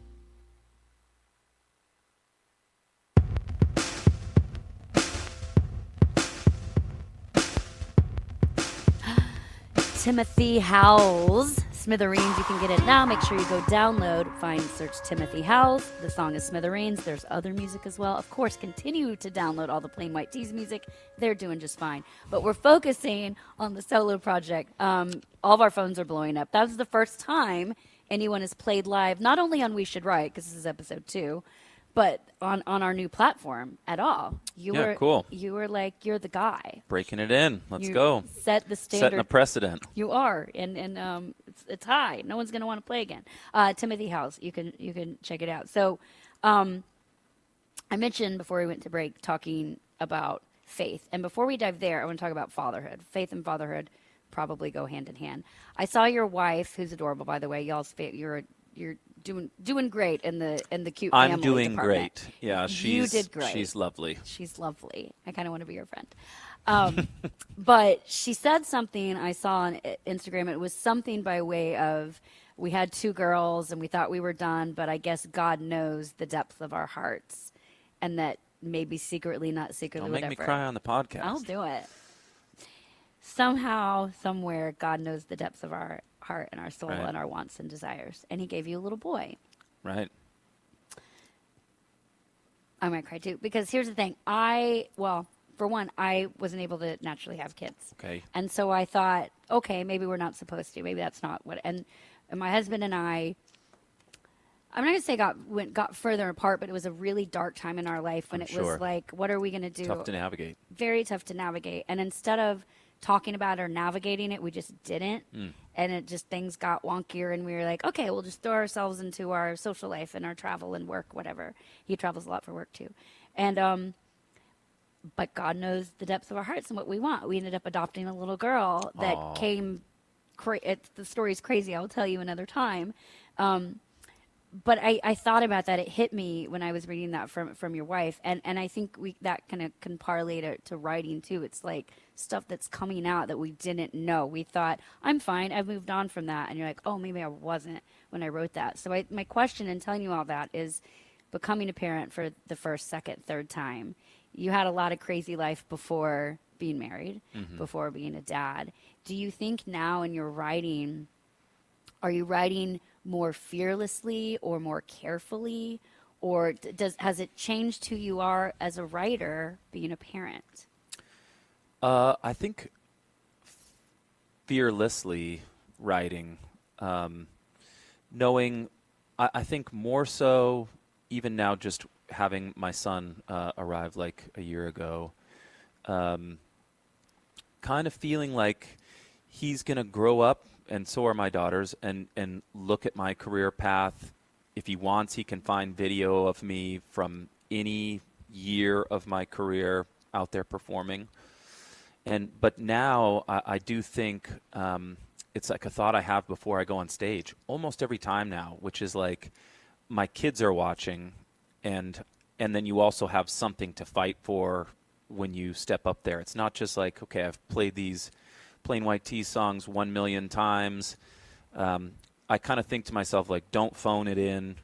Timothy Howells, Smithereens. You can get it now. Make sure you go download, search Timothy Howells. The song is Smithereens. There's other music as well. Of course, continue to download all the Plain White T's music. They're doing just fine. But we're focusing on the solo project. All of our phones are blowing up. That was the first time anyone has played live, not only on We Should Write, because this is episode 2, but on our new platform at all. Cool. You were like, you're the guy. Breaking it in. Let's You go. Set the standard. Setting a precedent. You are, and it's high. No one's going to want to play again. Timothy Howells, you can check it out. So, I mentioned before we went to break talking about faith, and before we dive there, I want to talk about fatherhood. Faith and fatherhood probably go hand in hand. I saw your wife, who's adorable, by the way. You're doing great in the cute family I'm doing department. great. Yeah, You did great. She's lovely. She's lovely. I kind of want to be your friend. But she said something I saw on Instagram. It was something by way of, we had 2 girls and we thought we were done, but I guess God knows the depth of our hearts, and that maybe secretly, not secretly, Don't make whatever. me cry on the podcast. I'll do it. Somehow, somewhere, God knows the depths of our heart and our soul Right. and our wants and desires. And he gave you a little boy. Right. I might cry too, because here's the thing. For one, I wasn't able to naturally have kids. Okay. And so I thought, okay, maybe we're not supposed to. Maybe that's not what. And my husband and I'm not going to say got further apart, but it was a really dark time in our life when I'm it sure. was like, what are we going to do? Tough to navigate. Very tough to navigate. And instead of talking about it or navigating it, we just didn't. And it just, things got wonkier, and we were like, okay, we'll just throw ourselves into our social life and our travel and work, whatever. He travels a lot for work too. And, but God knows the depths of our hearts and what we want. We ended up adopting a little girl that Aw. came, the story's crazy. I'll tell you another time. But I thought about that. It hit me when I was reading that from your wife. And I think that kind of can parlay to writing too. It's like stuff that's coming out that we didn't know. We thought, I'm fine, I've moved on from that. And you're like, oh, maybe I wasn't when I wrote that. So my question in telling you all that is, becoming a parent for the first, second, third time, you had a lot of crazy life before being married, before being a dad. Do you think now in your writing, are you writing more fearlessly or more carefully, or has it changed who you are as a writer being a parent? I think fearlessly writing, knowing, I think more so even now, just having my son arrive like a year ago, kind of feeling like he's going to grow up, and so are my daughters, and look at my career path. If he wants, he can find video of me from any year of my career out there performing. But now I do think it's like a thought I have before I go on stage almost every time now, which is like, my kids are watching, and then you also have something to fight for when you step up there. It's not just like, okay, I've played these Plain White T's songs 1 million times. I kind of think to myself, like, don't phone it in,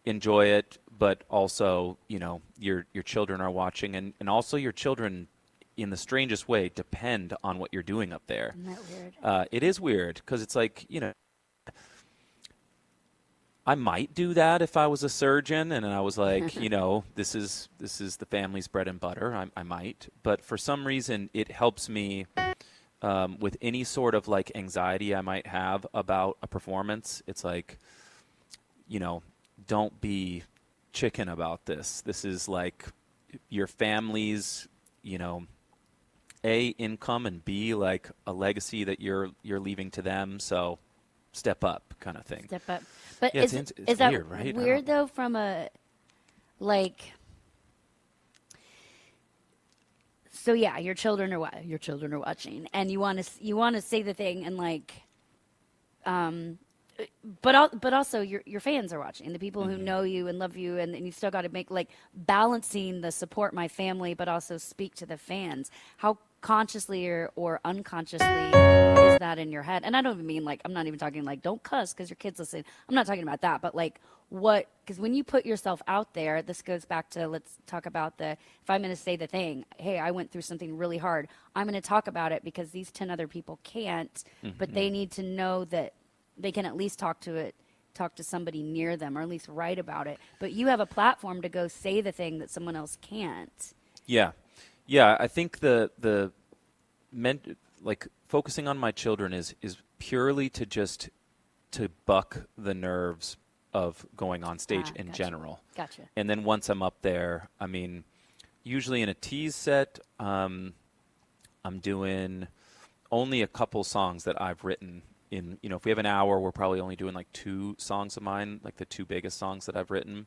enjoy it, but also, your children are watching, and also your children, in the strangest way, depend on what you're doing up there. Isn't that weird? It is weird, because it's like, I might do that if I was a surgeon and I was like, this is the family's bread and butter. I might. But for some reason, it helps me with any sort of like anxiety I might have about a performance. It's like, don't be chicken about this. This is like your family's, A, income, and B, like a legacy that you're leaving to them. So step up kind of thing. Step up. But yeah, is it's that weird, right? weird though from a like so yeah, your children are watching and you want to say the thing and like but also your fans are watching, the people who know you and love you, and you still got to make like balancing the support my family but also speak to the fans. How consciously or unconsciously is that in your head? And I don't even mean like, I'm not even talking like don't cuss because your kids listen. I'm not talking about that, but like what, because when you put yourself out there, this goes back to, let's talk about if I'm going to say the thing, hey, I went through something really hard, I'm going to talk about it because these 10 other people can't, but they need to know that they can at least talk to somebody near them, or at least write about it. But you have a platform to go say the thing that someone else can't. Yeah, I think like focusing on my children is purely to buck the nerves of going on stage in general. Gotcha. And then once I'm up there, I mean, usually in a tease set, I'm doing only a couple songs that I've written. If we have an hour, we're probably only doing like 2 songs of mine, like the 2 biggest songs that I've written.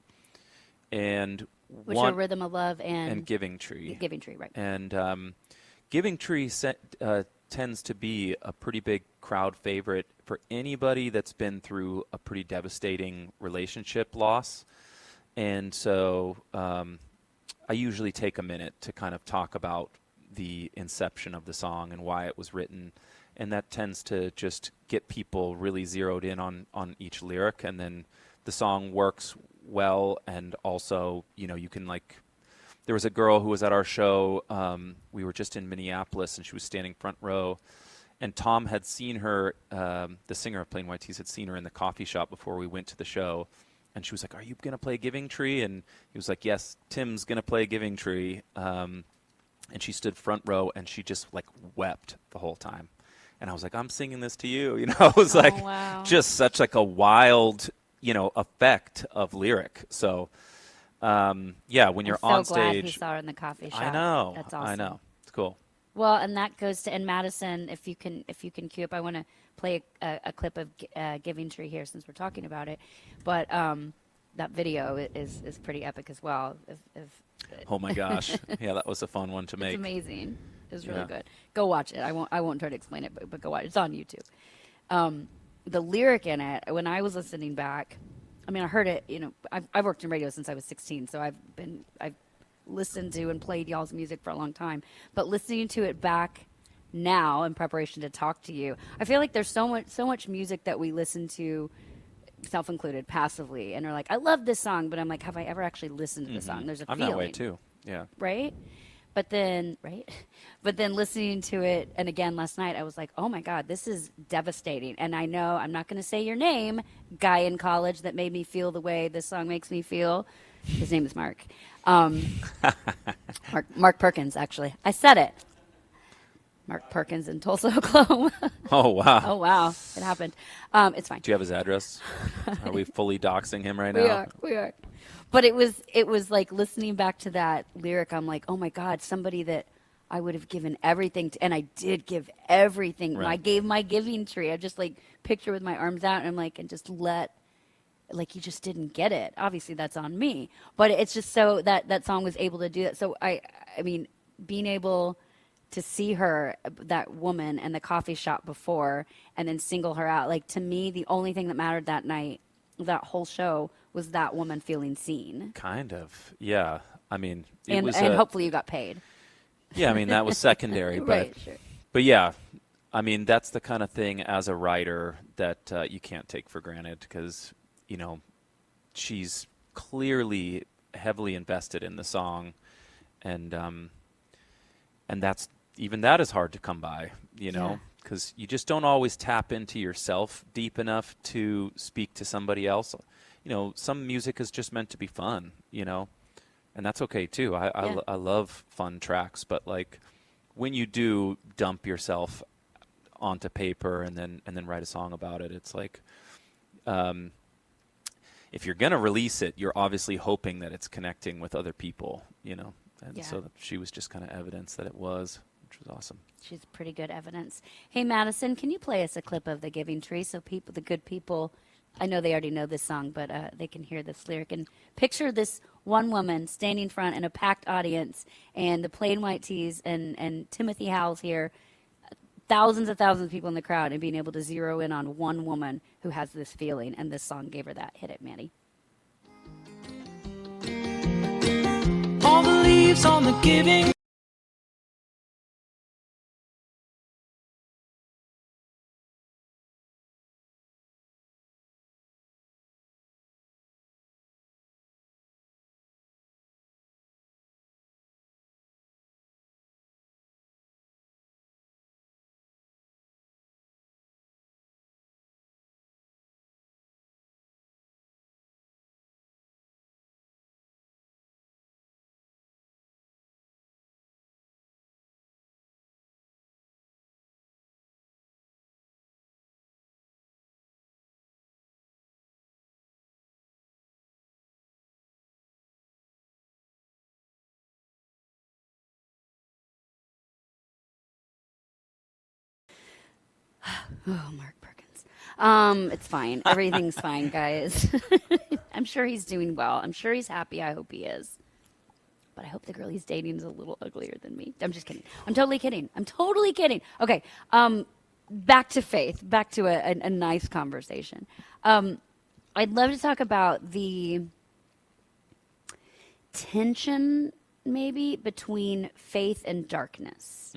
And which are Rhythm of Love and Giving Tree. Giving Tree, right. And Giving Tree tends to be a pretty big crowd favorite for anybody that's been through a pretty devastating relationship loss. And so I usually take a minute to kind of talk about the inception of the song and why it was written. And that tends to just get people really zeroed in on each lyric. And then the song works well. And also, you can like, there was a girl who was at our show. We were just in Minneapolis, and she was standing front row. And Tom had seen her, the singer of Plain White Tees had seen her in the coffee shop before we went to the show. And she was like, "Are you going to play Giving Tree?" And he was like, "Yes, Tim's going to play Giving Tree." And she stood front row, and she just like wept the whole time. And I was like, "I'm singing this to you." It was like just such like a wild, effect of lyric. So, when you're on stage. I'm so glad he saw her in the coffee shop. I know. That's awesome. I know. It's cool. Well, and that goes to, and Madison, if you can cue up, I want to play a clip of Giving Tree here since we're talking about it. But that video is pretty epic as well. Oh my gosh. Yeah, that was a fun one to make. It's amazing. It's really good. Go watch it. I won't try to explain it, but go watch it. It's on YouTube. The lyric in it, when I was listening back, I mean, I heard it, I've worked in radio since I was 16, so I've listened to and played y'all's music for a long time. But listening to it back now in preparation to talk to you, I feel like there's so much music that we listen to, self included, passively, and are like, I love this song, but I'm like, have I ever actually listened to the song? There's a I'm feeling. that way too. Yeah. Right? But then listening to it, and again last night, I was like, oh my God, this is devastating. And I know, I'm not going to say your name, guy in college that made me feel the way this song makes me feel. His name is Mark. Mark Perkins, actually. I said it. Mark Perkins in Tulsa, Oklahoma. Oh, wow. Oh, wow. It happened. It's fine. Do you have his address? Are we fully doxing him right now? We are. But it was like listening back to that lyric, I'm like, oh my God, somebody that I would have given everything to, and I did give everything. Right. I gave my Giving Tree. I just like picture with my arms out and I'm like, and just like you just didn't get it. Obviously that's on me. But it's just so that song was able to do that. So I mean, being able to see her, that woman, in the coffee shop before and then single her out, like to me, the only thing that mattered that night, that whole show, was that woman feeling seen. Kind of. Yeah. I mean, and hopefully you got paid. Yeah, I mean, that was secondary. Right, sure. But yeah, I mean, that's the kind of thing as a writer that you can't take for granted because, she's clearly heavily invested in the song. And that's, even that is hard to come by, because you just don't always tap into yourself deep enough to speak to somebody else. Some music is just meant to be fun, and that's okay too. I love fun tracks, but like when you do dump yourself onto paper and then write a song about it, it's like, if you're going to release it, you're obviously hoping that it's connecting with other people, you know. And so she was just kind of evidence that it was, which was awesome. She's pretty good evidence. Hey, Madison, can you play us a clip of The Giving Tree so people, the good people, I know they already know this song, but they can hear this lyric and picture this one woman standing in front in a packed audience and the plain white tees and Timothy Howell's here, thousands and thousands of people in the crowd, and being able to zero in on one woman who has this feeling, and this song gave her that. Hit it, Manny. All the leaves on the giving. Oh, Mark Perkins. It's fine. Everything's fine, guys. I'm sure he's doing well. I'm sure he's happy. I hope he is. But I hope the girl he's dating is a little uglier than me. I'm just kidding. I'm totally kidding. Okay. Back to faith. Back to a nice conversation. I'd love to talk about the tension, maybe, between faith and darkness.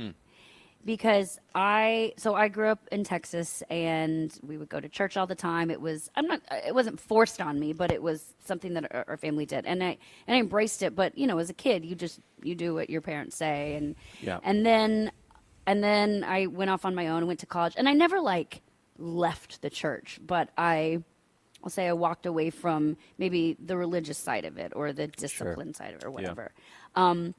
Because I grew up in Texas, and we would go to church all the time. It wasn't forced on me, but it was something that our family did, and I embraced it. But as a kid, you do what your parents say, and then I went off on my own and went to college, and I never left the church, but I'll say I walked away from maybe the religious side of it or the discipline side of it or whatever, and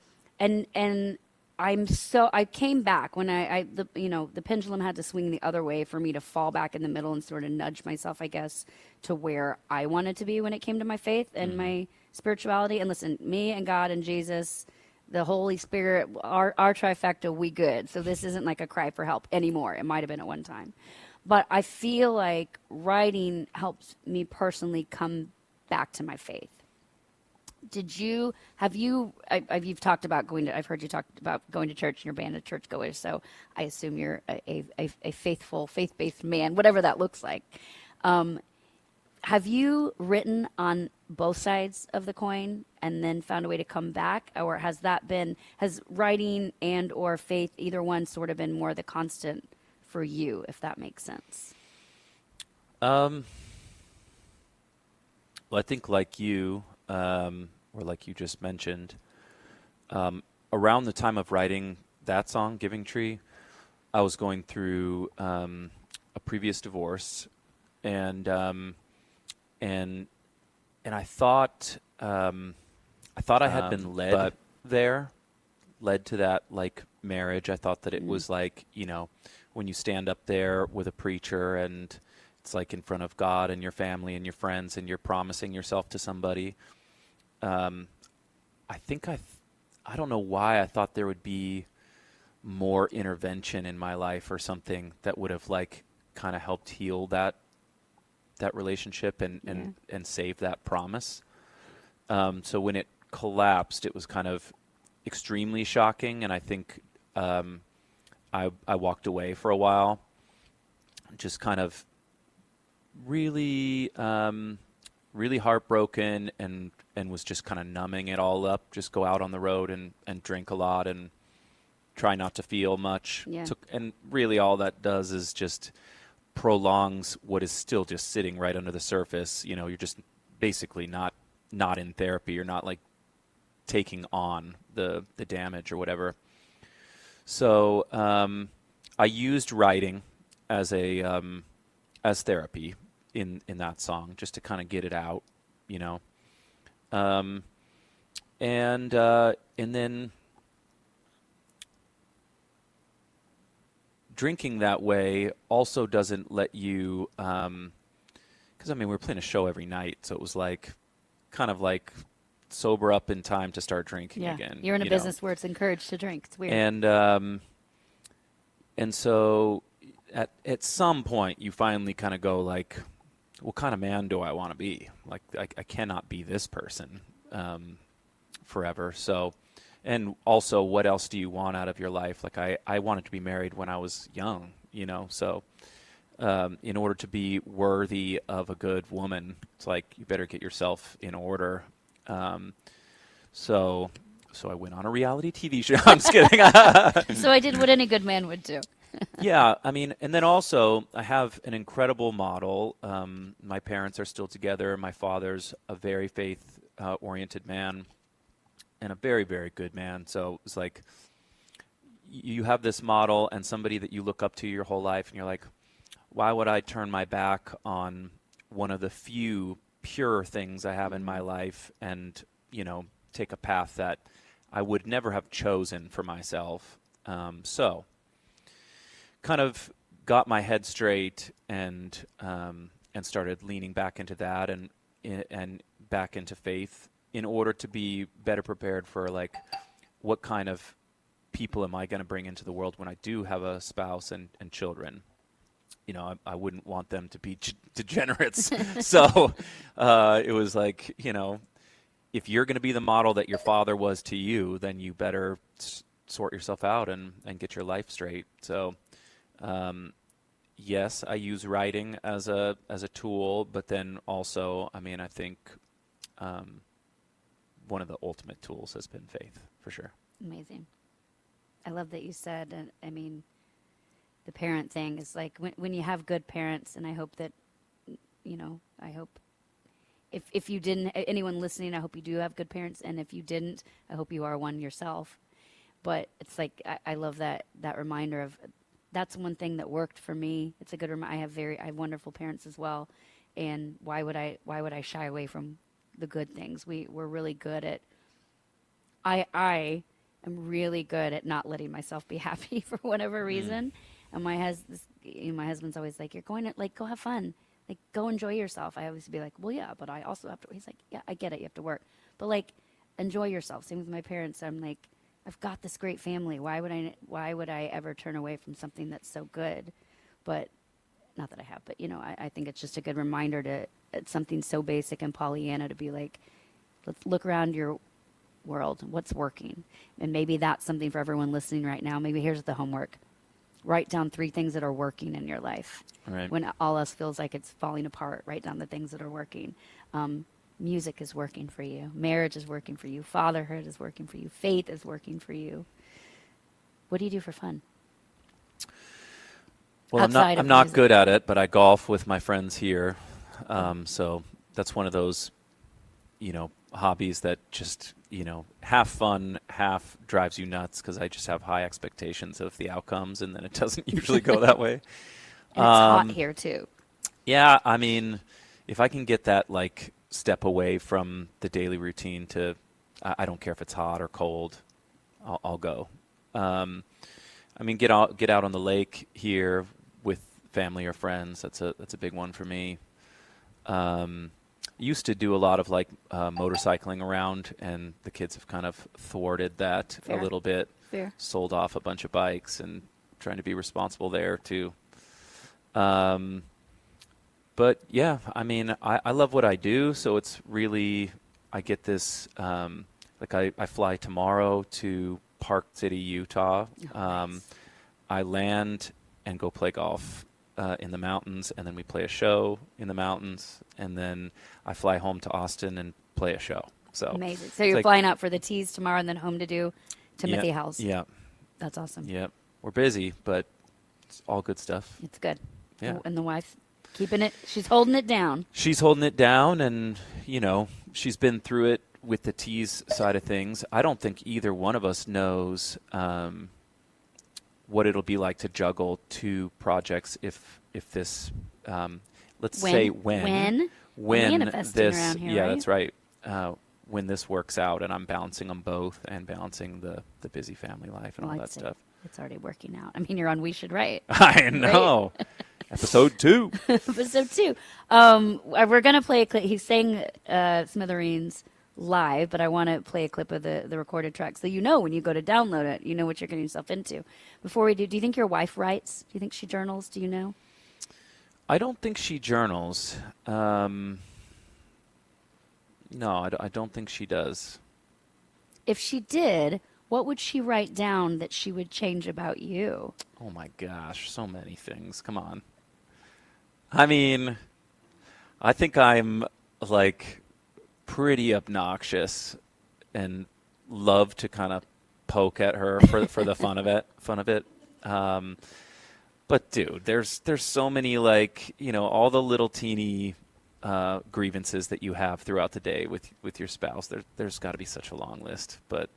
I came back when the pendulum had to swing the other way for me to fall back in the middle and sort of nudge myself, I guess, to where I wanted to be when it came to my faith and my spirituality. And listen, me and God and Jesus, the Holy Spirit, our trifecta, we good. So this isn't like a cry for help anymore. It might have been at one time. But I feel like writing helps me personally come back to my faith. You've talked about I've heard you talk about going to church and your band of churchgoers, so I assume you're a faithful, faith-based man, whatever that looks like. Have you written on both sides of the coin and then found a way to come back? Or has writing and or faith, either one, sort of been more the constant for you, if that makes sense? Well, I think like you, or like you just mentioned, around the time of writing that song, Giving Tree, I was going through a previous divorce, and I thought I had been led to that marriage. I thought that it was when you stand up there with a preacher and it's in front of God and your family and your friends and you're promising yourself to somebody. I don't know why I thought there would be more intervention in my life or something that would have kind of helped heal that relationship and save that promise. So when it collapsed, it was kind of extremely shocking, and I think I walked away for a while, just kind of really heartbroken and was just kind of numbing it all up. Just go out on the road and drink a lot and try not to feel much. And really all that does is just prolongs what is still just sitting right under the surface. You're just basically not in therapy. You're not taking on the damage or whatever. So I used writing as therapy in that song, just to kind of get it out, and then drinking that way also doesn't let you kind I mean, we were playing a show every night, so it was like, kind of like sober up in time to start drinking Yeah. again. You're in a know? business where it's encouraged to drink. It's weird. And so at some point you finally kind of go like, what kind of man do I want to be? Like, I cannot be this person forever. So, and also, what else do you want out of your life? Like, I wanted to be married when I was young, you know, so in order to be worthy of a good woman, it's like, you better get yourself in order. So I went on a reality TV show. I'm just kidding. So I did what any good man would do. Yeah, I mean, and then also I have an incredible model. My parents are still together. My father's a very faith-oriented man and a very, very good man. So it's like you have this model and somebody that you look up to your whole life, and you're like, why would I turn my back on one of the few pure things I have in my life and, you know, take a path that I would never have chosen for myself? So kind of got my head straight and started leaning back into that and back into faith in order to be better prepared for, like, what kind of people am I going to bring into the world when I do have a spouse and children. You know, I wouldn't want them to be degenerates. So it was like, you know, if you're going to be the model that your father was to you, then you better sort yourself out and get your life straight. So yes, I use writing as a tool, but then also, I mean, I think one of the ultimate tools has been faith, for sure. Amazing. I love that you said, I mean, the parent thing is like when you have good parents, and I hope that, you know, I hope if you didn't, anyone listening, I hope you do have good parents, and if you didn't, I hope you are one yourself. But it's like, I love that reminder of, that's one thing that worked for me. It's a good reminder. I have wonderful parents as well, and why would I shy away from the good things? We're really good at, I am really good at not letting myself be happy for whatever reason. And my husband's always like, you're going to, like, go have fun. Like, go enjoy yourself. I always be like, well, yeah, but I also have to, he's like, yeah, I get it. You have to work. But, like, enjoy yourself. Same with my parents. I'm like, I've got this great family. Why would I ever turn away from something that's so good? But, not that I have, but, you know, I think it's just a good reminder to, it's something so basic and Pollyanna to be like, let's look around your world. What's working? And maybe that's something for everyone listening right now. Maybe here's the homework. Write down 3 things that are working in your life. Right. When all else feels like it's falling apart, write down the things that are working. Music is working for you. Marriage is working for you. Fatherhood is working for you. Faith is working for you. What do you do for fun? Well, I'm not good at it, but I golf with my friends here. So that's one of those, you know, hobbies that just, you know, half fun, half drives you nuts, because I just have high expectations of the outcomes, and then it doesn't usually go that way. And it's hot here too. Yeah, I mean, if I can get that, like, step away from the daily routine to, I don't care if it's hot or cold, I'll go. I mean, get out on the lake here with family or friends. That's a big one for me. Used to do a lot of, like, motorcycling around, and the kids have kind of thwarted that a little bit. Fair. Sold off a bunch of bikes and trying to be responsible there too. But yeah, I mean, I love what I do, so it's really, I get this, like I fly tomorrow to Park City, Utah. Nice. I land and go play golf in the mountains, and then we play a show in the mountains, and then I fly home to Austin and play a show. So amazing. So you're flying out for the tees tomorrow and then home to do Timothy House. Yeah. That's awesome. Yeah. We're busy, but it's all good stuff. It's good. Yeah. And the wife keeping it, she's holding it down. She's holding it down, and, you know, she's been through it with the tees side of things. I don't think either one of us knows what it'll be like to juggle 2 projects if this, let's say when manifesting this, around here, yeah, right? that's right. When this works out, and I'm balancing them both and balancing the busy family life and all that stuff. It's already working out. I mean, you're on We Should Write. I know. Right? Episode 2. Episode 2. We're going to play a clip. He's saying Smithereens live, but I want to play a clip of the recorded track so you know when you go to download it, you know what you're getting yourself into. Before we do you think your wife writes? Do you think she journals? Do you know? I don't think she journals. No, I don't think she does. If she did, what would she write down that she would change about you? Oh my gosh, so many things. Come on. I mean, I think I'm like pretty obnoxious and love to kind of poke at her for the fun of it. But dude, there's so many, like, you know, all the little teeny grievances that you have throughout the day with your spouse. There's got to be such a long list, but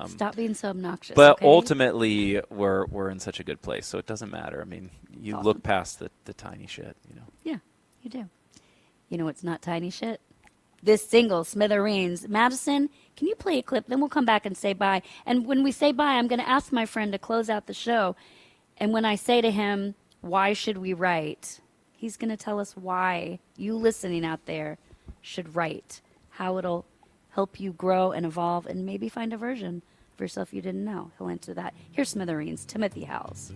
stop being so obnoxious. But okay? ultimately, we're in such a good place, so it doesn't matter. I mean, you Awesome. look past the tiny shit, you know. Yeah, you do. You know what's not tiny shit? This single, Smithereens. Madison, can you play a clip? Then we'll come back and say bye. And when we say bye, I'm going to ask my friend to close out the show. And when I say to him, why should we write? He's going to tell us why you listening out there should write, how it'll help you grow and evolve and maybe find a version of yourself you didn't know. He'll answer that. Here's Smithereens, Timothy Howells.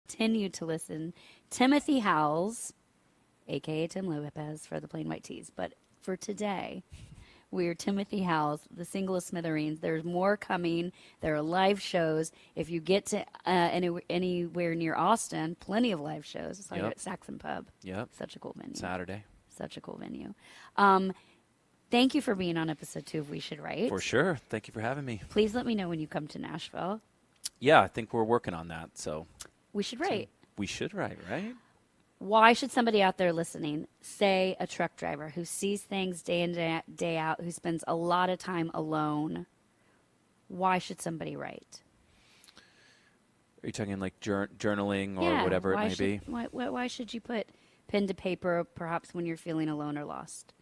Continue to listen. Timothy Howells, a.k.a. Tim Lopez for the Plain White Tees. But for today, we're Timothy Howells, the single of Smithereens. There's more coming. There are live shows. If you get to anywhere near Austin, plenty of live shows. I saw you at Saxon Pub. Yep. Such a cool venue. Saturday. Such a cool venue. Thank you for being on episode 2 of We Should Write. For sure. Thank you for having me. Please let me know when you come to Nashville. Yeah, I think we're working on that, so. We should write. We should write, right? Why should somebody out there listening, say a truck driver who sees things day in, day out, who spends a lot of time alone, why should somebody write? Are you talking like journaling or whatever it may be? Why should you put pen to paper perhaps when you're feeling alone or lost?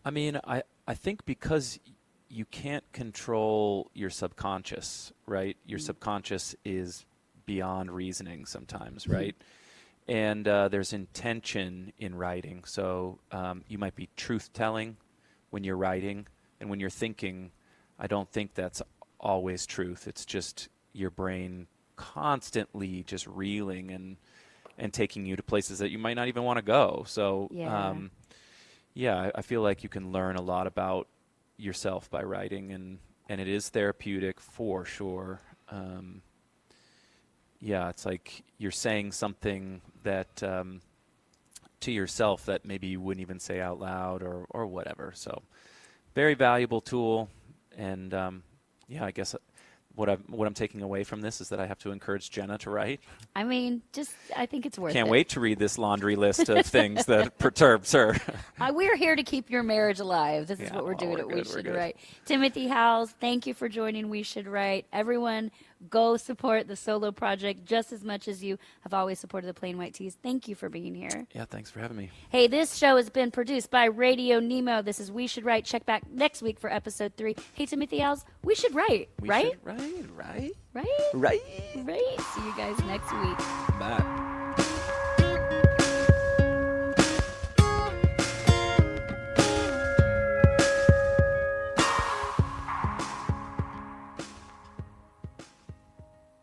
I mean, I think because you can't control your subconscious, right? Your subconscious is beyond reasoning sometimes, right? And there's intention in writing. So you might be truth-telling when you're writing. And when you're thinking, I don't think that's always truth. It's just your brain constantly just reeling and taking you to places that you might not even want to go. So, I feel like you can learn a lot about yourself by writing, and it is therapeutic for sure. It's like you're saying something that to yourself that maybe you wouldn't even say out loud or whatever. So very valuable tool. And I guess what I'm taking away from this is that I have to encourage Jenna to write. I mean, I think it's worth it. Can't wait to read this laundry list of things that perturbs her. We're here to keep your marriage alive. This is what we're doing at We Should Write. Timothy Howells, thank you for joining We Should Write. Everyone, go support the solo project just as much as you have always supported the Plain White Tees. Thank you for being here. Yeah, thanks for having me. Hey, this show has been produced by RadioNemo. This is We Should Write. Check back next week for episode 3. Hey, Timothy Howells, we should write, right? Right. Right? See you guys next week. Bye.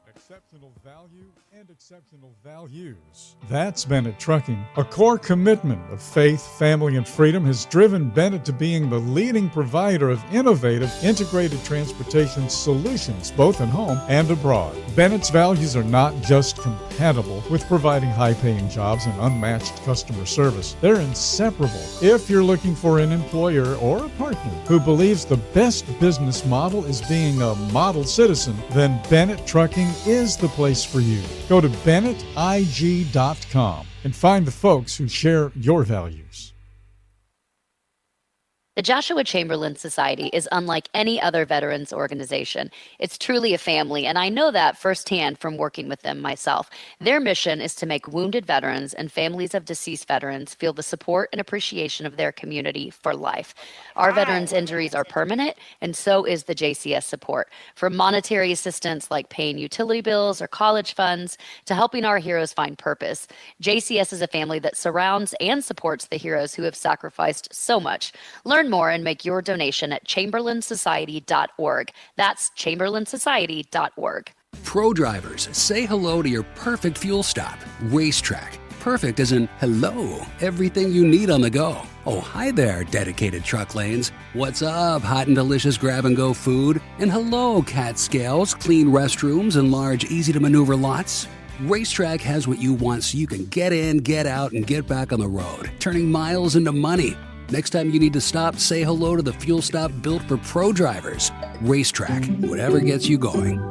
Exceptional value and a exceptional values. That's Bennett Trucking. A core commitment of faith, family, and freedom has driven Bennett to being the leading provider of innovative, integrated transportation solutions, both at home and abroad. Bennett's values are not just compatible with providing high-paying jobs and unmatched customer service. They're inseparable. If you're looking for an employer or a partner who believes the best business model is being a model citizen, then Bennett Trucking is the place for you. Go to BennettIG.com and find the folks who share your values. The Joshua Chamberlain Society is unlike any other veterans organization. It's truly a family, and I know that firsthand from working with them myself. Their mission is to make wounded veterans and families of deceased veterans feel the support and appreciation of their community for life. Our veterans' injuries are permanent, and so is the JCS support. From monetary assistance like paying utility bills or college funds to helping our heroes find purpose, JCS is a family that surrounds and supports the heroes who have sacrificed so much. Learn more and make your donation at chamberlainsociety.org. That's chamberlainsociety.org. Pro drivers, say hello to your perfect fuel stop. Racetrack. Perfect as in hello, everything you need on the go. Oh, hi there, dedicated truck lanes. What's up, hot and delicious grab-and-go food? And hello, cat scales, clean restrooms, and large, easy-to-maneuver lots. Racetrack has what you want so you can get in, get out, and get back on the road, turning miles into money. Next time you need to stop, say hello to the fuel stop built for pro drivers. Racetrack, whatever gets you going.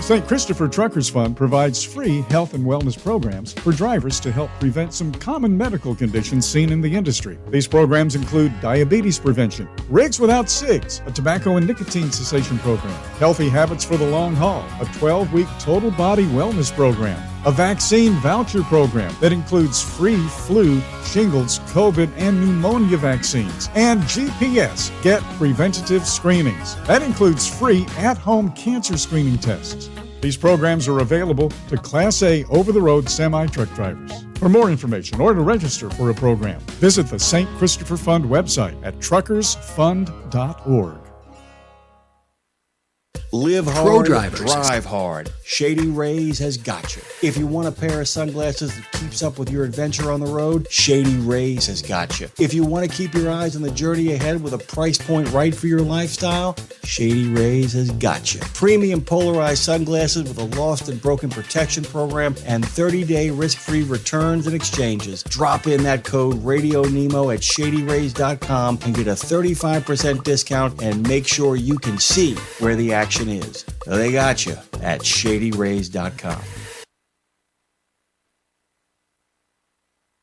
St. Christopher Truckers Fund provides free health and wellness programs for drivers to help prevent some common medical conditions seen in the industry. These programs include diabetes prevention, Rigs Without Cigs, a tobacco and nicotine cessation program, Healthy Habits for the Long Haul, a 12-week total body wellness program, a vaccine voucher program that includes free flu, shingles, COVID, and pneumonia vaccines, and GPS, Get Preventative Screenings. That includes free at-home cancer screening tests. These programs are available to Class A over-the-road semi-truck drivers. For more information or to register for a program, visit the St. Christopher Fund website at truckersfund.org. Live hard, Pro drivers. drive hard. Shady Rays has got you. If you want a pair of sunglasses that keeps up with your adventure on the road, Shady Rays has got you. If you want to keep your eyes on the journey ahead with a price point right for your lifestyle, Shady Rays has got you. Premium polarized sunglasses with a lost and broken protection program and 30-day risk-free returns and exchanges. Drop in that code RadioNemo at ShadyRays.com and get a 35% discount and make sure you can see where the action is. They got you at ShadyRays.com.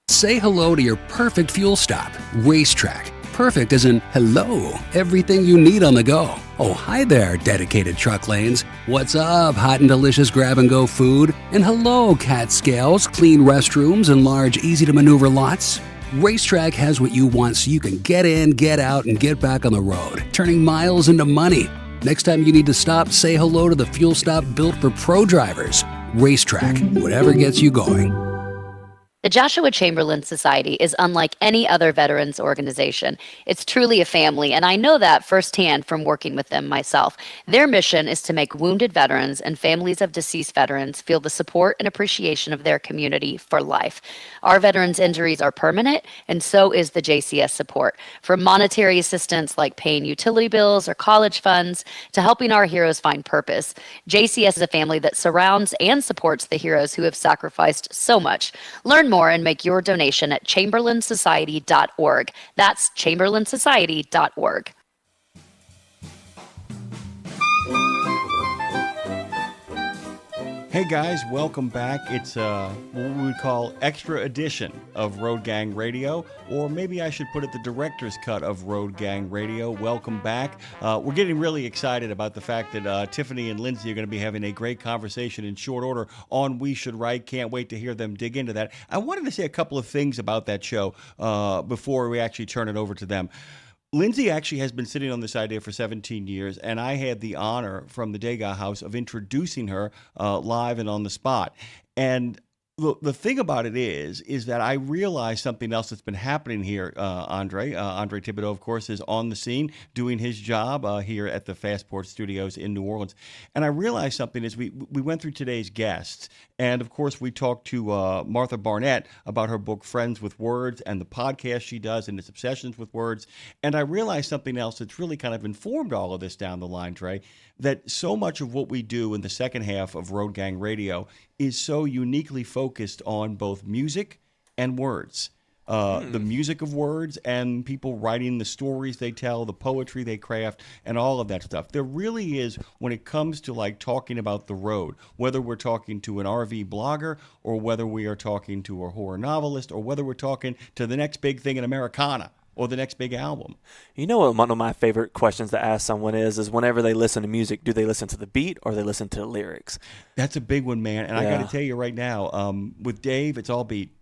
Say hello to your perfect fuel stop. Racetrack. Perfect as in hello, everything you need on the go. Oh, hi there, dedicated truck lanes. What's up, hot and delicious grab-and-go food? And hello, cat scales, clean restrooms, and large, easy-to-maneuver lots. Racetrack has what you want so you can get in, get out, and get back on the road, turning miles into money. Next time you need to stop, say hello to the fuel stop built for pro drivers. Racetrack, whatever gets you going. The Joshua Chamberlain Society is unlike any other veterans organization. It's truly a family, and I know that firsthand from working with them myself. Their mission is to make wounded veterans and families of deceased veterans feel the support and appreciation of their community for life. Our veterans' injuries are permanent, and so is the JCS support. From monetary assistance like paying utility bills or college funds to helping our heroes find purpose, JCS is a family that surrounds and supports the heroes who have sacrificed so much. Learn more and make your donation at chamberlainsociety.org. That's chamberlainsociety.org. Hey guys, welcome back. It's what we would call extra edition of Road Gang Radio, or maybe I should put it the director's cut of Road Gang Radio. Welcome back. We're getting really excited about the fact that Tiffany and Lindsay are going to be having a great conversation in short order on We Should Write. Can't wait to hear them dig into that. I wanted to say a couple of things about that show before we actually turn it over to them. Lindsay actually has been sitting on this idea for 17 years, and I had the honor from the Degas House of introducing her live and on the spot. And The thing about it is that I realized something else that's been happening here, Andre. Andre Thibodeau, of course, is on the scene doing his job here at the Fastport Studios in New Orleans. And I realized something as we went through today's guests. And, of course, we talked to Martha Barnett about her book, Friends with Words, and the podcast she does and its obsessions with words. And I realized something else that's really kind of informed all of this down the line, Trey, that so much of what we do in the second half of Road Gang Radio is so uniquely focused on both music and words. The music of words and people writing the stories they tell, the poetry they craft, and all of that stuff. There really is, when it comes to like talking about the road, whether we're talking to an RV blogger or whether we are talking to a horror novelist or whether we're talking to the next big thing in Americana or the next big album. You know what one of my favorite questions to ask someone is whenever they listen to music, do they listen to the beat or they listen to the lyrics? That's a big one, man. And I got to tell you right now, with Dave, it's all beat.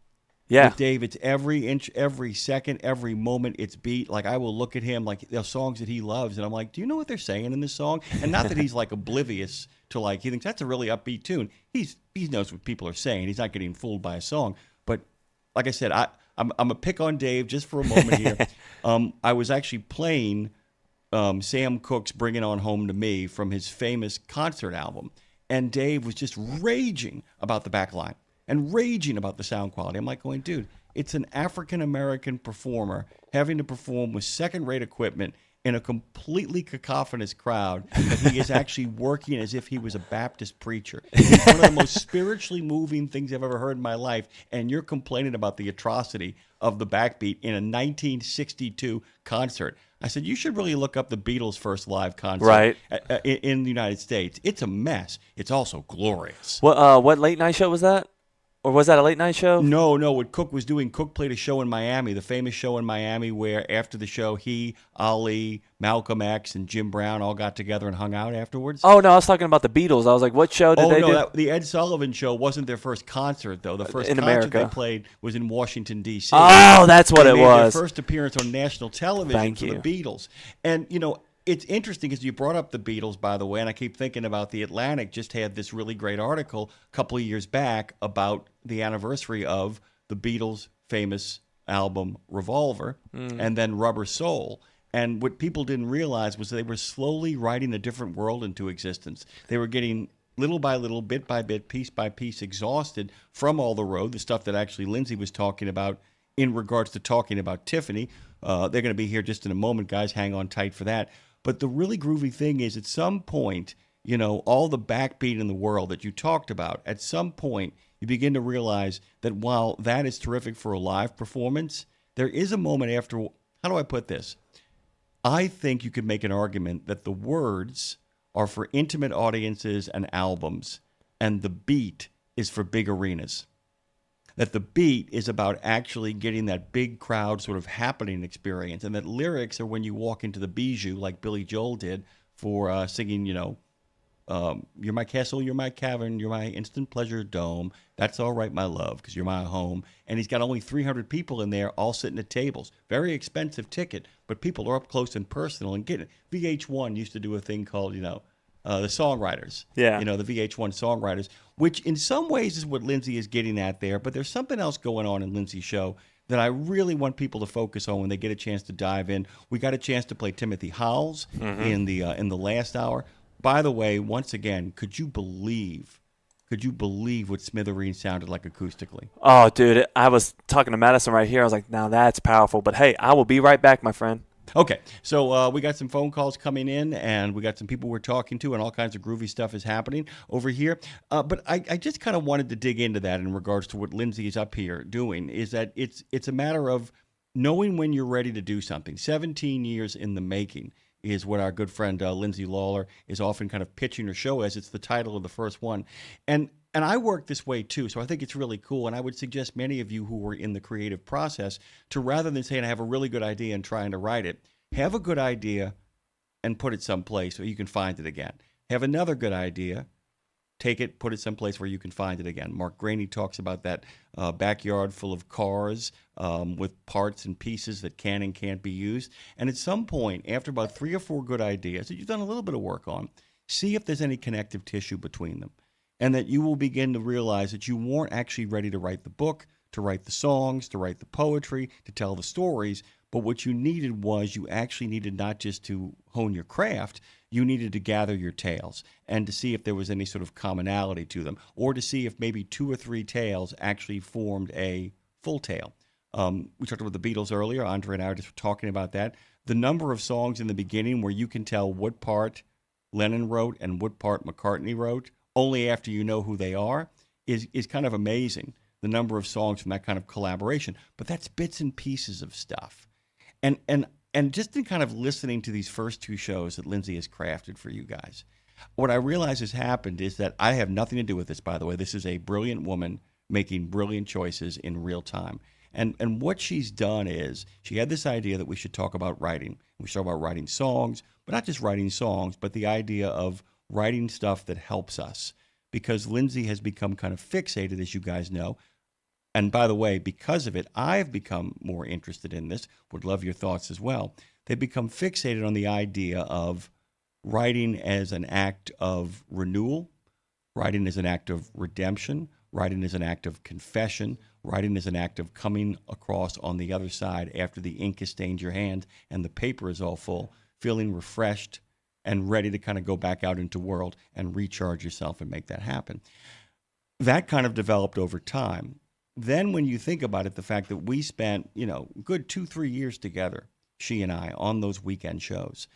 Yeah. With Dave, it's every inch, every second, every moment, it's beat. Like, I will look at him, like, the songs that he loves, and I'm like, do you know what they're saying in this song? And not that he's, like, oblivious to, like, he thinks that's a really upbeat tune. He knows what people are saying. He's not getting fooled by a song. But, like I said, I'm going to pick on Dave just for a moment here. I was actually playing Sam Cooke's Bring It On Home to Me from his famous concert album, and Dave was just raging about the back line and raging about the sound quality. I'm like going, dude, it's an African-American performer having to perform with second-rate equipment in a completely cacophonous crowd that he is actually working as if he was a Baptist preacher. It's one of the most spiritually moving things I've ever heard in my life, and you're complaining about the atrocity of the backbeat in a 1962 concert. I said, you should really look up the Beatles' first live concert in the United States. It's a mess. It's also glorious. What late night show was that? Or was that a late night show? No. What Cooke was doing, Cooke played a show in Miami, the famous show in Miami where after the show, he, Ali, Malcolm X, and Jim Brown all got together and hung out afterwards. Oh, no, I was talking about the Beatles. I was like, what show did they do? The Ed Sullivan Show wasn't their first concert, though. The first in concert America they played was in Washington, D.C. Oh, that's what they it made was. Their first appearance on national television for the Beatles. And, you know, it's interesting because you brought up the Beatles, by the way, and I keep thinking about The Atlantic just had this really great article a couple of years back about the anniversary of the Beatles' famous album Revolver and then Rubber Soul. And what people didn't realize was they were slowly writing a different world into existence. They were getting little by little, bit by bit, piece by piece, exhausted from all the road, the stuff that actually Lindsay was talking about in regards to talking about Tiffany. They're going to be here just in a moment, guys. Hang on tight for that. But the really groovy thing is at some point, you know, all the backbeat in the world that you talked about, at some point you begin to realize that while that is terrific for a live performance, there is a moment after, how do I put this? I think you could make an argument that the words are for intimate audiences and albums, and the beat is for big arenas. That the beat is about actually getting that big crowd sort of happening experience, and that lyrics are when you walk into the bijou like Billy Joel did for singing, you know, you're my castle, you're my cavern, you're my instant pleasure dome. That's all right, my love, because you're my home. And he's got only 300 people in there all sitting at tables. Very expensive ticket, but people are up close and personal and getting it. VH1 used to do a thing called, you know, the songwriters. Yeah. You know, the VH1 songwriters, which in some ways is what Lindsay is getting at there. But there's something else going on in Lindsay's show that I really want people to focus on when they get a chance to dive in. We got a chance to play Timothy Howells in the last hour. By the way, once again, could you believe what Smithereen sounded like acoustically? Oh, dude, I was talking to Madison right here. I was like, now that's powerful. But hey, I will be right back, my friend. Okay, so we got some phone calls coming in, and we got some people we're talking to, and all kinds of groovy stuff is happening over here. But I just kind of wanted to dig into that in regards to what Lindsay is up here doing, is that it's a matter of knowing when you're ready to do something. 17 years in the making is what our good friend Lindsay Lawler is often kind of pitching her show as. It's the title of the first one. And I work this way too, so I think it's really cool. And I would suggest many of you who are in the creative process to, rather than saying I have a really good idea and trying to write it, have a good idea and put it someplace where you can find it again. Have another good idea, take it, put it someplace where you can find it again. Mark Graney talks about that backyard full of cars with parts and pieces that can and can't be used. And at some point, after about 3 or 4 good ideas that you've done a little bit of work on, see if there's any connective tissue between them. and that you will begin to realize that you weren't actually ready to write the book, to write the songs, to write the poetry, to tell the stories, but what you needed was you actually needed not just to hone your craft, you needed to gather your tales and to see if there was any sort of commonality to them, or to see if maybe 2 or 3 tales actually formed a full tale. We talked about the Beatles earlier. Andre and I were just talking about that. The number of songs in the beginning where you can tell what part Lennon wrote and what part McCartney wrote only after you know who they are is kind of amazing, the number of songs from that kind of collaboration. But that's bits and pieces of stuff. And just in kind of listening to these first 2 shows that Lindsay has crafted for you guys, what I realize has happened is that I have nothing to do with this, by the way. This is a brilliant woman making brilliant choices in real time. And what she's done is she had this idea that we should talk about writing. We should talk about writing songs, but not just writing songs, but the idea of writing stuff that helps us. Because Lindsay has become kind of fixated, as you guys know. And by the way, because of it, I've become more interested in this. Would love your thoughts as well. They've become fixated on the idea of writing as an act of renewal, writing as an act of redemption, writing as an act of confession, writing as an act of coming across on the other side after the ink has stained your hand and the paper is all full, feeling refreshed and ready to kind of go back out into the world and recharge yourself and make that happen. That kind of developed over time. Then when you think about it, the fact that we spent, good 2-3 years together, she and I, on those weekend shows.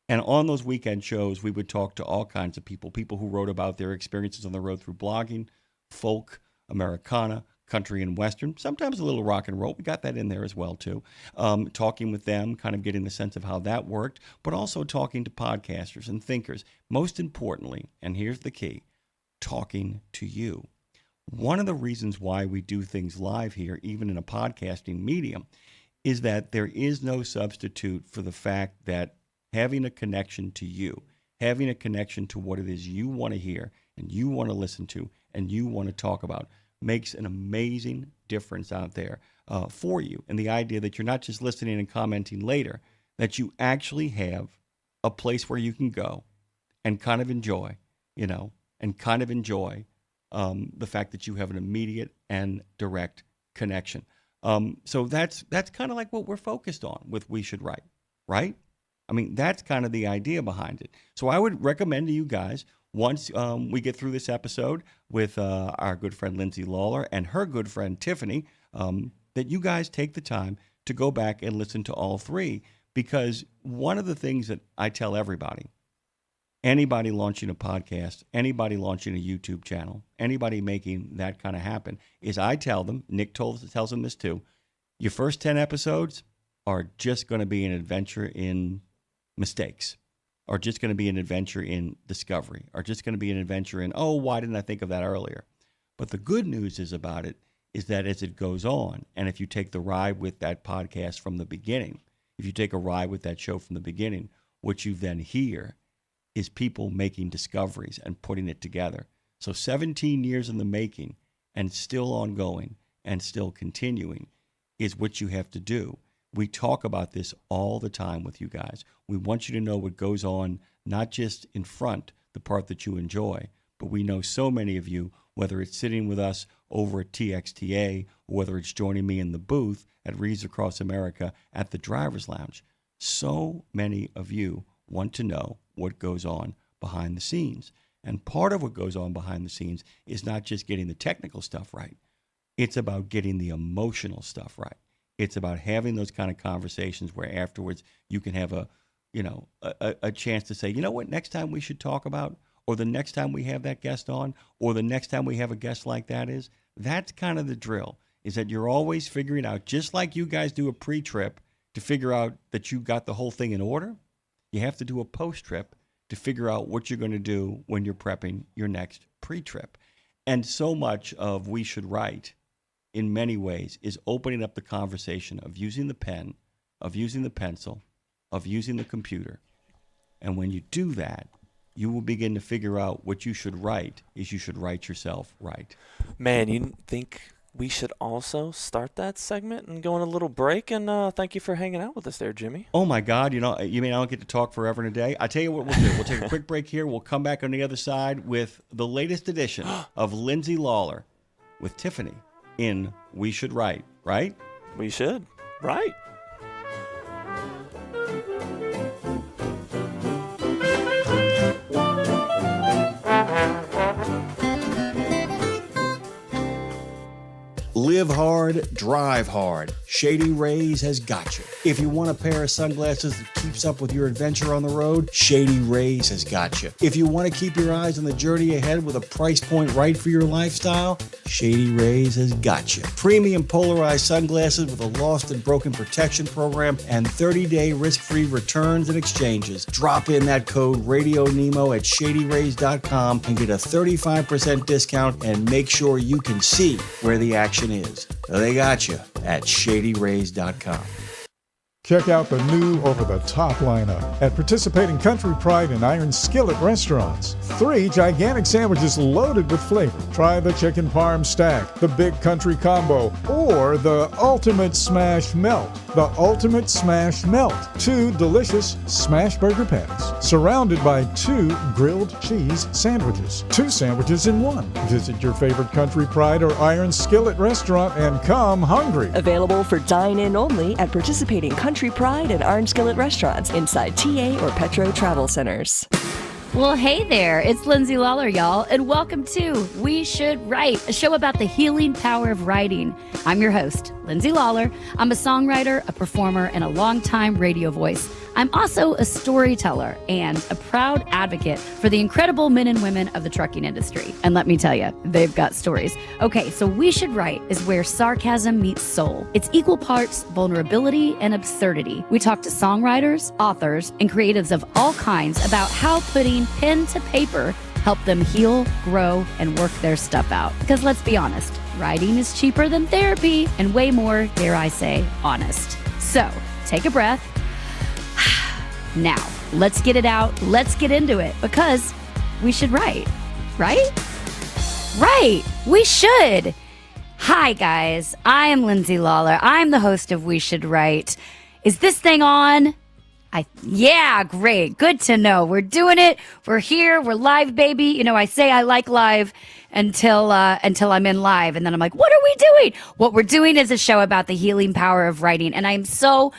And on those weekend shows, we would talk to all kinds of people who wrote about their experiences on the road through blogging, folk, Americana, country and Western, sometimes a little rock and roll. We got that in there as well, too. Talking with them, kind of getting the sense of how that worked, but also talking to podcasters and thinkers. Most importantly, and here's the key, talking to you. One of the reasons why we do things live here, even in a podcasting medium, is that there is no substitute for the fact that having a connection to you, having a connection to what it is you want to hear and you want to listen to and you want to talk about makes an amazing difference out there for you. And the idea that you're not just listening and commenting later, that you actually have a place where you can go and kind of enjoy, the fact that you have an immediate and direct connection. So that's kind of like what we're focused on with We Should Write, right? I mean, that's kind of the idea behind it. So I would recommend to you guys, once we get through this episode with our good friend Lindsay Lawler and her good friend Tiffany, that you guys take the time to go back and listen to all 3. Because one of the things that I tell everybody, anybody launching a podcast, anybody launching a YouTube channel, anybody making that kind of happen, is I tell them, Nick tells them this too, your first 10 episodes are just going to be an adventure in mistakes, are just going to be an adventure in discovery, are just going to be an adventure in, why didn't I think of that earlier? But the good news about it is that as it goes on, and if you take the ride with that podcast from the beginning, if you take a ride with that show from the beginning, what you then hear is people making discoveries and putting it together. So 17 years in the making and still ongoing and still continuing is what you have to do. We talk about this all the time with you guys. We want you to know what goes on, not just in front, the part that you enjoy, but we know so many of you, whether it's sitting with us over at TXTA or whether it's joining me in the booth at Reads Across America at the Driver's Lounge, so many of you want to know what goes on behind the scenes. And part of what goes on behind the scenes is not just getting the technical stuff right. It's about getting the emotional stuff right. It's about having those kind of conversations where afterwards you can have a chance to say, you know what, next time we should talk about, or the next time we have that guest on, or the next time we have a guest like that is. That's kind of the drill, is that you're always figuring out, just like you guys do a pre-trip to figure out that you got the whole thing in order, you have to do a post-trip to figure out what you're going to do when you're prepping your next pre-trip. And so much of We Should Write, in many ways, is opening up the conversation of using the pen, of using the pencil, of using the computer. And when you do that, you will begin to figure out what you should write is you should write yourself right. Man, you think we should also start that segment and go on a little break. And thank you for hanging out with us there, Jimmy. Oh, my God. You mean I don't get to talk forever and a day? I tell you what we'll do. We'll take a quick break here. We'll come back on the other side with the latest edition of Lindsay Lawler with Tiffany in We Should Write, right? We should. Right. Live hard, drive hard. Shady Rays has got you. If you want a pair of sunglasses that keeps up with your adventure on the road, Shady Rays has got you. If you want to keep your eyes on the journey ahead with a price point right for your lifestyle, Shady Rays has got you. Premium polarized sunglasses with a lost and broken protection program and 30-day risk-free returns and exchanges. Drop in that code RadioNemo at ShadyRays.com and get a 35% discount and make sure you can see where the action is. They got you at ShadyRays.com. Check out the new over-the-top lineup at participating Country Pride and Iron Skillet restaurants. 3 gigantic sandwiches loaded with flavor. Try the chicken parm stack, the big country combo, or the ultimate smash melt. The ultimate smash melt. 2 delicious smash burger patties, surrounded by 2 grilled cheese sandwiches. 2 sandwiches in 1. Visit your favorite Country Pride or Iron Skillet restaurant and come hungry. Available for dine-in only at participating Country Pride and Iron Skillet restaurants inside TA or Petro Travel Centers. Well, hey there, it's Lindsay Lawler, y'all, and welcome to We Should Write, a show about the healing power of writing. I'm your host, Lindsay Lawler. I'm a songwriter, a performer, and a longtime radio voice. I'm also a storyteller and a proud advocate for the incredible men and women of the trucking industry. And let me tell you, they've got stories. Okay, so We Should Write is where sarcasm meets soul. It's equal parts vulnerability and absurdity. We talk to songwriters, authors, and creatives of all kinds about how putting pen to paper help them heal, grow, and work their stuff out. Because let's be honest, writing is cheaper than therapy and way more, dare I say, honest. So take a breath. Now, let's get it out. Let's get into it because we should write, right? Right. We should. Hi, guys. I am Lindsay Lawler. I'm the host of We Should Write. Is this thing on? Yeah, great. Good to know. We're doing it. We're here. We're live, baby. You know, I say I like live until I'm in live. And then I'm like, what are we doing? What we're doing is a show about the healing power of writing. And I'm so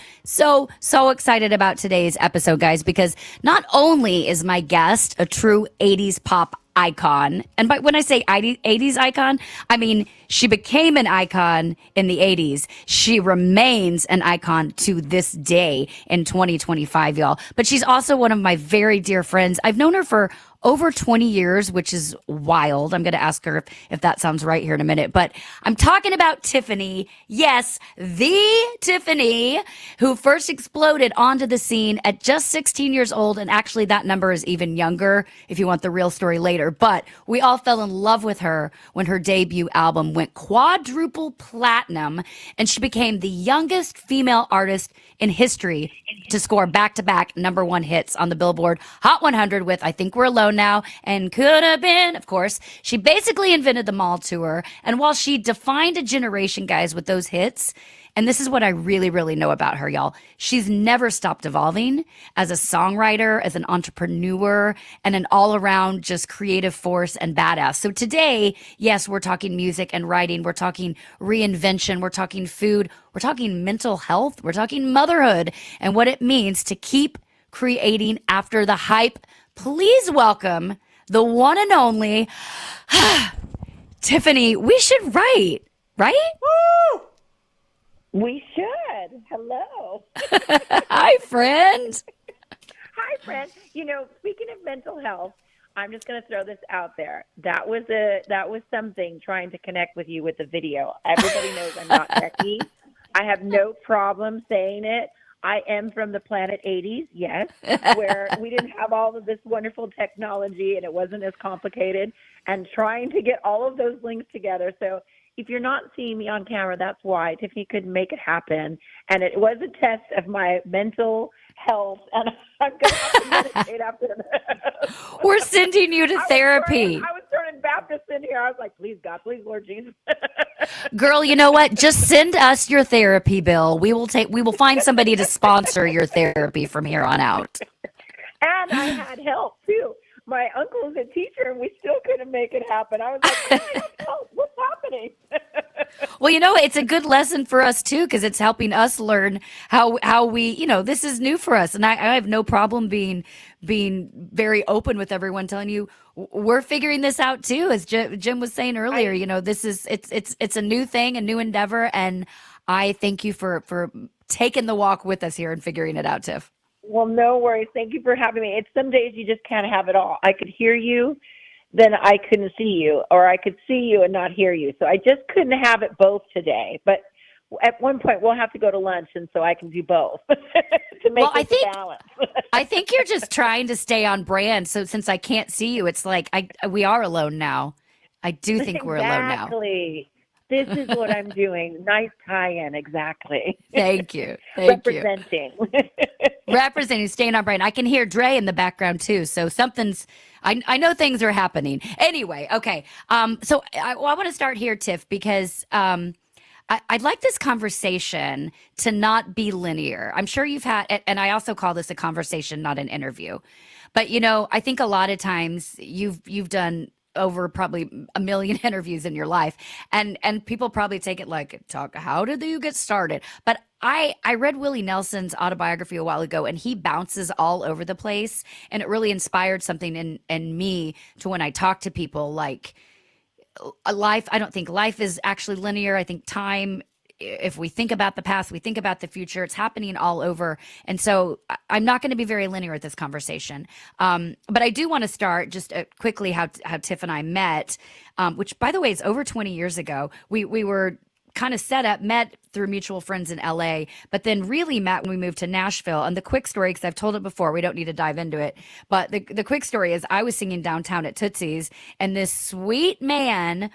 excited about today's episode, guys, because not only is my guest a true 80s pop icon, and when I say 80s icon, I mean she became an icon in the 80s. She remains an icon to this day in 2025, y'all. But she's also one of my very dear friends. I've known her for over 20 years, which is wild. I'm going to ask her if that sounds right here in a minute. But I'm talking about Tiffany. Yes, the Tiffany who first exploded onto the scene at just 16 years old. And actually, that number is even younger if you want the real story later. But we all fell in love with her when her debut album went quadruple platinum. And she became the youngest female artist in history to score back-to-back #1 hits on the Billboard Hot 100 with I Think We're Alone Now and Could Have Been, of course. She basically invented the mall tour. And while she defined a generation, guys, with those hits, and this is what I really, really know about her, y'all, she's never stopped evolving as a songwriter, as an entrepreneur, and an all-around just creative force and badass. So today, yes, we're talking music and writing. We're talking reinvention. We're talking food. We're talking mental health. We're talking motherhood and what it means to keep creating after the hype. Please welcome the one and only Tiffany. We should write, right? Woo! We should. Hello. Hi, friend. Hi, friend. You know, speaking of mental health, I'm just going to throw this out there. That was something trying to connect with you with the video. Everybody knows I'm not techie. I have no problem saying it. I am from the planet 80s, yes, where we didn't have all of this wonderful technology and it wasn't as complicated, and trying to get all of those links together. So if you're not seeing me on camera, that's why. Tiffany couldn't make it happen. And it was a test of my mental health, and I'm going to have to meditate after that. We're sending you to therapy. I was turning Baptist in here. I was like, please, God, please, Lord Jesus. Girl, you know what? Just send us your therapy bill. We will find somebody to sponsor your therapy from here on out. And I had help too. My uncle's a teacher, and we still couldn't make it happen. I was like, I have help. What's happening? Well, you know, it's a good lesson for us too, because it's helping us learn how we, this is new for us, and I have no problem being very open with everyone, telling you we're figuring this out too. As Jim was saying earlier, this is it's a new thing, a new endeavor, and I thank you for taking the walk with us here and figuring it out, Tiff. Well, no worries. Thank you for having me. It's some days you just can't have it all. I could hear you, then I couldn't see you, or I could see you and not hear you. So I just couldn't have it both today. But at one point, we'll have to go to lunch, and so I can do both to make it a balance. I think you're just trying to stay on brand. So since I can't see you, it's like we are alone now. I do think we're alone now. Exactly. This is what I'm doing. Nice tie-in, exactly. Thank you. Thank you. Representing, staying on brand. I can hear Dre in the background too. So I know things are happening. Anyway, okay. So I want to start here, Tiff, because I'd like this conversation to not be linear. I'm sure you've had, and I also call this a conversation, not an interview. But I think a lot of times you've done over probably a million interviews in your life, and people probably take it like, how did you get started? But I read Willie Nelson's autobiography a while ago, and he bounces all over the place, and it really inspired something in me to when I talk to people, like life. I don't think life is actually linear. I think time, if we think about the past, we think about the future, it's happening all over. And so I'm not going to be very linear at this conversation. But I do want to start just quickly how Tiff and I met, which, by the way, is over 20 years ago. We were kind of met through mutual friends in LA, but then really met when we moved to Nashville. And the quick story, because I've told it before, we don't need to dive into it, but the quick story is I was singing downtown at Tootsie's, and this sweet man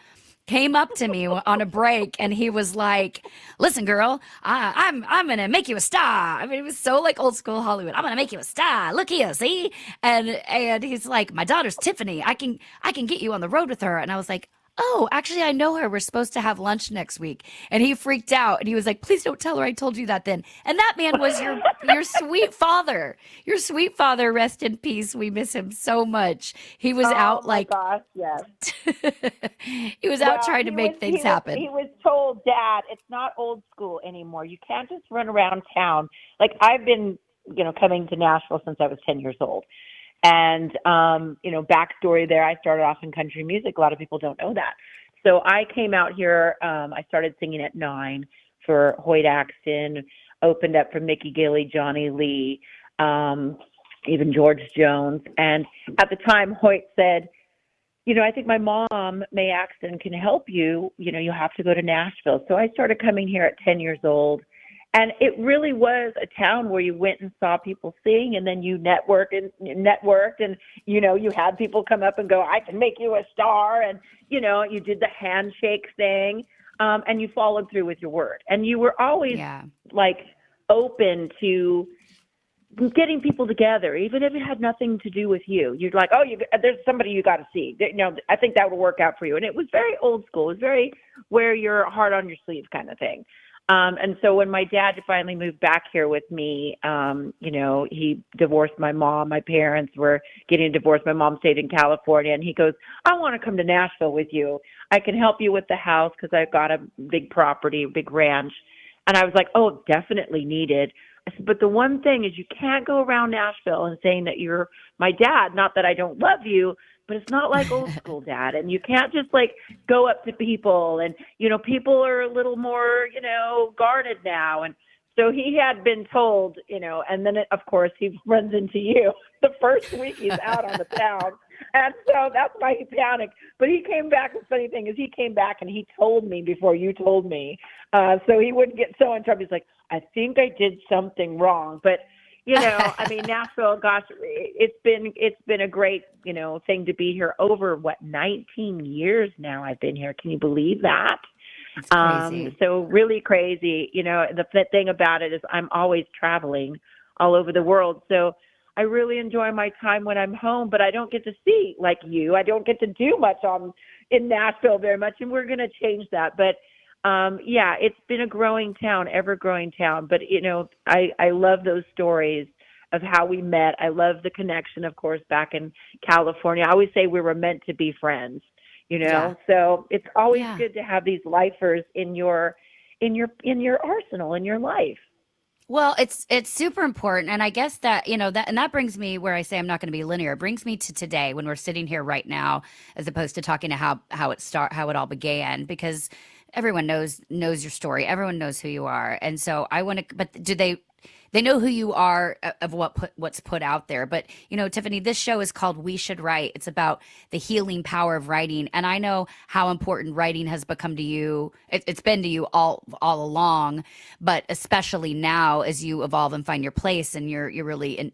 came up to me on a break, and he was like, listen, girl, I'm going to make you a star. I mean, it was so like old school Hollywood. I'm going to make you a star. Look here, see? And he's like, my daughter's Tiffany. I can get you on the road with her. And I was like, oh, actually, I know her. We're supposed to have lunch next week. And he freaked out, and he was like, please don't tell her I told you that then. And that man was your sweet father. Your sweet father, rest in peace. We miss him so much. He was out like, gosh, yes. He was out trying to make things happen. He was told, Dad, it's not old school anymore. You can't just run around town. Like, I've been, coming to Nashville since I was 10 years old. And, backstory there, I started off in country music. A lot of people don't know that. So I came out here, I started singing at 9 for Hoyt Axton, opened up for Mickey Gilley, Johnny Lee, even George Jones. And at the time, Hoyt said, I think my mom, Mae Axton, can help you. You have to go to Nashville. So I started coming here at 10 years old. And it really was a town where you went and saw people sing, and then you networked, and you had people come up and go, I can make you a star. And, you did the handshake thing, and you followed through with your word. And you were always open to getting people together, even if it had nothing to do with you. You're like, there's somebody you got to see. I think that would work out for you. And it was very old school. It was very wear your heart on your sleeve kind of thing. And so when my dad finally moved back here with me, he divorced my mom. My parents were getting divorced. My mom stayed in California, and he goes, I want to come to Nashville with you. I can help you with the house because I've got a big property, a big ranch. And I was like, oh, definitely needed. I said, but the one thing is you can't go around Nashville and saying that you're my dad. Not that I don't love you, but it's not like old school dad. And you can't just go up to people, and, people are a little more, guarded now. And so he had been told, and then of course he runs into you the first week he's out on the town. And so that's why he panicked. But he came back. The funny thing is he came back and he told me before you told me. So he wouldn't get so in trouble. He's like, I think I did something wrong. But, Nashville, gosh, it's been a great, thing to be here over 19 years now I've been here. Can you believe that? It's crazy. So really crazy. The thing about it is I'm always traveling all over the world. So I really enjoy my time when I'm home, but I don't get to see like you. I don't get to do much in Nashville very much, and we're going to change that. But yeah, it's been a growing town, ever growing town. But I love those stories of how we met. I love the connection, of course, back in California. I always say we were meant to be friends. Yeah. So it's always good to have these lifers in your arsenal, in your life. Well, it's super important, and I guess that that brings me where I say I'm not going to be linear. It brings me to today when we're sitting here right now, as opposed to talking to how it all began, because everyone knows your story, everyone knows who you are, and so I want to. But do they know who you are of what's put out there? But Tiffany, this show is called We Should Write. It's about the healing power of writing, and I know how important writing has become to you. It's been to you all along, but especially now as you evolve and find your place, and you're really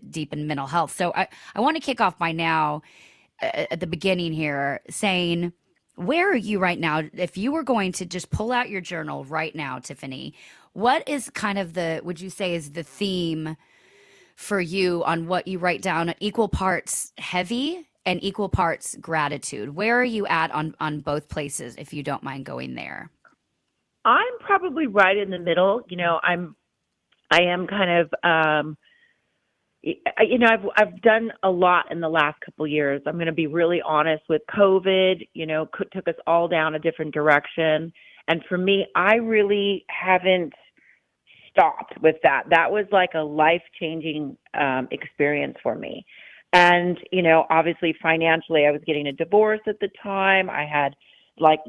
deep in mental health. So I want to kick off by now at the beginning here saying, where are you right now? If you were going to just pull out your journal right now, Tiffany, what is kind of would you say is the theme for you on what you write down? Equal parts heavy and equal parts gratitude. Where are you at on both places, if you don't mind going there? I'm probably right in the middle. I am kind of, I've done a lot in the last couple of years. I'm going to be really honest. With COVID, took us all down a different direction. And for me, I really haven't stopped with that. That was like a life-changing experience for me. And, obviously financially, I was getting a divorce at the time. I had like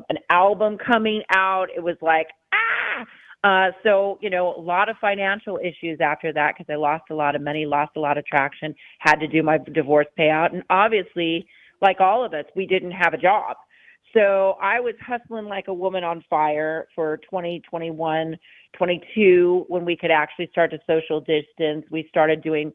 an album coming out. It was like, so, a lot of financial issues after that, because I lost a lot of money, lost a lot of traction, had to do my divorce payout. And obviously, like all of us, we didn't have a job. So I was hustling like a woman on fire for 2021, 22, when we could actually start to social distance. We started doing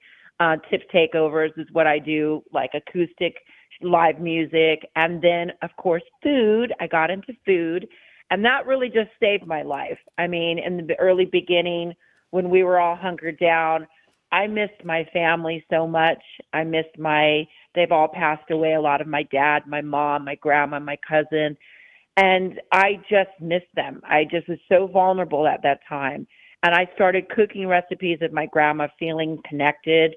tip takeovers, is what I do, like acoustic live music. And then, of course, food. I got into food. And that really just saved my life. I mean, in the early beginning, when we were all hunkered down, I missed my family so much. They've all passed away, a lot of my dad, my mom, my grandma, my cousin, and I just missed them. I just was so vulnerable at that time. And I started cooking recipes of my grandma, feeling connected,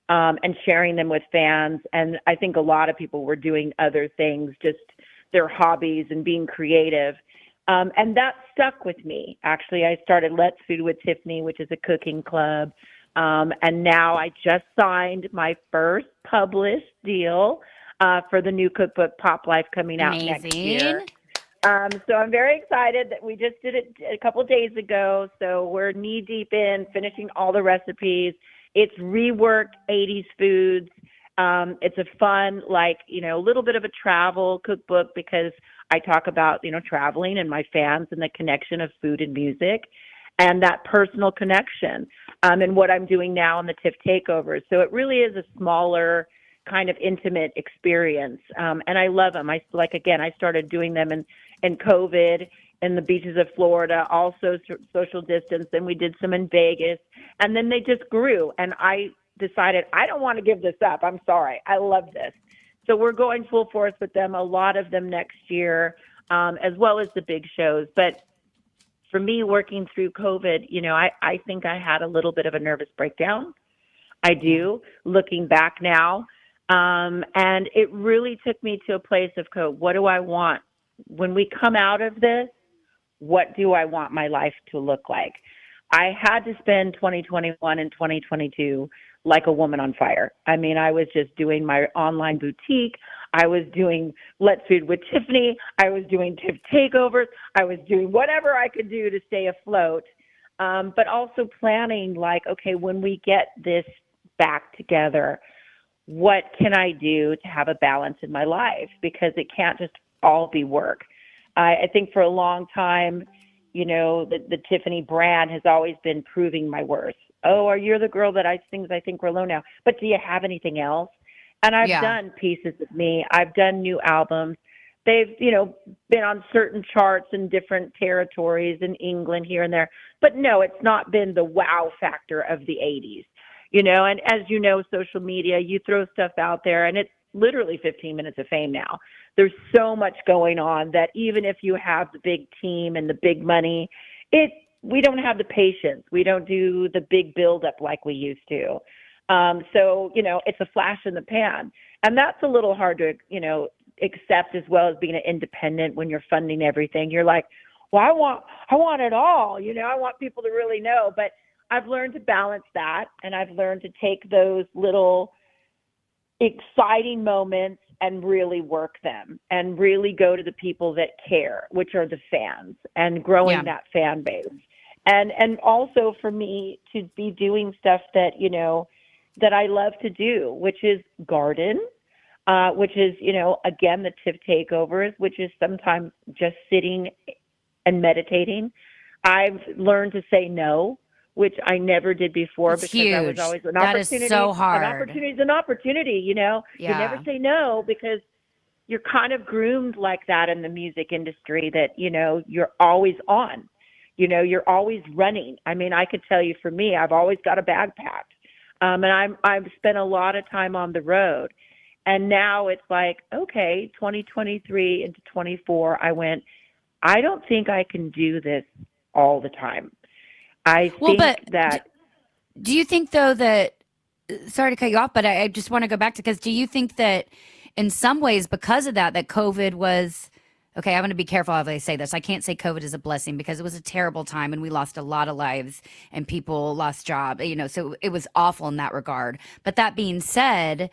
and sharing them with fans. And I think a lot of people were doing other things, just their hobbies and being creative. And that stuck with me. Actually, I started Let's Food with Tiffany, which is a cooking club. And now I just signed my first published deal for the new cookbook, Pop Life, coming out next year. So I'm very excited that we just did it a couple of days ago. So we're knee deep in finishing all the recipes. It's reworked 80s foods. It's a fun, a little bit of a travel cookbook, because I talk about, traveling and my fans and the connection of food and music and that personal connection, and what I'm doing now in the TIFF takeovers. So it really is a smaller kind of intimate experience. And I love them. I started doing them in COVID in the beaches of Florida, also social distance. Then we did some in Vegas, and then they just grew. And I decided I don't want to give this up. I'm sorry. I love this. So we're going full force with them, a lot of them next year, as well as the big shows. But for me, working through COVID, I think I had a little bit of a nervous breakdown. I do, looking back now. And it really took me to a place of, what do I want? When we come out of this, what do I want my life to look like? I had to spend 2021 and 2022 like a woman on fire. I mean, I was just doing my online boutique. I was doing Let's Food with Tiffany. I was doing TIFF takeovers. I was doing whatever I could do to stay afloat. But also planning okay, when we get this back together, what can I do to have a balance in my life? Because it can't just all be work. I think for a long time, the Tiffany brand has always been proving my worth. Oh, you're the girl that I think we're low now. But do you have anything else? And I've done pieces of me. I've done new albums. They've, been on certain charts in different territories in England here and there. But no, it's not been the wow factor of the 80s. And as you know, social media, you throw stuff out there and it's literally 15 minutes of fame now. There's so much going on that even if you have the big team and the big money, we don't have the patience. We don't do the big buildup like we used to. So, it's a flash in the pan. And that's a little hard to, accept, as well as being an independent when you're funding everything. You're like, well, I want it all. I want people to really know. But I've learned to balance that, and I've learned to take those little exciting moments and really work them and really go to the people that care, which are the fans, and growing that fan base. And also for me to be doing stuff that, that I love to do, which is garden, which is, again, the TIFF takeovers, which is sometimes just sitting and meditating. I've learned to say no, which I never did before, It's because I was huge. always an That opportunity. is so An hard. opportunity is an opportunity, You never say no, because you're kind of groomed like that in the music industry, that, you're always on. You're always running. I mean, I could tell you, for me, I've always got a bag packed. And I've spent a lot of time on the road. And now it's like, okay, 2023 into 24, I went, I don't think I can do this all the time. I think that. Do you think, though, that, sorry to cut you off, but I just want to go back to, because do you think that in some ways, because of that COVID was, okay, I'm going to be careful how I say this. I can't say COVID is a blessing, because it was a terrible time and we lost a lot of lives and people lost jobs, so it was awful in that regard. But that being said,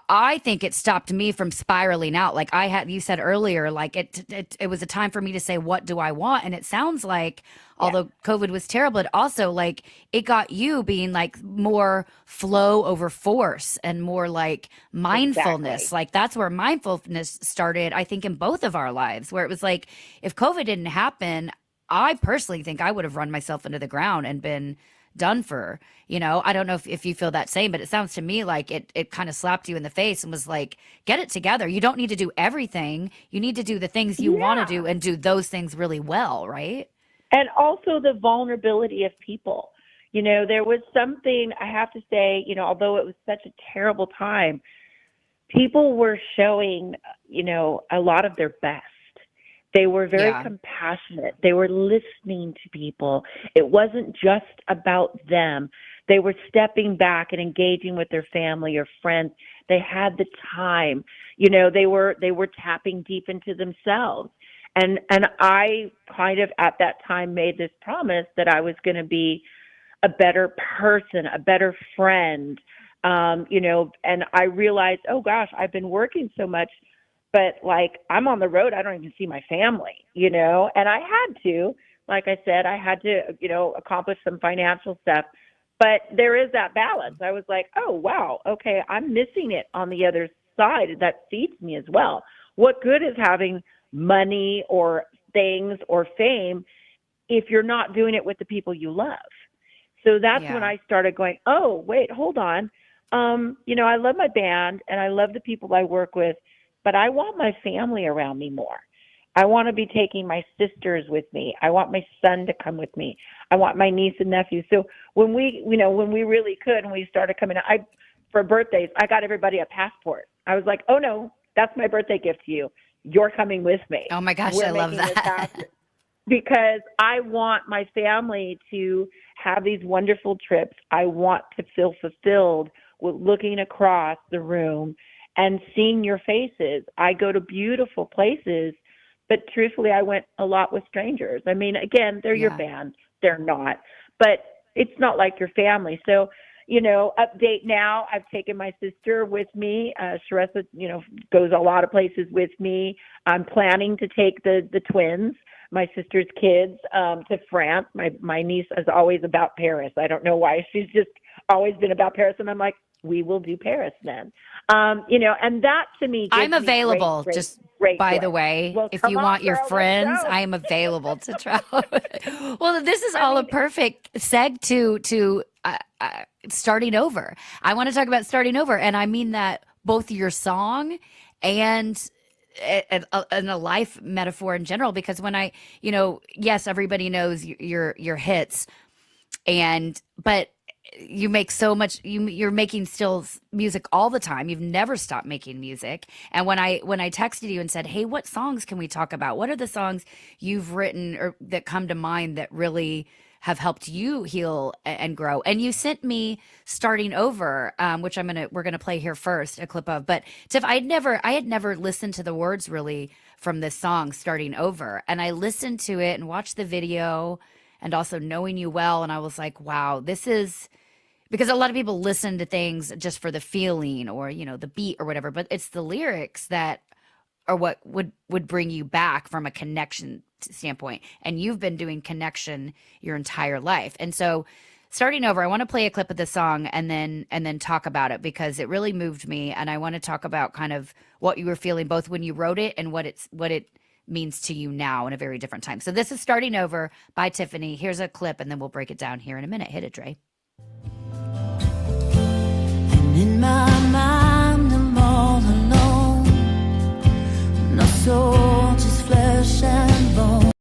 I think it stopped me from spiraling out. Like you said earlier, like it was a time for me to say, what do I want? And it sounds like, although COVID was terrible, it also, like, it got you being like more flow over force and more like mindfulness. Exactly. Like that's where mindfulness started, I think, in both of our lives, where it was like, if COVID didn't happen, I personally think I would have run myself into the ground and been done for. I don't know if you feel that same, but it sounds to me like it kind of slapped you in the face and was like, get it together. You don't need to do everything. You need to do the things you want to do, and do those things really well, right? And also the vulnerability of people. There was something, I have to say, although it was such a terrible time, people were showing, a lot of their best. They were very compassionate. They were listening to people. It wasn't just about them. They were stepping back and engaging with their family or friends. They had the time. They were tapping deep into themselves. And I kind of at that time made this promise that I was going to be a better person, a better friend, and I realized, oh gosh, I've been working so much, but like I'm on the road, I don't even see my family, and I had to, like I said, I had to, accomplish some financial stuff, but there is that balance. I was like, oh wow, okay, I'm missing it on the other side. That feeds me as well. What good is having money or things or fame if you're not doing it with the people you love? So that's when I started going, oh, wait, hold on. I love my band and I love the people I work with, but I want my family around me more. I want to be taking my sisters with me. I want my son to come with me. I want my niece and nephew. So when we really could, and we started coming out, for birthdays, I got everybody a passport. I was like, oh no, that's my birthday gift to you. You're coming with me. Oh my gosh, We're I love making this that. happen. Because I want my family to have these wonderful trips. I want to feel fulfilled with looking across the room and seeing your faces. I go to beautiful places, but truthfully, I went a lot with strangers. I mean, again, they're your band. They're not. But it's not like your family. So, update now, I've taken my sister with me. Sharessa, goes a lot of places with me. I'm planning to take the twins, my sister's kids, to France. My niece is always about Paris. I don't know why. She's just always been about Paris. And I'm like, we will do Paris then. And that to me, gives I'm available, me great joy. the way. Well, if come you on, want your girl, let's friends, go. I am available to travel. Well, this is a perfect seg to starting over. I want to talk about starting over, and I mean that both your song and a life metaphor in general. Because when yes, everybody knows your hits, but you make so much, you're making still music all the time. You've never stopped making music. And when I texted you and said, hey, what songs can we talk about? What are the songs you've written or that come to mind that really have helped you heal and grow? And you sent me Starting Over, which we're gonna play here first, a clip of. But Tiff, I had never listened to the words really from this song, Starting Over. And I listened to it and watched the video and also Knowing You Well. And I was like, wow, this is, because a lot of people listen to things just for the feeling or, the beat or whatever, but it's the lyrics that are what would bring you back from a connection standpoint. And you've been doing connection your entire life. And so Starting Over, I want to play a clip of the song and then talk about it, because it really moved me. And I want to talk about kind of what you were feeling both when you wrote it and what it means to you now in a very different time. So this is Starting Over by Tiffany. Here's a clip and then we'll break it down here in a minute. Hit it, Dre. In my mind, I'm all alone. No soul, just flesh and bone.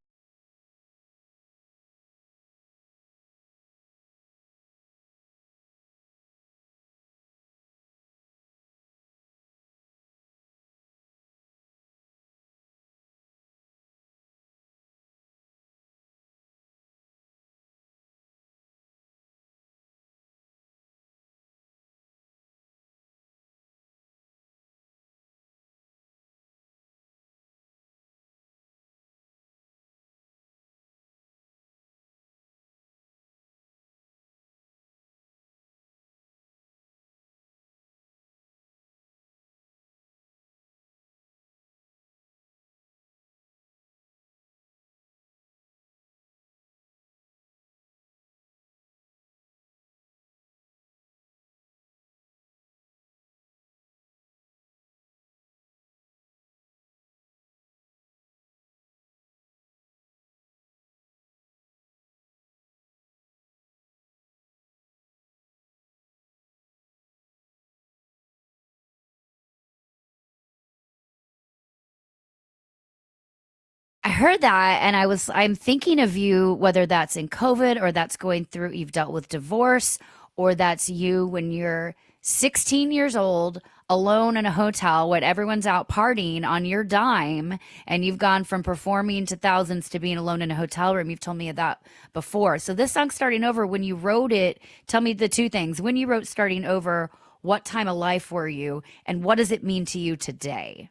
I heard that and I'm thinking of you, whether that's in COVID or that's going through, you've dealt with divorce, or that's you when you're 16 years old, alone in a hotel when everyone's out partying on your dime, and you've gone from performing to thousands to being alone in a hotel room. You've told me of that before. So this song Starting Over, when you wrote it, tell me the two things. When you wrote Starting Over, what time of life were you, and what does it mean to you today?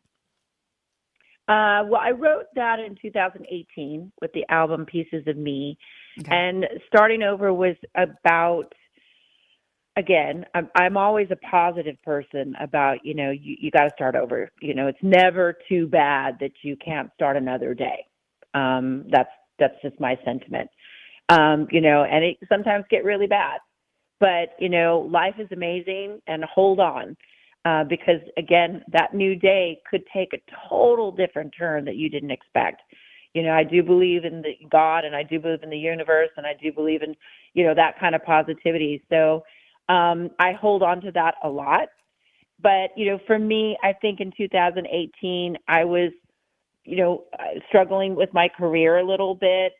Well, I wrote that in 2018 with the album Pieces of Me. Okay. And Starting Over was about, again, I'm always a positive person about, you got to start over. It's never too bad that you can't start another day. That's just my sentiment. And it sometimes get really bad. But, life is amazing, and hold on. Because, again, that new day could take a total different turn that you didn't expect. I do believe in God, and I do believe in the universe, and I do believe in, that kind of positivity. So I hold on to that a lot. But, for me, I think in 2018, I was, struggling with my career a little bit,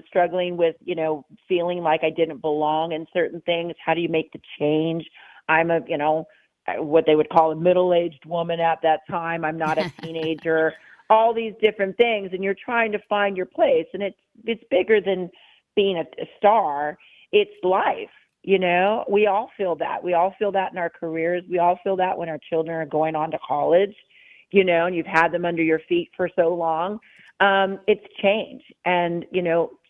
struggling with, feeling like I didn't belong in certain things. How do you make the change? I'm a, what they would call a middle-aged woman at that time. I'm not a teenager, all these different things. And you're trying to find your place. And it's bigger than being a star. It's life. We all feel that. We all feel that in our careers. We all feel that when our children are going on to college, and you've had them under your feet for so long. It's change. And,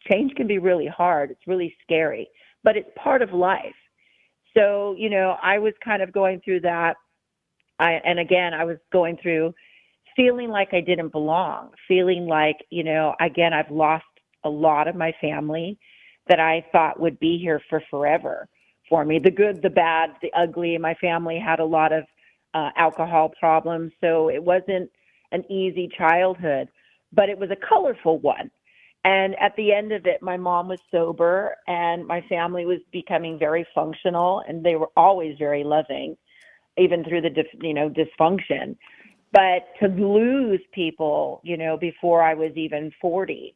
change can be really hard. It's really scary, but it's part of life. So, I was kind of going through that. I was going through feeling like I didn't belong, feeling like, again, I've lost a lot of my family that I thought would be here for forever for me. The good, the bad, the ugly. My family had a lot of alcohol problems. So it wasn't an easy childhood, but it was a colorful one. And at the end of it, my mom was sober and my family was becoming very functional, and they were always very loving, even through the, dysfunction. But to lose people, before I was even 40,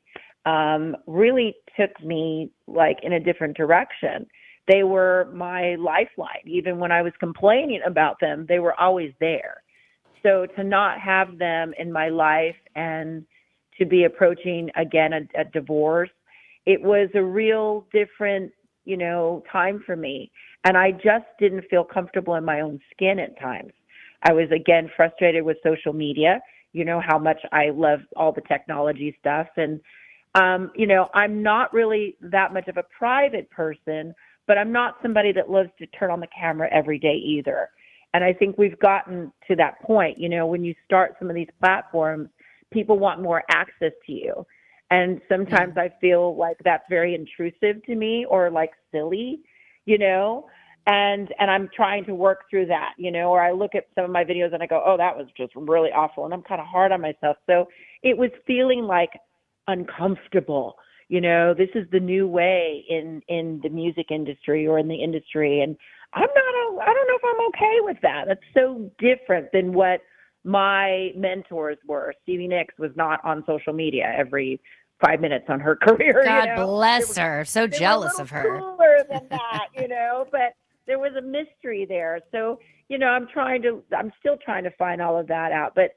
really took me like in a different direction, they were my lifeline. Even when I was complaining about them, they were always there. So to not have them in my life and to be approaching, again, a divorce, it was a real different, time for me. And I just didn't feel comfortable in my own skin at times. I was, again, frustrated with social media, how much I love all the technology stuff. And, I'm not really that much of a private person, but I'm not somebody that loves to turn on the camera every day either. And I think we've gotten to that point, when you start some of these platforms, people want more access to you. And sometimes I feel like that's very intrusive to me or like silly, and I'm trying to work through that, or I look at some of my videos and I go, oh, that was just really awful. And I'm kind of hard on myself. So it was feeling like uncomfortable. This is the new way in the music industry or in the industry. And I don't know if I'm okay with that. That's so different than what my mentors were. Stevie Nicks was not on social media every 5 minutes on her career. God bless her. So jealous of her. Cooler than that, but there was a mystery there. So, I'm still trying to find all of that out. But,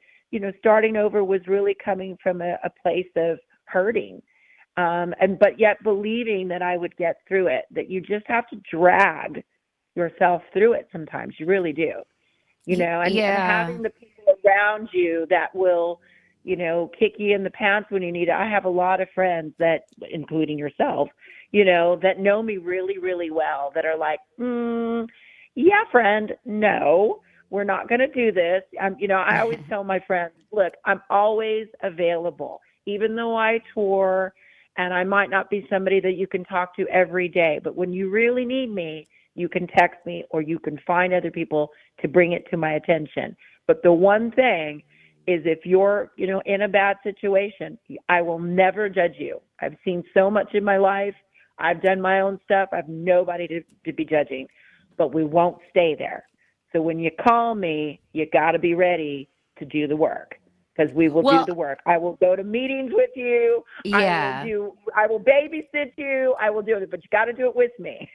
starting over was really coming from a place of hurting. But yet believing that I would get through it, that you just have to drag yourself through it sometimes. You really do, and having the people around you that will, kick you in the pants when you need it. I have a lot of friends that, including yourself, that know me really, really well, that are like, yeah, friend, no, we're not going to do this. I always tell my friends, look, I'm always available, even though I tour and I might not be somebody that you can talk to every day. But when you really need me, you can text me or you can find other people to bring it to my attention. But the one thing is, if you're, in a bad situation, I will never judge you. I've seen so much in my life. I've done my own stuff. I have nobody to be judging, but we won't stay there. So when you call me, you got to be ready to do the work, because we will do the work. I will go to meetings with you. Yeah. I will babysit you. I will do it, but you got to do it with me.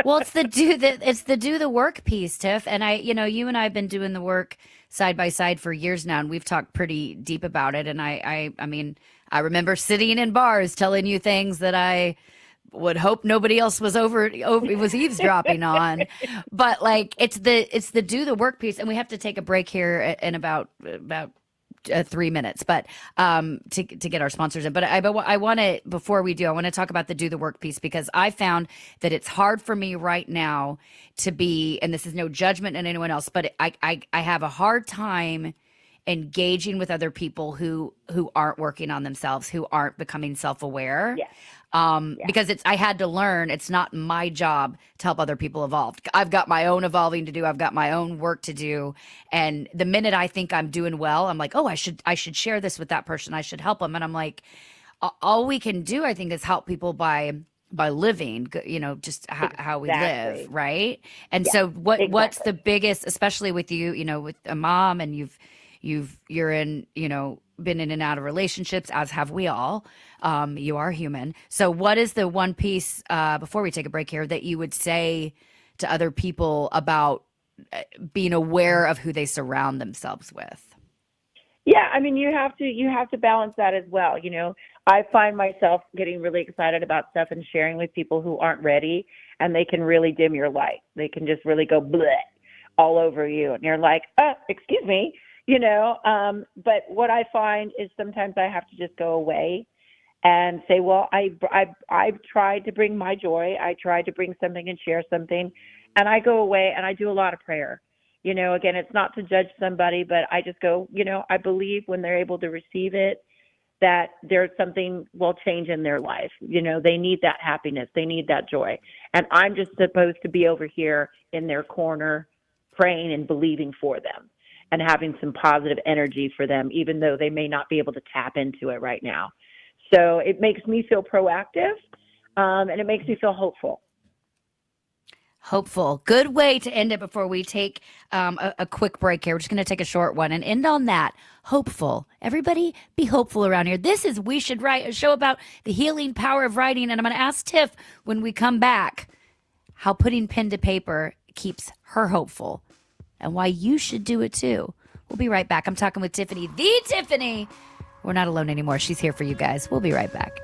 Well, it's the do the work piece, Tiff. And you and I have been doing the work side by side for years now, and we've talked pretty deep about it. And I remember sitting in bars telling you things that I would hope nobody else was was eavesdropping on. But like, it's the do the work piece. And we have to take a break here in about 3 minutes, but to get our sponsors in. But I want to, before we do, I want to talk about the do the work piece, because I found that it's hard for me right now to be, and this is no judgment on anyone else, but I have a hard time engaging with other people who aren't working on themselves, who aren't becoming self-aware. Yes. Because I had to learn it's not my job to help other people evolve. I've got my own evolving to do. I've got my own work to do. And the minute I think I'm doing well, I'm like, oh, I should share this with that person. I should help them. And I'm like, all we can do, I think, is help people by living, just how we live. Right. And so what's the biggest, especially with you, with a mom, and you're in, been in and out of relationships, as have we all. You are human. So what is the one piece, before we take a break here, that you would say to other people about being aware of who they surround themselves with? Yeah, you have to balance that as well. I find myself getting really excited about stuff and sharing with people who aren't ready, and they can really dim your light. They can just really go bleh all over you, and you're like, excuse me. But what I find is sometimes I have to just go away and say, well, I've tried to bring my joy. I tried to bring something and share something, and I go away and I do a lot of prayer. Again, it's not to judge somebody, but I just go, I believe when they're able to receive it, that there's something will change in their life. They need that happiness. They need that joy. And I'm just supposed to be over here in their corner praying and believing for them, and having some positive energy for them, even though they may not be able to tap into it right now. So it makes me feel proactive, and it makes me feel hopeful. Hopeful. Good way to end it before we take a quick break here. We're just going to take a short one and end on that. Hopeful. Everybody be hopeful around here. This is We Should Write, a show about the healing power of writing. And I'm going to ask Tiff when we come back, how putting pen to paper keeps her hopeful and why you should do it too. We'll be right back. I'm talking with Tiffany, the Tiffany. We're not alone anymore. She's here for you guys. We'll be right back.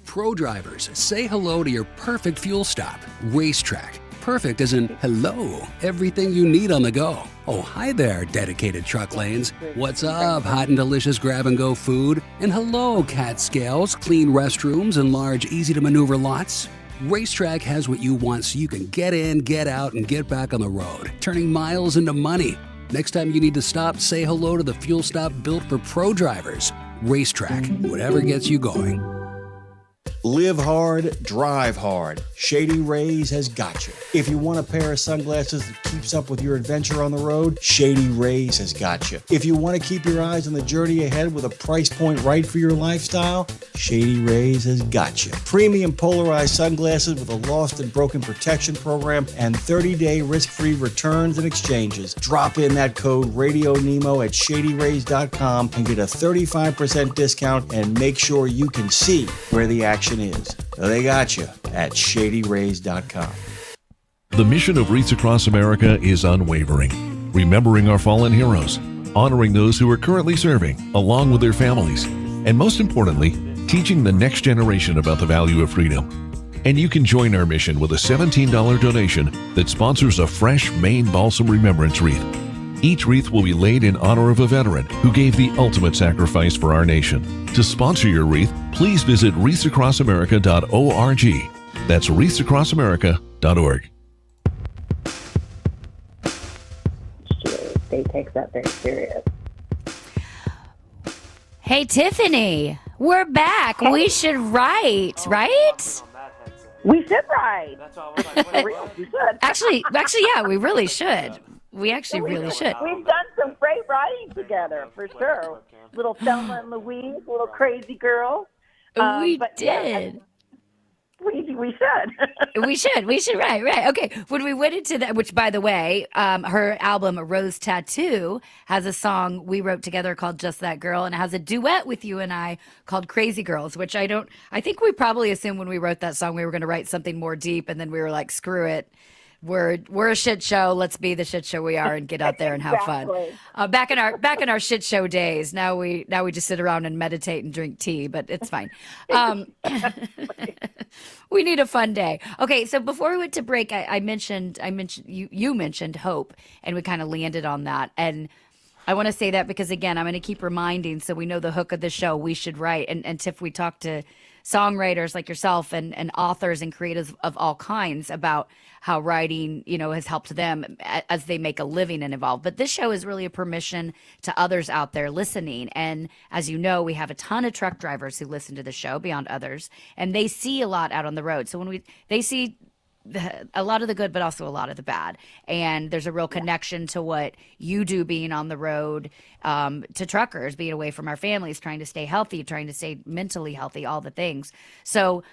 Pro drivers, say hello to your perfect fuel stop. Racetrack. Perfect as in hello, everything you need on the go. Oh, hi there, dedicated truck lanes. What's up, hot and delicious grab-and-go food? And hello, cat scales, clean restrooms, and large, easy-to-maneuver lots. Racetrack has what you want so you can get in, get out, and get back on the road, turning miles into money. Next time you need to stop, say hello to the fuel stop built for pro drivers. Racetrack, whatever gets you going. Live hard, drive hard. Shady Rays has got you. If you want a pair of sunglasses that keeps up with your adventure on the road, Shady Rays has got you. If you want to keep your eyes on the journey ahead with a price point right for your lifestyle, Shady Rays has got you. Premium polarized sunglasses with a lost and broken protection program and 30-day risk-free returns and exchanges. Drop in that code RadioNemo at ShadyRays.com and get a 35% discount and make sure you can see where the action is. They got you at ShadyRays.com. The mission of Wreaths Across America is unwavering, remembering our fallen heroes, honoring those who are currently serving, along with their families, and most importantly, teaching the next generation about the value of freedom. And you can join our mission with a $17 donation that sponsors a fresh Maine Balsam Remembrance Wreath. Each wreath will be laid in honor of a veteran who gave the ultimate sacrifice for our nation. To sponsor your wreath, please visit wreathsacrossamerica.org. That's wreathsacrossamerica.org. They take that very serious. Hey, Tiffany, we're back. Hey. We should write, right? We should write. We should. Actually, yeah, we really should. We actually really should. We've done some great writing together, for sure. Little Thelma and Louise, little crazy girl. We but did. Yeah, we should. we should right. Okay, when we went into that, which by the way, her album Rose Tattoo has a song we wrote together called Just That Girl, and it has a duet with you and I called Crazy Girls, which I think we probably assumed when we wrote that song we were going to write something more deep, and then we were like, screw it. We're a shit show. Let's be the shit show we are and get out there and have fun. Back in our shit show days. Now we just sit around and meditate and drink tea, but it's fine. We need a fun day. Okay, so before we went to break, I mentioned you mentioned hope, and we kind of landed on that. And I want to say that because again, I'm going to keep reminding so we know the hook of the show. We should write. And Tiff, we talked to songwriters like yourself and authors and creatives of all kinds about how writing, has helped them as they make a living and evolve. But this show is really a permission to others out there listening. And as you know, we have a ton of truck drivers who listen to the show beyond others, and they see a lot out on the road. So when they see a lot of the good, but also a lot of the bad. And there's a real connection to what you do being on the road, to truckers, being away from our families, trying to stay healthy, trying to stay mentally healthy, all the things. So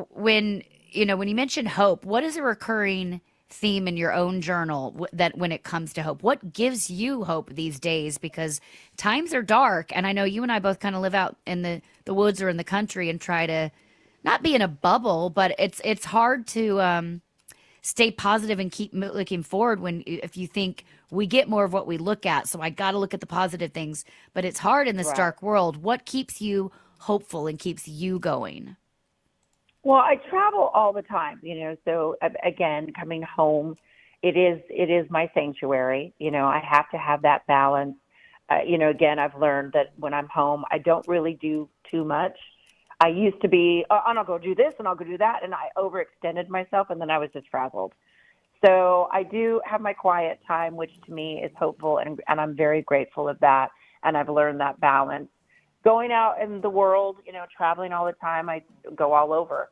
when you mentioned hope, what is a recurring theme in your own journal that when it comes to hope, what gives you hope these days? Because times are dark, and I know you and I both kind of live out in the woods or in the country and try to not be in a bubble, but it's hard to stay positive and keep looking forward if you think we get more of what we look at. So I got to look at the positive things, but it's hard in this dark world. What keeps you hopeful and keeps you going? Well, I travel all the time, so again, coming home, it is my sanctuary. I have to have that balance. Again, I've learned that when I'm home, I don't really do too much. I used to be, and I'll go do this and I'll go do that. And I overextended myself, and then I was just frazzled. So I do have my quiet time, which to me is hopeful, and I'm very grateful of that. And I've learned that balance. Going out in the world, traveling all the time, I go all over.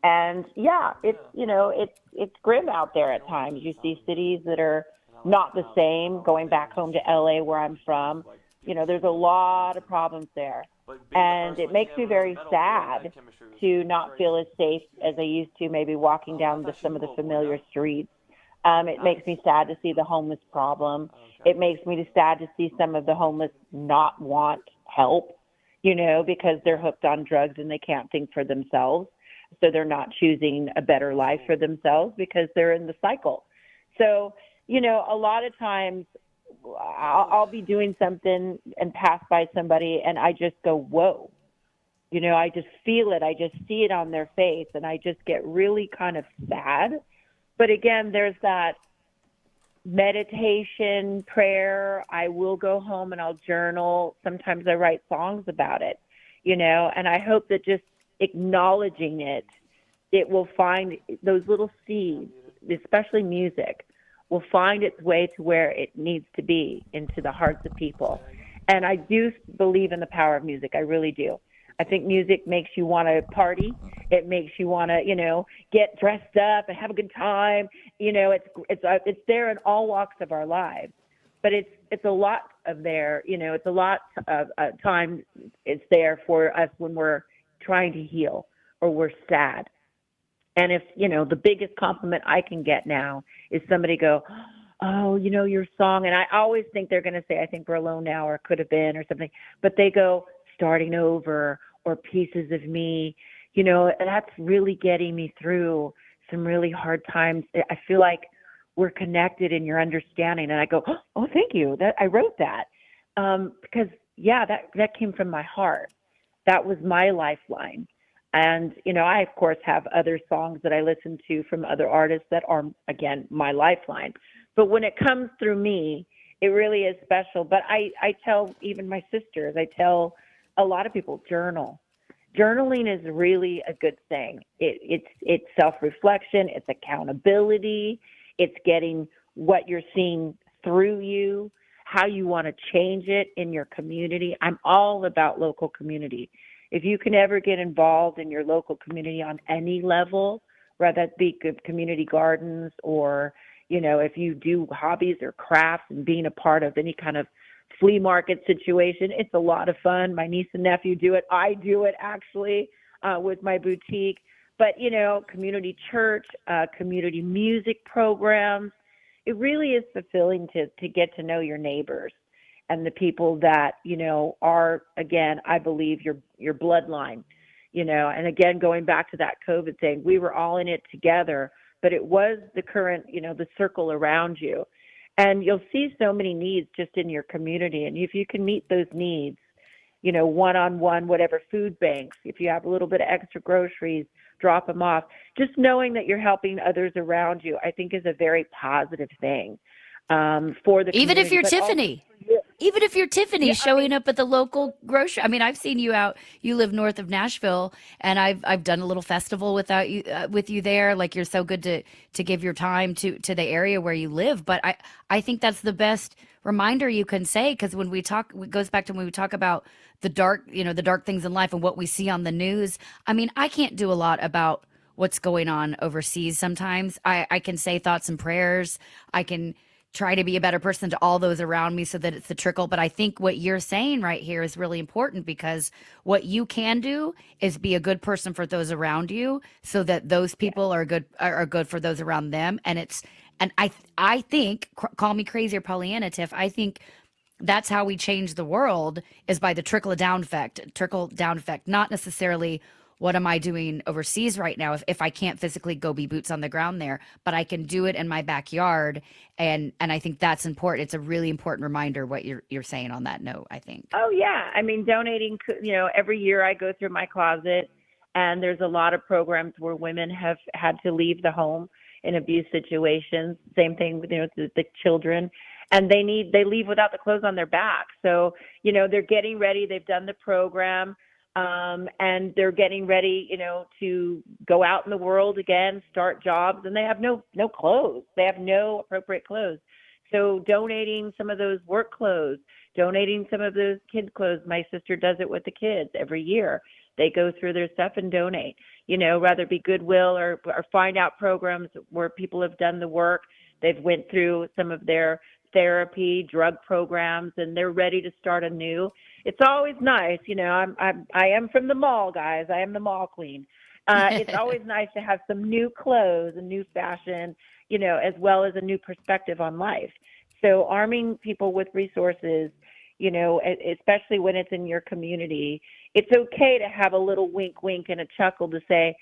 And yeah, it's grim out there at times. You see cities that are not the same. Going back home to LA where I'm from, there's a lot of problems there. And it makes me very sad to not feel as safe as I used to, maybe walking down some of the familiar streets. It makes me sad to see the homeless problem. It makes me sad to see some of the homeless not want help, because they're hooked on drugs and they can't think for themselves. So they're not choosing a better life for themselves because they're in the cycle. So, a lot of times I'll be doing something and pass by somebody and I just go, whoa. I just feel it. I just see it on their face and I just get really kind of sad. But again, there's that meditation, prayer. I will go home and I'll journal. Sometimes I write songs about it, and I hope that just acknowledging it will find those little seeds, especially music, will find its way to where it needs to be, into the hearts of people. And I do believe in the power of music. I really do. I think music makes you want to party. It makes you want to, get dressed up and have a good time. It's there in all walks of our lives. But it's a lot of there, it's a lot of time it's there for us when we're trying to heal or we're sad. And if, the biggest compliment I can get now is somebody go, oh, your song. And I always think they're going to say, I think we're alone now, or could have been, or something. But they go, starting over, or pieces of me, that's really getting me through some really hard times. I feel like we're connected in your understanding. And I go, oh, thank you. That I wrote that. Because that came from my heart. That was my lifeline. And, I, of course, have other songs that I listen to from other artists that are, again, my lifeline. But when it comes through me, it really is special. But I tell even my sisters, I tell a lot of people, journal. Journaling is really a good thing. It's self-reflection. It's accountability. It's getting what you're seeing through you, how you want to change it in your community. I'm all about local community. If you can ever get involved in your local community on any level, whether that be community gardens or, if you do hobbies or crafts and being a part of any kind of flea market situation, it's a lot of fun. My niece and nephew do it. I do it actually with my boutique. But, community church, community music programs, it really is fulfilling to get to know your neighbors and the people that, are, again, I believe your bloodline, and again, going back to that COVID thing, we were all in it together, but it was the current, the circle around you. And you'll see so many needs just in your community. And if you can meet those needs, one-on-one, whatever, food banks, if you have a little bit of extra groceries, drop them off. Just knowing that you're helping others around you, I think, is a very positive thing for the community. Even if you're but Tiffany. Even if you're Tiffany showing up at the local grocery. I mean, I've seen you out. You live north of Nashville, and I've done a little festival with you there. Like, you're so good to give your time to the area where you live. But I think that's the best reminder you can say, because when we talk, it goes back to when we talk about the dark things in life and what we see on the news. I mean, I can't do a lot about what's going on overseas. Sometimes I can say thoughts and prayers. I can try to be a better person to all those around me so that it's the trickle. But I think what you're saying right here is really important, because what you can do is be a good person for those around you so that those people are good for those around them. And I think, call me crazy or Pollyanna, Tiff, I think that's how we change the world, is by the trickle down effect, not necessarily what am I doing overseas right now if I can't physically go be boots on the ground there, but I can do it in my backyard. And I think that's important. It's a really important reminder what you're saying on that note, I think. Oh, yeah. I mean, donating, every year I go through my closet, and there's a lot of programs where women have had to leave the home in abuse situations. Same thing with, the children. And they leave without the clothes on their back. So, they're getting ready. They've done the program. And they're getting ready, to go out in the world again, start jobs, and they have no clothes. They have no appropriate clothes. So donating some of those work clothes, donating some of those kids' clothes. My sister does it with the kids every year. They go through their stuff and donate, rather it be Goodwill or find out programs where people have done the work. They've went through some of their therapy, drug programs, and they're ready to start anew. It's always nice, I am from the mall, guys. I am the mall queen. It's always nice to have some new clothes and new fashion, as well as a new perspective on life. So arming people with resources, especially when it's in your community, it's okay to have a little wink, wink and a chuckle to say,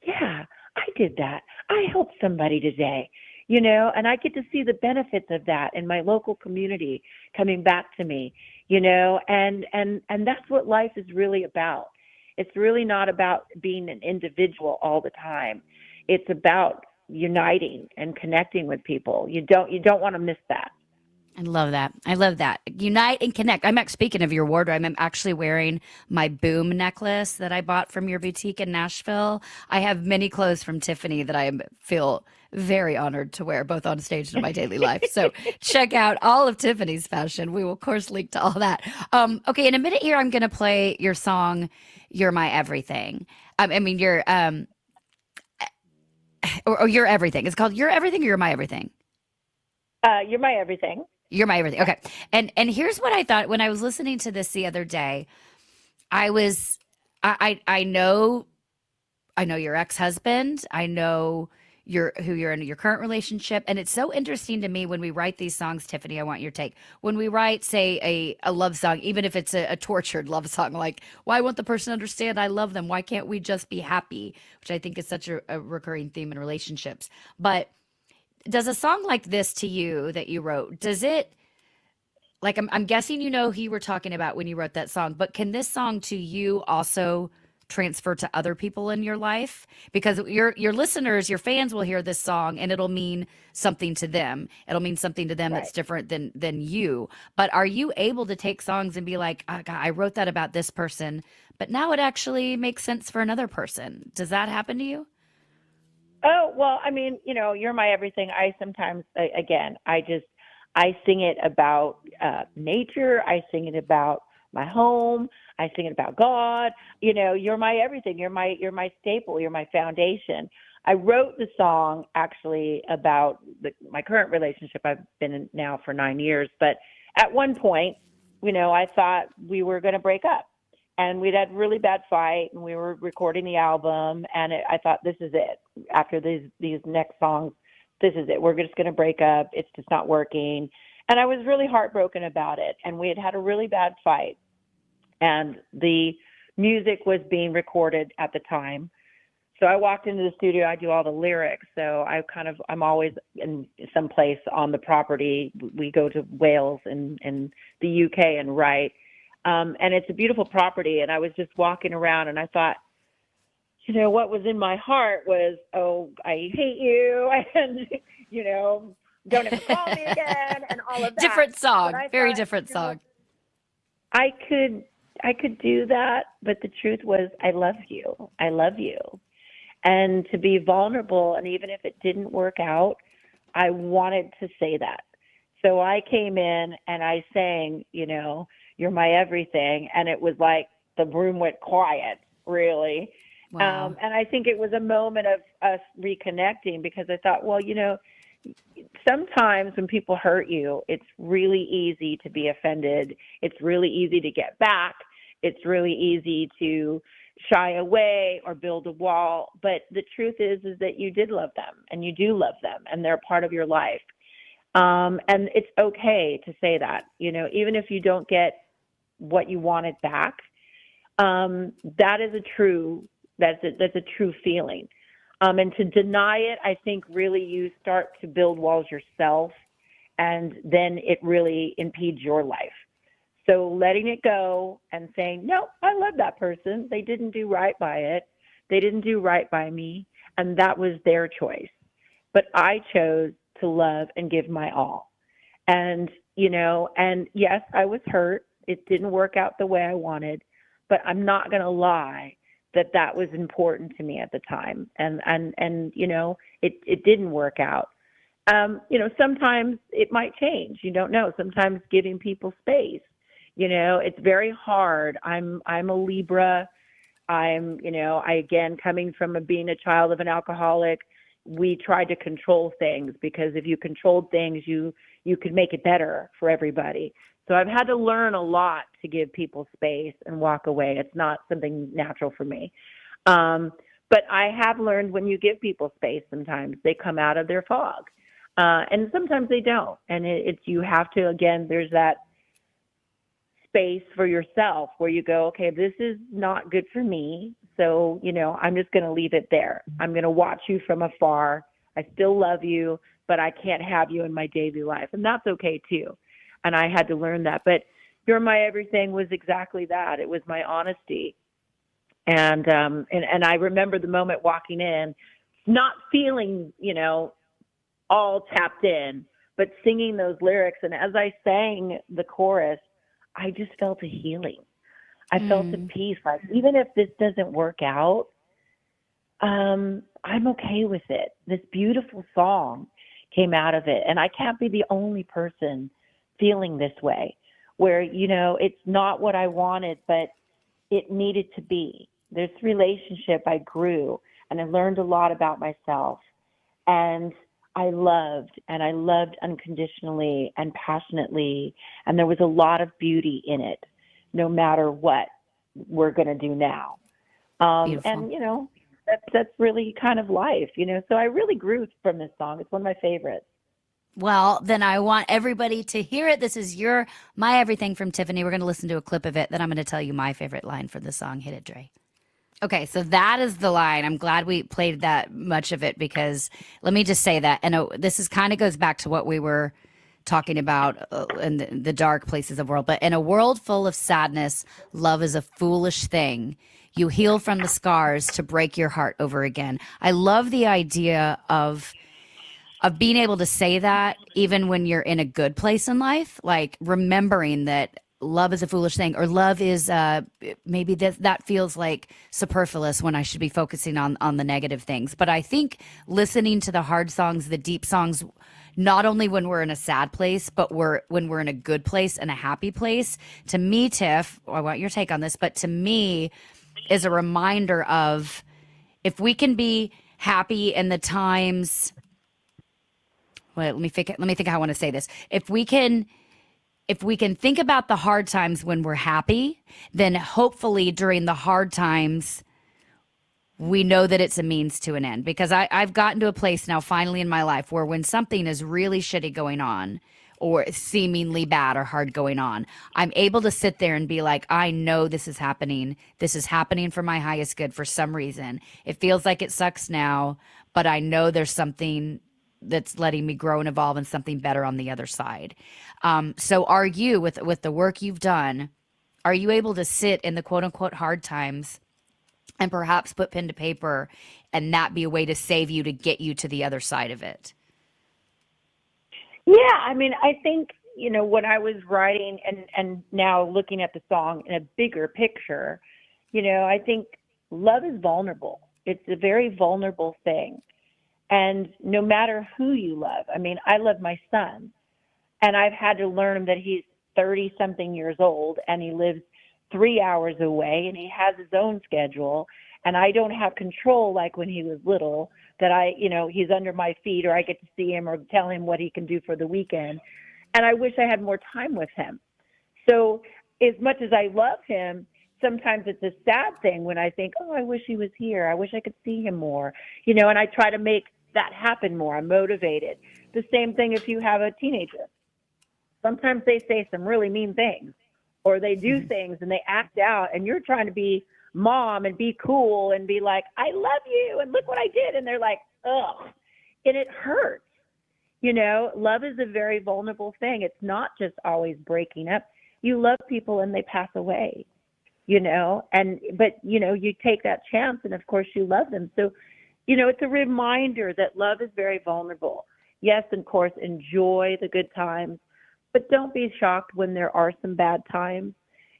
yeah, I did that. I helped somebody today, and I get to see the benefits of that in my local community coming back to me, and that's what life is really about. It's really not about being an individual all the time. It's about uniting and connecting with people. You don't want to miss that. I love that. I love that. Unite and connect. Speaking of your wardrobe, I'm actually wearing my boom necklace that I bought from your boutique in Nashville. I have many clothes from Tiffany that I feel very honored to wear, both on stage and in my daily life. So check out all of Tiffany's fashion. We will, of course, link to all that. Okay, in a minute here, I'm going to play your song, You're My Everything. Or You're Everything. It's called You're Everything or You're My Everything? You're My Everything. You're My Everything. Okay. And here's what I thought when I was listening to this the other day. I know your ex-husband. I know who you're in your current relationship. And it's so interesting to me when we write these songs, Tiffany, I want your take. When we write, say, a love song, even if it's a tortured love song, like, why won't the person understand I love them? Why can't we just be happy? Which I think is such a recurring theme in relationships. But does a song like this to you that you wrote, does it, like, I'm guessing who you were talking about when you wrote that song, but can this song to you also transfer to other people in your life? Because your listeners, your fans will hear this song and it'll mean something to them. It'll mean something to them that's different than you. But are you able to take songs and be like, oh, God, I wrote that about this person, but now it actually makes sense for another person? Does that happen to you? Oh, well, You're My Everything. I sometimes, again, I sing it about nature. I sing it about my home. I sing it about God. You're my everything. You're my staple. You're my foundation. I wrote the song actually about my current relationship. I've been in now for 9 years. But at one point, I thought we were going to break up. And we'd had a really bad fight, and we were recording the album, and I thought, this is it. After these next songs, this is it. We're just going to break up. It's just not working. And I was really heartbroken about it, and we had a really bad fight. And the music was being recorded at the time. So I walked into the studio. I do all the lyrics, so I'm always in some place on the property. We go to Wales and the UK and write. And it's a beautiful property. And I was just walking around and I thought, what was in my heart was, oh, I hate you. And, don't ever call me again and all of that. Different song, very different song. I could do that. But the truth was, I love you. I love you. And to be vulnerable. And even if it didn't work out, I wanted to say that. So I came in and I sang, You're My Everything. And it was like the room went quiet, really. Wow. And I think it was a moment of us reconnecting because I thought, well, sometimes when people hurt you, it's really easy to be offended. It's really easy to get back. It's really easy to shy away or build a wall. But the truth is that you did love them and you do love them and they're part of your life. And it's okay to say that, even if you don't get what you wanted back, that's a true feeling. And to deny it, I think really you start to build walls yourself, and then it really impedes your life. So letting it go and saying, no, I love that person. They didn't do right by it. They didn't do right by me. And that was their choice. But I chose to love and give my all. And, and yes, I was hurt. It didn't work out the way I wanted, but I'm not going to lie that was important to me at the time. And it didn't work out. Sometimes it might change. You don't know. Sometimes giving people space, it's very hard. I'm a Libra. Again, coming from being a child of an alcoholic, we tried to control things because if you controlled things, you could make it better for everybody. So I've had to learn a lot to give people space and walk away. It's not something natural for me. But I have learned when you give people space, sometimes they come out of their fog. And sometimes they don't. And it's you have to, again, there's that space for yourself where you go, okay, this is not good for me. So, I'm just going to leave it there. I'm going to watch you from afar. I still love you, but I can't have you in my daily life. And that's okay too. And I had to learn that. But You're My Everything was exactly that. It was my honesty. And I remember the moment walking in, not feeling, all tapped in, but singing those lyrics. And as I sang the chorus, I just felt a healing. I felt a peace. Like, even if this doesn't work out, I'm okay with it. This beautiful song came out of it. And I can't be the only person feeling this way, where, it's not what I wanted, but it needed to be. This relationship, I grew and I learned a lot about myself, and I loved unconditionally and passionately. And there was a lot of beauty in it, no matter what we're going to do now. And, that's really kind of life, so I really grew from this song. It's one of my favorites. Well, then I want everybody to hear it. This is My Everything from Tiffany. We're going to listen to a clip of it. Then I'm going to tell you my favorite line for the song. Hit it, Dre. Okay, so that is the line. I'm glad we played that much of it, because let me just say that, and this is kind of goes back to what we were talking about in the dark places of the world. But in a world full of sadness, love is a foolish thing. You heal from the scars to break your heart over again. I love the idea of being able to say that even when you're in a good place in life, like remembering that love is a foolish thing, or love is maybe that feels like superfluous when I should be focusing on the negative things. But I think listening to the hard songs, the deep songs, not only when we're in a sad place, but when we're in a good place and a happy place, to me, Tiff, I want your take on this, but to me is a reminder of, if we can be happy in the times, let me think how I want to say this. If we can think about the hard times when we're happy, then hopefully during the hard times, we know that it's a means to an end. Because I've gotten to a place now finally in my life where when something is really shitty going on, or seemingly bad or hard going on, I'm able to sit there and be like, I know this is happening. This is happening for my highest good for some reason. It feels like it sucks now, but I know there's something that's letting me grow and evolve, and something better on the other side. So are you, with the work you've done, are you able to sit in the quote unquote hard times and perhaps put pen to paper, and that be a way to save you, to get you to the other side of it? Yeah, I think, when I was writing and now looking at the song in a bigger picture, I think love is vulnerable. It's a very vulnerable thing. And no matter who you love, I love my son, and I've had to learn that he's 30-something years old, and he lives 3 hours away, and he has his own schedule, and I don't have control like when he was little, that he's under my feet, or I get to see him or tell him what he can do for the weekend. And I wish I had more time with him. So as much as I love him, sometimes it's a sad thing when I think, oh, I wish he was here. I wish I could see him more, and I try to make that happen more. I'm motivated. The same thing if you have a teenager. Sometimes they say some really mean things, or they do things and they act out, and you're trying to be mom and be cool and be like, I love you and look what I did. And they're like, ugh. And it hurts. Love is a very vulnerable thing. It's not just always breaking up. You love people and they pass away, but you take that chance, and of course you love them. So, it's a reminder that love is very vulnerable. Yes, of course, enjoy the good times, but don't be shocked when there are some bad times.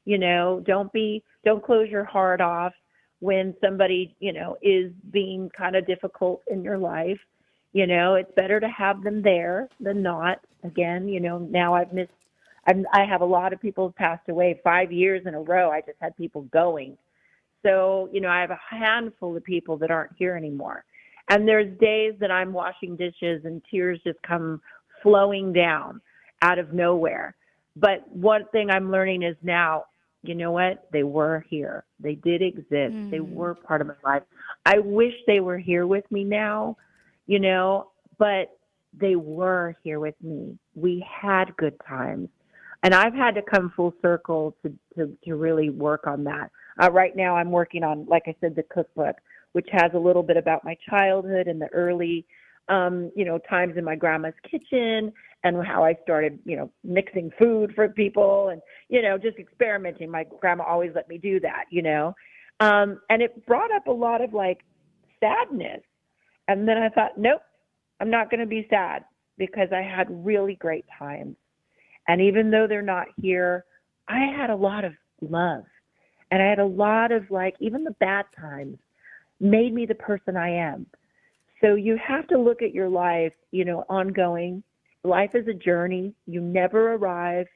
Don't close your heart off when somebody, is being kind of difficult in your life. It's better to have them there than not. Again, now I have a lot of people who've passed away 5 years in a row. I just had people going. So, I have a handful of people that aren't here anymore. And there's days that I'm washing dishes and tears just come flowing down out of nowhere. But one thing I'm learning is now, you know what? They were here. They did exist. They were part of my life. I wish they were here with me now, you know, but they were here with me. We had good times. And I've had to come full circle to really work on that. Right now I'm working on, like I said, the cookbook, which has a little bit about my childhood and the early, you know, times in my grandma's kitchen and how I started, you know, mixing food for people and, you know, just experimenting. My grandma always let me do that, you know. And it brought up a lot of like sadness. And then I thought, nope, I'm not going to be sad because I had really great times. And even though they're not here, I had a lot of love. And I had a lot of like, even the bad times made me the person I am. So you have to look at your life, you know, ongoing. Life is a journey. You never arrive.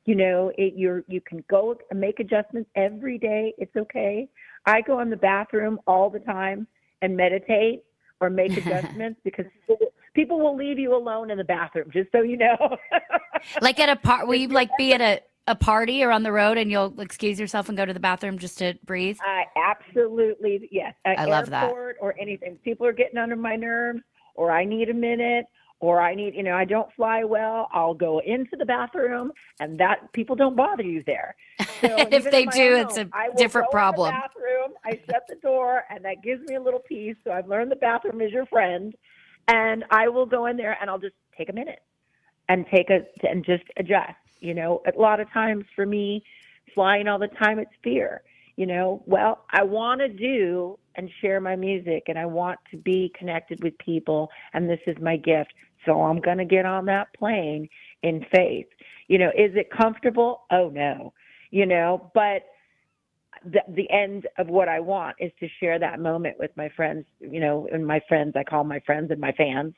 You know, you can go and make adjustments every day. It's okay. I go in the bathroom all the time and meditate or make adjustments because people will leave you alone in the bathroom, just so you know. Like at a part, will you like be at a party or on the road and you'll excuse yourself and go to the bathroom just to breathe? Absolutely, yes. I love that. Airport or anything. People are getting under my nerves, or I need a minute, or I need, you know, I don't fly well. I'll go into the bathroom, and that people don't bother you there. So If they do, it's a different problem. In the bathroom, I shut the door, and that gives me a little peace. So I've learned the bathroom is your friend, and I will go in there and I'll just take a minute and and just adjust. You know, a lot of times for me, flying all the time, it's fear. You know, well, I want to do and share my music, and I want to be connected with people, and this is my gift. So I'm going to get on that plane in faith. You know, is it comfortable? Oh, no. You know, but the end of what I want is to share that moment with my friends, you know, and my friends, I call my friends and my fans,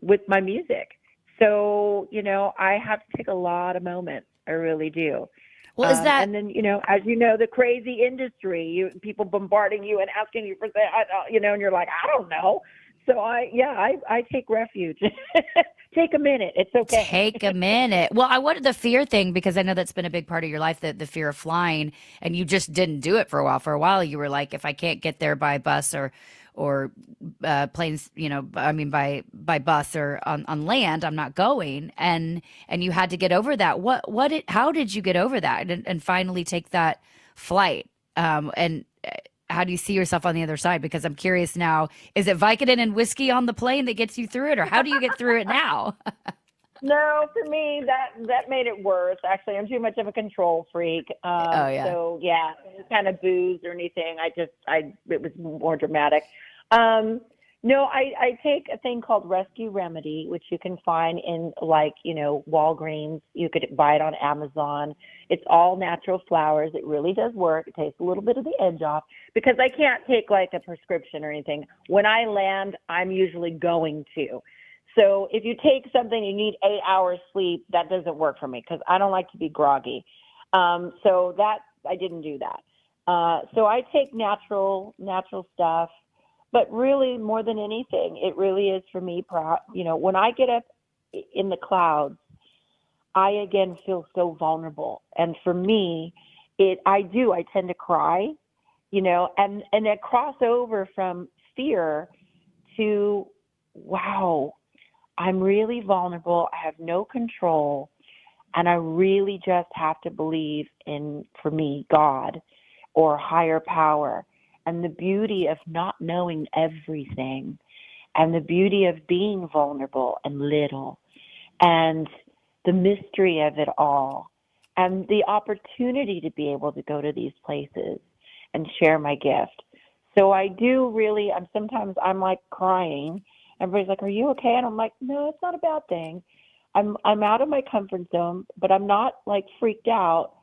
with my music. So, you know, I have to take a lot of moments. I really do. Well, is that... And then, you know, as you know, the crazy industry, people bombarding you and asking you for that, you know, and you're like, I don't know. So I take refuge. Take a minute. It's okay. Take a minute. Well, I wanted the fear thing because I know that's been a big part of your life, the fear of flying, and you just didn't do it for a while. For a while, you were like, if I can't get there by bus or planes, you know, I mean, by bus or on land, I'm not going. And you had to get over that. How did you get over that and finally take that flight? And how do you see yourself on the other side? Because I'm curious now, is it Vicodin and whiskey on the plane that gets you through it, or how do you get through it now? No, for me, that made it worse. Actually, I'm too much of a control freak. Yeah. So yeah, any kind of booze or anything, it was more dramatic. No, I take a thing called Rescue Remedy, which you can find in like, you know, Walgreens. You could buy it on Amazon. It's all natural flowers. It really does work. It takes a little bit of the edge off because I can't take like a prescription or anything. When I land, I'm usually going to. So if you take something, you need 8 hours sleep, that doesn't work for me because I don't like to be groggy. So that I didn't do that. So I take natural stuff. But really, more than anything, it really is for me, you know, when I get up in the clouds, I again feel so vulnerable. And for me, I tend to cry, you know, and I cross over from fear to, wow, I'm really vulnerable. I have no control. And I really just have to believe in, for me, God or higher power. And the beauty of not knowing everything, and the beauty of being vulnerable and little, and the mystery of it all, and the opportunity to be able to go to these places and share my gift. So I do really, sometimes I'm like crying. Everybody's like, are you okay? And I'm like, no, it's not a bad thing. I'm out of my comfort zone, but I'm not like freaked out.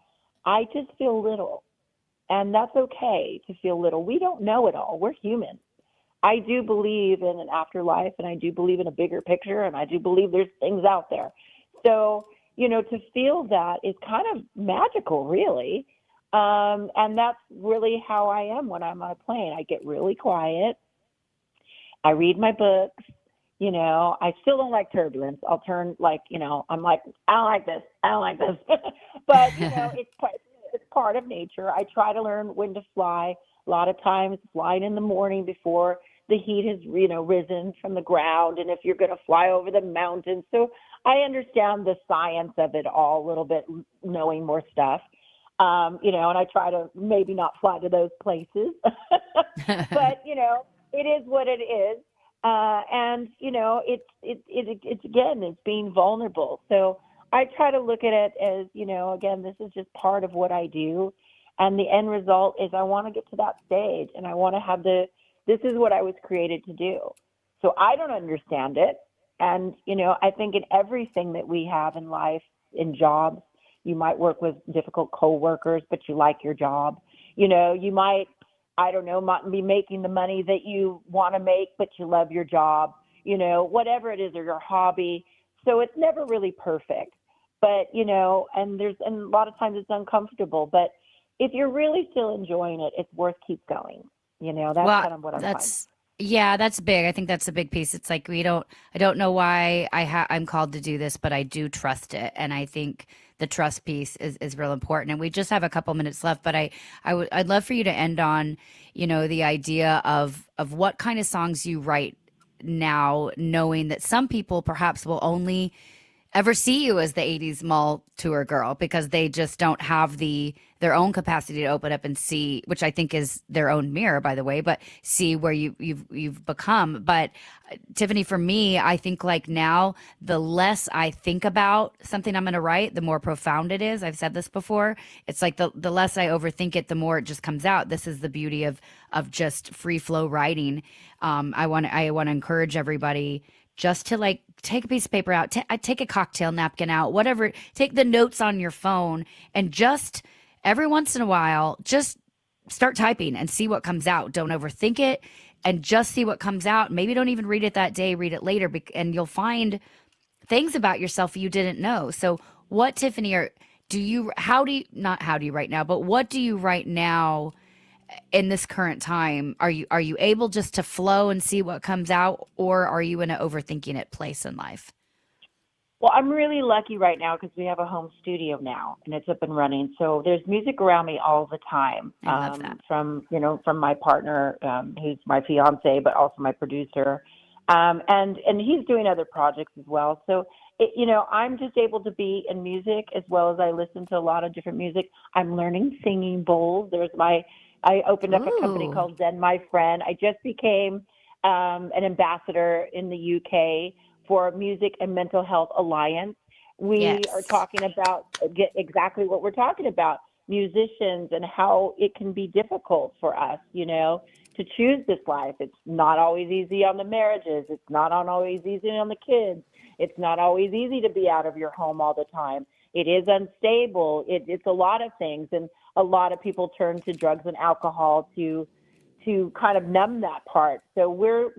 I just feel little. And that's okay to feel little. We don't know it all. We're human. I do believe in an afterlife, and I do believe in a bigger picture, and I do believe there's things out there. So, you know, to feel that is kind of magical, really. And that's really how I am when I'm on a plane. I get really quiet. I read my books. You know, I still don't like turbulence. I'll turn like, you know, I'm like, I don't like this. But, you know, part of nature. I try to learn when to fly. A lot of times flying in the morning before the heat has, risen from the ground, and if you're going to fly over the mountains. So I understand the science of it all a little bit, knowing more stuff. And I try to maybe not fly to those places, but it is what it is. And it's again, it's being vulnerable. So I try to look at it as, again, this is just part of what I do. And the end result is I want to get to that stage, and I want to have this is what I was created to do. So I don't understand it. And, I think in everything that we have in life, in jobs, you might work with difficult coworkers, but you like your job. You might, not be making the money that you want to make, but you love your job, whatever it is, or your hobby. So it's never really perfect, but, and a lot of times it's uncomfortable, but if you're really still enjoying it, it's worth keep going. That's kind of what I'm finding. Yeah, that's big. I think that's a big piece. It's like I don't know why I'm called to do this, but I do trust it. And I think the trust piece is real important. And we just have a couple minutes left, but I'd love for you to end on, the idea of what kind of songs you write now, knowing that some people perhaps will only ever see you as the 80s mall tour girl because they just don't have their own capacity to open up and see, which I think is their own mirror, by the way, but see where you've become. But Tiffany, for me, I think like now, the less I think about something I'm going to write, the more profound it is. I've said this before. It's like the less I overthink it, the more it just comes out. This is the beauty of just free flow writing. I want to encourage everybody just to like take a piece of paper out, take a cocktail napkin out, whatever, take the notes on your phone, and just every once in a while, just start typing and see what comes out. Don't overthink it, and just see what comes out. Maybe don't even read it that day, read it later, and you'll find things about yourself you didn't know. So what, Tiffany, what do you write now, but what do you write now in this current time? Are you able just to flow and see what comes out, or are you in an overthinking it place in life? Well, I'm really lucky right now because we have a home studio now and it's up and running. So there's music around me all the time. I love that. From my partner, who's my fiance, but also my producer. And he's doing other projects as well. So, I'm just able to be in music as well as I listen to a lot of different music. I'm learning singing bowls. I opened up a company called Zen My Friend. I just became an ambassador in the UK for Music and Mental Health Alliance. We are talking about exactly what we're talking about, musicians and how it can be difficult for us, to choose this life. It's not always easy on the marriages. It's not always easy on the kids. It's not always easy to be out of your home all the time. It is unstable. It's a lot of things. And a lot of people turn to drugs and alcohol to kind of numb that part. So we're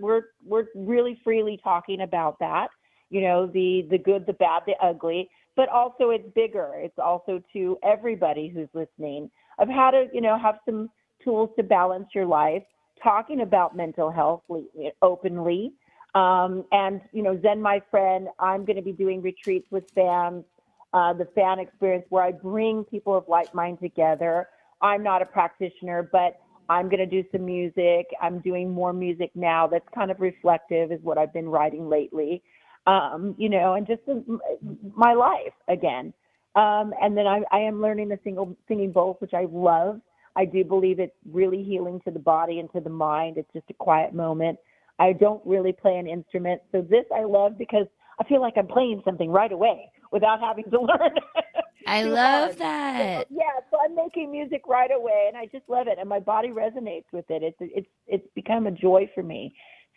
really freely talking about that, the good, the bad, the ugly, but also it's bigger. It's also to everybody who's listening of how to, have some tools to balance your life, talking about mental health openly. And, Zen My Friend, I'm going to be doing retreats with fans, the fan experience where I bring people of like mind together. I'm not a practitioner, but I'm going to do some music. I'm doing more music now that's kind of reflective is what I've been writing lately, and just my life again. And then I am learning the singing bowls, which I love. I do believe it's really healing to the body and to the mind. It's just a quiet moment. I don't really play an instrument. So this I love because I feel like I'm playing something right away without having to learn. I love that. So I'm making music right away, and I just love it, and my body resonates with it. It's become a joy for me.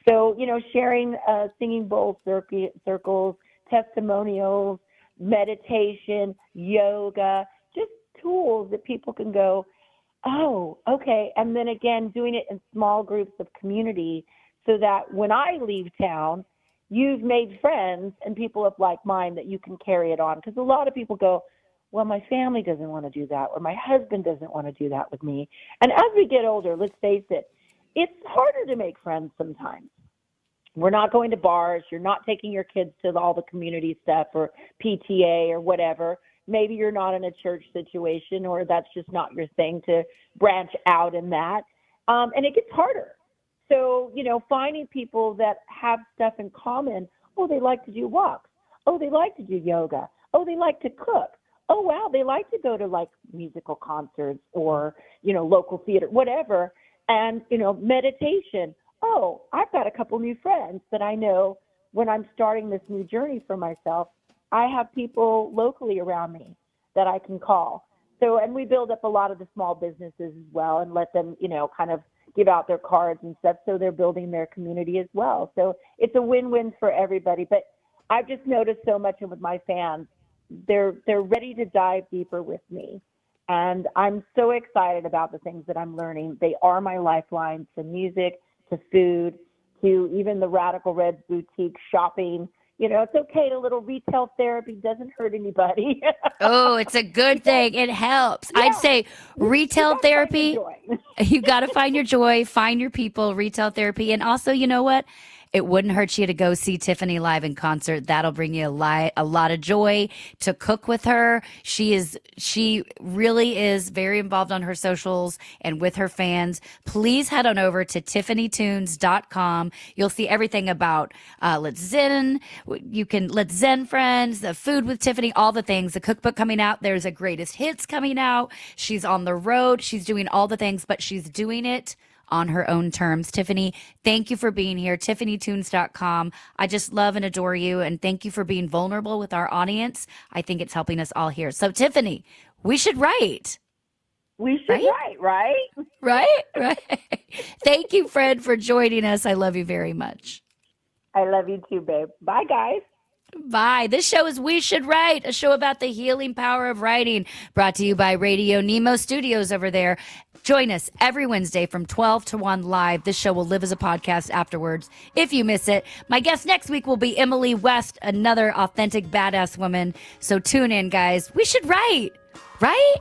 So sharing singing bowl circles, testimonials, meditation, yoga, just tools that people can go, oh, okay, and then again doing it in small groups of community, so that when I leave town, you've made friends and people of like mind that you can carry it on. Because a lot of people go, well, my family doesn't want to do that, or my husband doesn't want to do that with me. And as we get older, let's face it, it's harder to make friends sometimes. We're not going to bars. You're not taking your kids to all the community stuff or PTA or whatever. maybe you're not in a church situation, or that's just not your thing to branch out in that. And it gets harder. So, finding people that have stuff in common. Oh, they like to do walks. Oh, they like to do yoga. Oh, they like to cook. Oh, wow, they like to go to like musical concerts or, local theater, whatever. And, meditation. Oh, I've got a couple new friends that I know when I'm starting this new journey for myself. I have people locally around me that I can call. So, and we build up a lot of the small businesses as well and let them, kind of give out their cards and stuff. So they're building their community as well. So it's a win-win for everybody. But I've just noticed so much with my fans, they're ready to dive deeper with me. And I'm so excited about the things that I'm learning. They are my lifeline to music, to food, to even the Radical Reds boutique shopping. It's okay. A little retail therapy doesn't hurt anybody. Oh, it's a good thing. It helps. Yeah. I'd say retail therapy. You got to find your joy, find your people, retail therapy. And also, you know what? It wouldn't hurt you to go see Tiffany live in concert. That'll bring you a lot of joy to cook with her. She really is very involved on her socials and with her fans. Please head on over to tiffanytunes.com. You'll see everything about Let's Zen. Let's Zen Friends, the Food with Tiffany, all the things. The cookbook coming out. There's a greatest hits coming out. She's on the road. She's doing all the things, but she's doing it on her own terms. Tiffany, thank you for being here. tiffanytunes.com. I just love and adore you, and thank you for being vulnerable with our audience. I think it's helping us all here. So, Tiffany, we should write. We should write, right? Right. Thank you, Fred, for joining us. I love you very much. I love you too, babe. Bye, guys. Bye. This show is We Should Write, a show about the healing power of writing, brought to you by RadioNemo Studios over there. Join us every Wednesday from 12 to 1 live. This show will live as a podcast afterwards if you miss it. My guest next week will be Emily West, another authentic badass woman. So tune in, guys. We should write, right?